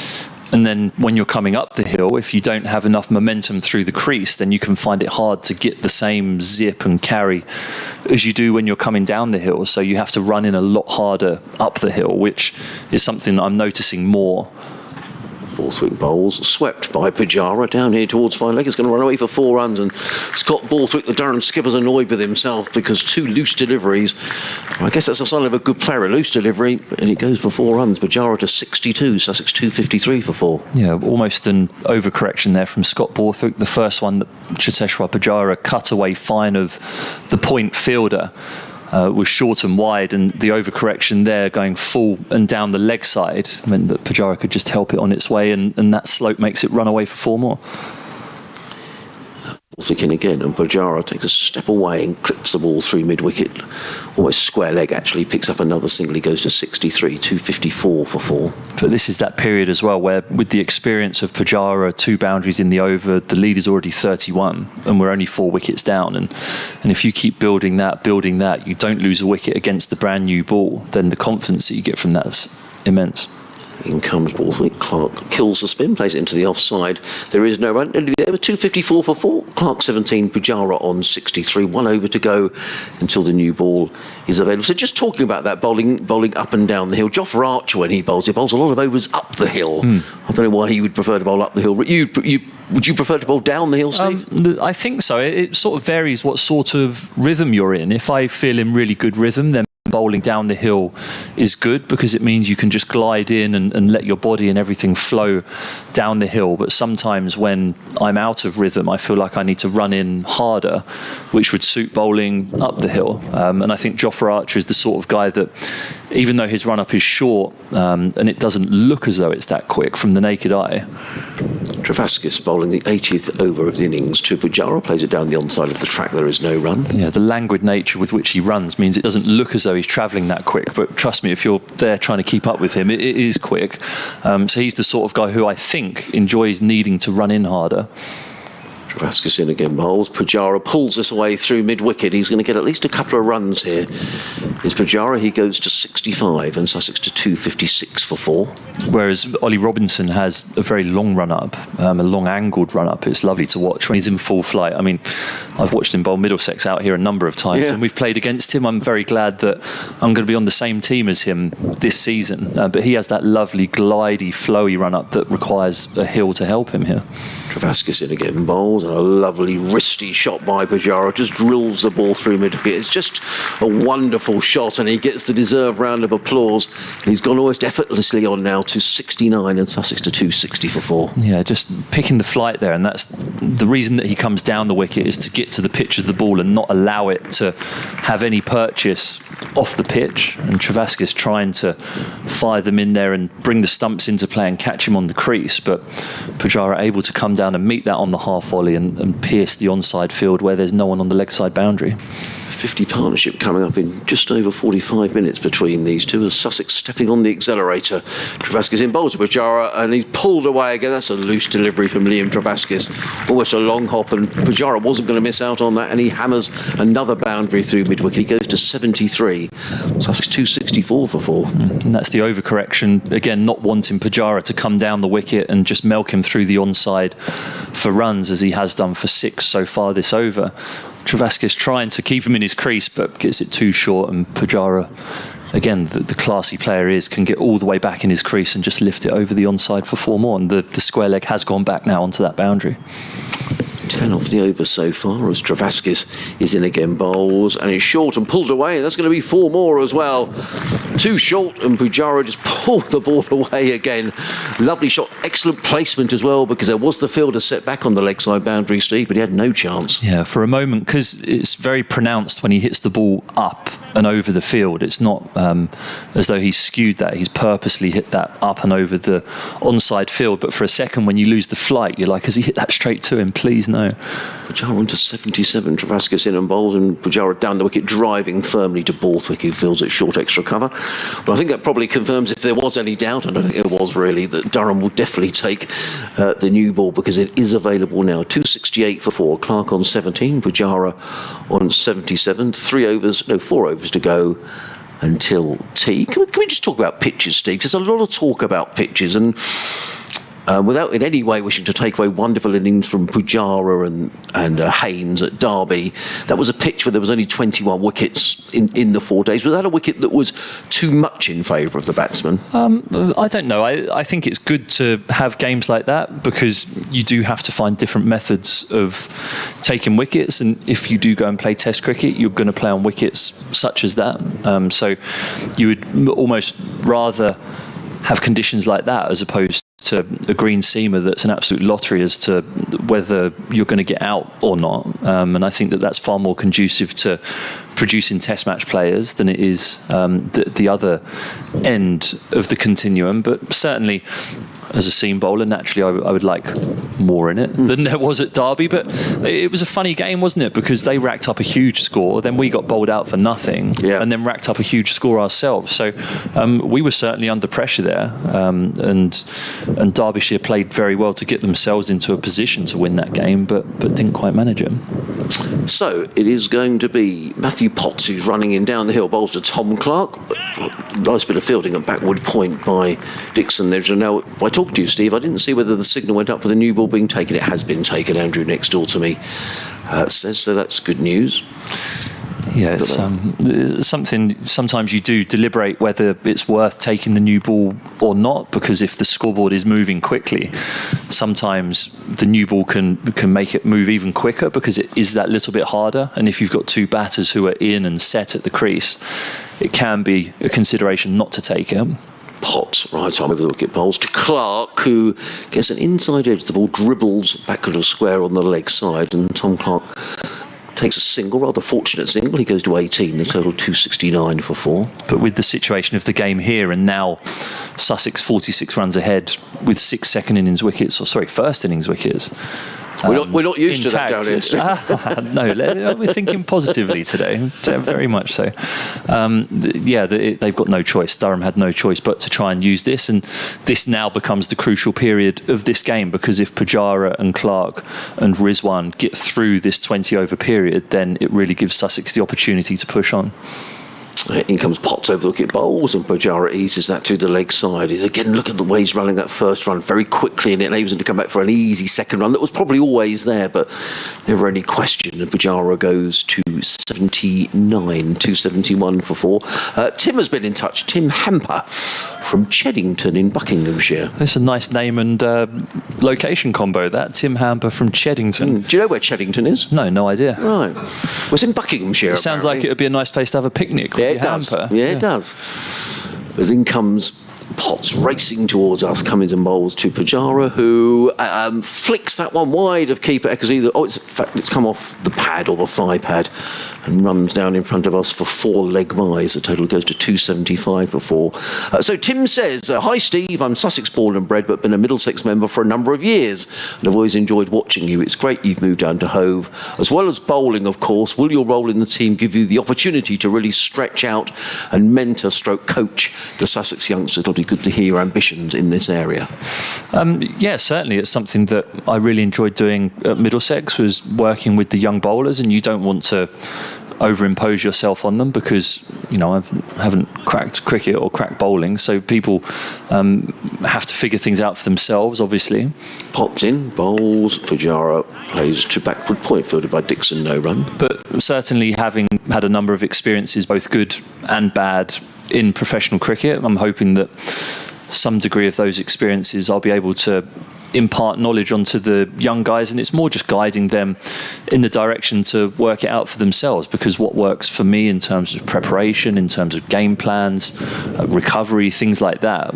And then when you're coming up the hill, if you don't have enough momentum through the crease, then you can find it hard to get the same zip and carry as you do when you're coming down the hill. So you have to run in a lot harder up the hill, which is something that I'm noticing more. Borthwick bowls, swept by Pujara down here towards fine leg. It's going to run away for 4 runs, and Scott Borthwick, the Durham skipper's annoyed with himself because 2 loose deliveries. I guess that's a sign of a good player, a loose delivery, and it goes for 4 runs. Pujara to 62, Sussex 253 for 4. Yeah, almost an overcorrection there from Scott Borthwick. The first one that Cheteshwar Pujara cut away fine of the point fielder was short and wide, and the overcorrection there going full and down the leg side meant that Pujara could just help it on its way, and that slope makes it run away for 4 more. Borthwick in again, and Pujara takes a step away and clips the ball through mid-wicket, almost square leg actually, picks up another single. He goes to 63, 254 for 4. But this is that period as well where, with the experience of Pujara, 2 boundaries in the over, the lead is already 31 and we're only 4 wickets down, and if you keep building that, you don't lose a wicket against the brand new ball, then the confidence that you get from that is immense. In comes Borthwick. Clark kills the spin, plays it into the offside. There is no run. End of the over, 254 for 4. Clark 17, Pujara on 63. 1 over to go until the new ball is available. So just talking about that bowling up and down the hill. Jofra Archer, when he bowls a lot of overs up the hill. I don't know why he would prefer to bowl up the hill. Would you prefer to bowl down the hill, Steve? I think so. It sort of varies what sort of rhythm you're in. If I feel in really good rhythm, then bowling down the hill is good, because it means you can just glide in and let your body and everything flow down the hill. But sometimes when I'm out of rhythm, I feel like I need to run in harder, which would suit bowling up the hill. And I think Jofra Archer is the sort of guy that, even though his run-up is short, and it doesn't look as though it's that quick from the naked eye. Travascus bowling the 80th over of the innings to Pujara, plays it down the onside of the track. There is no run. Yeah, the languid nature with which he runs means it doesn't look as though he's travelling that quick, but trust me, if you're there trying to keep up with him, it is quick. So he's the sort of guy who I think enjoys needing to run in harder. Travascus in again bowls. Pujara pulls this away through mid-wicket. He's going to get at least a couple of runs here. Is Pujara, he goes to 65 and Sussex to 256 for 4. Whereas Ollie Robinson has a very long run-up, a long-angled run-up. It's lovely to watch when he's in full flight. I mean, I've watched him bowl Middlesex out here a number of times, and we've played against him. I'm very glad that I'm going to be on the same team as him this season. But he has that lovely, glidey, flowy run-up that requires a hill to help him here. Travascus in again bowls, and a lovely wristy shot by Pujara, just drills the ball through mid-wicket. It's just a wonderful shot, and he gets the deserved round of applause. He's gone almost effortlessly on now to 69 and Sussex to 260 for 4. Yeah, just picking the flight there, and that's the reason that he comes down the wicket, is to get to the pitch of the ball and not allow it to have any purchase off the pitch. And Travascus trying to fire them in there and bring the stumps into play and catch him on the crease, but Pujara able to come down and meet that on the half volley and pierce the onside field where there's no one on the leg side boundary. 50 partnership coming up in just over 45 minutes between these two, as Sussex stepping on the accelerator. Travascus in bowls to Pujara, and he's pulled away again. That's a loose delivery from Liam Travascus. Almost a long hop, and Pujara wasn't going to miss out on that, and he hammers another boundary through mid-wicket. He goes to 73. Sussex 264 for 4. And that's the overcorrection. Again, not wanting Pujara to come down the wicket and just milk him through the onside for runs, as he has done for 6 so far this over. Travascus trying to keep him in his crease, but gets it too short, and Pujara, again, the classy player is, can get all the way back in his crease and just lift it over the onside for 4 more, and the square leg has gone back now onto that boundary. 10 off the over so far, as Travascus is in again bowls, and it's short and pulled away. That's going to be 4 more as well. 2 short, and Pujara just pulled the ball away again. Lovely shot, excellent placement as well, because there was the fielder set back on the leg side boundary, Steve, but he had no chance. Yeah, for a moment, because it's very pronounced when he hits the ball up and over the field. It's not as though he's skewed that. He's purposely hit that up and over the onside field. But for a second, when you lose the flight, you're like, has he hit that straight to him? Please, no. Pujara on to 77. Travascus in and bowls, and Pujara down the wicket, driving firmly to Borthwick, who feels it short extra cover. But I think that probably confirms, if there was any doubt, and I don't think there was really, that Durham will definitely take the new ball, because it is available now. 268 for 4. Clark on 17. Pujara on 77. 4 overs to go until tea. Can we just talk about pitches, Steve? There's a lot of talk about pitches, and without in any way wishing to take away wonderful innings from Pujara and Haynes at Derby, that was a pitch where there was only 21 wickets in the 4 days. Was that a wicket that was too much in favour of the batsman? I don't know. I think it's good to have games like that, because you do have to find different methods of taking wickets, and if you do go and play Test cricket, you're going to play on wickets such as that. So you would almost rather have conditions like that as opposed to a green seamer that's an absolute lottery as to whether you're going to get out or not. And I think that that's far more conducive to producing test match players than it is the other end of the continuum. But certainly, as a seam bowler, naturally I would like more in it than there was at Derby. But it was a funny game, wasn't it? Because they racked up a huge score, then we got bowled out for nothing, and then racked up a huge score ourselves. So we were certainly under pressure there, and Derbyshire played very well to get themselves into a position to win that game, but didn't quite manage it. So it is going to be Matthew Potts who's running in down the hill, bowls to Tom Clark. Nice bit of fielding at backward point by Dixon. There's now, by talking to you, Steve, I didn't see whether the signal went up for the new ball being taken. It has been taken. Andrew next door to me says, so that's good news. Yeah, it's something sometimes you do deliberate whether it's worth taking the new ball or not, because if the scoreboard is moving quickly, sometimes the new ball can make it move even quicker because it is that little bit harder. And if you've got 2 batters who are in and set at the crease, it can be a consideration not to take it. Potts, right arm over the wicket, bowls to Clark, who gets an inside edge. The ball dribbles back to the square on the leg side, and Tom Clark takes a single, rather fortunate single. He goes to 18, the total 269 for 4. But with the situation of the game here, and now Sussex 46 runs ahead with 6 first innings wickets, We're not used to that down here. No, we're thinking positively today, very much so. They've got no choice. Durham had no choice but to try and use this, and this now becomes the crucial period of this game, because if Pujara and Clark and Rizwan get through this 20 over period, then it really gives Sussex the opportunity to push on. In comes Potts over the wicket bowls, and Pujara eases that to the leg side. Again, look at the way he's running that first run very quickly, and it enables him to come back for an easy second run that was probably always there, but never any question. And Pujara goes to 79, 271 for 4. Tim has been in touch. Tim Hamper from Cheddington in Buckinghamshire. It's a nice name and location combo, that. Tim Hamper from Cheddington. Do you know where Cheddington is? No idea. Right. Well, it's in Buckinghamshire. It sounds like it would be a nice place to have a picnic. Yeah, it does. It does. As in comes Potts racing towards us, Cummins and bowls to Pujara, who flicks that one wide of keeper Ekazida. It's come off the pad or the thigh pad and runs down in front of us for 4 leg byes. The total goes to 275 for 4. So Tim says, hi Steve, I'm Sussex born and bred but been a Middlesex member for a number of years and I've always enjoyed watching you. It's great you've moved down to Hove. As well as bowling, of course, will your role in the team give you the opportunity to really stretch out and mentor stroke coach the Sussex youngsters? It'll be good to hear your ambitions in this area. Yeah, certainly. It's something that I really enjoyed doing at Middlesex, was working with the young bowlers, and you don't want to overimpose yourself on them because, I haven't cracked cricket or cracked bowling, so people have to figure things out for themselves, obviously. Pops in, bowls, Pujara plays to backward point, fielded by Dixon, no run. But certainly, having had a number of experiences, both good and bad, in professional cricket, I'm hoping that some degree of those experiences I'll be able to impart knowledge onto the young guys, and it's more just guiding them in the direction to work it out for themselves, because what works for me in terms of preparation, in terms of game plans, recovery, things like that,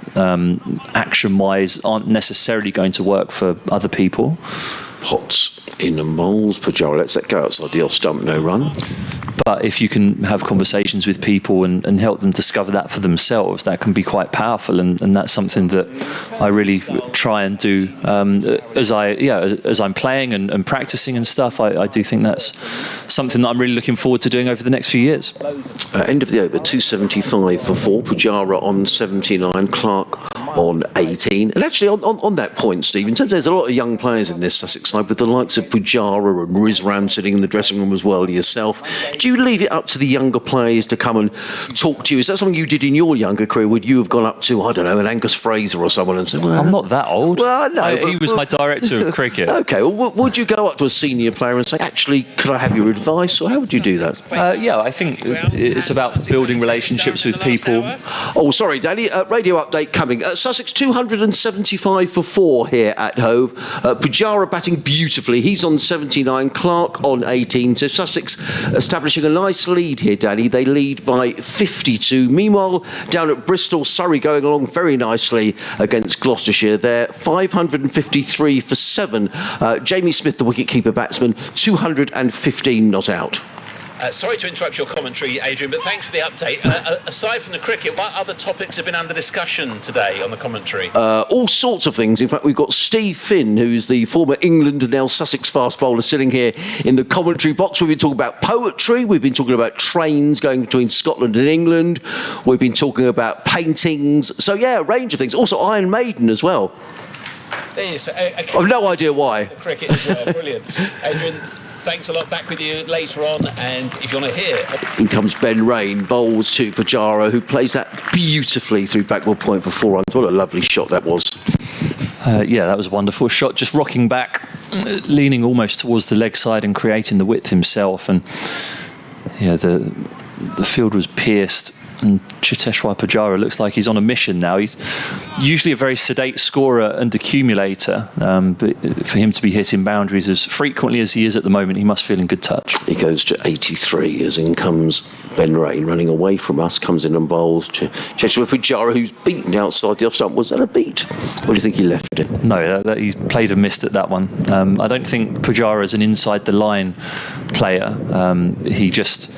action-wise, aren't necessarily going to work for other people. Potts in and bowls, Pujara lets that go outside the off stump, no run. But if you can have conversations with people and help them discover that for themselves, that can be quite powerful, and that's something that I really try and do as I'm playing and practicing and stuff. I do think that's something that I'm really looking forward to doing over the next few years. End of the over, 275 for 4. Pujara on 79, Clark on 18. And actually, on that point, Steve, in terms of there's a lot of young players in this Sussex side, with the likes of Pujara and Rizwan sitting in the dressing room as well yourself. Do you leave it up to the younger players to come and talk to you? Is that something you did in your younger career? Would you have gone up to, I don't know, an Angus Fraser or someone and said, well, I'm not that old. Well, no. He was my director of cricket. Okay, well, would you go up to a senior player and say, actually, could I have your advice? Or how would you do that? I think it's about building relationships with people. Oh, sorry, Danny. Radio update coming. Sussex 275 for 4 here at Hove. Pujara batting beautifully. He's on 79, Clark on 18. So Sussex establishing a nice lead here, Danny. They lead by 52. Meanwhile, down at Bristol, Surrey going along very nicely against Gloucestershire. They're 553 for 7. Jamie Smith, the wicket-keeper batsman, 215 not out. Sorry to interrupt your commentary, Adrian, but thanks for the update. Aside from the cricket, what other topics have been under discussion today on the commentary? All sorts of things. In fact, we've got Steve Finn, who's the former England and now Sussex fast bowler, sitting here in the commentary box. We've been talking about poetry. We've been talking about trains going between Scotland and England. We've been talking about paintings. So, yeah, a range of things. Also, Iron Maiden as well. Yes, I've no idea why. Cricket as well. Brilliant. Adrian, thanks a lot. Back with you later on. And if you want to hear... In comes Ben Rain, bowls to Pujara, who plays that beautifully through backward point for 4 runs. What a lovely shot that was. That was a wonderful shot. Just rocking back, leaning almost towards the leg side and creating the width himself. And the field was pierced. And Cheteshwar Pujara looks like he's on a mission now. He's usually a very sedate scorer and accumulator, but for him to be hitting boundaries as frequently as he is at the moment, he must feel in good touch. He goes to 83 as in comes Ben Rain, running away from us, comes in and bowls to Cheteshwar Pujara, who's beaten outside the off stump. Was that a beat? Or do you think he left it? No, he played and missed at that one. I don't think Pujara is an inside the line player. He just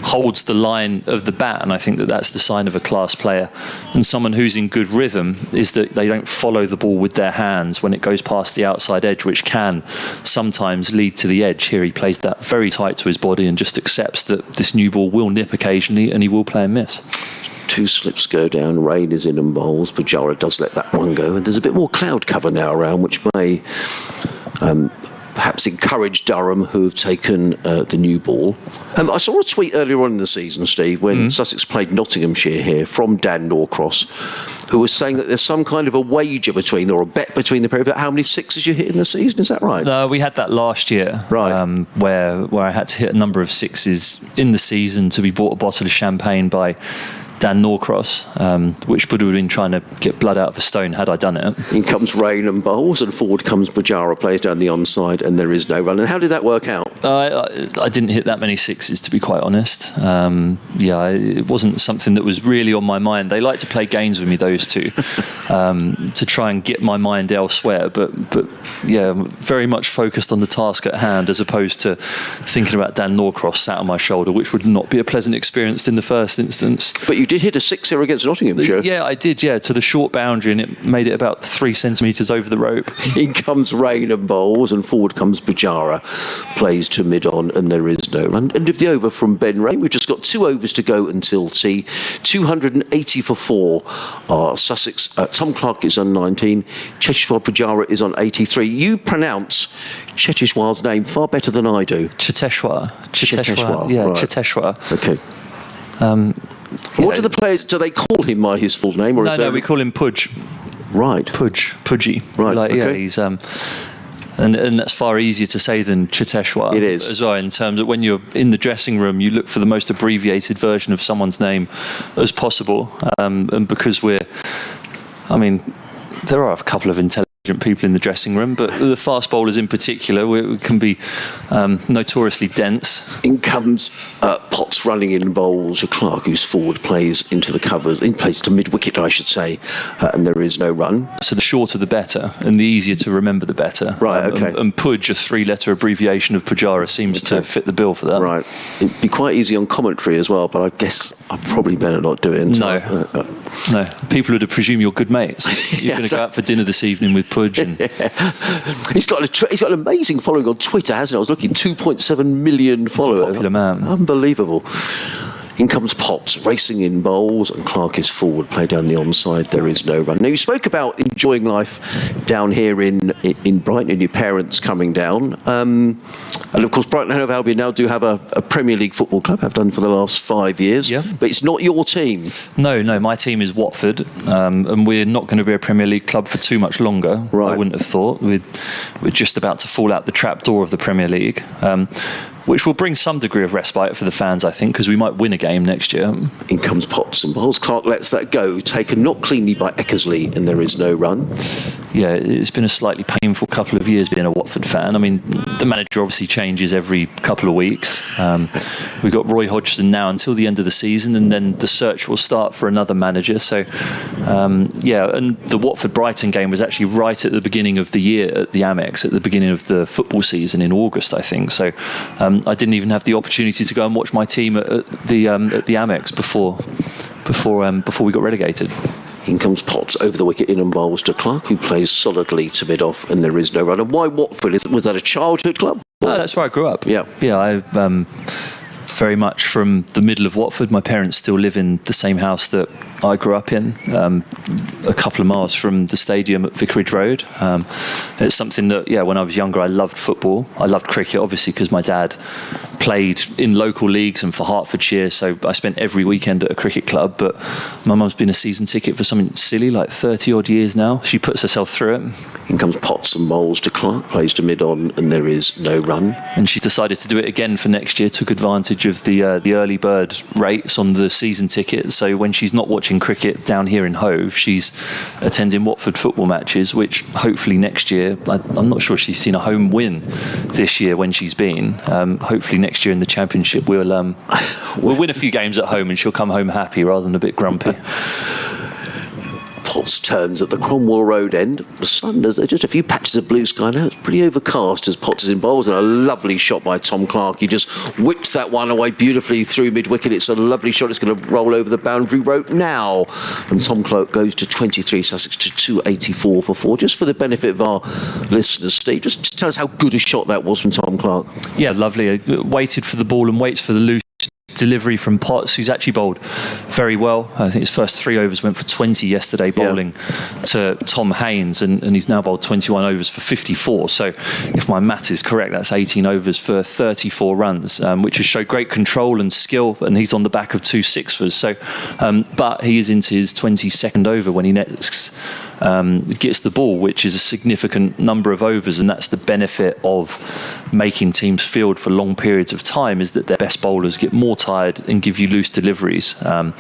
holds the line of the bat, and I think that that's the sign of a class player. And someone who's in good rhythm is that they don't follow the ball with their hands when it goes past the outside edge, which can sometimes lead to the edge. Here he plays that very tight to his body and just accepts that this new ball will nip occasionally and he will play and miss. 2 slips go down, rain is in and bowls. Pujara does let that one go, and there's a bit more cloud cover now around, which may perhaps encourage Durham, who have taken the new ball. I saw a tweet earlier on in the season, Steve, when Sussex played Nottinghamshire here, from Dan Norcross, who was saying that there's some kind of a wager between, or a bet between the pair about how many sixes you hit in the season. Is that right? No, we had that last year, right? Where I had to hit a number of sixes in the season to be bought a bottle of champagne by Dan Norcross, which would have been trying to get blood out of a stone had I done it. In comes rain and bowls, and forward comes Pujara, plays down the onside, and there is no run. And how did that work out? I didn't hit that many sixes, to be quite honest. It wasn't something that was really on my mind. They like to play games with me, those two, to try and get my mind elsewhere. But yeah, very much focused on the task at hand, as opposed to thinking about Dan Norcross sat on my shoulder, which would not be a pleasant experience in the first instance. But you did hit a six here against Nottinghamshire. Yeah, I did, to the short boundary, and it made it about 3 centimetres over the rope. In comes rain and bowls, and forward comes Pujara, plays to mid-on, and there is no run. End of the over from Ben Ray. We've just got 2 overs to go until tea. 280 for 4 are Sussex. Tom Clark is on 19. Cheteshwar Pujara is on 83. You pronounce Cheteshwar's name far better than I do. Cheteshwar. Yeah, right. Cheteshwar. Okay. What do the players, do they call him by his full name? Or No, we call him Pudge. Right. Pudgy. Right, okay. Yeah, he's... And that's far easier to say than Cheteshwar. It is. As well, in terms of when you're in the dressing room, you look for the most abbreviated version of someone's name as possible. And because there are a couple of intelligent people in the dressing room, but the fast bowlers in particular, we can be notoriously dense. In comes Potts running in bowls. Clark, whose forward plays into the covers, plays to mid-wicket, I should say, and there is no run. So the shorter the better, and the easier to remember the better. Right, okay. And Pudge, a 3-letter abbreviation of Pujara, seems to fit the bill for that. Right. It'd be quite easy on commentary as well, but I guess I probably better not do it. No. People would presume you're good mates. You're going to go out for dinner this evening with Pudge. And he's got an amazing following on Twitter, hasn't he? I was looking, 2.7 million followers. He's a popular man. Unbelievable. In comes Potts, racing in bowls, and Clark is forward, play down the onside, there is no run. Now, you spoke about enjoying life down here in Brighton, and your parents coming down. And of course, Brighton and Hove Albion now do have a Premier League football club, have done for the last 5 years. Yeah. But it's not your team. No, my team is Watford, and we're not going to be a Premier League club for too much longer. Right. I wouldn't have thought. We're just about to fall out the trapdoor of the Premier League. Which will bring some degree of respite for the fans, I think, because we might win a game next year. In comes Potts and bowls. Clark lets that go, taken not cleanly by Eckersley, and there is no run. Yeah, it's been a slightly painful couple of years being a Watford fan. I mean, the manager obviously changes every couple of weeks. We've got Roy Hodgson now until the end of the season, and then the search will start for another manager. So, and the Watford-Brighton game was actually right at the beginning of the year at the Amex, at the beginning of the football season in August, I think. So, I didn't even have the opportunity to go and watch my team at the Amex before we got relegated. In comes Potts over the wicket, in and bowls to Clark, who plays solidly to mid-off, and there is no run. And why Watford? Was that a childhood club? That's where I grew up. Yeah. I very much from the middle of Watford. My parents still live in the same house that I grew up in, a couple of miles from the stadium at Vicarage Road. It's something that, when I was younger, I loved football. I loved cricket, obviously, because my dad played in local leagues and for Hertfordshire, so I spent every weekend at a cricket club. But my mum's been a season ticket for something silly, like 30-odd years now. She puts herself through it. In comes Potts and bowls to Clark, plays to mid-on, and there is no run. And she decided to do it again for next year, took advantage of the early bird rates on the season ticket. So when she's not watching cricket down here in Hove, she's attending Watford football matches, which hopefully next year, I'm not sure she's seen a home win this year when she's been. Hopefully next year in the Championship we'll win a few games at home and she'll come home happy rather than a bit grumpy. Potts turns at the Cromwell Road end. The sun, there's just a few patches of blue sky now. It's pretty overcast as Potts is in bowls, and a lovely shot by Tom Clark. He just whips that one away beautifully through mid-wicket. It's a lovely shot. It's going to roll over the boundary rope now. And Tom Clark goes to 23, Sussex to 284 for 4. Just for the benefit of our listeners, Steve, just tell us how good a shot that was from Tom Clark. Yeah, lovely. Waited for the ball and waits for the loose delivery from Potts, who's actually bowled very well. I think his first 3 overs went for 20 yesterday, bowling to Tom Haynes, and he's now bowled 21 overs for 54. So if my math is correct, that's 18 overs for 34 runs, which has showed great control and skill, and he's on the back of 2 sixers. So, but he is into his 22nd over when he next gets the ball, which is a significant number of overs, and that's the benefit of making teams field for long periods of time, is that their best bowlers get more tired and give you loose deliveries. And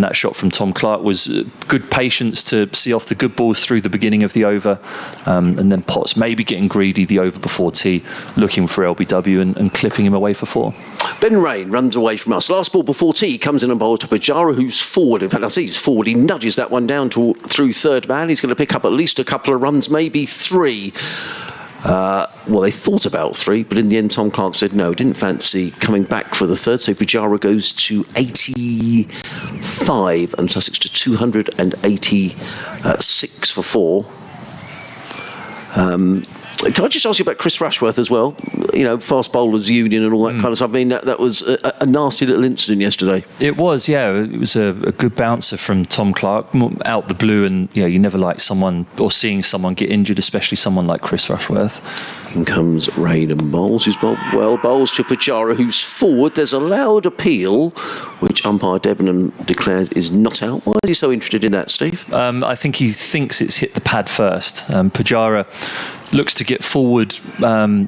that shot from Tom Clark was good patience to see off the good balls through the beginning of the over, and then Potts maybe getting greedy the over before tea, looking for LBW and clipping him away for 4. Ben Rain runs away from us. Last ball before tea, comes in and bowls to Pujara, who's forward. In fact, I see he's forward. He nudges that one down through third man. He's going to pick up at least a couple of runs, maybe 3. Well, they thought about 3, but in the end, Tom Clark said no, didn't fancy coming back for the third. So Pujara goes to 85 and Sussex to 286 for 4. Can I just ask you about Chris Rushworth as well? You know, fast bowlers union and all that kind of stuff. I mean, that was a nasty little incident yesterday. It was, yeah. It was a good bouncer from Tom Clark, out the blue, and you never like someone or seeing someone get injured, especially someone like Chris Rushworth. In comes Rain and bowls, who's bowled well. Bowls to Pujara, who's forward. There's a loud appeal, which umpire Debenham declares is not out. Why is he so interested in that, Steve? I think he thinks it's hit the pad first. Pujara looks to get forward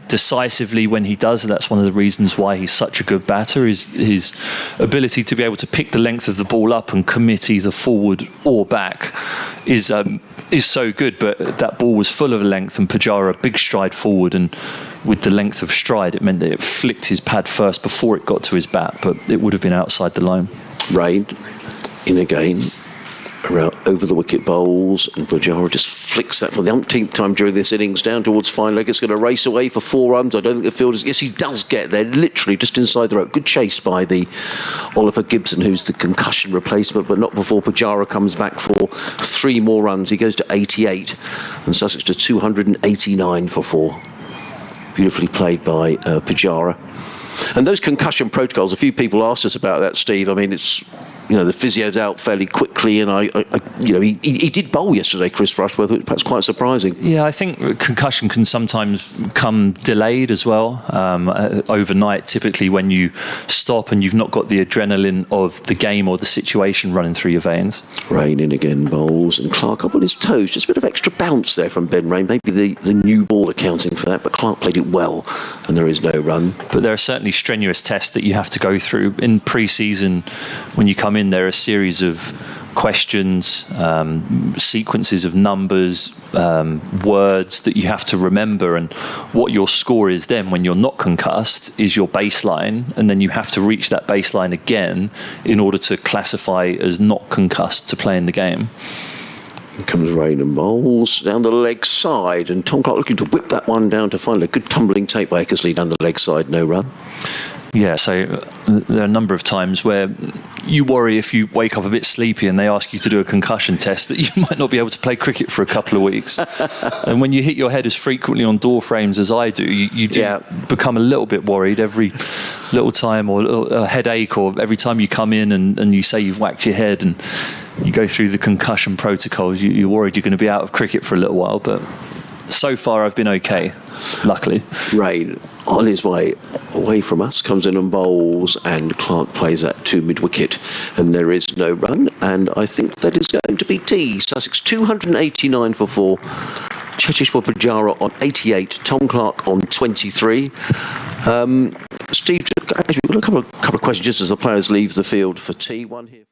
decisively when he does. That's one of the reasons why he's such a good batter, is his ability to be able to pick the length of the ball up and commit either forward or back is so good. But that ball was full of length, and Pujara big stride forward, and with the length of stride, it meant that it flicked his pad first before it got to his bat, but it would have been outside the line. Rain in again. Around over the wicket bowls, and Pujara just flicks that for the umpteenth time during this innings down towards fine leg. It's going to race away for 4 runs. I don't think the fielders. Yes, he does get there, literally just inside the rope. Good chase by the Oliver Gibson, who's the concussion replacement, but not before Pujara comes back for 3 more runs. He goes to 88, and Sussex to 289 for 4. Beautifully played by Pujara. And those concussion protocols, a few people asked us about that, Steve. I mean, it's, the physio's out fairly quickly, and he did bowl yesterday, Chris Rushworth, which perhaps quite surprising. Yeah, I think concussion can sometimes come delayed as well. Overnight, typically when you stop and you've not got the adrenaline of the game or the situation running through your veins. Rain in again, bowls, and Clark up on his toes. Just a bit of extra bounce there from Ben Rain. Maybe the new ball accounting for that, but Clark played it well, and there is no run. But there are certainly strenuous tests that you have to go through in pre-season. When you come in, there are a series of questions, sequences of numbers, words that you have to remember, and what your score is then when you're not concussed is your baseline, and then you have to reach that baseline again in order to classify as not concussed to play in the game. Here comes Rain and bowls down the leg side, and Tom Clark looking to whip that one down to find a good tumbling take by Eckersley down the leg side, no run. Yeah, so there are a number of times where you worry if you wake up a bit sleepy and they ask you to do a concussion test that you might not be able to play cricket for a couple of weeks. And when you hit your head as frequently on door frames as I do, you do become a little bit worried every little time, or a headache, or every time you come in and you say you've whacked your head and you go through the concussion protocols, you're worried you're going to be out of cricket for a little while. But so far I've been okay, luckily. Rain on his way away from us, comes in and bowls, and Clark plays that to mid-wicket, and there is no run, and I think that is going to be tea. Sussex 289 for 4, Cheteshwar Pujara on 88, Tom Clark on 23. Steve, we've got a couple of questions just as the players leave the field for tea. One here.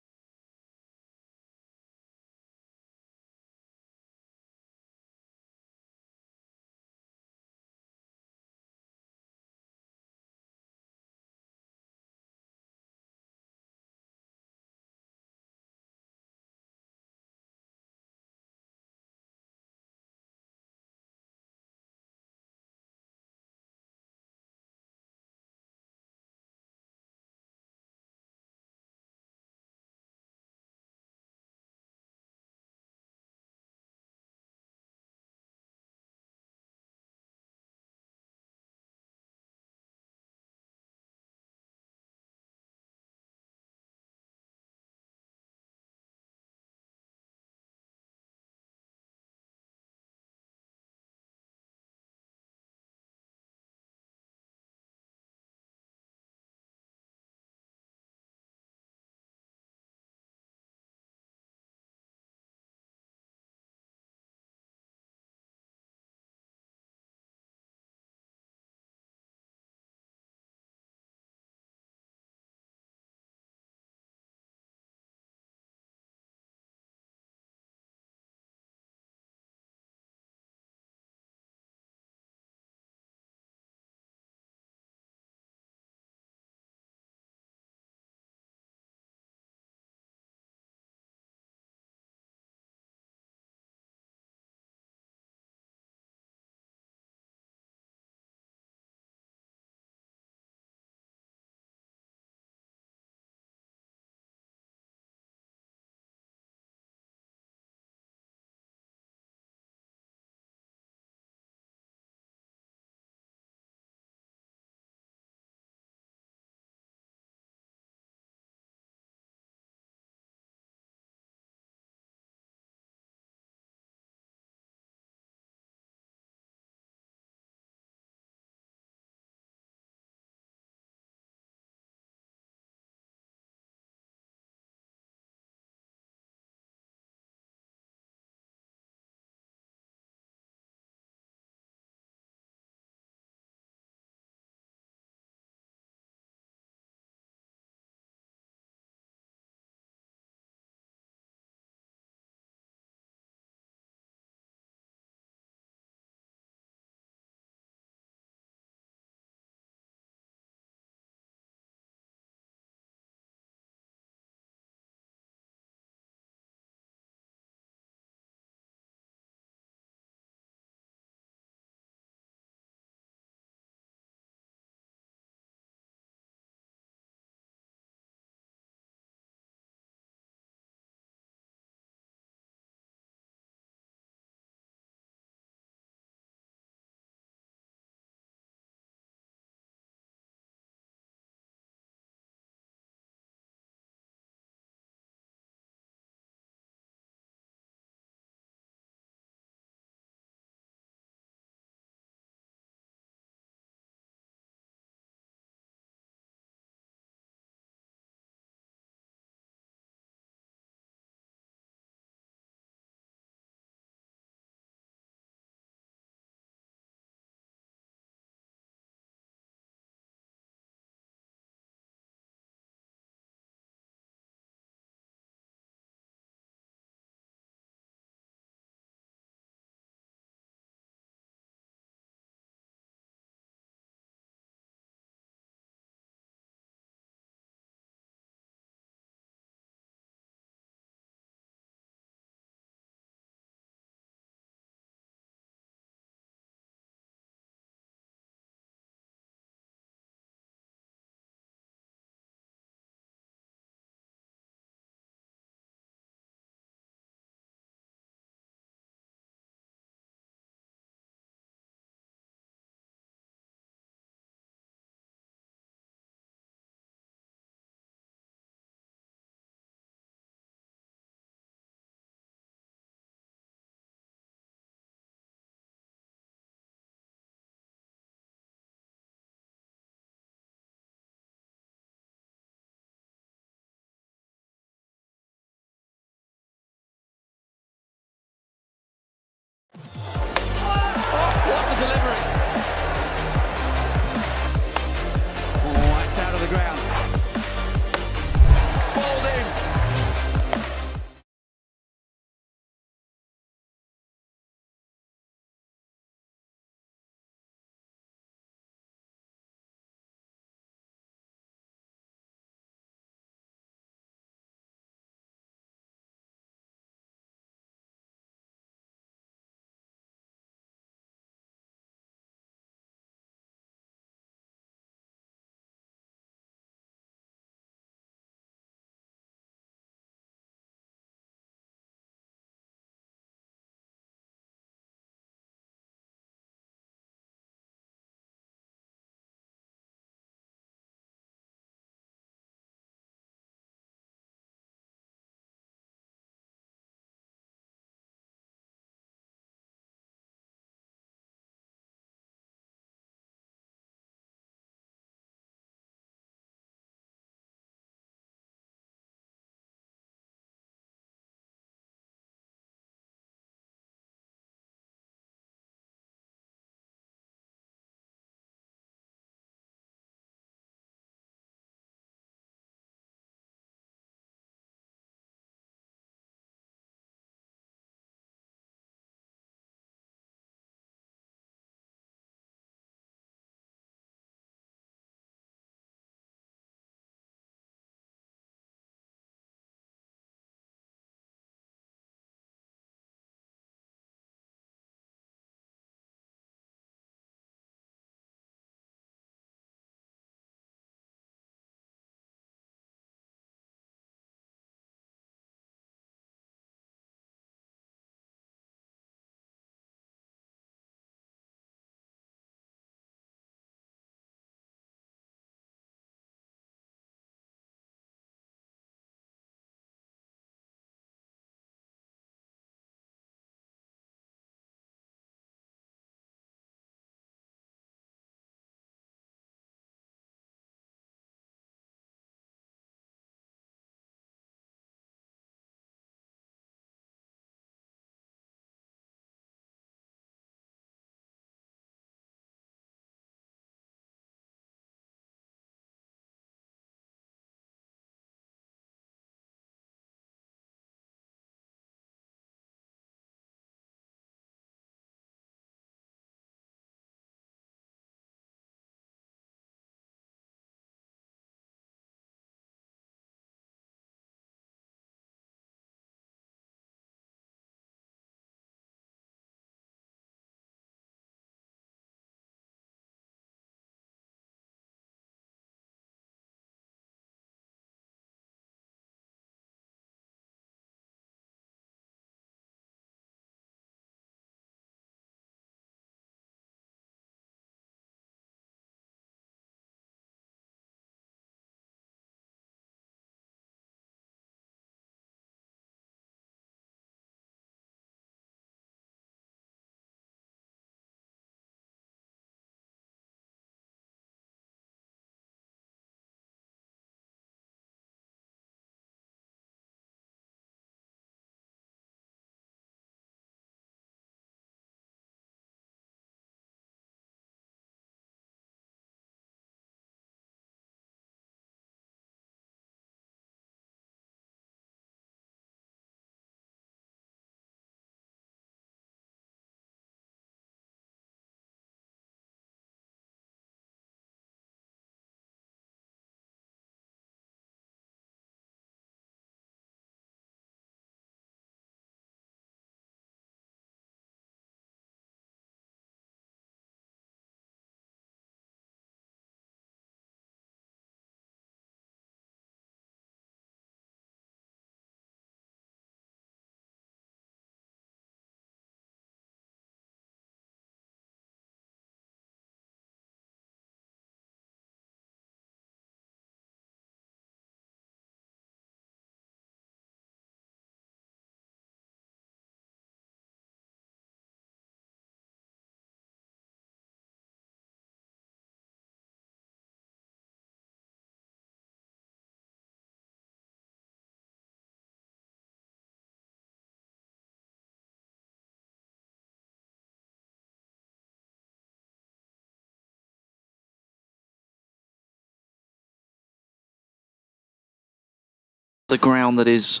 the ground that is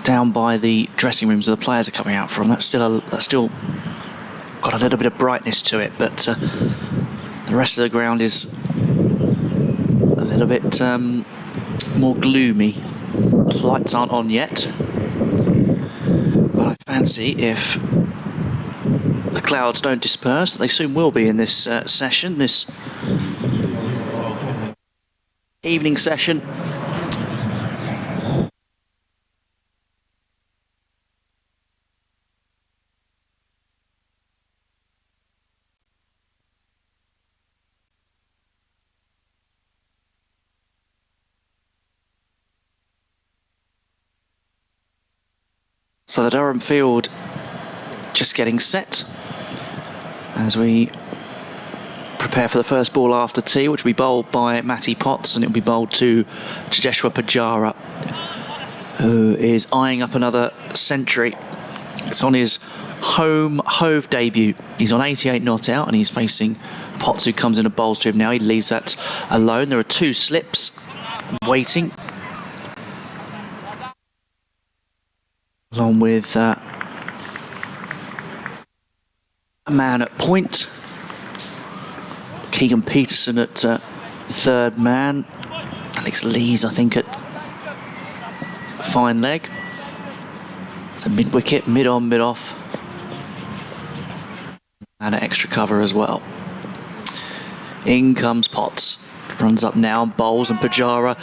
down by the dressing rooms that the players are coming out from. That's still got a little bit of brightness to it, but the rest of the ground is a little bit more gloomy. The lights aren't on yet, but I fancy if the clouds don't disperse, they soon will be in this session, this evening session. So the Durham field just getting set as we prepare for the first ball after tea, which will be bowled by Matty Potts, and it will be bowled to Cheteshwar Pujara, who is eyeing up another century. It's on his home Hove debut. He's on 88 not out, and he's facing Potts, who comes in and bowls to him now. He leaves that alone. There are 2 slips waiting, along with a man at point. Keegan Peterson at third man. Alex Lees, I think, at fine leg. So mid-wicket, mid-on, mid-off. And an extra cover as well. In comes Potts. Runs up now and bowls, and Pujara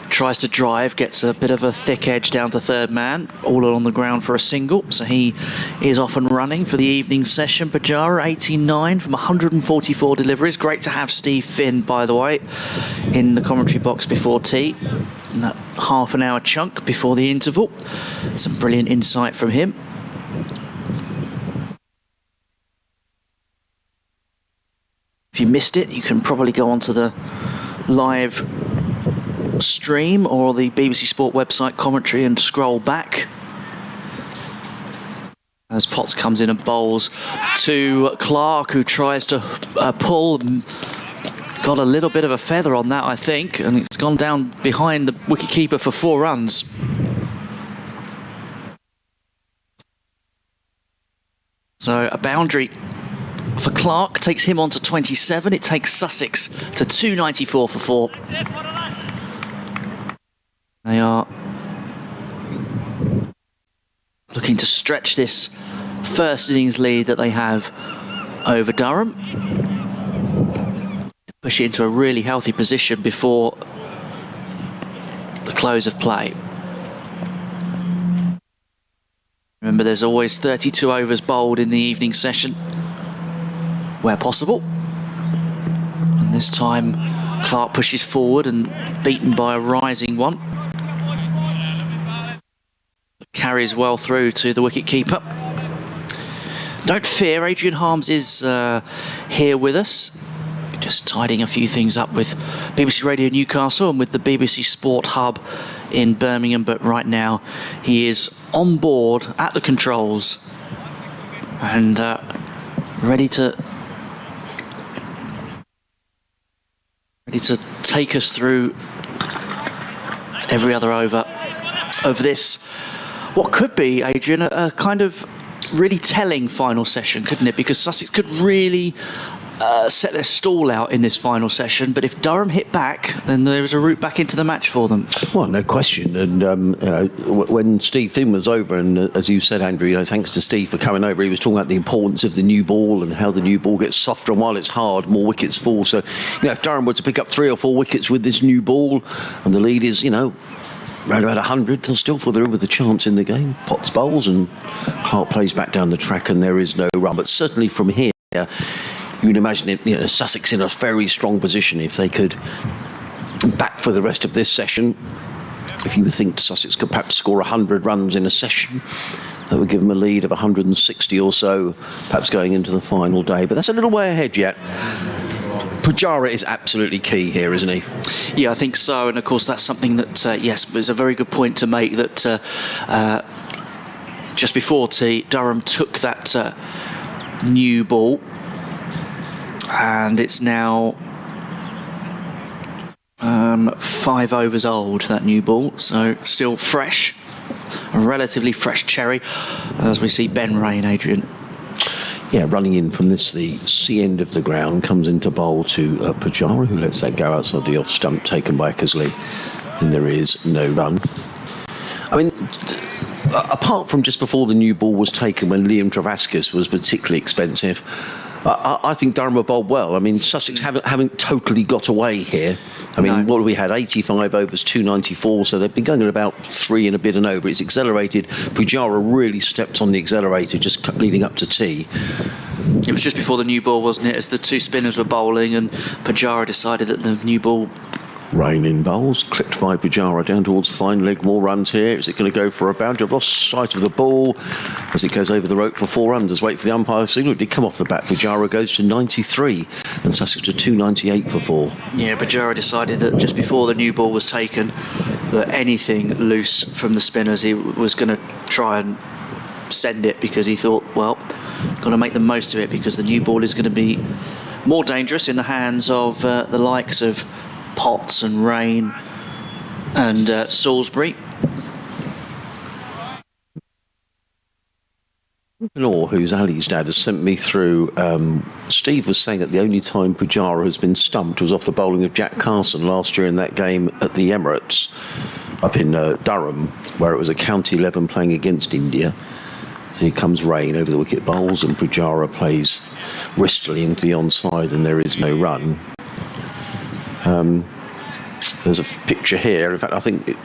tries to drive, gets a bit of a thick edge down to third man, all on the ground for a single. So he is off and running for the evening session. Pujara, 89 from 144 deliveries. Great to have Steve Finn, by the way, in the commentary box before tea. In that half an hour chunk before the interval. Some brilliant insight from him. If you missed it, you can probably go onto the live stream or the BBC Sport website commentary and scroll back as Potts comes in and bowls to Clark, who tries to pull. Got a little bit of a feather on that, I think, and it's gone down behind the wicketkeeper for 4 runs. So a boundary for Clark takes him on to 27. It takes Sussex to 294 for 4. They are looking to stretch this first innings lead that they have over Durham, push it into a really healthy position before the close of play. Remember, there's always 32 overs bowled in the evening session where possible, and this time Clark pushes forward and beaten by a rising one. Carries well through to the wicket-keeper. Don't fear, Adrian Harms is here with us, just tidying a few things up with BBC Radio Newcastle and with the BBC Sport Hub in Birmingham, but right now he is on board at the controls and ready to take us through every other over of this. What could be, Adrian, a kind of really telling final session, couldn't it? Because Sussex could really set their stall out in this final session, but if Durham hit back, then there is a route back into the match for them. Well, no question. And when Steve Finn was over, and as you said, Andrew, thanks to Steve for coming over, he was talking about the importance of the new ball and how the new ball gets softer, and while it's hard, more wickets fall. So, if Durham were to pick up 3 or 4 wickets with this new ball, and the lead is, around about 100, they'll still feel they're in with a chance in the game. Potts bowls and Clark plays back down the track, and there is no run. But certainly from here, you can imagine it, Sussex in a very strong position if they could back for the rest of this session. If you would think Sussex could perhaps score 100 runs in a session, that would give them a lead of 160 or so, perhaps going into the final day. But that's a little way ahead yet. Pujara is absolutely key here, isn't he? Yeah, I think so. And of course, that's something that, yes, is a very good point to make, that just before tea, Durham took that new ball, and it's now 5 overs old, that new ball, so still fresh, a relatively fresh cherry, as we see Ben Rain, Adrian. Yeah, running in from the C end of the ground, comes into bowl to Pujara, who lets that go outside the off stump, taken by Eckersley, and there is no run. I mean, apart from just before the new ball was taken, when Liam Travascus was particularly expensive, I think Durham have bowled well. I mean, Sussex haven't totally got away here. I mean, what have we had? 85 overs, 294, so they've been going at about 3 and a bit and over. It's accelerated. Pujara really stepped on the accelerator just leading up to tea. It was just before the new ball, wasn't it, as the 2 spinners were bowling, and Pujara decided that the new ball... Rain in bowls, clipped by Pujara down towards fine leg. More runs here. Is it going to go for a boundary? I've lost sight of the ball as it goes over the rope for 4 unders. Wait for the umpire signal. It did come off the bat. Pujara goes to 93 and Sussex to 298 for 4. Yeah, Pujara decided that just before the new ball was taken, that anything loose from the spinners, he was going to try and send it, because he thought, well, got to make the most of it, because the new ball is going to be more dangerous in the hands of the likes of Potts and Rain and Salisbury. Law, who's Ali's dad, has sent me through. Steve was saying that the only time Pujara has been stumped was off the bowling of Jack Carson last year in that game at the Emirates up in Durham, where it was a county 11 playing against India. So here comes Rain over the wicket bowls, and Pujara plays wristily into the onside, and there is no run. There's a picture here. In fact, I think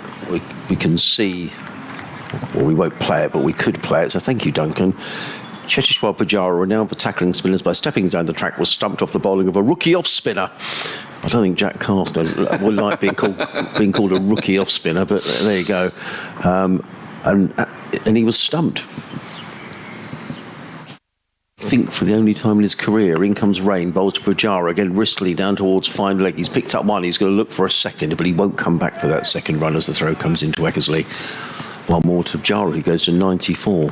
we can see, well, we won't play it, but we could play it. So thank you, Duncan. Cheteshwar Pujara, renowned for tackling spinners by stepping down the track, was stumped off the bowling of a rookie off spinner. I don't think Jack Carson would like being called a rookie off spinner, but there you go. And he was stumped. I think for the only time in his career. In comes Rain, bowls to Pujara, again wristly down towards fine leg. He's picked up one, he's going to look for a second, but he won't come back for that second run as the throw comes into Eckersley. One more to Pujara, who goes to 94.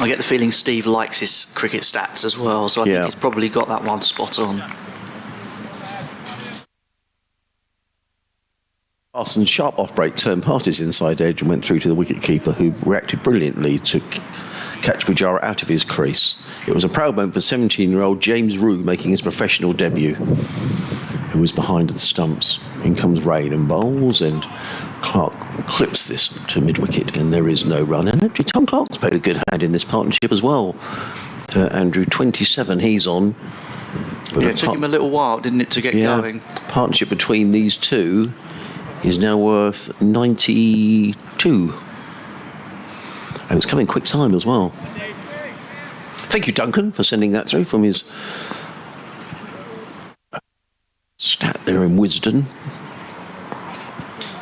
I get the feeling Steve likes his cricket stats as well, so I think he's probably got that one spot on. Carson's sharp off-break turned past his inside edge and went through to the wicket-keeper, who reacted brilliantly to catch Pujara out of his crease. It was a proud moment for 17-year-old James Rue making his professional debut, who was behind the stumps. In comes Rain and bowls, and Clark clips this to mid-wicket, and there is no run. And actually Tom Clark's played a good hand in this partnership as well. Andrew, 27 he's on. Yeah, it took him a little while, didn't it, to get going? Partnership between these two is now worth 92. And it's coming quick time as well. Thank you, Duncan, for sending that through from his stat there in Wisdom.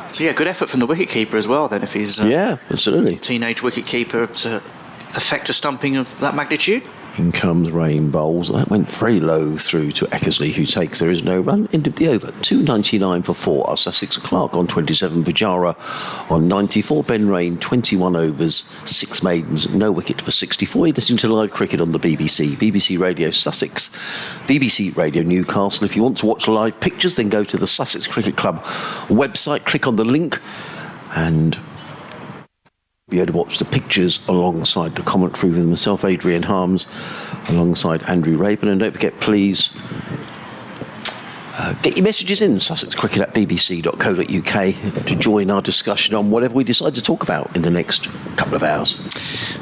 So yeah, good effort from the wicketkeeper as well then, if he's absolutely teenage wicketkeeper to effect a stumping of that magnitude. In comes Rain bowls. That went very low through to Eckersley, who takes there is no run. End of the over. 299 for 4 are Sussex. Clark on 27. Pujara on 94. Ben Rain 21 overs, 6 maidens, no wicket for 64. You're listening to live cricket on the BBC. BBC Radio Sussex, BBC Radio Newcastle. If you want to watch live pictures, then go to the Sussex Cricket Club website. Click on the link and be able to watch the pictures alongside the commentary with myself, Adrian Harms, alongside Andrew Raven. And don't forget, please get your messages in, sussexcricket@bbc.co.uk, to join our discussion on whatever we decide to talk about in the next couple of hours.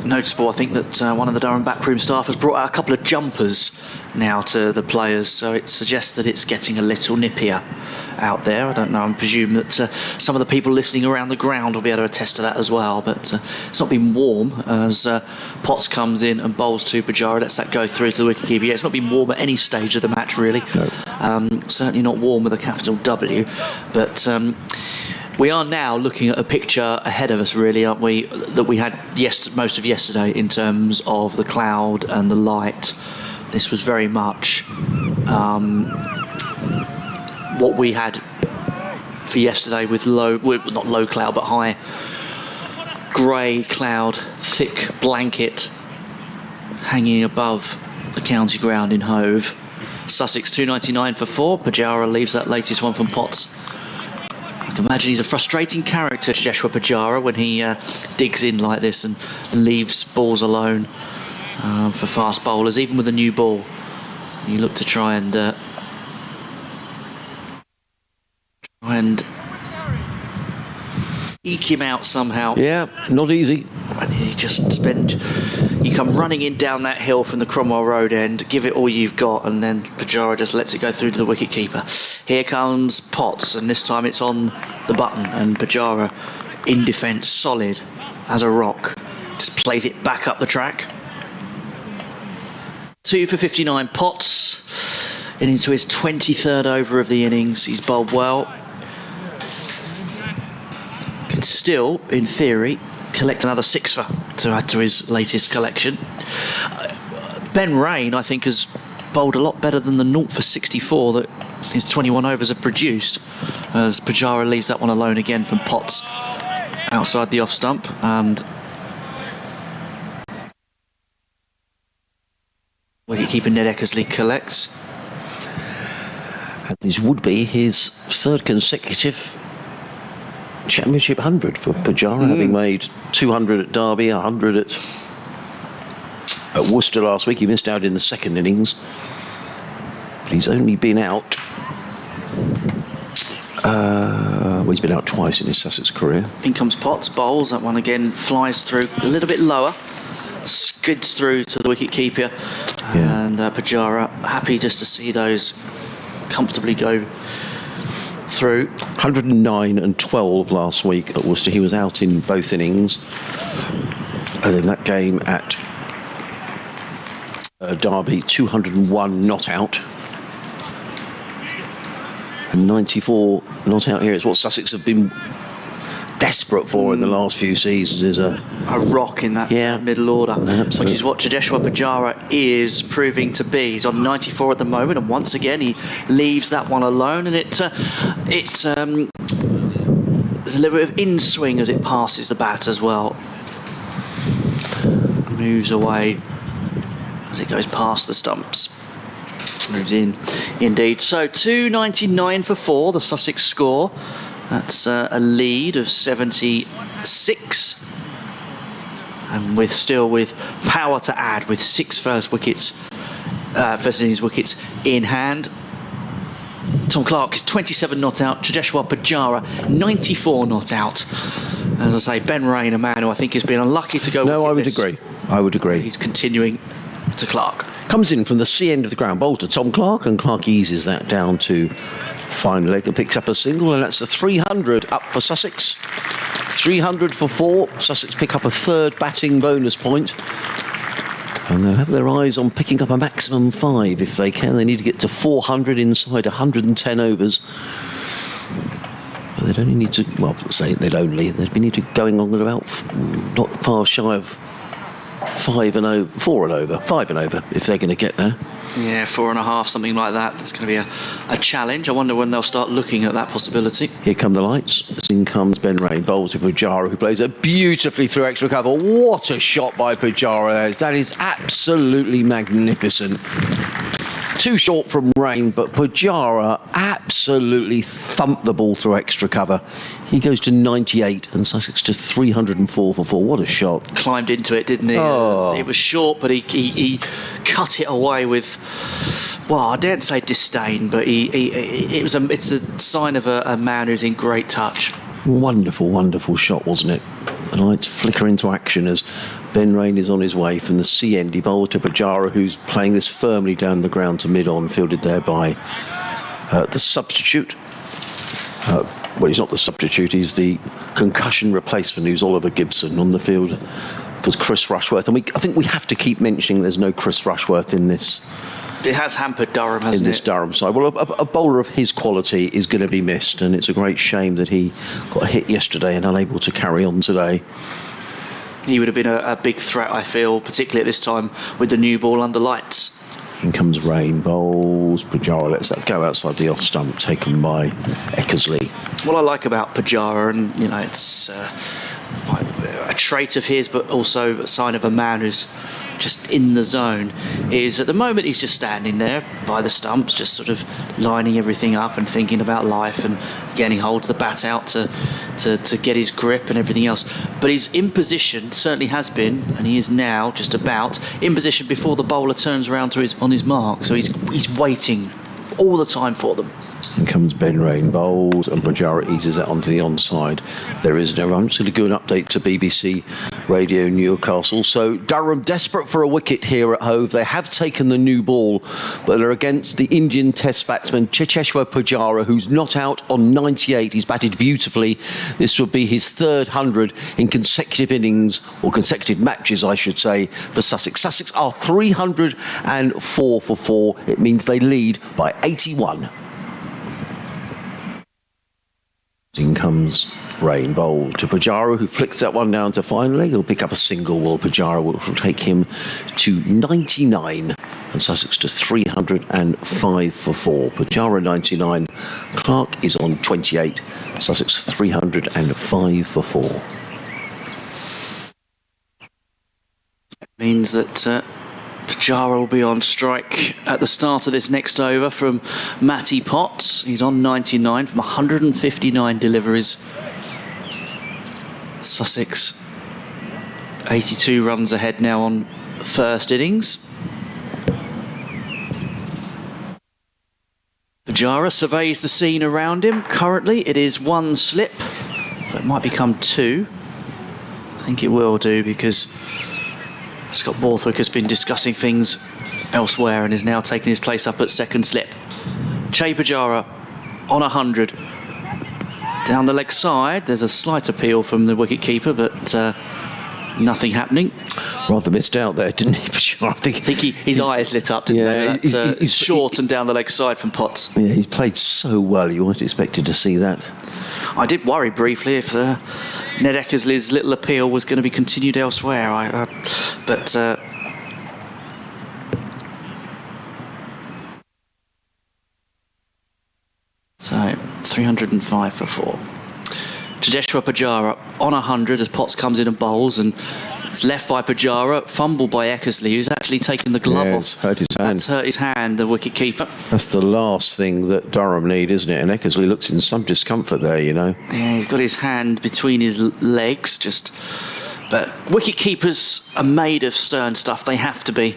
Noticeable, I think, that one of the Durham backroom staff has brought out a couple of jumpers now to the players, so it suggests that it's getting a little nippier out there. I don't know, I presume that some of the people listening around the ground will be able to attest to that as well, but it's not been warm as Potts comes in and bowls to Pujara, lets that go through to the wicketkeeper. Yeah, it's not been warm at any stage of the match really. No. Certainly not warm with a capital W, but we are now looking at a picture ahead of us, really, aren't we, that we had most of yesterday in terms of the cloud and the light. This was very much what we had for yesterday, with not low cloud, but high grey cloud, thick blanket hanging above the county ground in Hove. Sussex 299 for 4. Pujara leaves that latest one from Potts I can imagine he's a frustrating character, Cheteshwar Pujara, when he digs in like this and leaves balls alone for fast bowlers, even with a new ball. You look to try and eke him out somehow. Yeah, not easy. And you come running in down that hill from the Cromwell Road end, give it all you've got, and then Pujara just lets it go through to the wicket-keeper. Here comes Potts, and this time it's on the button, and Pujara in defence, solid as a rock, just plays it back up the track. 2 for 59, Potts, and into his 23rd over of the innings. He's bowled well. Can still, in theory, collect another sixer to add to his latest collection. Ben Rain, I think, has bowled a lot better than the 0 for 64 that his 21 overs have produced, as Pujara leaves that one alone again from Potts outside the off stump, and wicketkeeper Ned Eckersley collects. And this would be his third consecutive Championship 100 for Pujara, having made 200 at Derby, 100 at Worcester last week. He missed out in the second innings, but he's only been out. He's been out twice in his Sussex career. In comes Potts, bowls. That one again flies through a little bit lower, skids through to the wicket-keeper. Yeah. And Pujara happy just to see those comfortably go through. 109 and 12 last week at Worcester. He was out in both innings. And in that game at Derby, 201 not out. And 94 not out here. It's what Sussex have been desperate for in the last few seasons, is a rock in that middle order, Absolutely. which is what Cheteshwar Pujara is proving to be. He's on 94 at the moment, and once again he leaves that one alone, and there's a little bit of in-swing as it passes the bat as well. Moves away as it goes past the stumps. Moves in, indeed. So 299 for 4, the Sussex score. That's a lead of 76, and with power to add, with 6 first innings wickets in hand. Tom Clark is 27 not out. Cheteshwar Pujara 94 not out. As I say, Ben Rain, a man who I think has been unlucky to go. No, I would agree. He's continuing to Clark. Comes in from the C end of the ground, bowl to Tom Clark, and Clark eases that down to fine leg and picks up a single, and that's the 300 up for Sussex. 300 for 4. Sussex pick up a third batting bonus point, and they'll have their eyes on picking up a maximum 5 if they can. They need to get to 400 inside 110 overs. But they'd only need to, they'd need to going on at about not far shy of 5 and over, 4 and over, 5 and over if they're going to get there. Yeah, 4.5, something like that. It's going to be a challenge. I wonder when they'll start looking at that possibility. Here come the lights. In comes Ben Rain, bowls to Pujara, who plays it beautifully through extra cover. What a shot by Pujara. That is absolutely magnificent. Too short from Rain, but Pujara absolutely thumped the ball through extra cover. He goes to 98 and Sussex to 304 for 4. What a shot. Climbed into it, didn't he? Oh. It was short, but he cut it away with, well, I daren't say disdain, but it's a sign of a man who's in great touch. Wonderful, wonderful shot, wasn't it? The lights flicker into action as Ben Rain is on his way from the C end. He bowled to Pujara, who's playing this firmly down the ground to mid-on, fielded there by the substitute. Well, he's not the substitute, he's the concussion replacement, who's Oliver Gibson on the field, because Chris Rushworth, and I think we have to keep mentioning there's no Chris Rushworth in this. It has hampered Durham, hasn't it? In this Durham side. Well, a bowler of his quality is going to be missed, and it's a great shame that he got a hit yesterday and unable to carry on today. He would have been a big threat, I feel, particularly at this time with the new ball under lights. In comes Rain, bowls, Pujara lets that go outside the off stump, taken by Eckersley. What I like about Pujara, and it's a trait of his, but also a sign of a man who's just in the zone, is at the moment he's just standing there by the stumps, just sort of lining everything up and thinking about life, and again he holds the bat out to get his grip and everything else. But he's in position, certainly has been, and he is now just about in position before the bowler turns around on his mark. So he's waiting all the time for them. In comes Ben Rain, bowls, and Pujara eases that onto the onside. There is no run. I'm just going to give an update to BBC Radio Newcastle. So Durham desperate for a wicket here at Hove. They have taken the new ball, but they're against the Indian Test batsman Cheteshwar Pujara, who's not out on 98. He's batted beautifully. This would be his third 100 in consecutive innings, or consecutive matches, I should say, for Sussex. Sussex are 304 for 4. It means they lead by 81. In comes Rain, bowl to Pujara, who flicks that one down to finally. He'll pick up a single, will Pujara, which will take him to 99, and Sussex to 305 for 4. Pujara 99, Clark is on 28, Sussex 305 for 4. Means that Pujara will be on strike at the start of this next over from Matty Potts. He's on 99 from 159 deliveries. Sussex 82 runs ahead now on first innings. Pujara surveys the scene around him. Currently it is one slip, but it might become two. I think it will do, because Scott Borthwick has been discussing things elsewhere and is now taking his place up at second slip. Pujara on 100. Down the leg side, there's a slight appeal from the wicket-keeper, but nothing happening. Rather missed out there, didn't he, Pujara? I think his eyes lit up, didn't they? That, he's short and down the leg side from Potts. Yeah, he's played so well, you weren't expected to see that. I did worry briefly if Ned Eckersley's little appeal was going to be continued elsewhere. But so 305 for 4. Cheteshwar Pujara on 100 as Potts comes in and bowls, and it's left by Pujara, fumbled by Eckersley, who's actually taken the glove off. It's hurt his hand. That's hurt his hand, the wicket keeper. That's the last thing that Durham need, isn't it? And Eckersley looks in some discomfort there, you know. Yeah, he's got his hand between his legs, but wicket keepers are made of stern stuff. They have to be.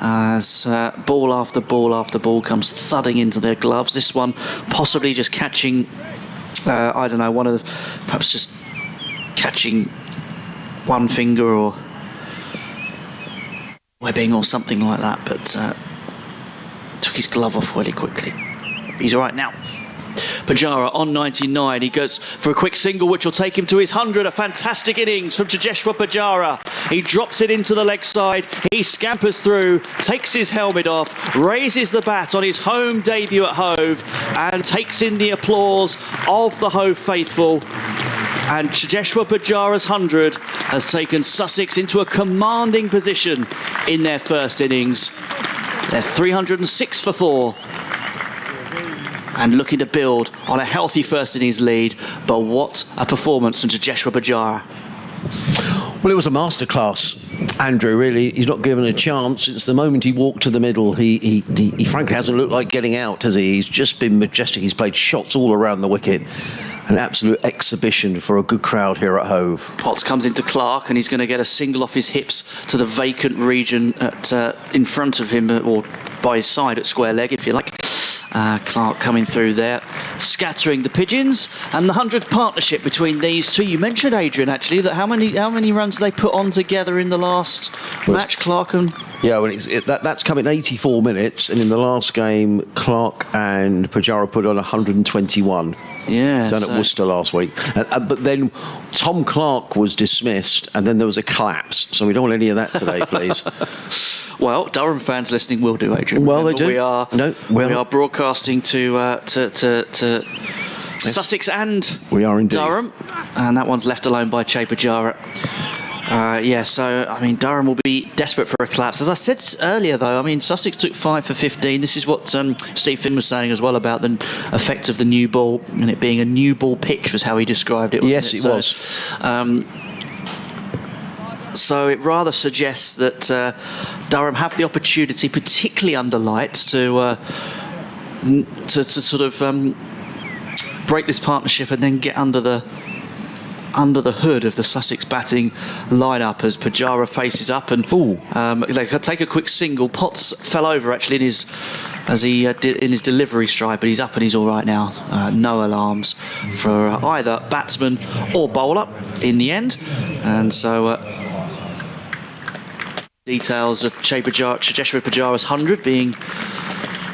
As ball after ball after ball comes thudding into their gloves. This one possibly just catching, I don't know, perhaps just catching one finger or webbing or something like that, but took his glove off really quickly. He's all right now. Pujara on 99. He goes for a quick single, which will take him to his 100. A fantastic innings from Cheteshwar Pujara. He drops it into the leg side. He scampers through, takes his helmet off, raises the bat on his home debut at Hove, and takes in the applause of the Hove faithful. And Cheteshwar Pujara's 100 has taken Sussex into a commanding position in their first innings. They're 306 for 4. And looking to build on a healthy first innings lead. But what a performance from Cheteshwar Pujara. Well, it was a masterclass, Andrew, really. He's not given a chance since the moment he walked to the middle. He frankly hasn't looked like getting out, has he? He's just been majestic. He's played shots all around the wicket. An absolute exhibition for a good crowd here at Hove. Potts comes into Clark, and he's going to get a single off his hips to the vacant region in front of him, or by his side at square leg, if you like. Clark coming through there, scattering the pigeons, and the 100 partnership between these two. You mentioned, Adrian, actually, that how many runs they put on together in the last match, Clark and... Yeah, well, that's come in 84 minutes, and in the last game, Clark and Pujara put on 121. Yeah, done at Worcester last week. But then Tom Clark was dismissed, and then there was a collapse. So we don't want any of that today, please. Well, Durham fans listening will do, Adrian. Well, they do. We are broadcasting to Sussex and we are indeed. Durham, and that one's left alone by Cheteshwar Pujara. So, I mean, Durham will be desperate for a collapse. As I said earlier, though, I mean, Sussex took 5 for 15. This is what Steve Finn was saying as well about the effect of the new ball, and it being a new ball pitch was how he described it, wasn't yes, it? It was. So it rather suggests that Durham have the opportunity, particularly under lights, to sort of break this partnership and then get under the hood of the Sussex batting lineup as Pujara faces up and they take a quick single. Potts fell over actually in his delivery stride, but he's up and he's all right now. No alarms for either batsman or bowler in the end, and so details of Cheteshwar Pujara's 100 being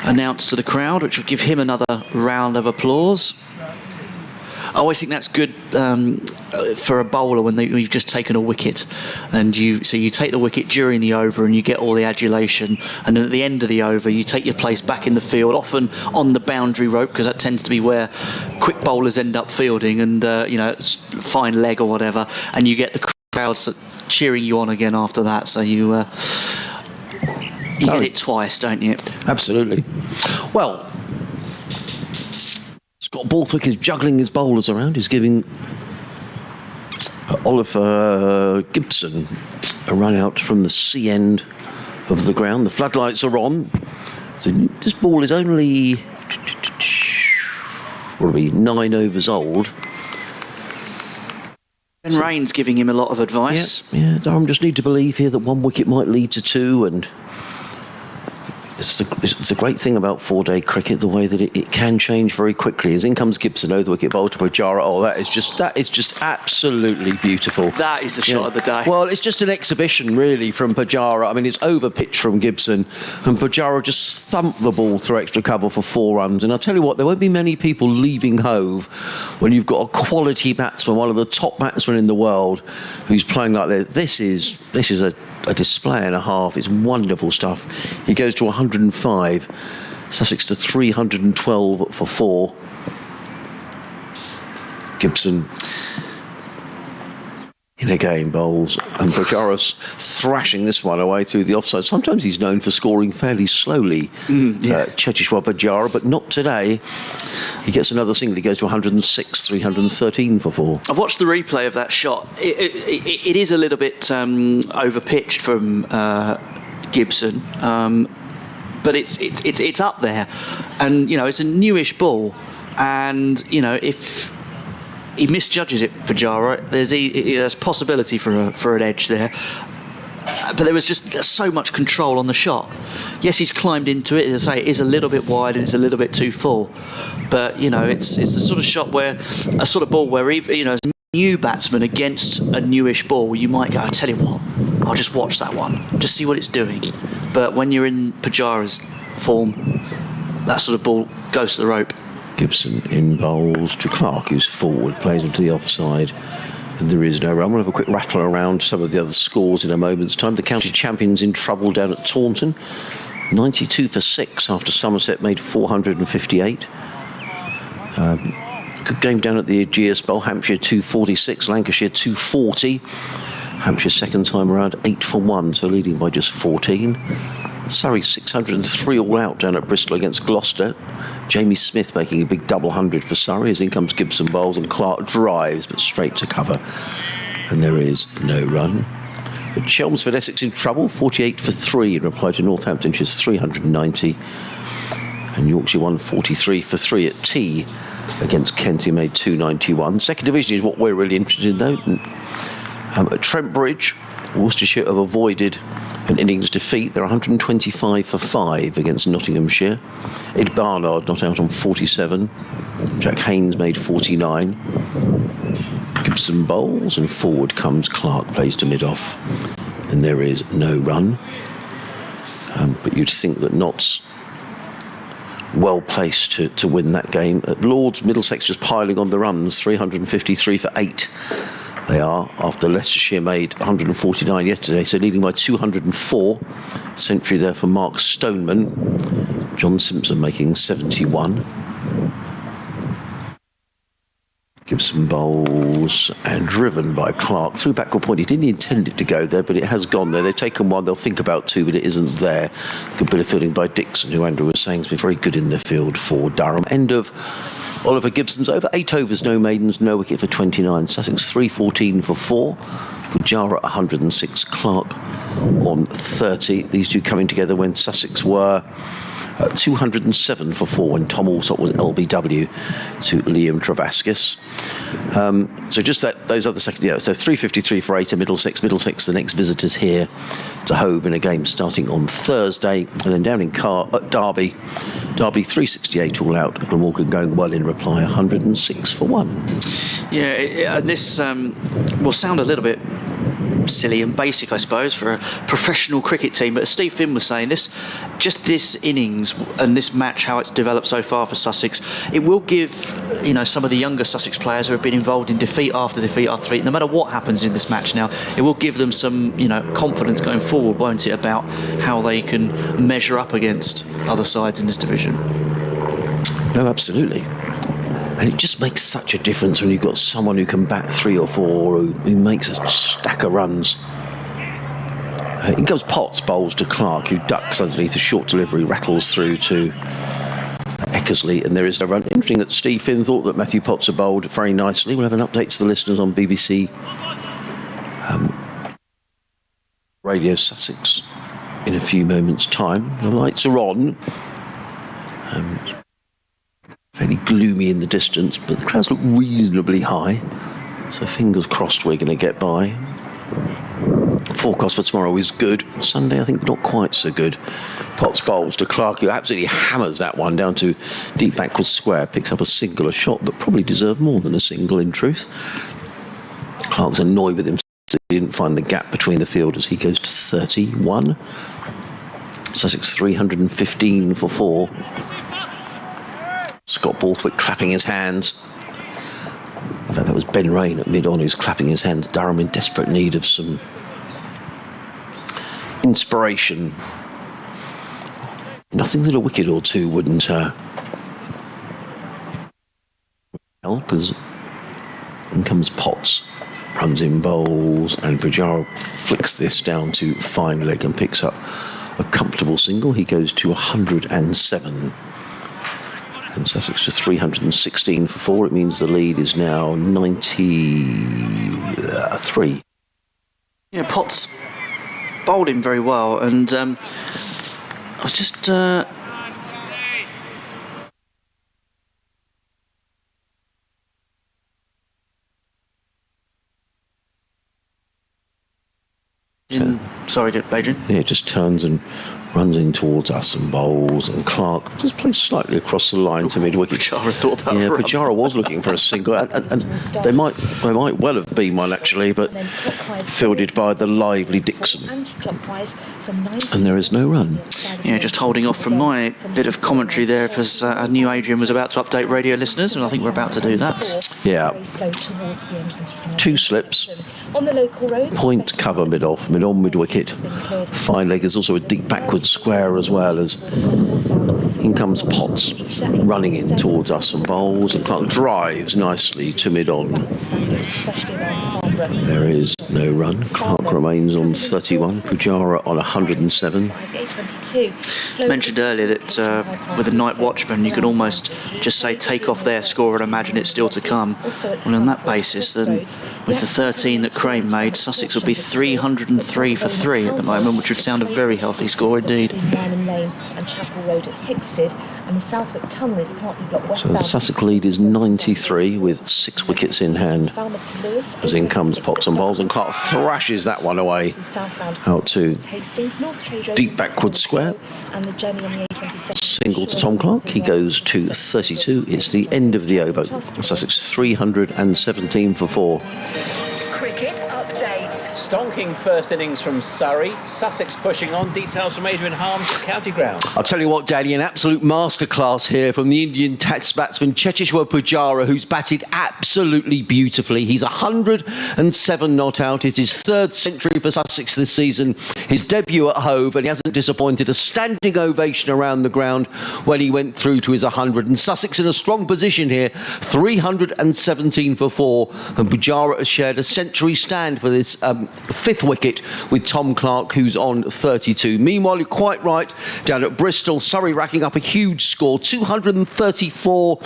announced to the crowd, which will give him another round of applause. I always think that's good for a bowler when you've just taken a wicket, and you take the wicket during the over and you get all the adulation, and then at the end of the over you take your place back in the field, often on the boundary rope, because that tends to be where quick bowlers end up fielding, and fine leg or whatever, and you get the crowds cheering you on again after that. So you get it twice, don't you? Absolutely. Well, Scott Borthwick is juggling his bowlers around. He's giving Oliver Gibson a run out from the C end of the ground. The floodlights are on. So this ball is only 9 overs old. And Rain's giving him a lot of advice. Yeah, Durham just need to believe here that 1 wicket might lead to 2, and it's the great thing about 4-day cricket, the way that it can change very quickly. As in comes Gibson over the wicket, bowled to Pujara. Oh, that is just absolutely beautiful. That is the shot of the day. Well, it's just an exhibition, really, from Pujara. I mean, it's over pitch from Gibson, and Pujara just thumped the ball through extra cover for 4 runs. And I'll tell you what, there won't be many people leaving Hove when you've got a quality batsman, one of the top batsmen in the world, who's playing like this. This is a display and a half. It's wonderful stuff. He goes to 105, Sussex to 312 for 4. Gibson in a game bowls, and Pujara's thrashing this one away through the offside. Sometimes he's known for scoring fairly slowly, Cheteshwar Pujara, but not today. He gets another single. He goes to 106, 313 for 4. I've watched the replay of that shot. It is a little bit over-pitched from Gibson, but it's up there, and it's a newish ball, and if he misjudges it, Pujara, there's a possibility for an edge there. But there was just so much control on the shot. Yes, he's climbed into it. As I say, it is a little bit wide and it's a little bit too full. But it's the sort of shot where a sort of ball where as a new batsman against a newish ball, you might go, I tell you what, I'll just watch that one, just see what it's doing. But when you're in Pujara's form, that sort of ball goes to the rope. Gibson in bowls to Clark, who's forward, plays him to the offside, and there is no run. We'll have a quick rattle around some of the other scores in a moment's time. The county champions in trouble down at Taunton, 92 for 6 after Somerset made 458. Good game down at the Aegeus Bowl. Hampshire 246, Lancashire 240. Hampshire second time around 8 for 1, so leading by just 14. Surrey 603 all out down at Bristol against Gloucester. Jamie Smith making a big double 100 for Surrey, as in comes Gibson bowls and Clark drives but straight to cover, and there is no run. But Chelmsford Essex in trouble, 48 for 3 in reply to Northamptonshire's 390, and Yorkshire won 43 for 3 at Tea against Kent, who made 291. Second division is what we're really interested in, though. At Trent Bridge, Worcestershire have avoided an innings defeat. They're 125 for 5 against Nottinghamshire. Ed Barnard not out on 47. Jack Haynes made 49. Gibson bowls and forward comes Clark, plays to mid-off, and there is no run. But you'd think that Notts well placed to win that game. At Lords, Middlesex just piling on the runs, 353 for 8. They are, after Leicestershire made 149 yesterday, so leading by 204. Century there for Mark Stoneman. John Simpson making 71. Gibson bowls and driven by Clark through backward point. He didn't intend it to go there, but it has gone there. They've taken one, they'll think about 2, but it isn't there. Good bit of fielding by Dixon, who Andrew was saying has been very good in the field for Durham. End of Oliver Gibson's over. 8 overs, no maidens, no wicket for 29. Sussex 314 for 4. Pujara 106, Clark on 30. These two coming together when Sussex were 207 for 4 when Tom Alsop was LBW to Liam Travascus. So just those other second, so 353 for 8 to Middlesex. Middlesex, the next visitors here to Hove in a game starting on Thursday, and then down in Derby 368 all out. Glamorgan going well in reply, 106 for 1. Yeah, this will sound a little bit silly and basic, I suppose, for a professional cricket team, but as Steve Finn was saying, this innings and this match, how it's developed so far for Sussex, it will give some of the younger Sussex players who have been involved in defeat after defeat, no matter what happens in this match now, it will give them some confidence going forward, won't it, about how they can measure up against other sides in this division. No, absolutely. And it just makes such a difference when you've got someone who can bat 3 or 4, who makes a stack of runs. In goes Potts, bowls to Clark, who ducks underneath a short delivery, rattles through to Eckersley, and there is no run. Interesting that Steve Finn thought that Matthew Potts had bowled very nicely. We'll have an update to the listeners on BBC Radio Sussex in a few moments' time. The lights are on. Fairly gloomy in the distance, but the clouds look reasonably high, so fingers crossed we're going to get by. The forecast for tomorrow is good. Sunday, I think, not quite so good. Potts bowls to Clark, who absolutely hammers that one down to deep backward square, picks up a single, a shot that probably deserved more than a single in truth. Clark's annoyed with himself. He didn't find the gap between the fielders. He goes to 31. Sussex 315 for 4. Scott Borthwick clapping his hands. In fact, that was Ben Rain at mid-on who's clapping his hands. Durham in desperate need of some inspiration. Nothing that a wicket or two wouldn't help, as in comes Potts. Runs in bowls, and Pujara flicks this down to fine leg and picks up a comfortable single. He goes to 107. And Sussex to 316 for 4. It means the lead is now 93. Yeah, Potts bowled him very well, and I was just sorry, Adrian. Yeah, just turns and runs in towards us and bowls, and Clark just plays slightly across the line to mid-wicket. Pujara thought about Yeah, Pujara was looking for a single, and they might well have been one actually, but fielded by the lively Dixon. And there is no run. Yeah, just holding off from my bit of commentary there, because I knew Adrian was about to update radio listeners, and I think we're about to do that. Yeah. 2 slips. Point cover mid-off, mid-on, mid-wicket. Fine leg. There's also a deep backward square as well, as in comes Potts running in towards us and bowls, and Clark drives nicely to mid-on. There is no run. Clark remains on 31. Pujara on 107. Mentioned earlier that with a night watchman you could almost just say take off their score and imagine it's still to come. Well, on that basis, then with the 13 that Crane made, Sussex would be 303 for 3 at the moment, which would sound a very healthy score indeed. So the Sussex lead is 93 with 6 wickets in hand, as in comes Potts and bowls, and Clark thrashes that one away out to deep backward square. Single to Tom Clark. He goes to 32. It's the end of the over. Sussex 317 for 4. Stonking first innings from Surrey. Sussex pushing on. Details from Adrian Harms, County Ground. I'll tell you what, Danny, an absolute masterclass here from the Indian test batsman Cheteshwar Pujara, who's batted absolutely beautifully. He's 107 not out. It's his 3rd century for Sussex this season. His debut at Hove, and he hasn't disappointed. A standing ovation around the ground when he went through to his 100. And Sussex in a strong position here, 317 for 4. And Pujara has shared a century stand for this fifth wicket with Tom Clark, who's on 32. Meanwhile, you're quite right, down at Bristol, Surrey racking up a huge score, 234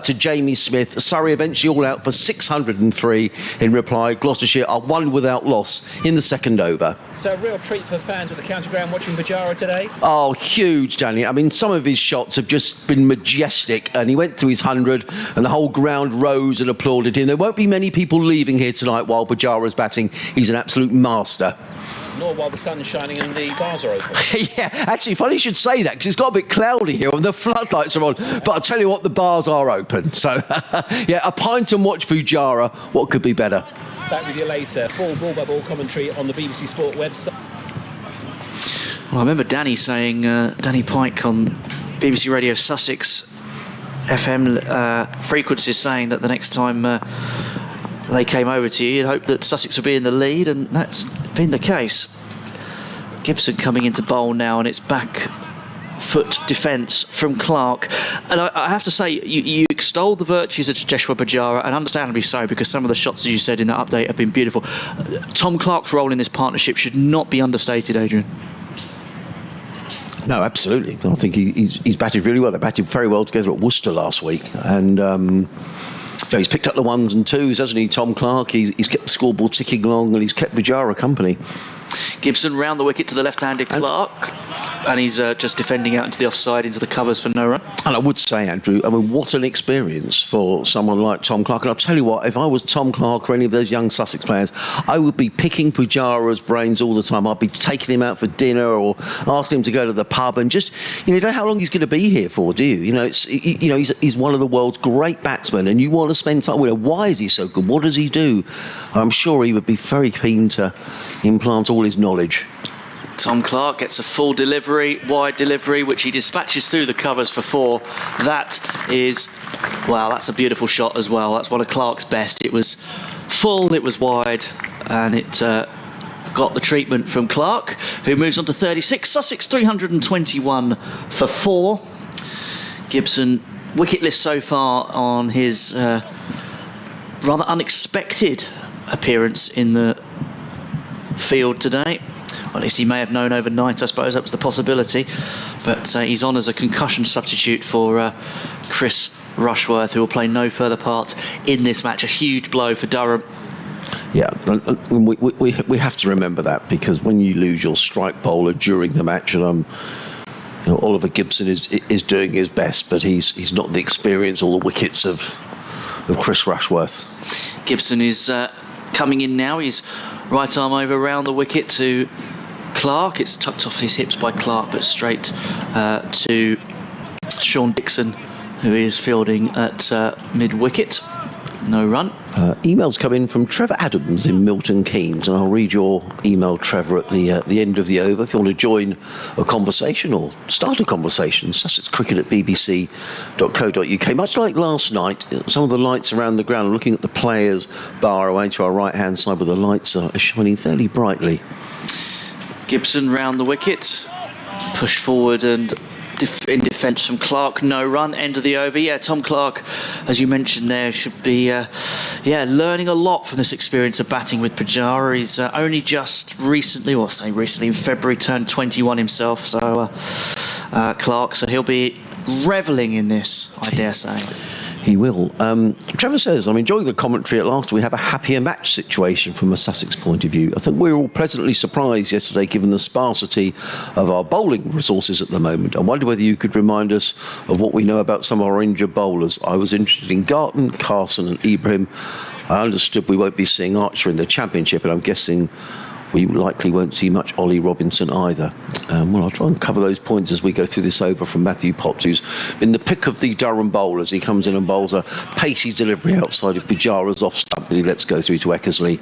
to Jamie Smith. Surrey eventually all out for 603 in reply. Gloucestershire are one without loss in the second over. So a real treat for fans at the county ground watching Pujara today. Oh, huge, Danny. I mean, some of his shots have just been majestic, and he went through his 100 and the whole ground rose and applauded him. There won't be many people leaving here tonight while Pujara's batting. He's an absolute master. Nor while the sun's shining and the bars are open. Yeah, actually, funny you should say that, because it's got a bit cloudy here and the floodlights are on. But I'll tell you what, the bars are open. So, yeah, a pint and watch Pujara. What could be better? Back with you later. Full ball-by-ball commentary on the BBC Sport website. Well, I remember Danny saying, Danny Pike on BBC Radio Sussex FM frequencies saying that the next time they came over to you, you'd hope that Sussex would be in the lead, and that's been the case. Gibson coming into bowl now, and it's back foot defence from Clark. And I have to say, you extolled the virtues of Cheteshwar Pujara, and understandably so, because some of the shots, as you said in that update, have been beautiful. Tom Clark's role in this partnership should not be understated, Adrian. No, absolutely. I think he's batted really well. They batted very well together at Worcester last week, and he's picked up the ones and twos, hasn't he, Tom Clark? He's kept the scoreboard ticking along, and he's kept Pujara company. Gibson round the wicket to the left-handed Clark, and he's just defending out into the offside, into the covers for no run. And I would say, Andrew, I mean, what an experience for someone like Tom Clark. And I'll tell you what, if I was Tom Clark or any of those young Sussex players, I would be picking Pujara's brains all the time. I'd be taking him out for dinner or asking him to go to the pub, and just, you know how long he's going to be here for, do you? He's one of the world's great batsmen, and you want to spend time with him. Why is he so good? What does he do? I'm sure he would be very keen to implant all his knowledge. Tom Clark gets a full delivery, wide delivery, which he dispatches through the covers for four. That's a beautiful shot as well. That's one of Clark's best. It was full, it was wide, and it got the treatment from Clark, who moves on to 36. Sussex 321 for four. Gibson wicketless so far on his rather unexpected appearance in the field today. Or at least he may have known overnight, I suppose that was the possibility. But he's on as a concussion substitute for Chris Rushworth, who will play no further part in this match. A huge blow for Durham. Yeah, we have to remember that, because when you lose your strike bowler during the match, and Oliver Gibson is doing his best, but he's not the experience or the wickets of Chris Rushworth. Gibson is coming in now. He's right arm over round the wicket to Clark. It's tucked off his hips by Clark, but straight to Sean Dixon, who is fielding at mid-wicket. No run. Emails come in from Trevor Adams in Milton Keynes, and I'll read your email, Trevor, at the end of the over. If you want to join a conversation or start a conversation, Sussex Cricket at bbc.co.uk. Much like last night, some of the lights around the ground, looking at the players' bar away to our right-hand side, where the lights are shining fairly brightly. Gibson round the wicket, push forward and in defence from Clark, no run, end of the over. Yeah, Tom Clark, as you mentioned there, should be learning a lot from this experience of batting with Pujara. He's only just recently, in February, turned 21 himself, so Clark, so he'll be revelling in this, I dare say. He will. Trevor says, I'm enjoying the commentary. At last we have a happier match situation from a Sussex point of view. I think we were all pleasantly surprised yesterday, given the sparsity of our bowling resources at the moment. I wonder whether you could remind us of what we know about some of our injured bowlers. I was interested in Garton, Carson and Ibrahim. I understood we won't be seeing Archer in the Championship, and I'm guessing we likely won't see much Ollie Robinson either. I'll try and cover those points as we go through this over from Matthew Potts, who's been the pick of the Durham bowlers. He comes in and bowls a pacey delivery outside of Pujara's off stump, and he lets go through to Eckersley,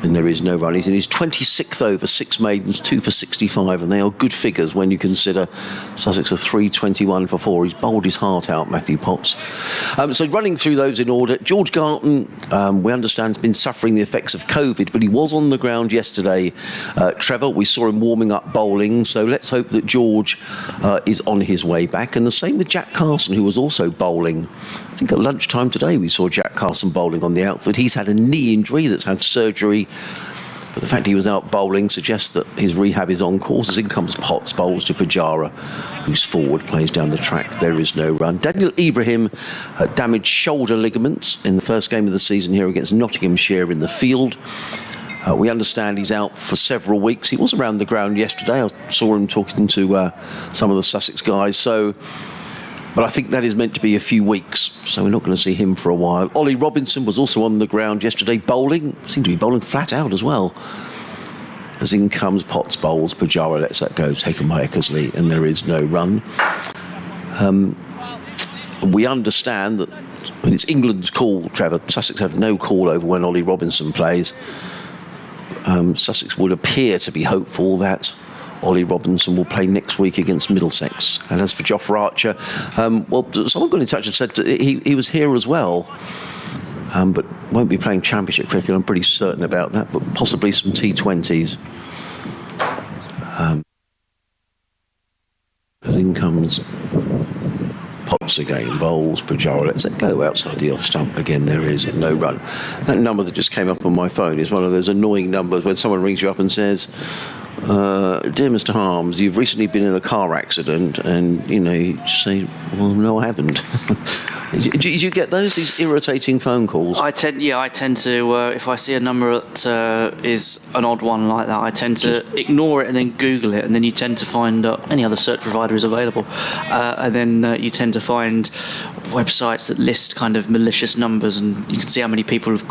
and there is no run. He's in his 26th over, 6 maidens, 2 for 65, and they are good figures when you consider Sussex are 321 for 4. He's bowled his heart out, Matthew Potts. So running through those in order, George Garton, we understand, has been suffering the effects of COVID, but he was on the ground yesterday. Trevor, we saw him warming up bowling, so let's hope that George is on his way back. And the same with Jack Carson, who was also bowling. I think at lunchtime today we saw Jack Carson bowling on the outfield. He's had a knee injury that's had surgery But the fact he was out bowling suggests that his rehab is on course. As in comes Potts, bowls to Pujara, who's forward, plays down the track. There is no run. Daniel Ibrahim damaged shoulder ligaments in the first game of the season here against Nottinghamshire in the field. We understand he's out for several weeks. He was around the ground yesterday. I saw him talking to some of the Sussex guys. But I think that is meant to be a few weeks, so we're not going to see him for a while. Ollie Robinson was also on the ground yesterday, bowling. Seemed to be bowling flat out as well. As in comes Potts, bowls, Pujara lets that go, taken by Eckersley, and there is no run. We understand that when it's England's call, Trevor, Sussex have no call over when Ollie Robinson plays. Sussex would appear to be hopeful that Ollie Robinson will play next week against Middlesex. And as for Jofra Archer, someone got in touch and said that he was here as well, but won't be playing Championship cricket. I'm pretty certain about that, but possibly some T20s. As in comes Potts again, bowls, Pujara lets it go outside the off stump. Again, there is no run. That number that just came up on my phone is one of those annoying numbers when someone rings you up and says, dear Mr. Harms, you've recently been in a car accident, and you just say, well, no, I haven't. Do you get these irritating phone calls? I tend to, if I see a number that is an odd one like that, I tend to ignore it and then Google it, and then you tend to find any other search provider is available, and then you tend to find websites that list kind of malicious numbers, and you can see how many people have,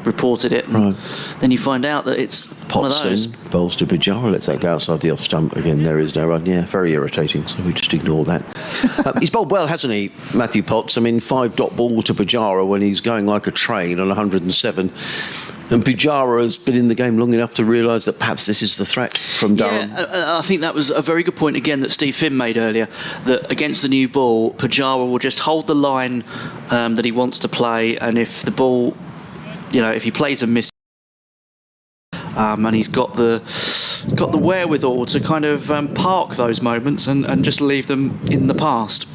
reported it, and right. Then you find out that it's Potts one of those. Bowls to Pujara lets that go outside the off stump. Again, there is no run. Yeah, very irritating. So we just ignore that. He's bowled well, hasn't he, Matthew Potts? I mean, 5 dot balls to Pujara when he's going like a train on 107. And Pujara has been in the game long enough to realise that perhaps this is the threat from Durham. Yeah, I think that was a very good point again that Steve Finn made earlier, that against the new ball, Pujara will just hold the line that he wants to play, and if the ball, if he plays and misses, and he's got the wherewithal to kind of park those moments and just leave them in the past.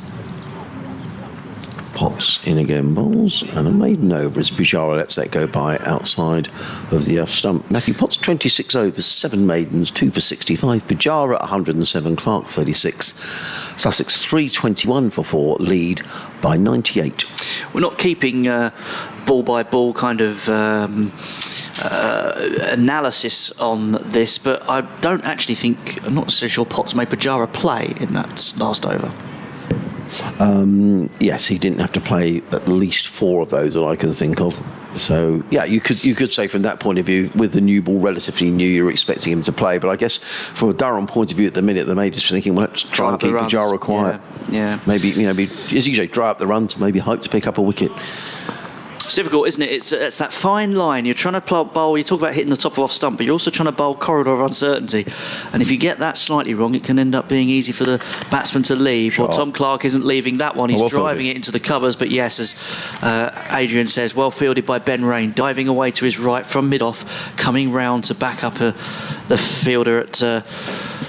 Potts in again, bowls, and a maiden over as Pujara lets that go by outside of the off stump. Matthew Potts 26 overs, 7 maidens, 2 for 65. Pujara 107, Clark 36. Sussex 321 for 4, lead by 98. We're not keeping ball by ball kind of analysis on this, but I don't actually think, I'm not so sure Potts made Pujara play in that last over. Yes, he didn't have to play at least 4 of those that I can think of. So yeah, you could say from that point of view, with the new ball relatively new, you're expecting him to play. But I guess from a Durham point of view at the minute, they may just be thinking, well, let's try and keep Pujara quiet. Yeah. Maybe as you say, dry up the runs, maybe hope to pick up a wicket. It's difficult, isn't it? It's that fine line. You're trying to bowl, you talk about hitting the top of off stump, but you're also trying to bowl corridor of uncertainty. And if you get that slightly wrong, it can end up being easy for the batsman to leave. Well, Tom Clark isn't leaving that one. He's driving it into the covers. But yes, as Adrian says, well fielded by Ben Rain, diving away to his right from mid-off, coming round to back up the fielder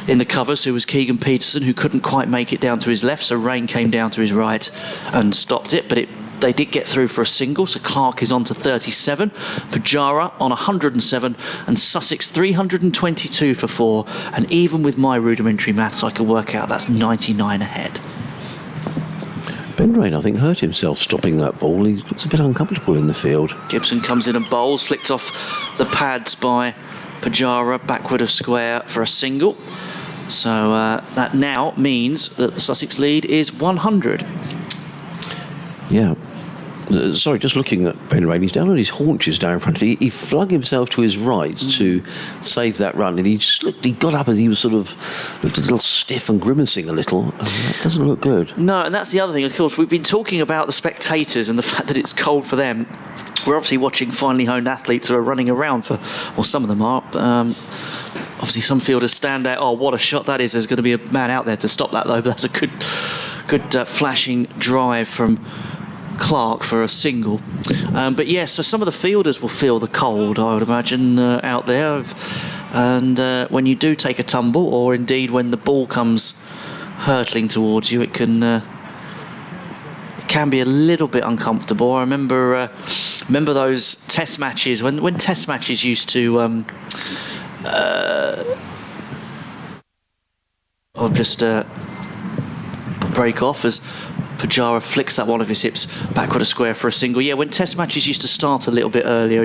in the covers, who was Keegan Peterson, who couldn't quite make it down to his left. So Rain came down to his right and stopped it. But they did get through for a single, so Clark is on to 37, Pujara on 107, and Sussex 322 for 4. And even with my rudimentary maths, I could work out that's 99 ahead. Ben Rain, I think, hurt himself stopping that ball. He looks a bit uncomfortable in the field. Gibson comes in and bowls, flicked off the pads by Pujara, backward of square for a single. So that now means that the Sussex lead is 100. Yeah. Sorry, just looking at Ben Rain, he's down on his haunches down in front of him. He flung himself to his right to save that run, and he got up as he was sort of looked a little stiff and grimacing a little. That doesn't look good. No, and that's the other thing, of course. We've been talking about the spectators and the fact that it's cold for them. We're obviously watching finely honed athletes who are running around some of them are. Obviously, some fielders stand out. Oh, what a shot that is! There's going to be a man out there to stop that, though. But that's a good flashing drive from Clark for a single. But yes, so some of the fielders will feel the cold, I would imagine, out there. And when you do take a tumble, or indeed when the ball comes hurtling towards you, it can can be a little bit uncomfortable. I remember those test matches when test matches used to break off as Pujara flicks that one of his hips backward a square for a single. Yeah, when test matches used to start a little bit earlier,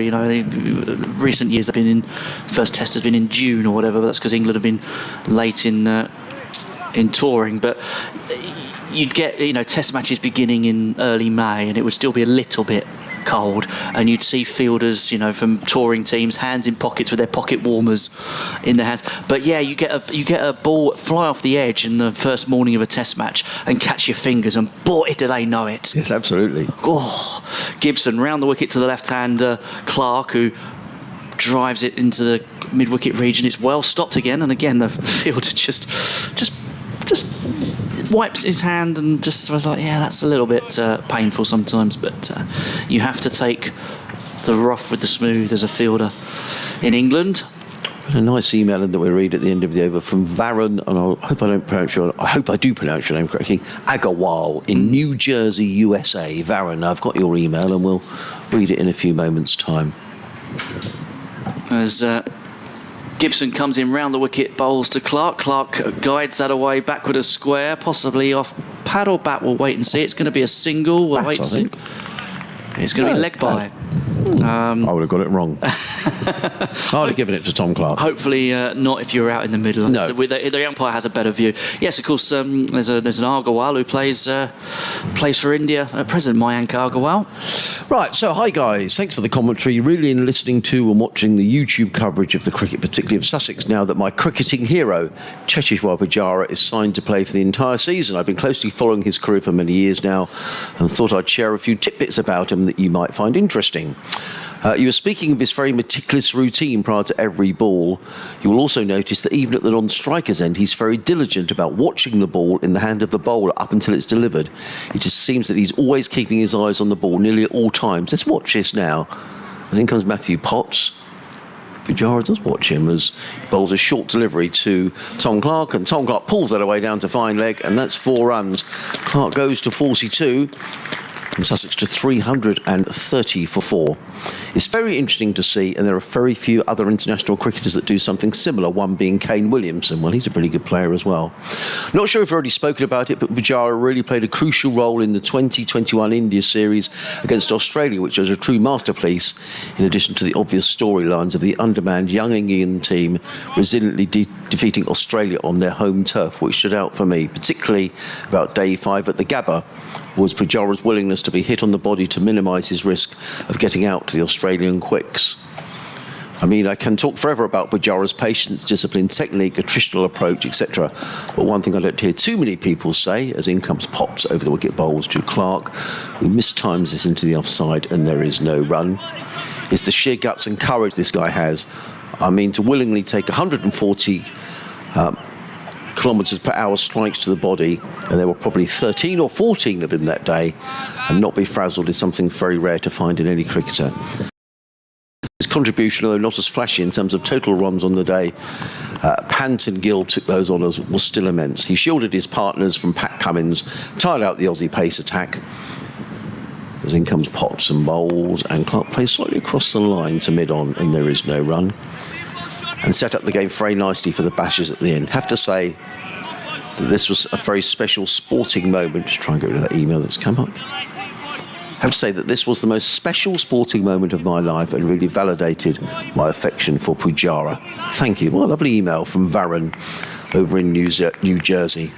recent years have been in, first test has been in June or whatever, but that's because England have been late in touring. But you'd get, test matches beginning in early May, and it would still be a little bit cold, and you'd see fielders, from touring teams, hands in pockets with their pocket warmers in their hands. But yeah, you get a ball fly off the edge in the first morning of a test match and catch your fingers, and boy, do they know it. Yes, absolutely. Oh, Gibson round the wicket to the left-hander, Clark, who drives it into the mid-wicket region. It's well stopped again, and again the fielder just wipes his hand and just was like, yeah, that's a little bit painful sometimes, but you have to take the rough with the smooth as a fielder in England. A nice email that we read at the end of the over from Varun, and I hope I do pronounce your name correctly, Agarwal in New Jersey, USA. Varun, I've got your email and we'll read it in a few moments' time. As Gibson comes in round the wicket, bowls to Clark. Clark guides that away backward a square, possibly off pad or bat. We'll wait and see. It's going to be a single. We'll wait and see. It's going to be leg by. I would have got it wrong. I would have given it to Tom Clark. Hopefully not if you're out in the middle. No. The umpire has a better view. Yes, of course, there's an Agarwal who plays for India at present, Mayank Agarwal. Right, so hi guys, thanks for the commentary. Really in listening to and watching the YouTube coverage of the cricket, particularly of Sussex, now that my cricketing hero, Cheteshwar Pujara, is signed to play for the entire season. I've been closely following his career for many years now and thought I'd share a few tidbits about him that you might find interesting. You were speaking of this very meticulous routine prior to every ball. You will also notice that even at the non-striker's end, he's very diligent about watching the ball in the hand of the bowler up until it's delivered. It just seems that he's always keeping his eyes on the ball nearly at all times. Let's watch this now. And in comes Matthew Potts. Pujara does watch him as he bowls a short delivery to Tom Clark, and Tom Clark pulls that away down to fine leg, and that's 4 runs. Clark goes to 42. And Sussex to 330 for 4. It's very interesting to see, and there are very few other international cricketers that do something similar, one being Kane Williamson. Well, he's a pretty good player as well. Not sure if I've already spoken about it, but Pujara really played a crucial role in the 2021 India series against Australia, which was a true masterpiece, in addition to the obvious storylines of the undermanned young Indian team resiliently defeating Australia on their home turf, which stood out for me, particularly about day 5 at the Gabba, was Pujara's willingness to be hit on the body to minimise his risk of getting out to the Australian quicks. I mean, I can talk forever about Pujara's patience, discipline, technique, attritional approach, etc. But one thing I don't hear too many people say, as in comes Potts over the wicket bowls to Clark, who mistimes this into the offside and there is no run, is the sheer guts and courage this guy has. I mean, to willingly take 140 kilometres per hour strikes to the body, and there were probably 13 or 14 of him that day, and not be frazzled is something very rare to find in any cricketer. His contribution, although not as flashy in terms of total runs on the day, Pant and Gill took those honours, was still immense. He shielded his partners from Pat Cummins, tired out the Aussie pace attack. As in comes Potts and bowls, and Clark plays slightly across the line to mid-on, and there is no run. And set up the game very nicely for the bashes at the end. Have to say that this was a very special sporting moment. Just try and get rid of that email that's come up. Have to say that this was the most special sporting moment of my life and really validated my affection for Pujara. Thank you. What a lovely email from Varun over in New Jersey.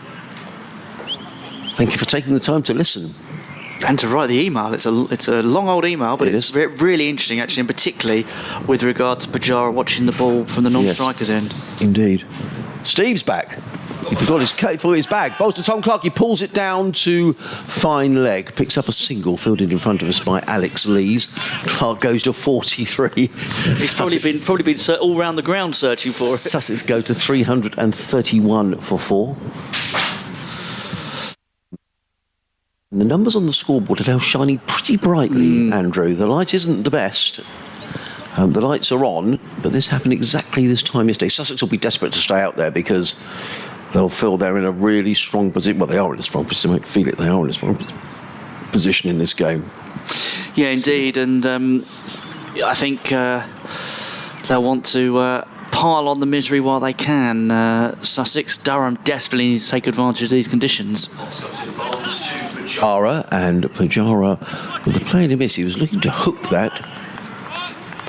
Thank you for taking the time to listen. And to write the email. It's a long old email, but it's really interesting, actually, and particularly with regard to Pujara watching the ball from the non-striker's end. Indeed. Steve's back. He forgot his bag. Bowls to Tom Clark. He pulls it down to fine leg. Picks up a single fielded in front of us by Alex Lees. Clark goes to 43. He's probably been all round the ground searching for it. Sussex go to 331 for 4. And the numbers on the scoreboard are now shining pretty brightly, Andrew. The light isn't the best. The lights are on, but this happened exactly this time yesterday. Sussex will be desperate to stay out there because they'll feel they're in a really strong position. Well, they are in a strong position. They might feel it. They are in a strong position. position in this game. Yeah, indeed, and I think they'll want to pile on the misery while they can. Sussex, Durham desperately need to take advantage of these conditions. Pujara, and Pujara, with the play in a miss, he was looking to hook that.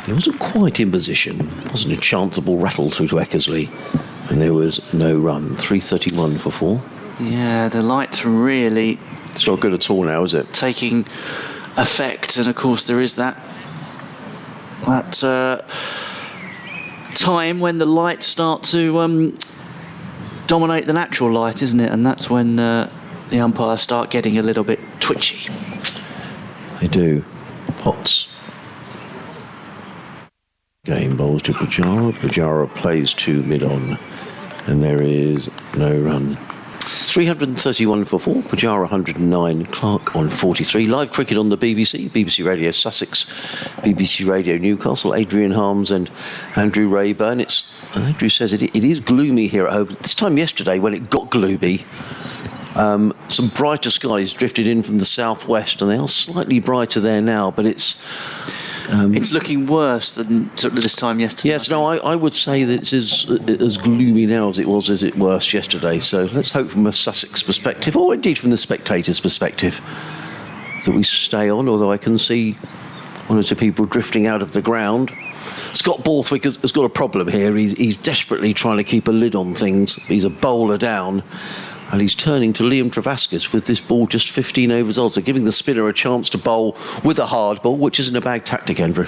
He wasn't quite in position. It wasn't a chanceable rattle through to Eckersley, and there was no run. 3:31 for 4. Yeah, the light's really... It's not good at all now, is it? Taking effect, and of course there is that time when the lights start to dominate the natural light, isn't it? And that's when the umpires start getting a little bit twitchy. They do. Potts. Game bowls to Pujara. Pujara plays to mid-on, and there is no run. 331 for 4, Pujara 109, Clark on 43. Live cricket on the BBC, BBC Radio Sussex, BBC Radio Newcastle, Adrian Harms and Andrew Rayburn. Andrew says it is gloomy here at Hove. This time yesterday when it got gloomy, some brighter skies drifted in from the southwest, and they are slightly brighter there now, but it's looking worse than this time yesterday. Yes, no, I would say that it's as gloomy now as it was worse yesterday. So let's hope from a Sussex perspective, or indeed from the spectators' perspective, that we stay on, although I can see one or two people drifting out of the ground. Scott Borthwick has got a problem here. He's desperately trying to keep a lid on things. He's a bowler down, and he's turning to Liam Travascus with this ball just 15 overs old, so giving the spinner a chance to bowl with a hard ball, which isn't a bad tactic, Andrew.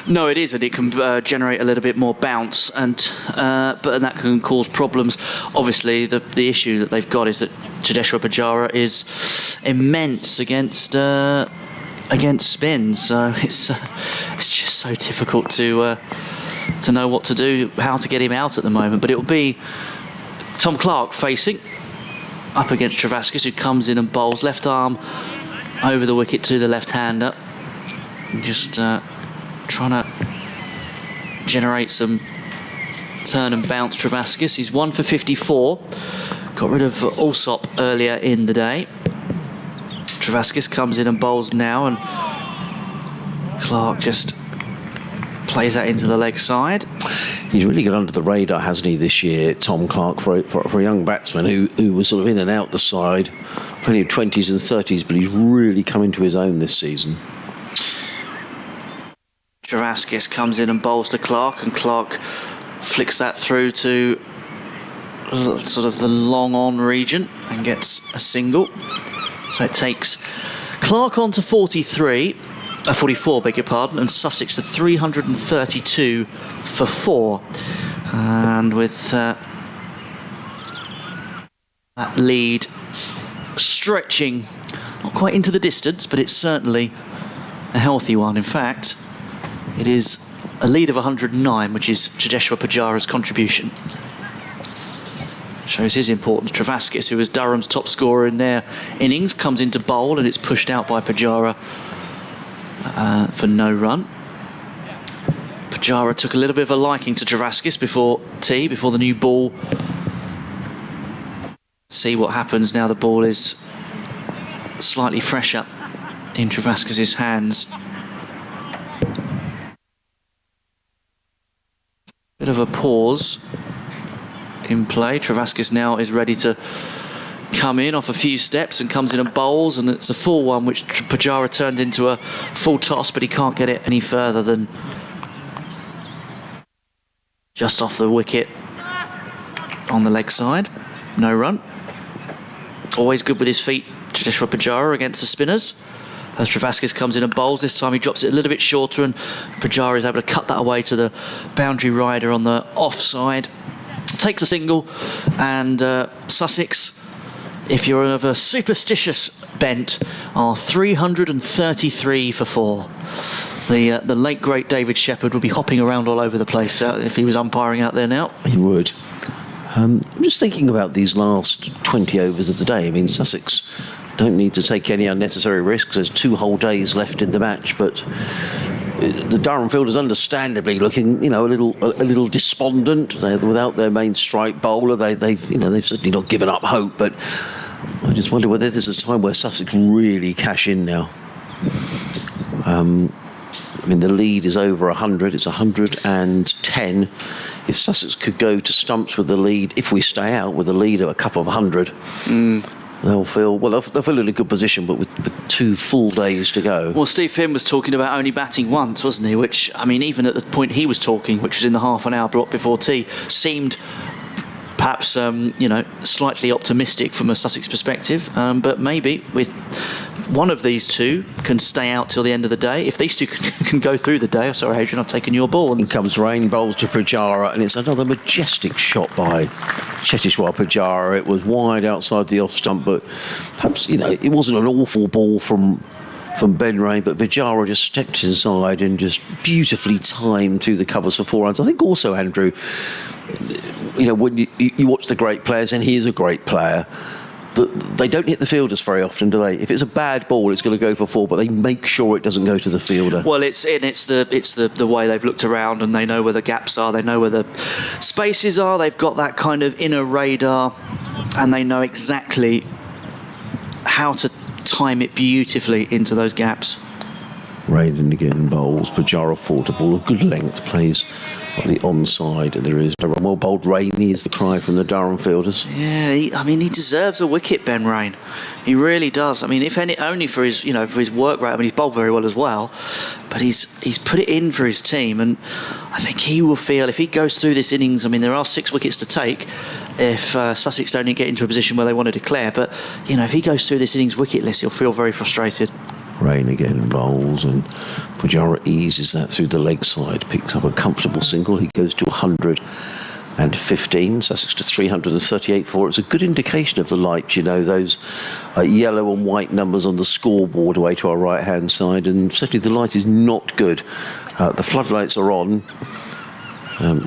No, it isn't. It can generate a little bit more bounce, and that can cause problems. Obviously, the issue that they've got is that Cheteshwar Pujara is immense against spin, so it's just so difficult to know what to do, how to get him out at the moment. But it will be Tom Clark facing up against Travascus, who comes in and bowls left arm over the wicket to the left-hander. Just trying to generate some turn and bounce. Travascus, he's 1 for 54. Got rid of Alsop earlier in the day. Travascus comes in and bowls now, and Clark just plays that into the leg side. He's really got under the radar, hasn't he, this year, Tom Clark, for a young batsman who was sort of in and out the side, plenty of 20s and 30s, but he's really come into his own this season. Travascus comes in and bowls to Clark, and Clark flicks that through to sort of the long-on region and gets a single. So it takes Clark on to 44, beg your pardon, and Sussex to 332 for 4. And with that lead stretching, not quite into the distance, but it's certainly a healthy one. In fact, it is a lead of 109, which is Cheteshwar Pujara's contribution. Shows his importance. Travascus, who was Durham's top scorer in their innings, comes into bowl, and it's pushed out by Pujara for no run. Pujara took a little bit of a liking to Travascus before the new ball. See what happens now the ball is slightly fresher in Travascus's hands. Bit of a pause in play. Travascus now is ready to come in off a few steps and comes in and bowls, and it's a full one which Pujara turned into a full toss, but he can't get it any further than just off the wicket on the leg side. No run. Always good with his feet, Cheteshwar Pujara, against the spinners. As Travascus comes in and bowls, this time he drops it a little bit shorter, and Pujara is able to cut that away to the boundary rider on the offside. Takes a single, and Sussex, if you're of a superstitious bent, are 333 for 4. The late great David Shepherd would be hopping around all over the place if he was umpiring out there now. He would. I'm just thinking about these last 20 overs of the day. I mean, Sussex don't need to take any unnecessary risks. There's 2 whole days left in the match, but the Durham fielders understandably looking, a little despondent. They're without their main strike bowler. They've certainly not given up hope, but I just wonder whether there's a time where Sussex really cash in now. I mean, the lead is over 100. It's 110. If Sussex could go to stumps with the lead, if we stay out with the lead of a couple of hundred, they'll feel in a good position, but with 2 full days to go. Well, Steve Finn was talking about only batting once, wasn't he? Which, I mean, even at the point he was talking, which was in the half an hour block before tea, seemed perhaps, slightly optimistic from a Sussex perspective. But maybe with one of these two can stay out till the end of the day. If these two can go through the day, sorry, Adrian, I've taken your ball. In comes rain, bowls to Pujara, and it's another majestic shot by Cheteshwar Pujara. It was wide outside the off stump, but perhaps, it wasn't an awful ball from Ben Rain, but Pujara just stepped inside and just beautifully timed through the covers for 4 runs. I think also, Andrew, when you watch the great players, and he is a great player, they don't hit the fielders very often, do they? If it's a bad ball, it's going to go for 4, but they make sure it doesn't go to the fielder. Well, it's the way they've looked around, and they know where the gaps are, they know where the spaces are, they've got that kind of inner radar, and they know exactly how to time it beautifully into those gaps. Rain again bowls. Pujara fought a ball of good length, plays on the onside, and there is no well bowled. Rainy is the cry from the Durham fielders. Yeah, he deserves a wicket, Ben Rain. He really does. I mean, if any, only for his for his work rate. I mean, he's bowled very well as well, but he's put it in for his team, and I think he will feel if he goes through this innings. I mean, there are 6 wickets to take if Sussex don't get into a position where they want to declare. But if he goes through this innings wicketless, he'll feel very frustrated. Rain again bowls, and Pujara eases that through the leg side, picks up a comfortable single. He goes to 115, Sussex to 338 for. It's a good indication of the light, those yellow and white numbers on the scoreboard away to our right hand side, and certainly the light is not good. The floodlights are on.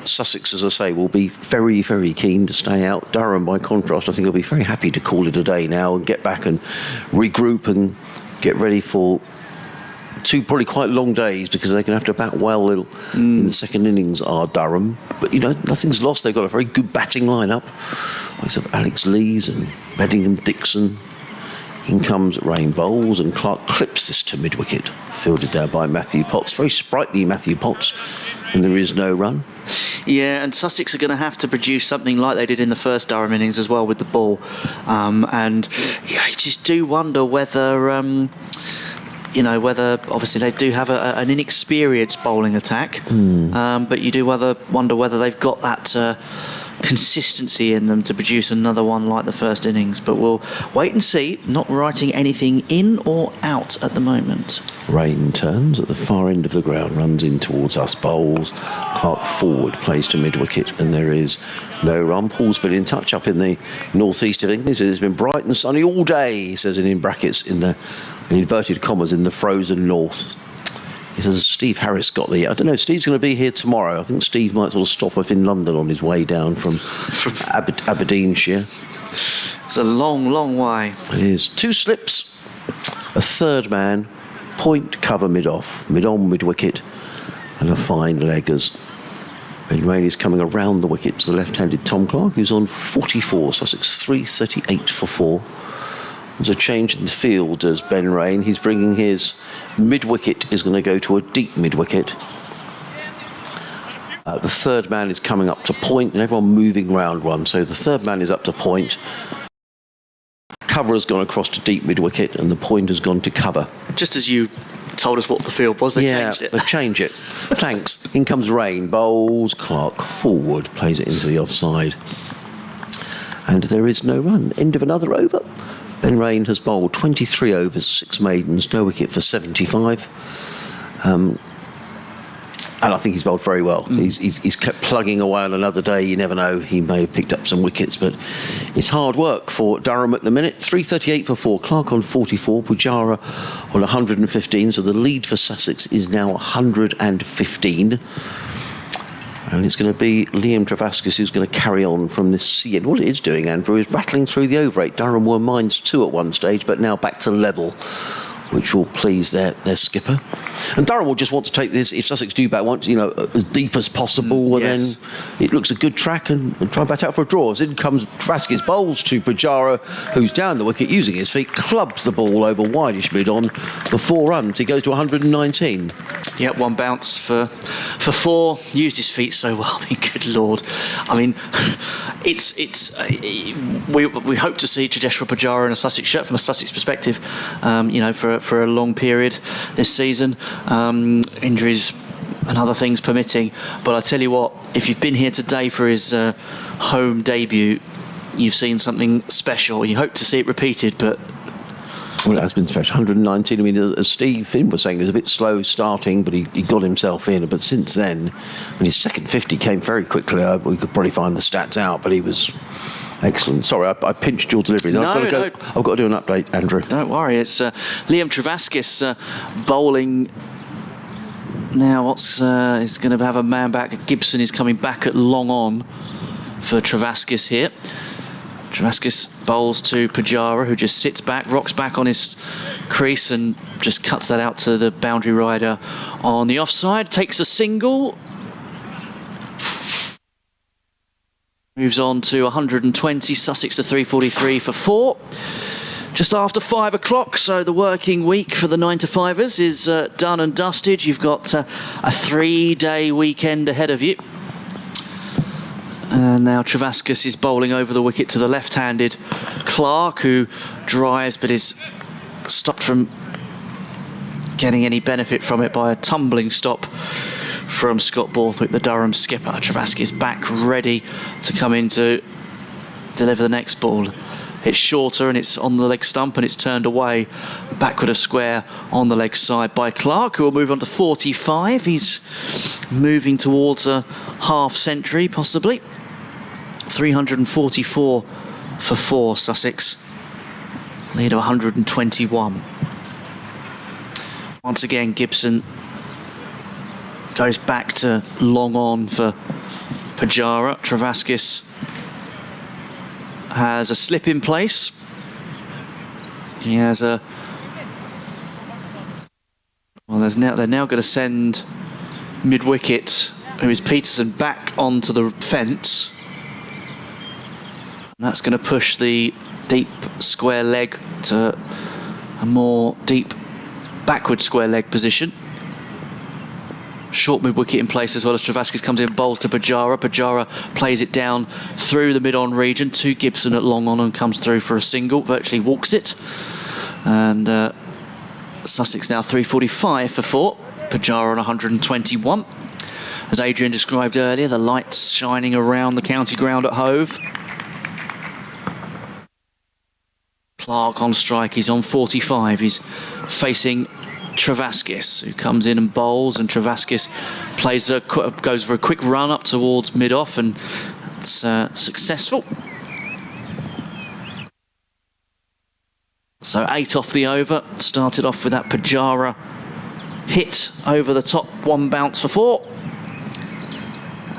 Sussex, as I say, will be very, very keen to stay out. Durham, by contrast, I think will be very happy to call it a day now and get back and regroup and get ready for 2 probably quite long days, because they're going to have to bat well in the second innings, are Durham. But, nothing's lost. They've got a very good batting lineup. Likes of Alex Lees and Beddingham Dixon. In comes Rain bowls, and Clark clips this to mid-wicket. Fielded there by Matthew Potts. Very sprightly Matthew Potts. And there is no run. Yeah, and Sussex are going to have to produce something like they did in the first Durham innings as well with the ball. I just do wonder whether, whether obviously they do have an inexperienced bowling attack, but you do wonder whether they've got that consistency in them to produce another one like the first innings. But we'll wait and see. Not writing anything in or out at the moment. Rain turns at the far end of the ground, runs in towards us, bowls. Clark forward, plays to mid-wicket, and there is no run. Paul's been in touch up in the northeast of England. It's been bright and sunny all day, he says, in brackets, in inverted commas, in the frozen north. He says Steve Harris got I don't know, Steve's going to be here tomorrow. I think Steve might sort of stop off in London on his way down from Aberdeenshire. It's a long, long way. It is. 2 slips, a third man, point, cover, mid-off, mid-on, mid-wicket, and a fine leg as Ben Rain is coming around the wicket to the left-handed Tom Clark, who's on 44, Sussex 338 for 4. There's a change in the field as Ben Rain. He's bringing his mid-wicket, is going to go to a deep mid-wicket. The third man is coming up to point, and everyone moving round one. So the third man is up to point. Cover has gone across to deep mid-wicket, and the point has gone to cover. Just as you told us what the field was, they changed it. They've changed it. Thanks. In comes Rain. Bowls. Clark forward. Plays it into the offside. And there is no run. End of another over. Ben Rain has bowled 23 overs, 6 maidens, no wicket for 75. And I think he's bowled very well. He's kept plugging away on another day. You never know. He may have picked up some wickets, but it's hard work for Durham at the minute. 338 for 4. Clark on 44. Pujara on 115. So the lead for Sussex is now 115. And it's going to be Liam Travascus who's going to carry on from this sea end. What it is doing, Andrew, is rattling through the over 8. Durham were -2 at one stage, but now back to level which will please their skipper. And Durham will just want to take this, if Sussex do bat once, as deep as possible, and yes. then it looks a good track and try and bat out for a draw. As in comes Travascus, bowls to Pujara, who's down the wicket using his feet, clubs the ball over wideish mid-on for 4 runs. He goes to 119. Yep, 1 bounce for 4. Used his feet so well. I mean, good lord. I mean, we hope to see Cheteshwar Pujara in a Sussex shirt from a Sussex perspective. For a long period this season. Injuries and other things permitting. But I tell you what, if you've been here today for his home debut, you've seen something special. You hope to see it repeated, but. Well, it has been special. 119. I mean, as Steve Finn was saying, it was a bit slow starting, but he got himself in. But since then, his second 50 came very quickly. We could probably find the stats out, but he was excellent. Sorry, I pinched your delivery. No, I've got to do an update, Andrew. Don't worry. It's Liam Travascus bowling. Now, he's going to have a man back. Gibson is coming back at long on for Travascus here. Travascus bowls to Pujara, who just sits back, rocks back on his crease and just cuts that out to the boundary rider on the offside. Takes a single. Moves on to 120, Sussex to 343 for 4. Just after 5 o'clock, so the working week for the 9 to 5ers is done and dusted. You've got a 3-day weekend ahead of you. And now Travascus is bowling over the wicket to the left-handed Clark, who drives but is stopped from getting any benefit from it by a tumbling stop from Scott Borthwick, the Durham skipper. Travascus back ready to come in to deliver the next ball. It's shorter and it's on the leg stump and it's turned away backward a square on the leg side by Clark, who will move on to 45. He's moving towards a half century possibly. 344 for 4, Sussex. Lead of 121. Once again, Gibson goes back to long on for Pujara. Travascus has a slip in place. He has a... Well, they're now going to send mid-wicket, who is Peterson, back onto the fence. And that's going to push the deep square leg to a more deep backward square leg position. Short mid-wicket in place as well as Travascus comes in, bowls to Pujara. Pujara plays it down through the mid-on region to Gibson at long on and comes through for a single, virtually walks it. And Sussex now 345 for 4. Pujara on 121. As Adrian described earlier, the lights shining around the county ground at Hove. Clark on strike, he's on 45. He's facing Travascus, who comes in and bowls, and Travascus goes for a quick run up towards mid-off, and it's successful. So 8 off the over. Started off with that Pujara hit over the top, 1 bounce for 4.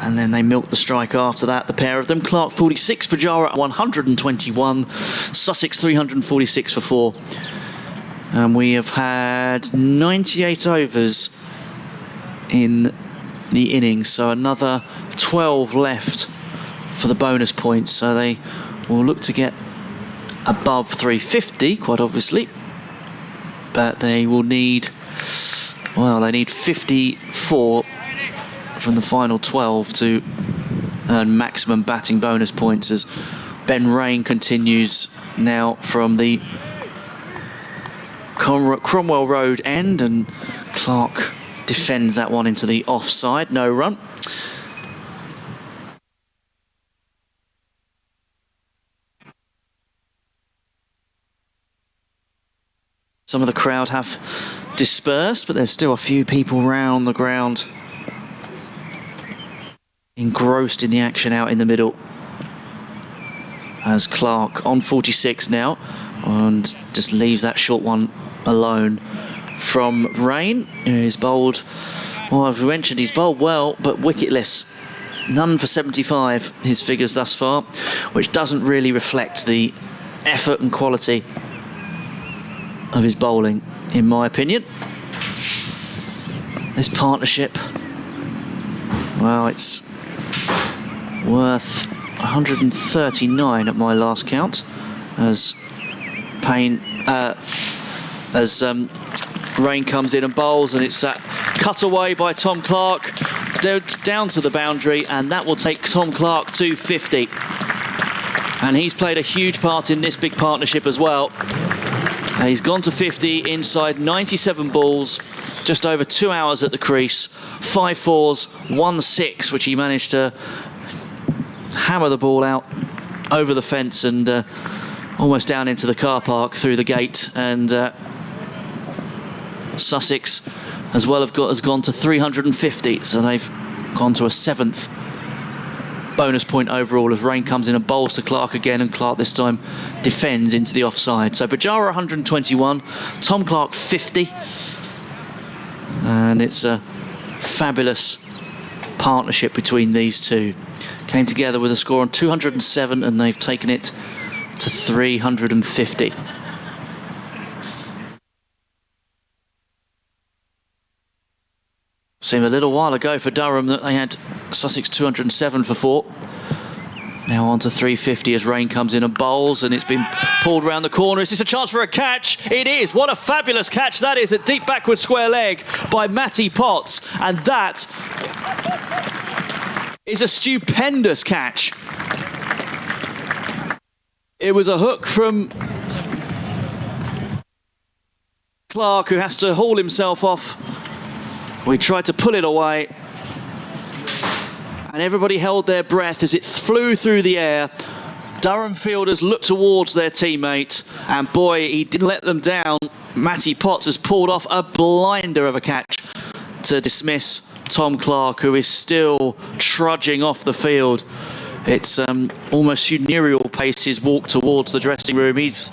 And then they milked the strike after that, the pair of them. Clark 46, Pujara 121, Sussex 346 for 4. And we have had 98 overs in the innings, so another 12 left for the bonus points. So they will look to get above 350, quite obviously. But they will need, they need 54 from the final 12 to earn maximum batting bonus points, as Ben Rain continues now from the Cromwell Road end, and Clark defends that one into the offside, no run. Some of the crowd have dispersed, but there's still a few people round the ground engrossed in the action out in the middle, as Clark on 46 now and just leaves that short one alone from Rain, who is bowled, as we mentioned, he's bowled well but wicketless. None for 75, his figures thus far, which doesn't really reflect the effort and quality of his bowling. in my opinion. This partnership, well, it's worth 139 at my last count, as Rain comes in and bowls, and it's that cut away by Tom Clark down to the boundary, and that will take Tom Clark to 50. And he's played a huge part in this big partnership as well. And he's gone to 50 inside 97 balls, just over 2 hours at the crease, 5 fours, 1 6, which he managed to hammer the ball out over the fence and almost down into the car park through the gate. And Sussex as well has gone to 350, so they've gone to a 7th bonus point overall as Rain comes in and bowls to Clark again, and Clark this time defends into the offside. So Pujara 121, Tom Clark 50, and it's a fabulous partnership between these two. Came together with a score on 207, and they've taken it to 350. Seemed a little while ago for Durham that they had Sussex 207 for 4. Now on to 350 as Rain comes in and bowls, and it's been pulled round the corner. Is this a chance for a catch? It is. What a fabulous catch that is, at deep backward square leg by Matty Potts, and that is a stupendous catch. It was a hook from Clark, who has to haul himself off. We tried to pull it away, and everybody held their breath as it flew through the air. Durham fielders looked towards their teammate, and boy, he didn't let them down. Matty Potts has pulled off a blinder of a catch to dismiss Tom Clark, who is still trudging off the field. It's almost funereal pace, his walk towards the dressing room. He's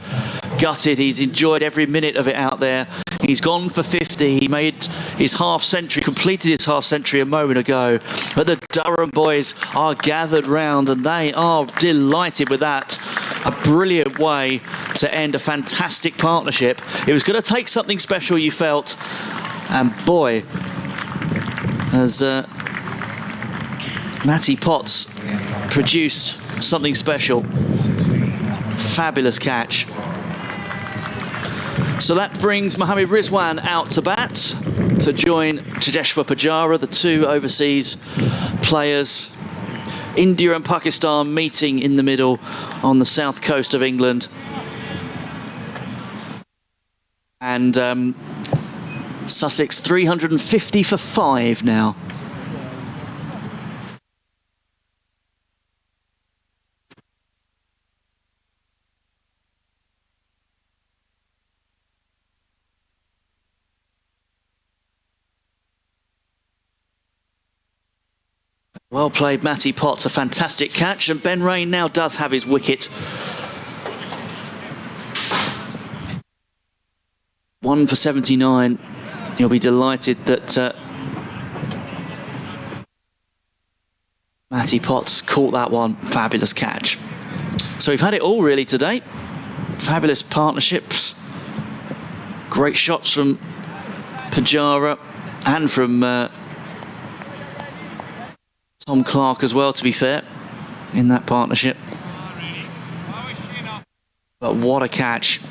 gutted. He's enjoyed every minute of it out there. He's gone for 50. He made his half-century, completed his half-century a moment ago. But the Durham boys are gathered round, and they are delighted with that. A brilliant way to end a fantastic partnership. It was going to take something special, you felt. And boy, has Matty Potts produced something special. Fabulous catch. So that brings Mohammad Rizwan out to bat to join Cheteshwar Pujara, the two overseas players. India and Pakistan meeting in the middle on the south coast of England. And Sussex 350 for 5 now. Well played, Matty Potts, a fantastic catch, and Ben Rain now does have his wicket. 1 for 79. He'll be delighted that Matty Potts caught that one. Fabulous catch. So we've had it all really today. Fabulous partnerships. Great shots from Pujara and from Tom Clark as well, to be fair, in that partnership. But what a catch.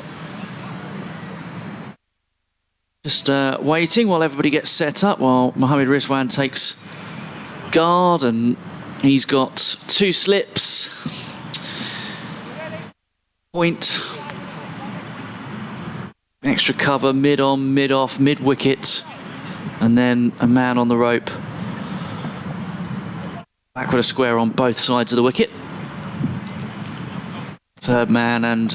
Just waiting while everybody gets set up, while Mohammad Rizwan takes guard, and he's got 2 slips. Point. Extra cover, mid-on, mid-off, mid-wicket, and then a man on the rope. Backward a square on both sides of the wicket. Third man, and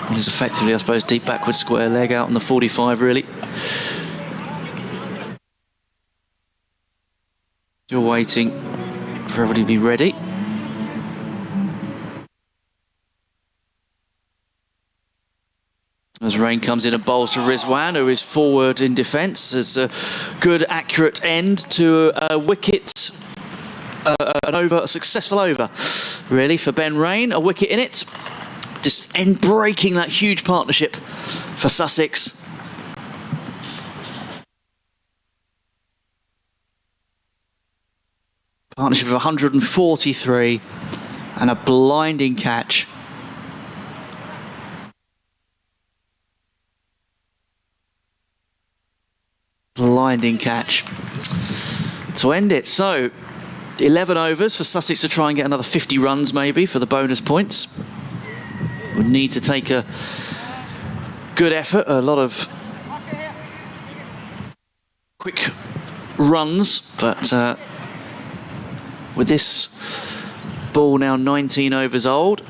what is effectively, I suppose, deep backward square leg out on the 45, really. Still waiting for everybody to be ready. As Rain comes in and bowls to Rizwan, who is forward in defence. It's a good, accurate end to a wicket. A successful over, really, for Ben Rain. A wicket in it. just breaking that huge partnership for Sussex. Partnership of 143 and a blinding catch. Blinding catch to end it. So 11 overs for Sussex to try and get another 50 runs maybe for the bonus points. Would need to take a good effort, a lot of quick runs, but with this ball now 19 overs old,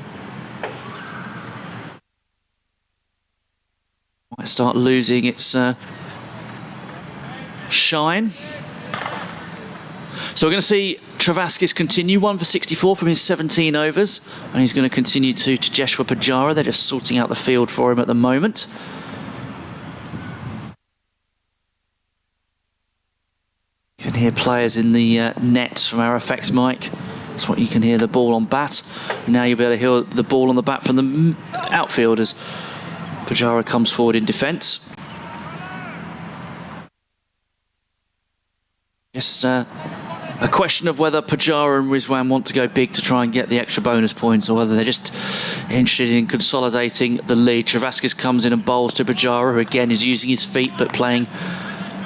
might start losing its shine. So we're going to see Travascus continue, 1 for 64 from his 17 overs, and he's going to continue to Cheteshwar Pujara. They're just sorting out the field for him at the moment. You can hear players in the nets from our effects mic. That's what you can hear, the ball on bat. Now you'll be able to hear the ball on the bat from the outfielders. Pujara comes forward in defence. Just a question of whether Pujara and Rizwan want to go big to try and get the extra bonus points, or whether they're just interested in consolidating the lead. Travascus comes in and bowls to Pujara, who again is using his feet but playing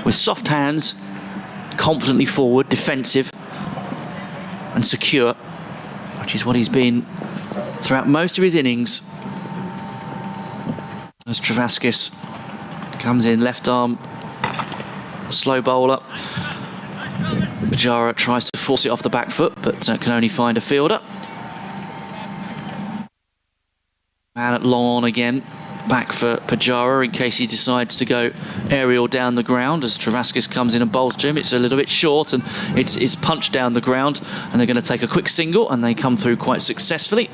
with soft hands, confidently forward, defensive and secure, which is what he's been throughout most of his innings. As Travascus comes in, left arm, slow bowler. Pujara tries to force it off the back foot, but can only find a fielder. Man at long on again, back for Pujara in case he decides to go aerial down the ground. As Travascus comes in and bowls to him, it's a little bit short and it's punched down the ground, and they're going to take a quick single, and they come through quite successfully.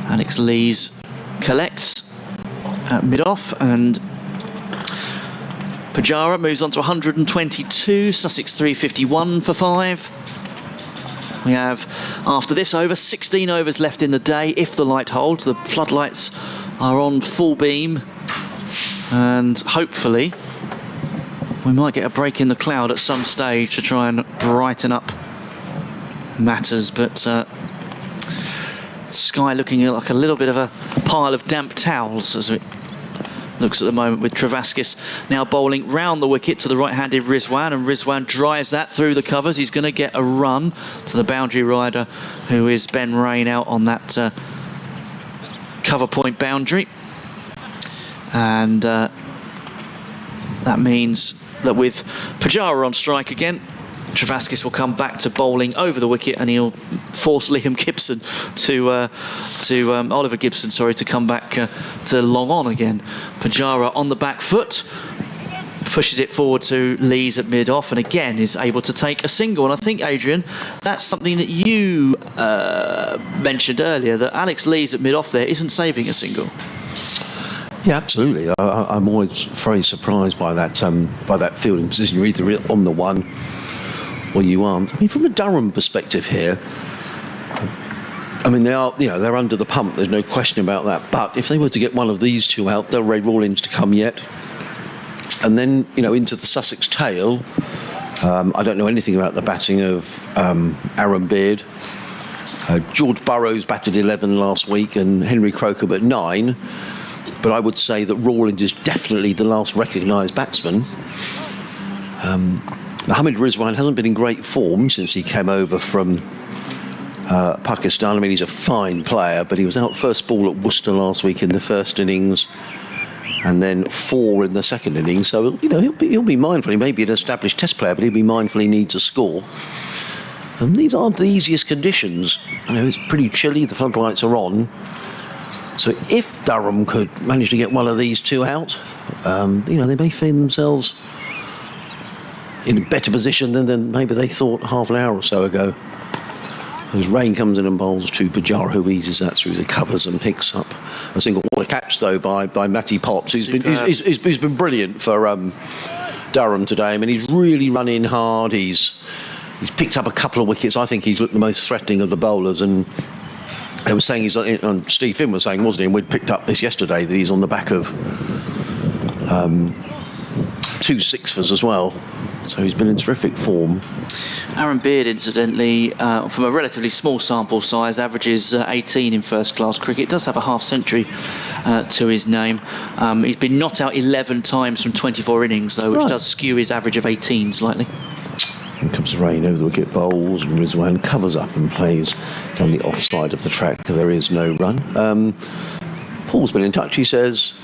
Alex Lees collects at mid-off, and Pujara moves on to 122, Sussex 351 for 5. We have, after this over, 16 overs left in the day if the light holds. The floodlights are on full beam, and hopefully we might get a break in the cloud at some stage to try and brighten up matters, but sky looking like a little bit of a pile of damp towels as it looks at the moment, with Travascus now bowling round the wicket to the right-handed Rizwan, and Rizwan drives that through the covers. He's going to get a run to the boundary rider, who is Ben Rain, out on that cover point boundary, and that means that with Pujara on strike again, Travascus will come back to bowling over the wicket, and he'll force Liam Gibson Oliver Gibson, sorry, to come back to long on again. Pujara on the back foot, pushes it forward to Lees at mid-off, and again is able to take a single. And I think, Adrian, that's something that you mentioned earlier, that Alex Lees at mid-off there isn't saving a single. Yeah, absolutely. I'm always very surprised by that fielding position. You're either on the one or you aren't. I mean, from a Durham perspective here, I mean, they're under the pump. There's no question about that. But if they were to get one of these two out, Delray Rawlings to come yet, and then into the Sussex tail. I don't know anything about the batting of Aaron Beard. George Burrows batted 11 last week, and Henry Croker at 9. But I would say that Rawlings is definitely the last recognised batsman. Mohammad Rizwan hasn't been in great form since he came over from Pakistan. I mean, he's a fine player, but he was out first ball at Worcester last week in the first innings, and then 4 in the second innings. So he'll be mindful. He may be an established Test player, but he'll be mindful he needs a score. And these aren't the easiest conditions. It's pretty chilly. The floodlights are on. So if Durham could manage to get one of these two out, they may find themselves in a better position than maybe they thought half an hour or so ago. As Rain comes in and bowls to Pujara, who eases that through the covers and picks up a single. What a catch, though, by Matty Potts, who's been brilliant for Durham today. I mean, he's really run in hard. He's picked up a couple of wickets. I think he's looked the most threatening of the bowlers, and They were saying Steve Finn was saying, wasn't he, and we'd picked up this yesterday, that he's on the back of 2 sixfers as well. So he's been in terrific form. Aaron Beard, incidentally, from a relatively small sample size, averages 18 in first-class cricket. Does have a half-century to his name. He's been not out 11 times from 24 innings, though, which does skew his average of 18 slightly. In comes Rain over the wicket, bowls, and Rizwan covers up and plays down the offside of the track because there is no run. Paul's been in touch. He says,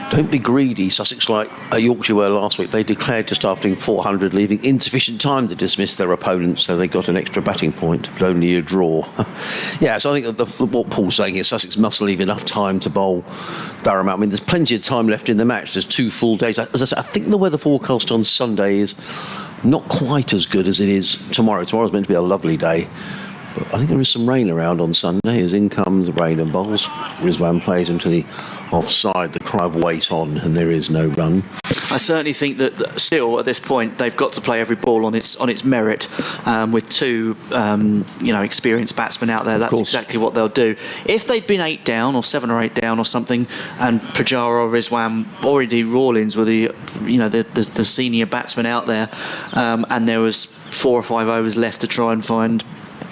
don't be greedy, Sussex, like Yorkshire were last week. They declared just after 400, leaving insufficient time to dismiss their opponents, so they got an extra batting point, but only a draw. Yeah, so I think what Paul's saying is Sussex must leave enough time to bowl Durham out. I mean, there's plenty of time left in the match. There's 2 full days. As I said, I think the weather forecast on Sunday is not quite as good as it is tomorrow. Tomorrow's meant to be a lovely day. But I think there is some rain around on Sunday. As in comes Rain and bowls. Rizwan plays into the offside, the cry of wait on, and there is no run. I certainly think that still at this point they've got to play every ball on its merit. With 2 experienced batsmen out there, that's exactly what they'll do. If they'd been 8 down or 7 or 8 down or something, and Pujara or Rizwan or indeed Rawlins were the senior batsmen out there, and there was 4 or 5 overs left to try and find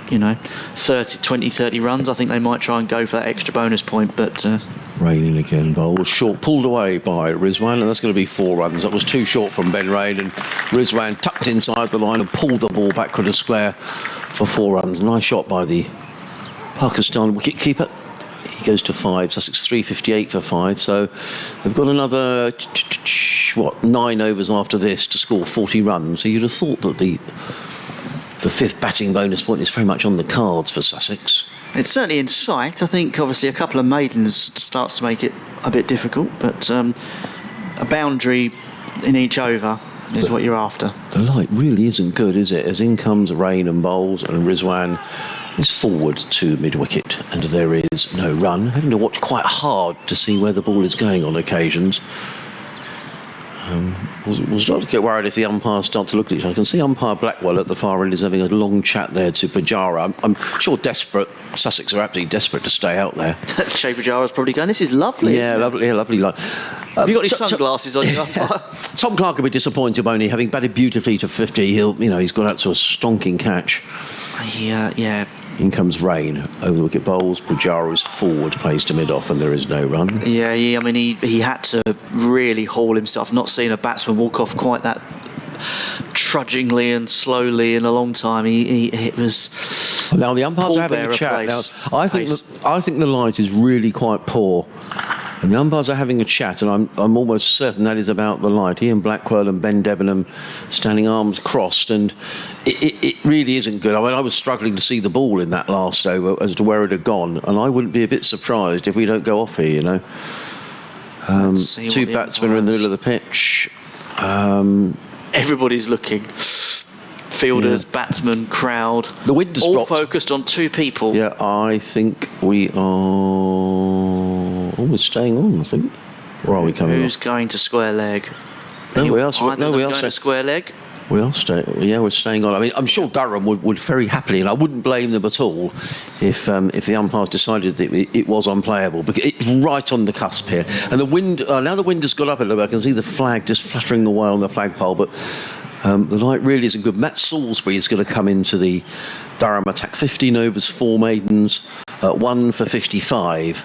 30 runs, I think they might try and go for that extra bonus point, but Raining again, bowls short, pulled away by Rizwan, and that's going to be 4 runs. That was too short from Ben Rain, and Rizwan tucked inside the line and pulled the ball backward and square for 4 runs. Nice shot by the Pakistan wicket-keeper. He goes to 5. Sussex 358 for 5, so they've got another 9 overs after this to score 40 runs. So you'd have thought that the 5th batting bonus point is very much on the cards for Sussex. It's certainly in sight. I think obviously a couple of maidens starts to make it a bit difficult, but a boundary in each over is what you're after. The light really isn't good, is it? As in comes Rain and bowls, and Rizwan is forward to mid-wicket, and there is no run. Having to watch quite hard to see where the ball is going on occasions. We'll start to get worried if the umpires start to look at each other. I can see umpire Blackwell at the far end is having a long chat there to Pujara. I'm sure Sussex are absolutely desperate to stay out there. Shea Pujara's probably going, this is lovely. Yeah, lovely, lovely light. Have you got any sunglasses on you? Tom Clark will be disappointed, won't he? Having batted beautifully to 50, he's got out to a stonking catch. Yeah. In comes Rain over the wicket, bowls. Pujara is forward, plays to mid-off, and there is no run. Yeah, I mean, he had to really haul himself. Not seen a batsman walk off quite that trudgingly and slowly in a long time. It was. Now the umpires are having a chat. Now, I think the light is really quite poor. And the umpires are having a chat, and I'm almost certain that is about the light. Ian Blackwell and Ben Debenham standing arms crossed, and it really isn't good. I mean, I was struggling to see the ball in that last over as to where it had gone, and I wouldn't be a bit surprised if we don't go off here, 2 batsmen are in the middle of the pitch. Everybody's looking. Fielders, batsmen, crowd. The wind has all dropped. Focused on 2 people. Yeah, I think we are... Oh, we're staying on, I think. Or are we coming Who's off? going to square leg? No, we are. Going to square leg. We are staying. Yeah, we're staying on. I mean, I'm sure Durham would very happily, and I wouldn't blame them at all if the umpires decided that it was unplayable, because it's right on the cusp here. And the wind. Now the wind has got up a little bit. I can see the flag just fluttering away on the flagpole, but the light really isn't good. Matt Salisbury is going to come into the Durham attack. 15 overs, 4 maidens, 1 for 55.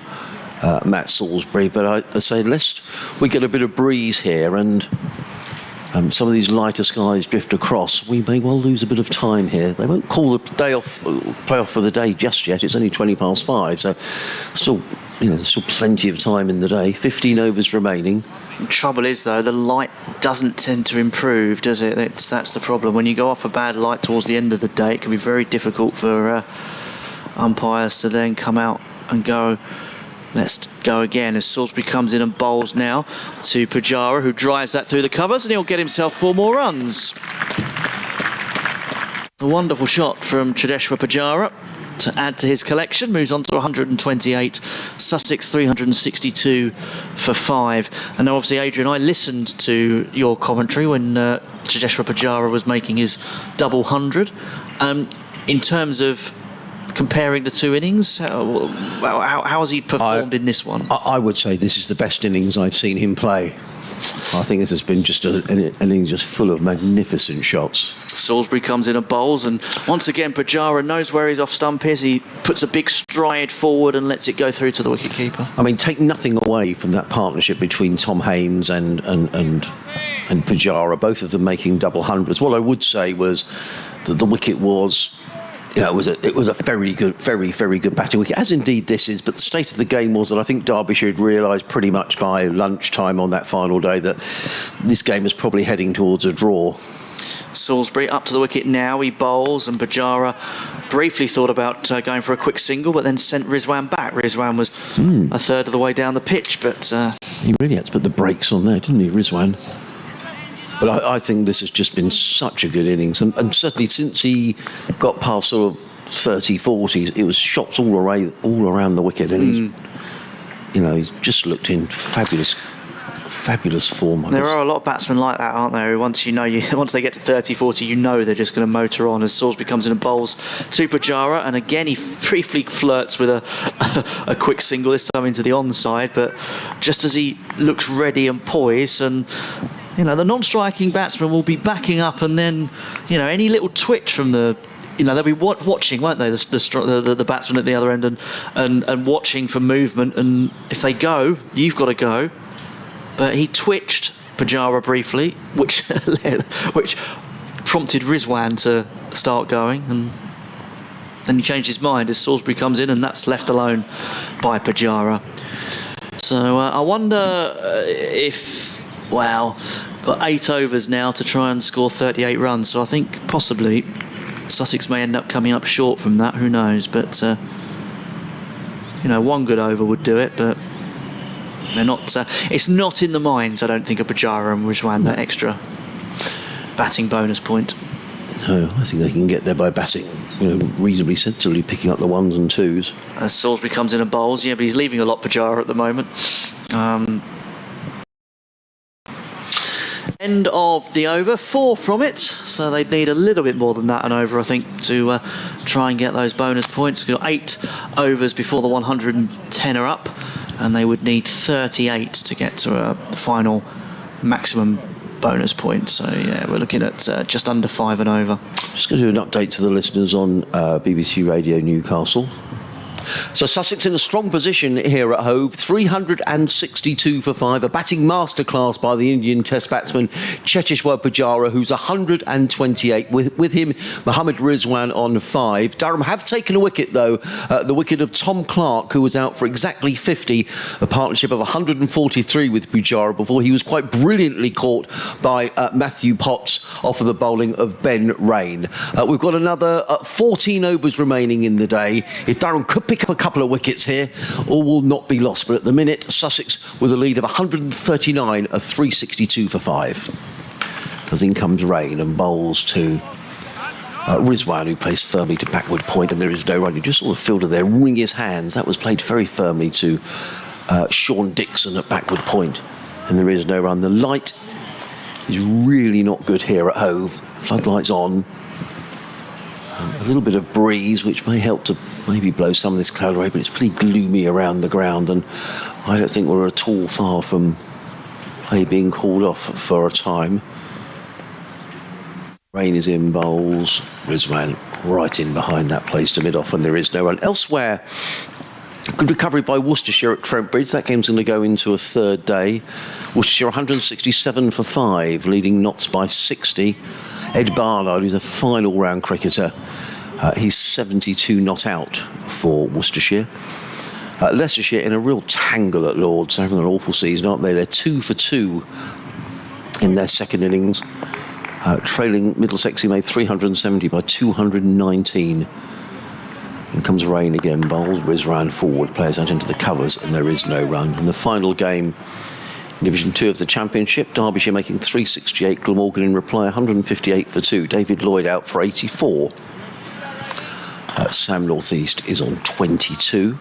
Matt Salisbury, but I say lest we get a bit of breeze here and some of these lighter skies drift across, we may well lose a bit of time here. They won't call the play off for the day just yet. It's only 20 past 5, so there's still plenty of time in the day. 15 overs remaining. The trouble is, though, the light doesn't tend to improve, does it? That's the problem. When you go off a bad light towards the end of the day, it can be very difficult for umpires to then come out and go, let's go again, as Salisbury comes in and bowls now to Pujara, who drives that through the covers, and he'll get himself 4 more runs. A wonderful shot from Cheteshwar Pujara to add to his collection. Moves on to 128. Sussex 362 for 5. And now, obviously, Adrian, I listened to your commentary when Cheteshwar Pujara was making his double 100. In terms of comparing the two innings? How has he performed in this one? I would say this is the best innings I've seen him play. I think this has been just an innings just full of magnificent shots. Salisbury comes in and bowls, and once again Pujara knows where his off stump is. He puts a big stride forward and lets it go through to the wicketkeeper. I mean, take nothing away from that partnership between Tom Haynes and Pujara, both of them making double hundreds. What I would say was that the wicket was, it was a very good, very, very good batting wicket, as indeed this is. But the state of the game was that I think Derbyshire had realised pretty much by lunchtime on that final day that this game was probably heading towards a draw. Salisbury up to the wicket now, he bowls, and Pujara briefly thought about going for a quick single, but then sent Rizwan back. Rizwan was a third of the way down the pitch, but... he really had to put the brakes on there, didn't he, Rizwan? But I think this has just been such a good innings, and certainly since he got past sort of 30, 40s, it was shots all around the wicket, and he's just looked in fabulous form. There are a lot of batsmen like that, aren't there? Once they get to 30, 40, they're just going to motor on. As Salisbury comes in and bowls to Pujara, and again he briefly flirts with a quick single, this time into the onside, but just as he looks ready and poised, and the non-striking batsman will be backing up, and then any little twitch from the they'll be watching, won't they, the batsman at the other end, and watching for movement, and if they go, you've got to go. But he twitched Pujara briefly, which prompted Rizwan to start going, and then he changed his mind as Salisbury comes in, and that's left alone by Pujara. So I wonder if, got 8 overs now to try and score 38 runs, so I think possibly Sussex may end up coming up short from that, who knows, but one good over would do it, but they're not. It's not in the minds, I don't think, of Pujara and Rizwan, that extra batting bonus point. No, I think they can get there by batting, reasonably sensibly, picking up the ones and twos. As Salisbury comes in and bowls, but he's leaving a lot Pujara at the moment. End of the over, 4 from it, so they'd need a little bit more than that an over, I think, to try and get those bonus points. We've got 8 overs before the 110 are up, and they would need 38 to get to a final maximum bonus point. So we're looking at just under 5 and over. Just going to do an update to the listeners on BBC Radio Newcastle. So Sussex in a strong position here at Hove, 362 for 5, a batting masterclass by the Indian Test batsman Cheteshwar Pujara, who's 128. With him, Mohammad Rizwan on 5. Durham have taken a wicket, though, the wicket of Tom Clark, who was out for exactly 50, a partnership of 143 with Pujara, before he was quite brilliantly caught by Matthew Potts off of the bowling of Ben Rain. We've got another 14 overs remaining in the day. If Durham could pick up a couple of wickets here, all will not be lost. But at the minute, Sussex with a lead of 139, a 362 for 5. As in comes Rain and bowls to Rizwan, who plays firmly to backward point, and there is no run. You just saw the fielder there wring his hands. That was played very firmly to Sean Dixon at backward point, and there is no run. The light is really not good here at Hove. Floodlights on. A little bit of breeze, which may help to maybe blow some of this cloud away, but it's pretty gloomy around the ground, and I don't think we're at all far from play being called off for a time. Rain is in, bowls. Rizwan right in behind that, place to mid-off, and there is no run. Elsewhere, good recovery by Worcestershire at Trent Bridge. That game's going to go into a third day. Worcestershire 167 for 5, leading Notts by 60. Ed Barnard, who's a fine all-round cricketer, he's 72 not out for Worcestershire. Leicestershire in a real tangle at Lords, having an awful season, aren't they? They're 2 for 2 in their second innings, trailing Middlesex, who made 370 by 219. In comes Rain again, bowls. Rizwan forward, players out into the covers, and there is no run. In the final game, Division 2 of the Championship, Derbyshire making 368, Glamorgan in reply 158 for 2. David Lloyd out for 84. Sam North East is on 22.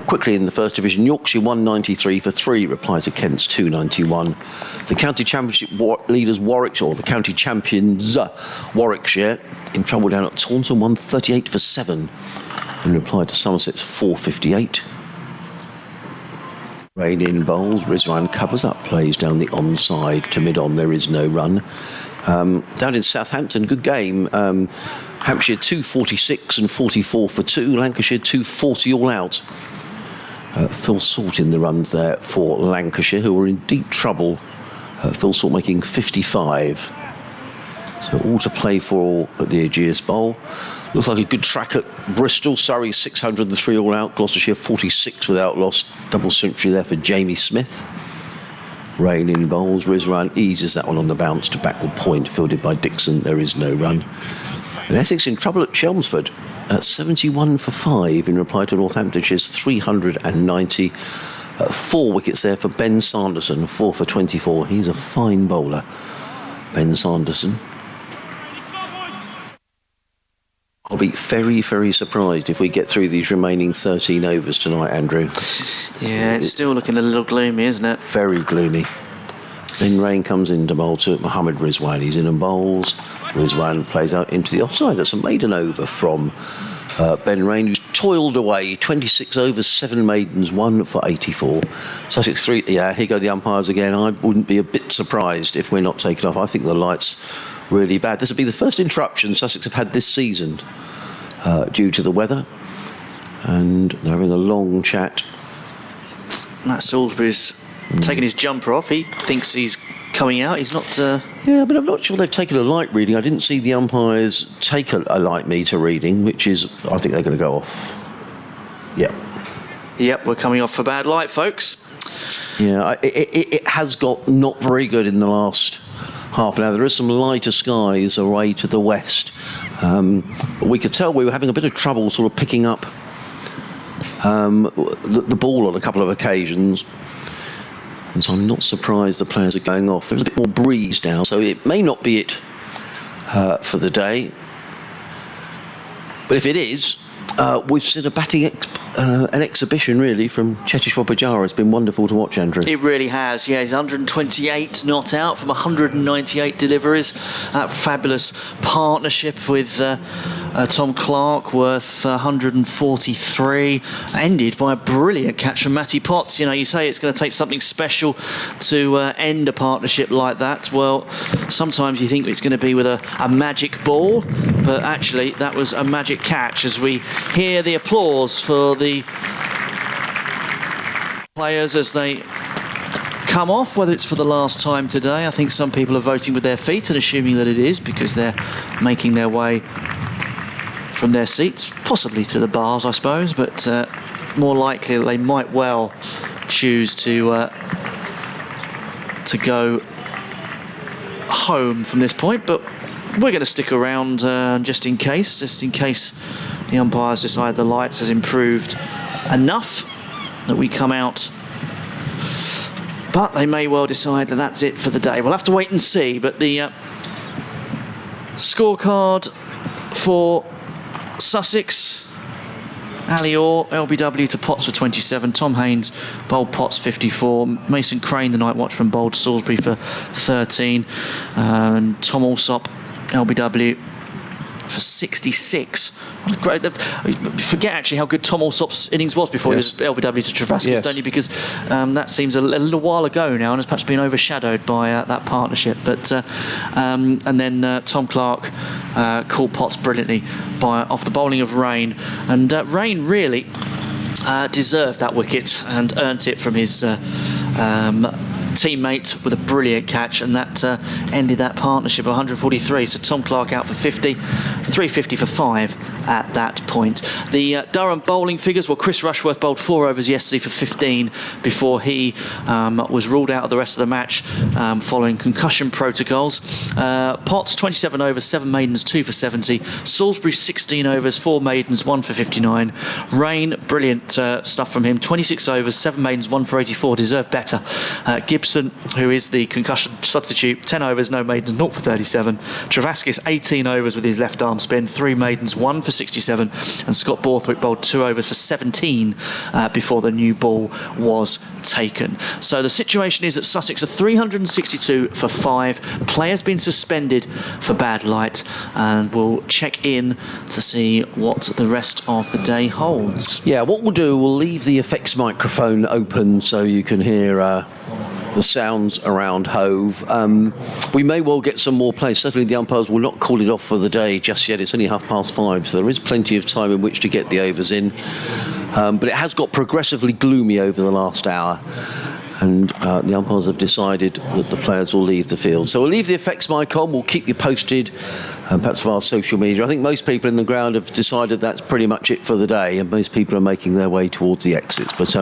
Quickly in the First Division, Yorkshire 193 for 3 replied to Kent's 291. The County Championship leaders Warwickshire, or the County Champions Warwickshire, in trouble down at Taunton, 138 for 7 in reply to Somerset's 458. Rain in bowls, Rizwan covers up, plays down the onside to mid-on, there is no run. Down in Southampton, good game. Hampshire 246 and 44 for 2, Lancashire 240 all out. Phil Salt in the runs there for Lancashire, who are in deep trouble. Phil Salt making 55. So all to play for at the Aegeus Bowl. Looks like a good track at Bristol. Surrey 603 all out. Gloucestershire 46 without loss. Double century there for Jamie Smith. Rain in bowls. Rizwan eases that one on the bounce to backward point, fielded by Dixon. There is no run. And Essex in trouble at Chelmsford at 71 for 5 in reply to Northamptonshire's 390. 4 wickets there for Ben Sanderson, 4 for 24. He's a fine bowler, Ben Sanderson. I'll be very, very surprised if we get through these remaining 13 overs tonight, Andrew. Yeah, it's still looking a little gloomy, isn't it? Very gloomy. Then Rain comes in to bowl to Mohammad Rizwan. He's in and bowls. Rizwan plays out into the offside. That's a maiden over from Ben Rain, who's toiled away. 26 overs, 7 maidens, 1 for 84. Sussex 3. Yeah, here go the umpires again. I wouldn't be a bit surprised if we're not taken off. I think the light's really bad. This will be the first interruption Sussex have had this season due to the weather. And they're having a long chat. Matt Salisbury's taking his jumper off. He thinks he's coming out. He's not... Yeah, but I'm not sure they've taken a light reading. I didn't see the umpires take a light meter reading, which is, I think they're going to go off. Yeah. Yep, we're coming off for bad light, folks. Yeah, it has got not very good in the last half an hour. There is some lighter skies away to the west. But we could tell we were having a bit of trouble sort of picking up the ball on a couple of occasions. And so I'm not surprised the players are going off. There's a bit more breeze now, so it may not be it for the day. But if it is, we've seen a batting an exhibition, really, from Cheteshwar Pujara. It's been wonderful to watch, Andrew. It really has, yeah. He's 128 not out from 198 deliveries. That fabulous partnership with Tom Clark, worth 143, ended by a brilliant catch from Matty Potts. You know, you say it's going to take something special to end a partnership like that. Well, sometimes you think it's going to be with a magic ball, but actually that was a magic catch, as we hear the applause for the players as they come off, whether it's for the last time today. I think some people are voting with their feet and assuming that it is, because they're making their way from their seats, possibly to the bars, I suppose, but more likely they might well choose to go home from this point. But we're going to stick around just in case the umpires decide the lights has improved enough that we come out. But they may well decide that that's it for the day. We'll have to wait and see. But the scorecard for Sussex: Ali Orr, LBW to Potts for 27. Tom Haynes bowled Potts 54. Mason Crane, the night watchman, bowled Salisbury for 13. And Tom Alsop, LBW, for 66. What a great... Forget actually how good Tom Alsop's innings was before he was LBW to Travascus, don't you? Because that seems a little while ago now and has perhaps been overshadowed by that partnership. But and then Tom Clark called Potts brilliantly off the bowling of Rain. And Rain really deserved that wicket and earned it from his teammate with a brilliant catch, and that ended that partnership of 143. So Tom Clark out for 50, 350 for 5 at that point. The Durham bowling figures: well, Chris Rushworth bowled 4 overs yesterday for 15 before he was ruled out of the rest of the match following concussion protocols. Potts 27 overs, 7 maidens, 2 for 70. Salisbury 16 overs, 4 maidens, 1 for 59. Rain, brilliant stuff from him: 26 overs, 7 maidens, 1 for 84. Deserved better. Gibson Gibson, who is the concussion substitute, 10 overs, no maidens, 0 for 37. Travascus, 18 overs with his left arm spin, 3 maidens, 1 for 67. And Scott Borthwick bowled 2 overs for 17 before the new ball was taken. So the situation is that Sussex are 362 for 5. Players been suspended for bad light, and we'll check in to see what the rest of the day holds. Yeah, what we'll do, we'll leave the effects microphone open so you can hear the sounds around Hove. We may well get some more play. Certainly the umpires will not call it off for the day just yet. It's only 5:30, so there is plenty of time in which to get the overs in. But it has got progressively gloomy over the last hour, and the umpires have decided that the players will leave the field. So we'll leave the effects mic on. We'll keep you posted, perhaps via social media. I think most people in the ground have decided that's pretty much it for the day, and most people are making their way towards the exits. But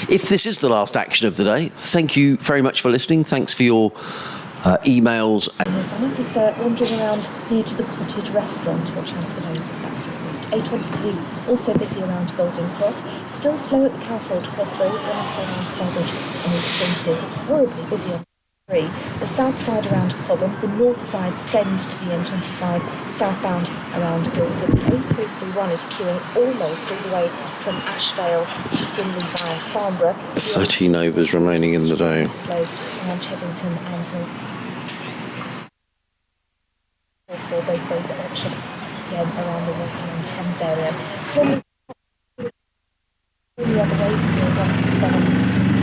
if this is the last action of the day, thank you very much for listening. Thanks for your emails. Is there wandering around near to the cottage restaurant, watching for those that's route. A23 also busy around Golden Cross, still slow at the Cowfold Crossroads and also around Savage and Extensive, horribly busy on 3. The south side around Cobham, the north side sends to the M25, southbound around Guildford. The A331 is queuing almost all the way from Ashvale to Finley via Farnborough. 13 overs remaining in the day. Slow around Chevington and for both those directions, again around the Walton and Thames area. Swansea the other way from 1 to 7.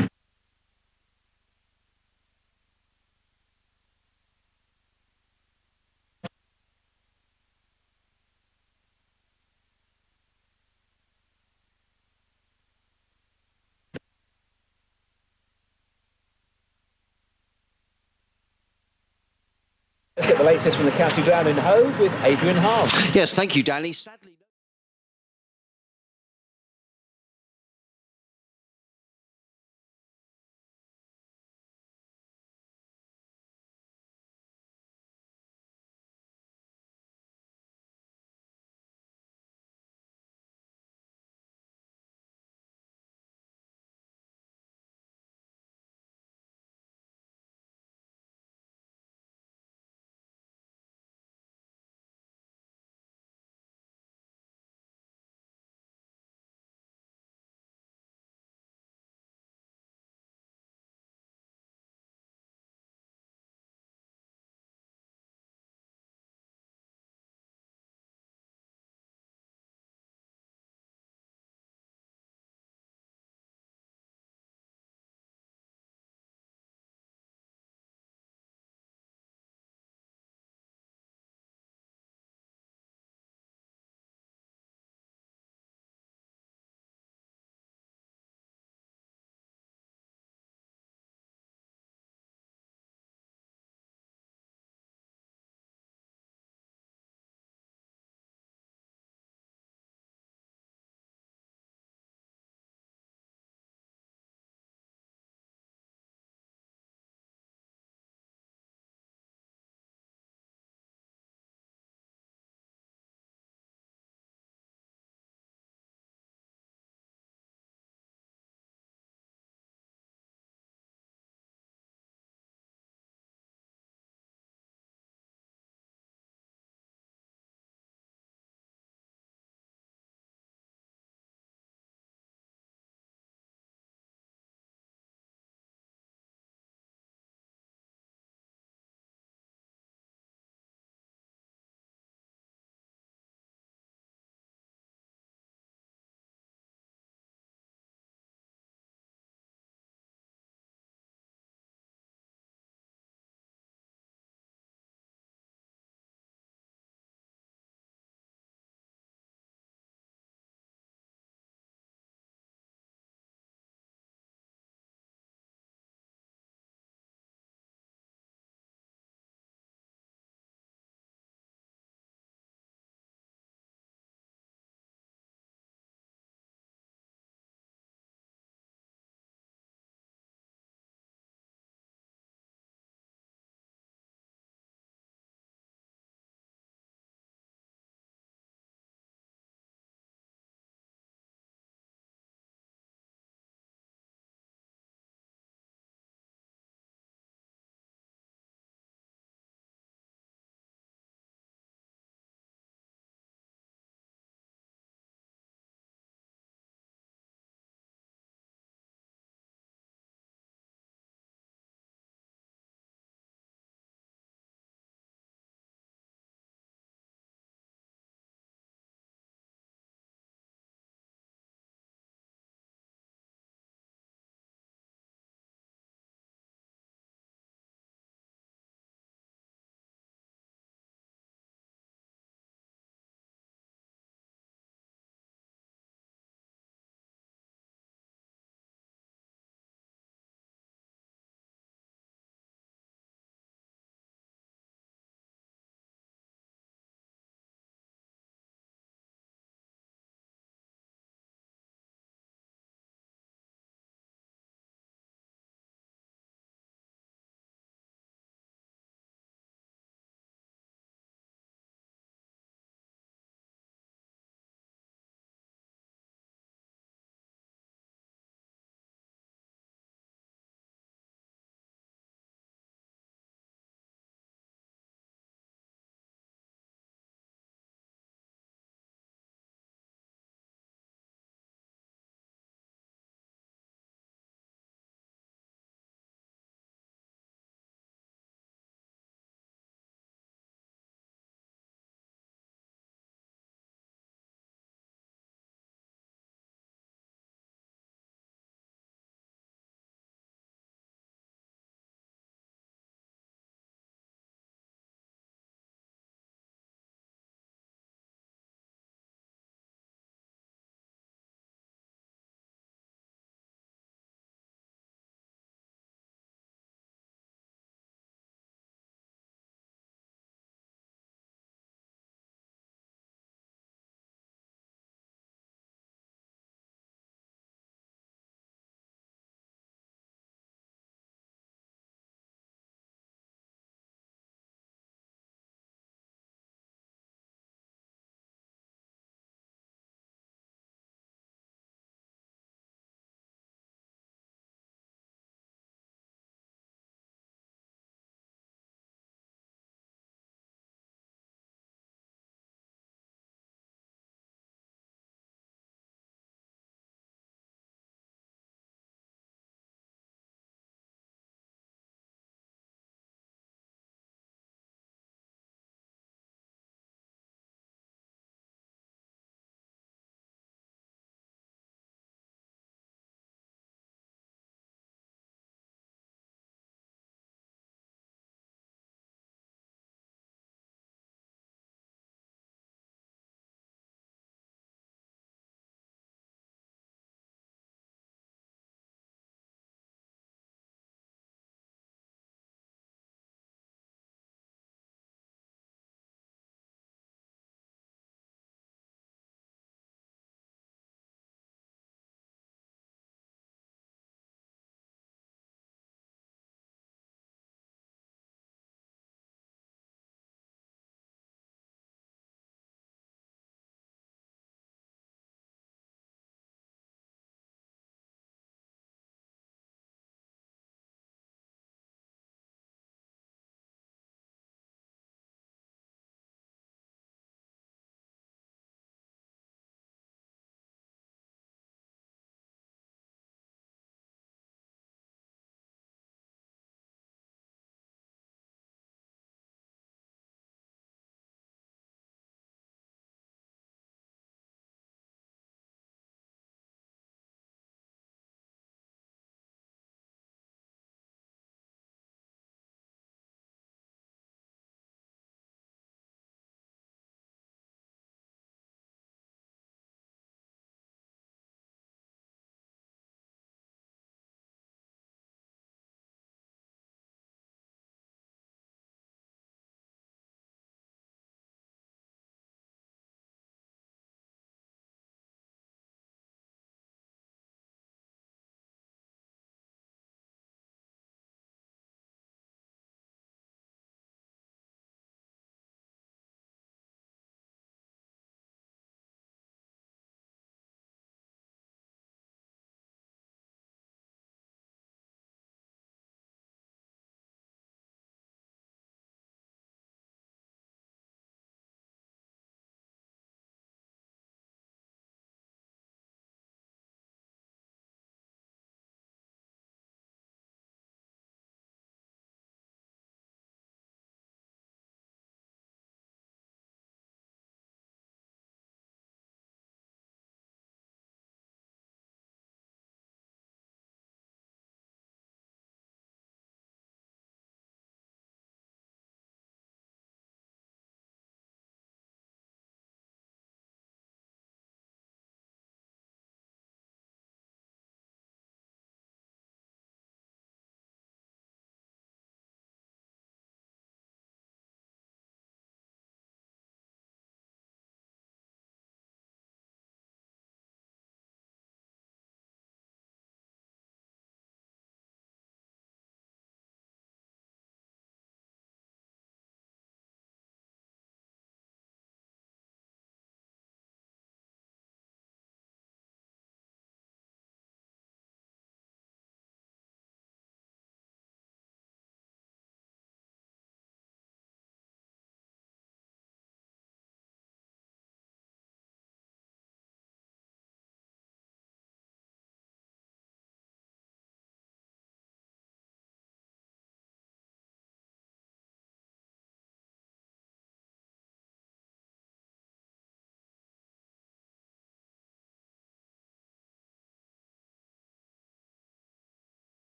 Let's get the latest from the county ground in Hove with Adrian Hove. Yes, thank you, Danny. Sadly.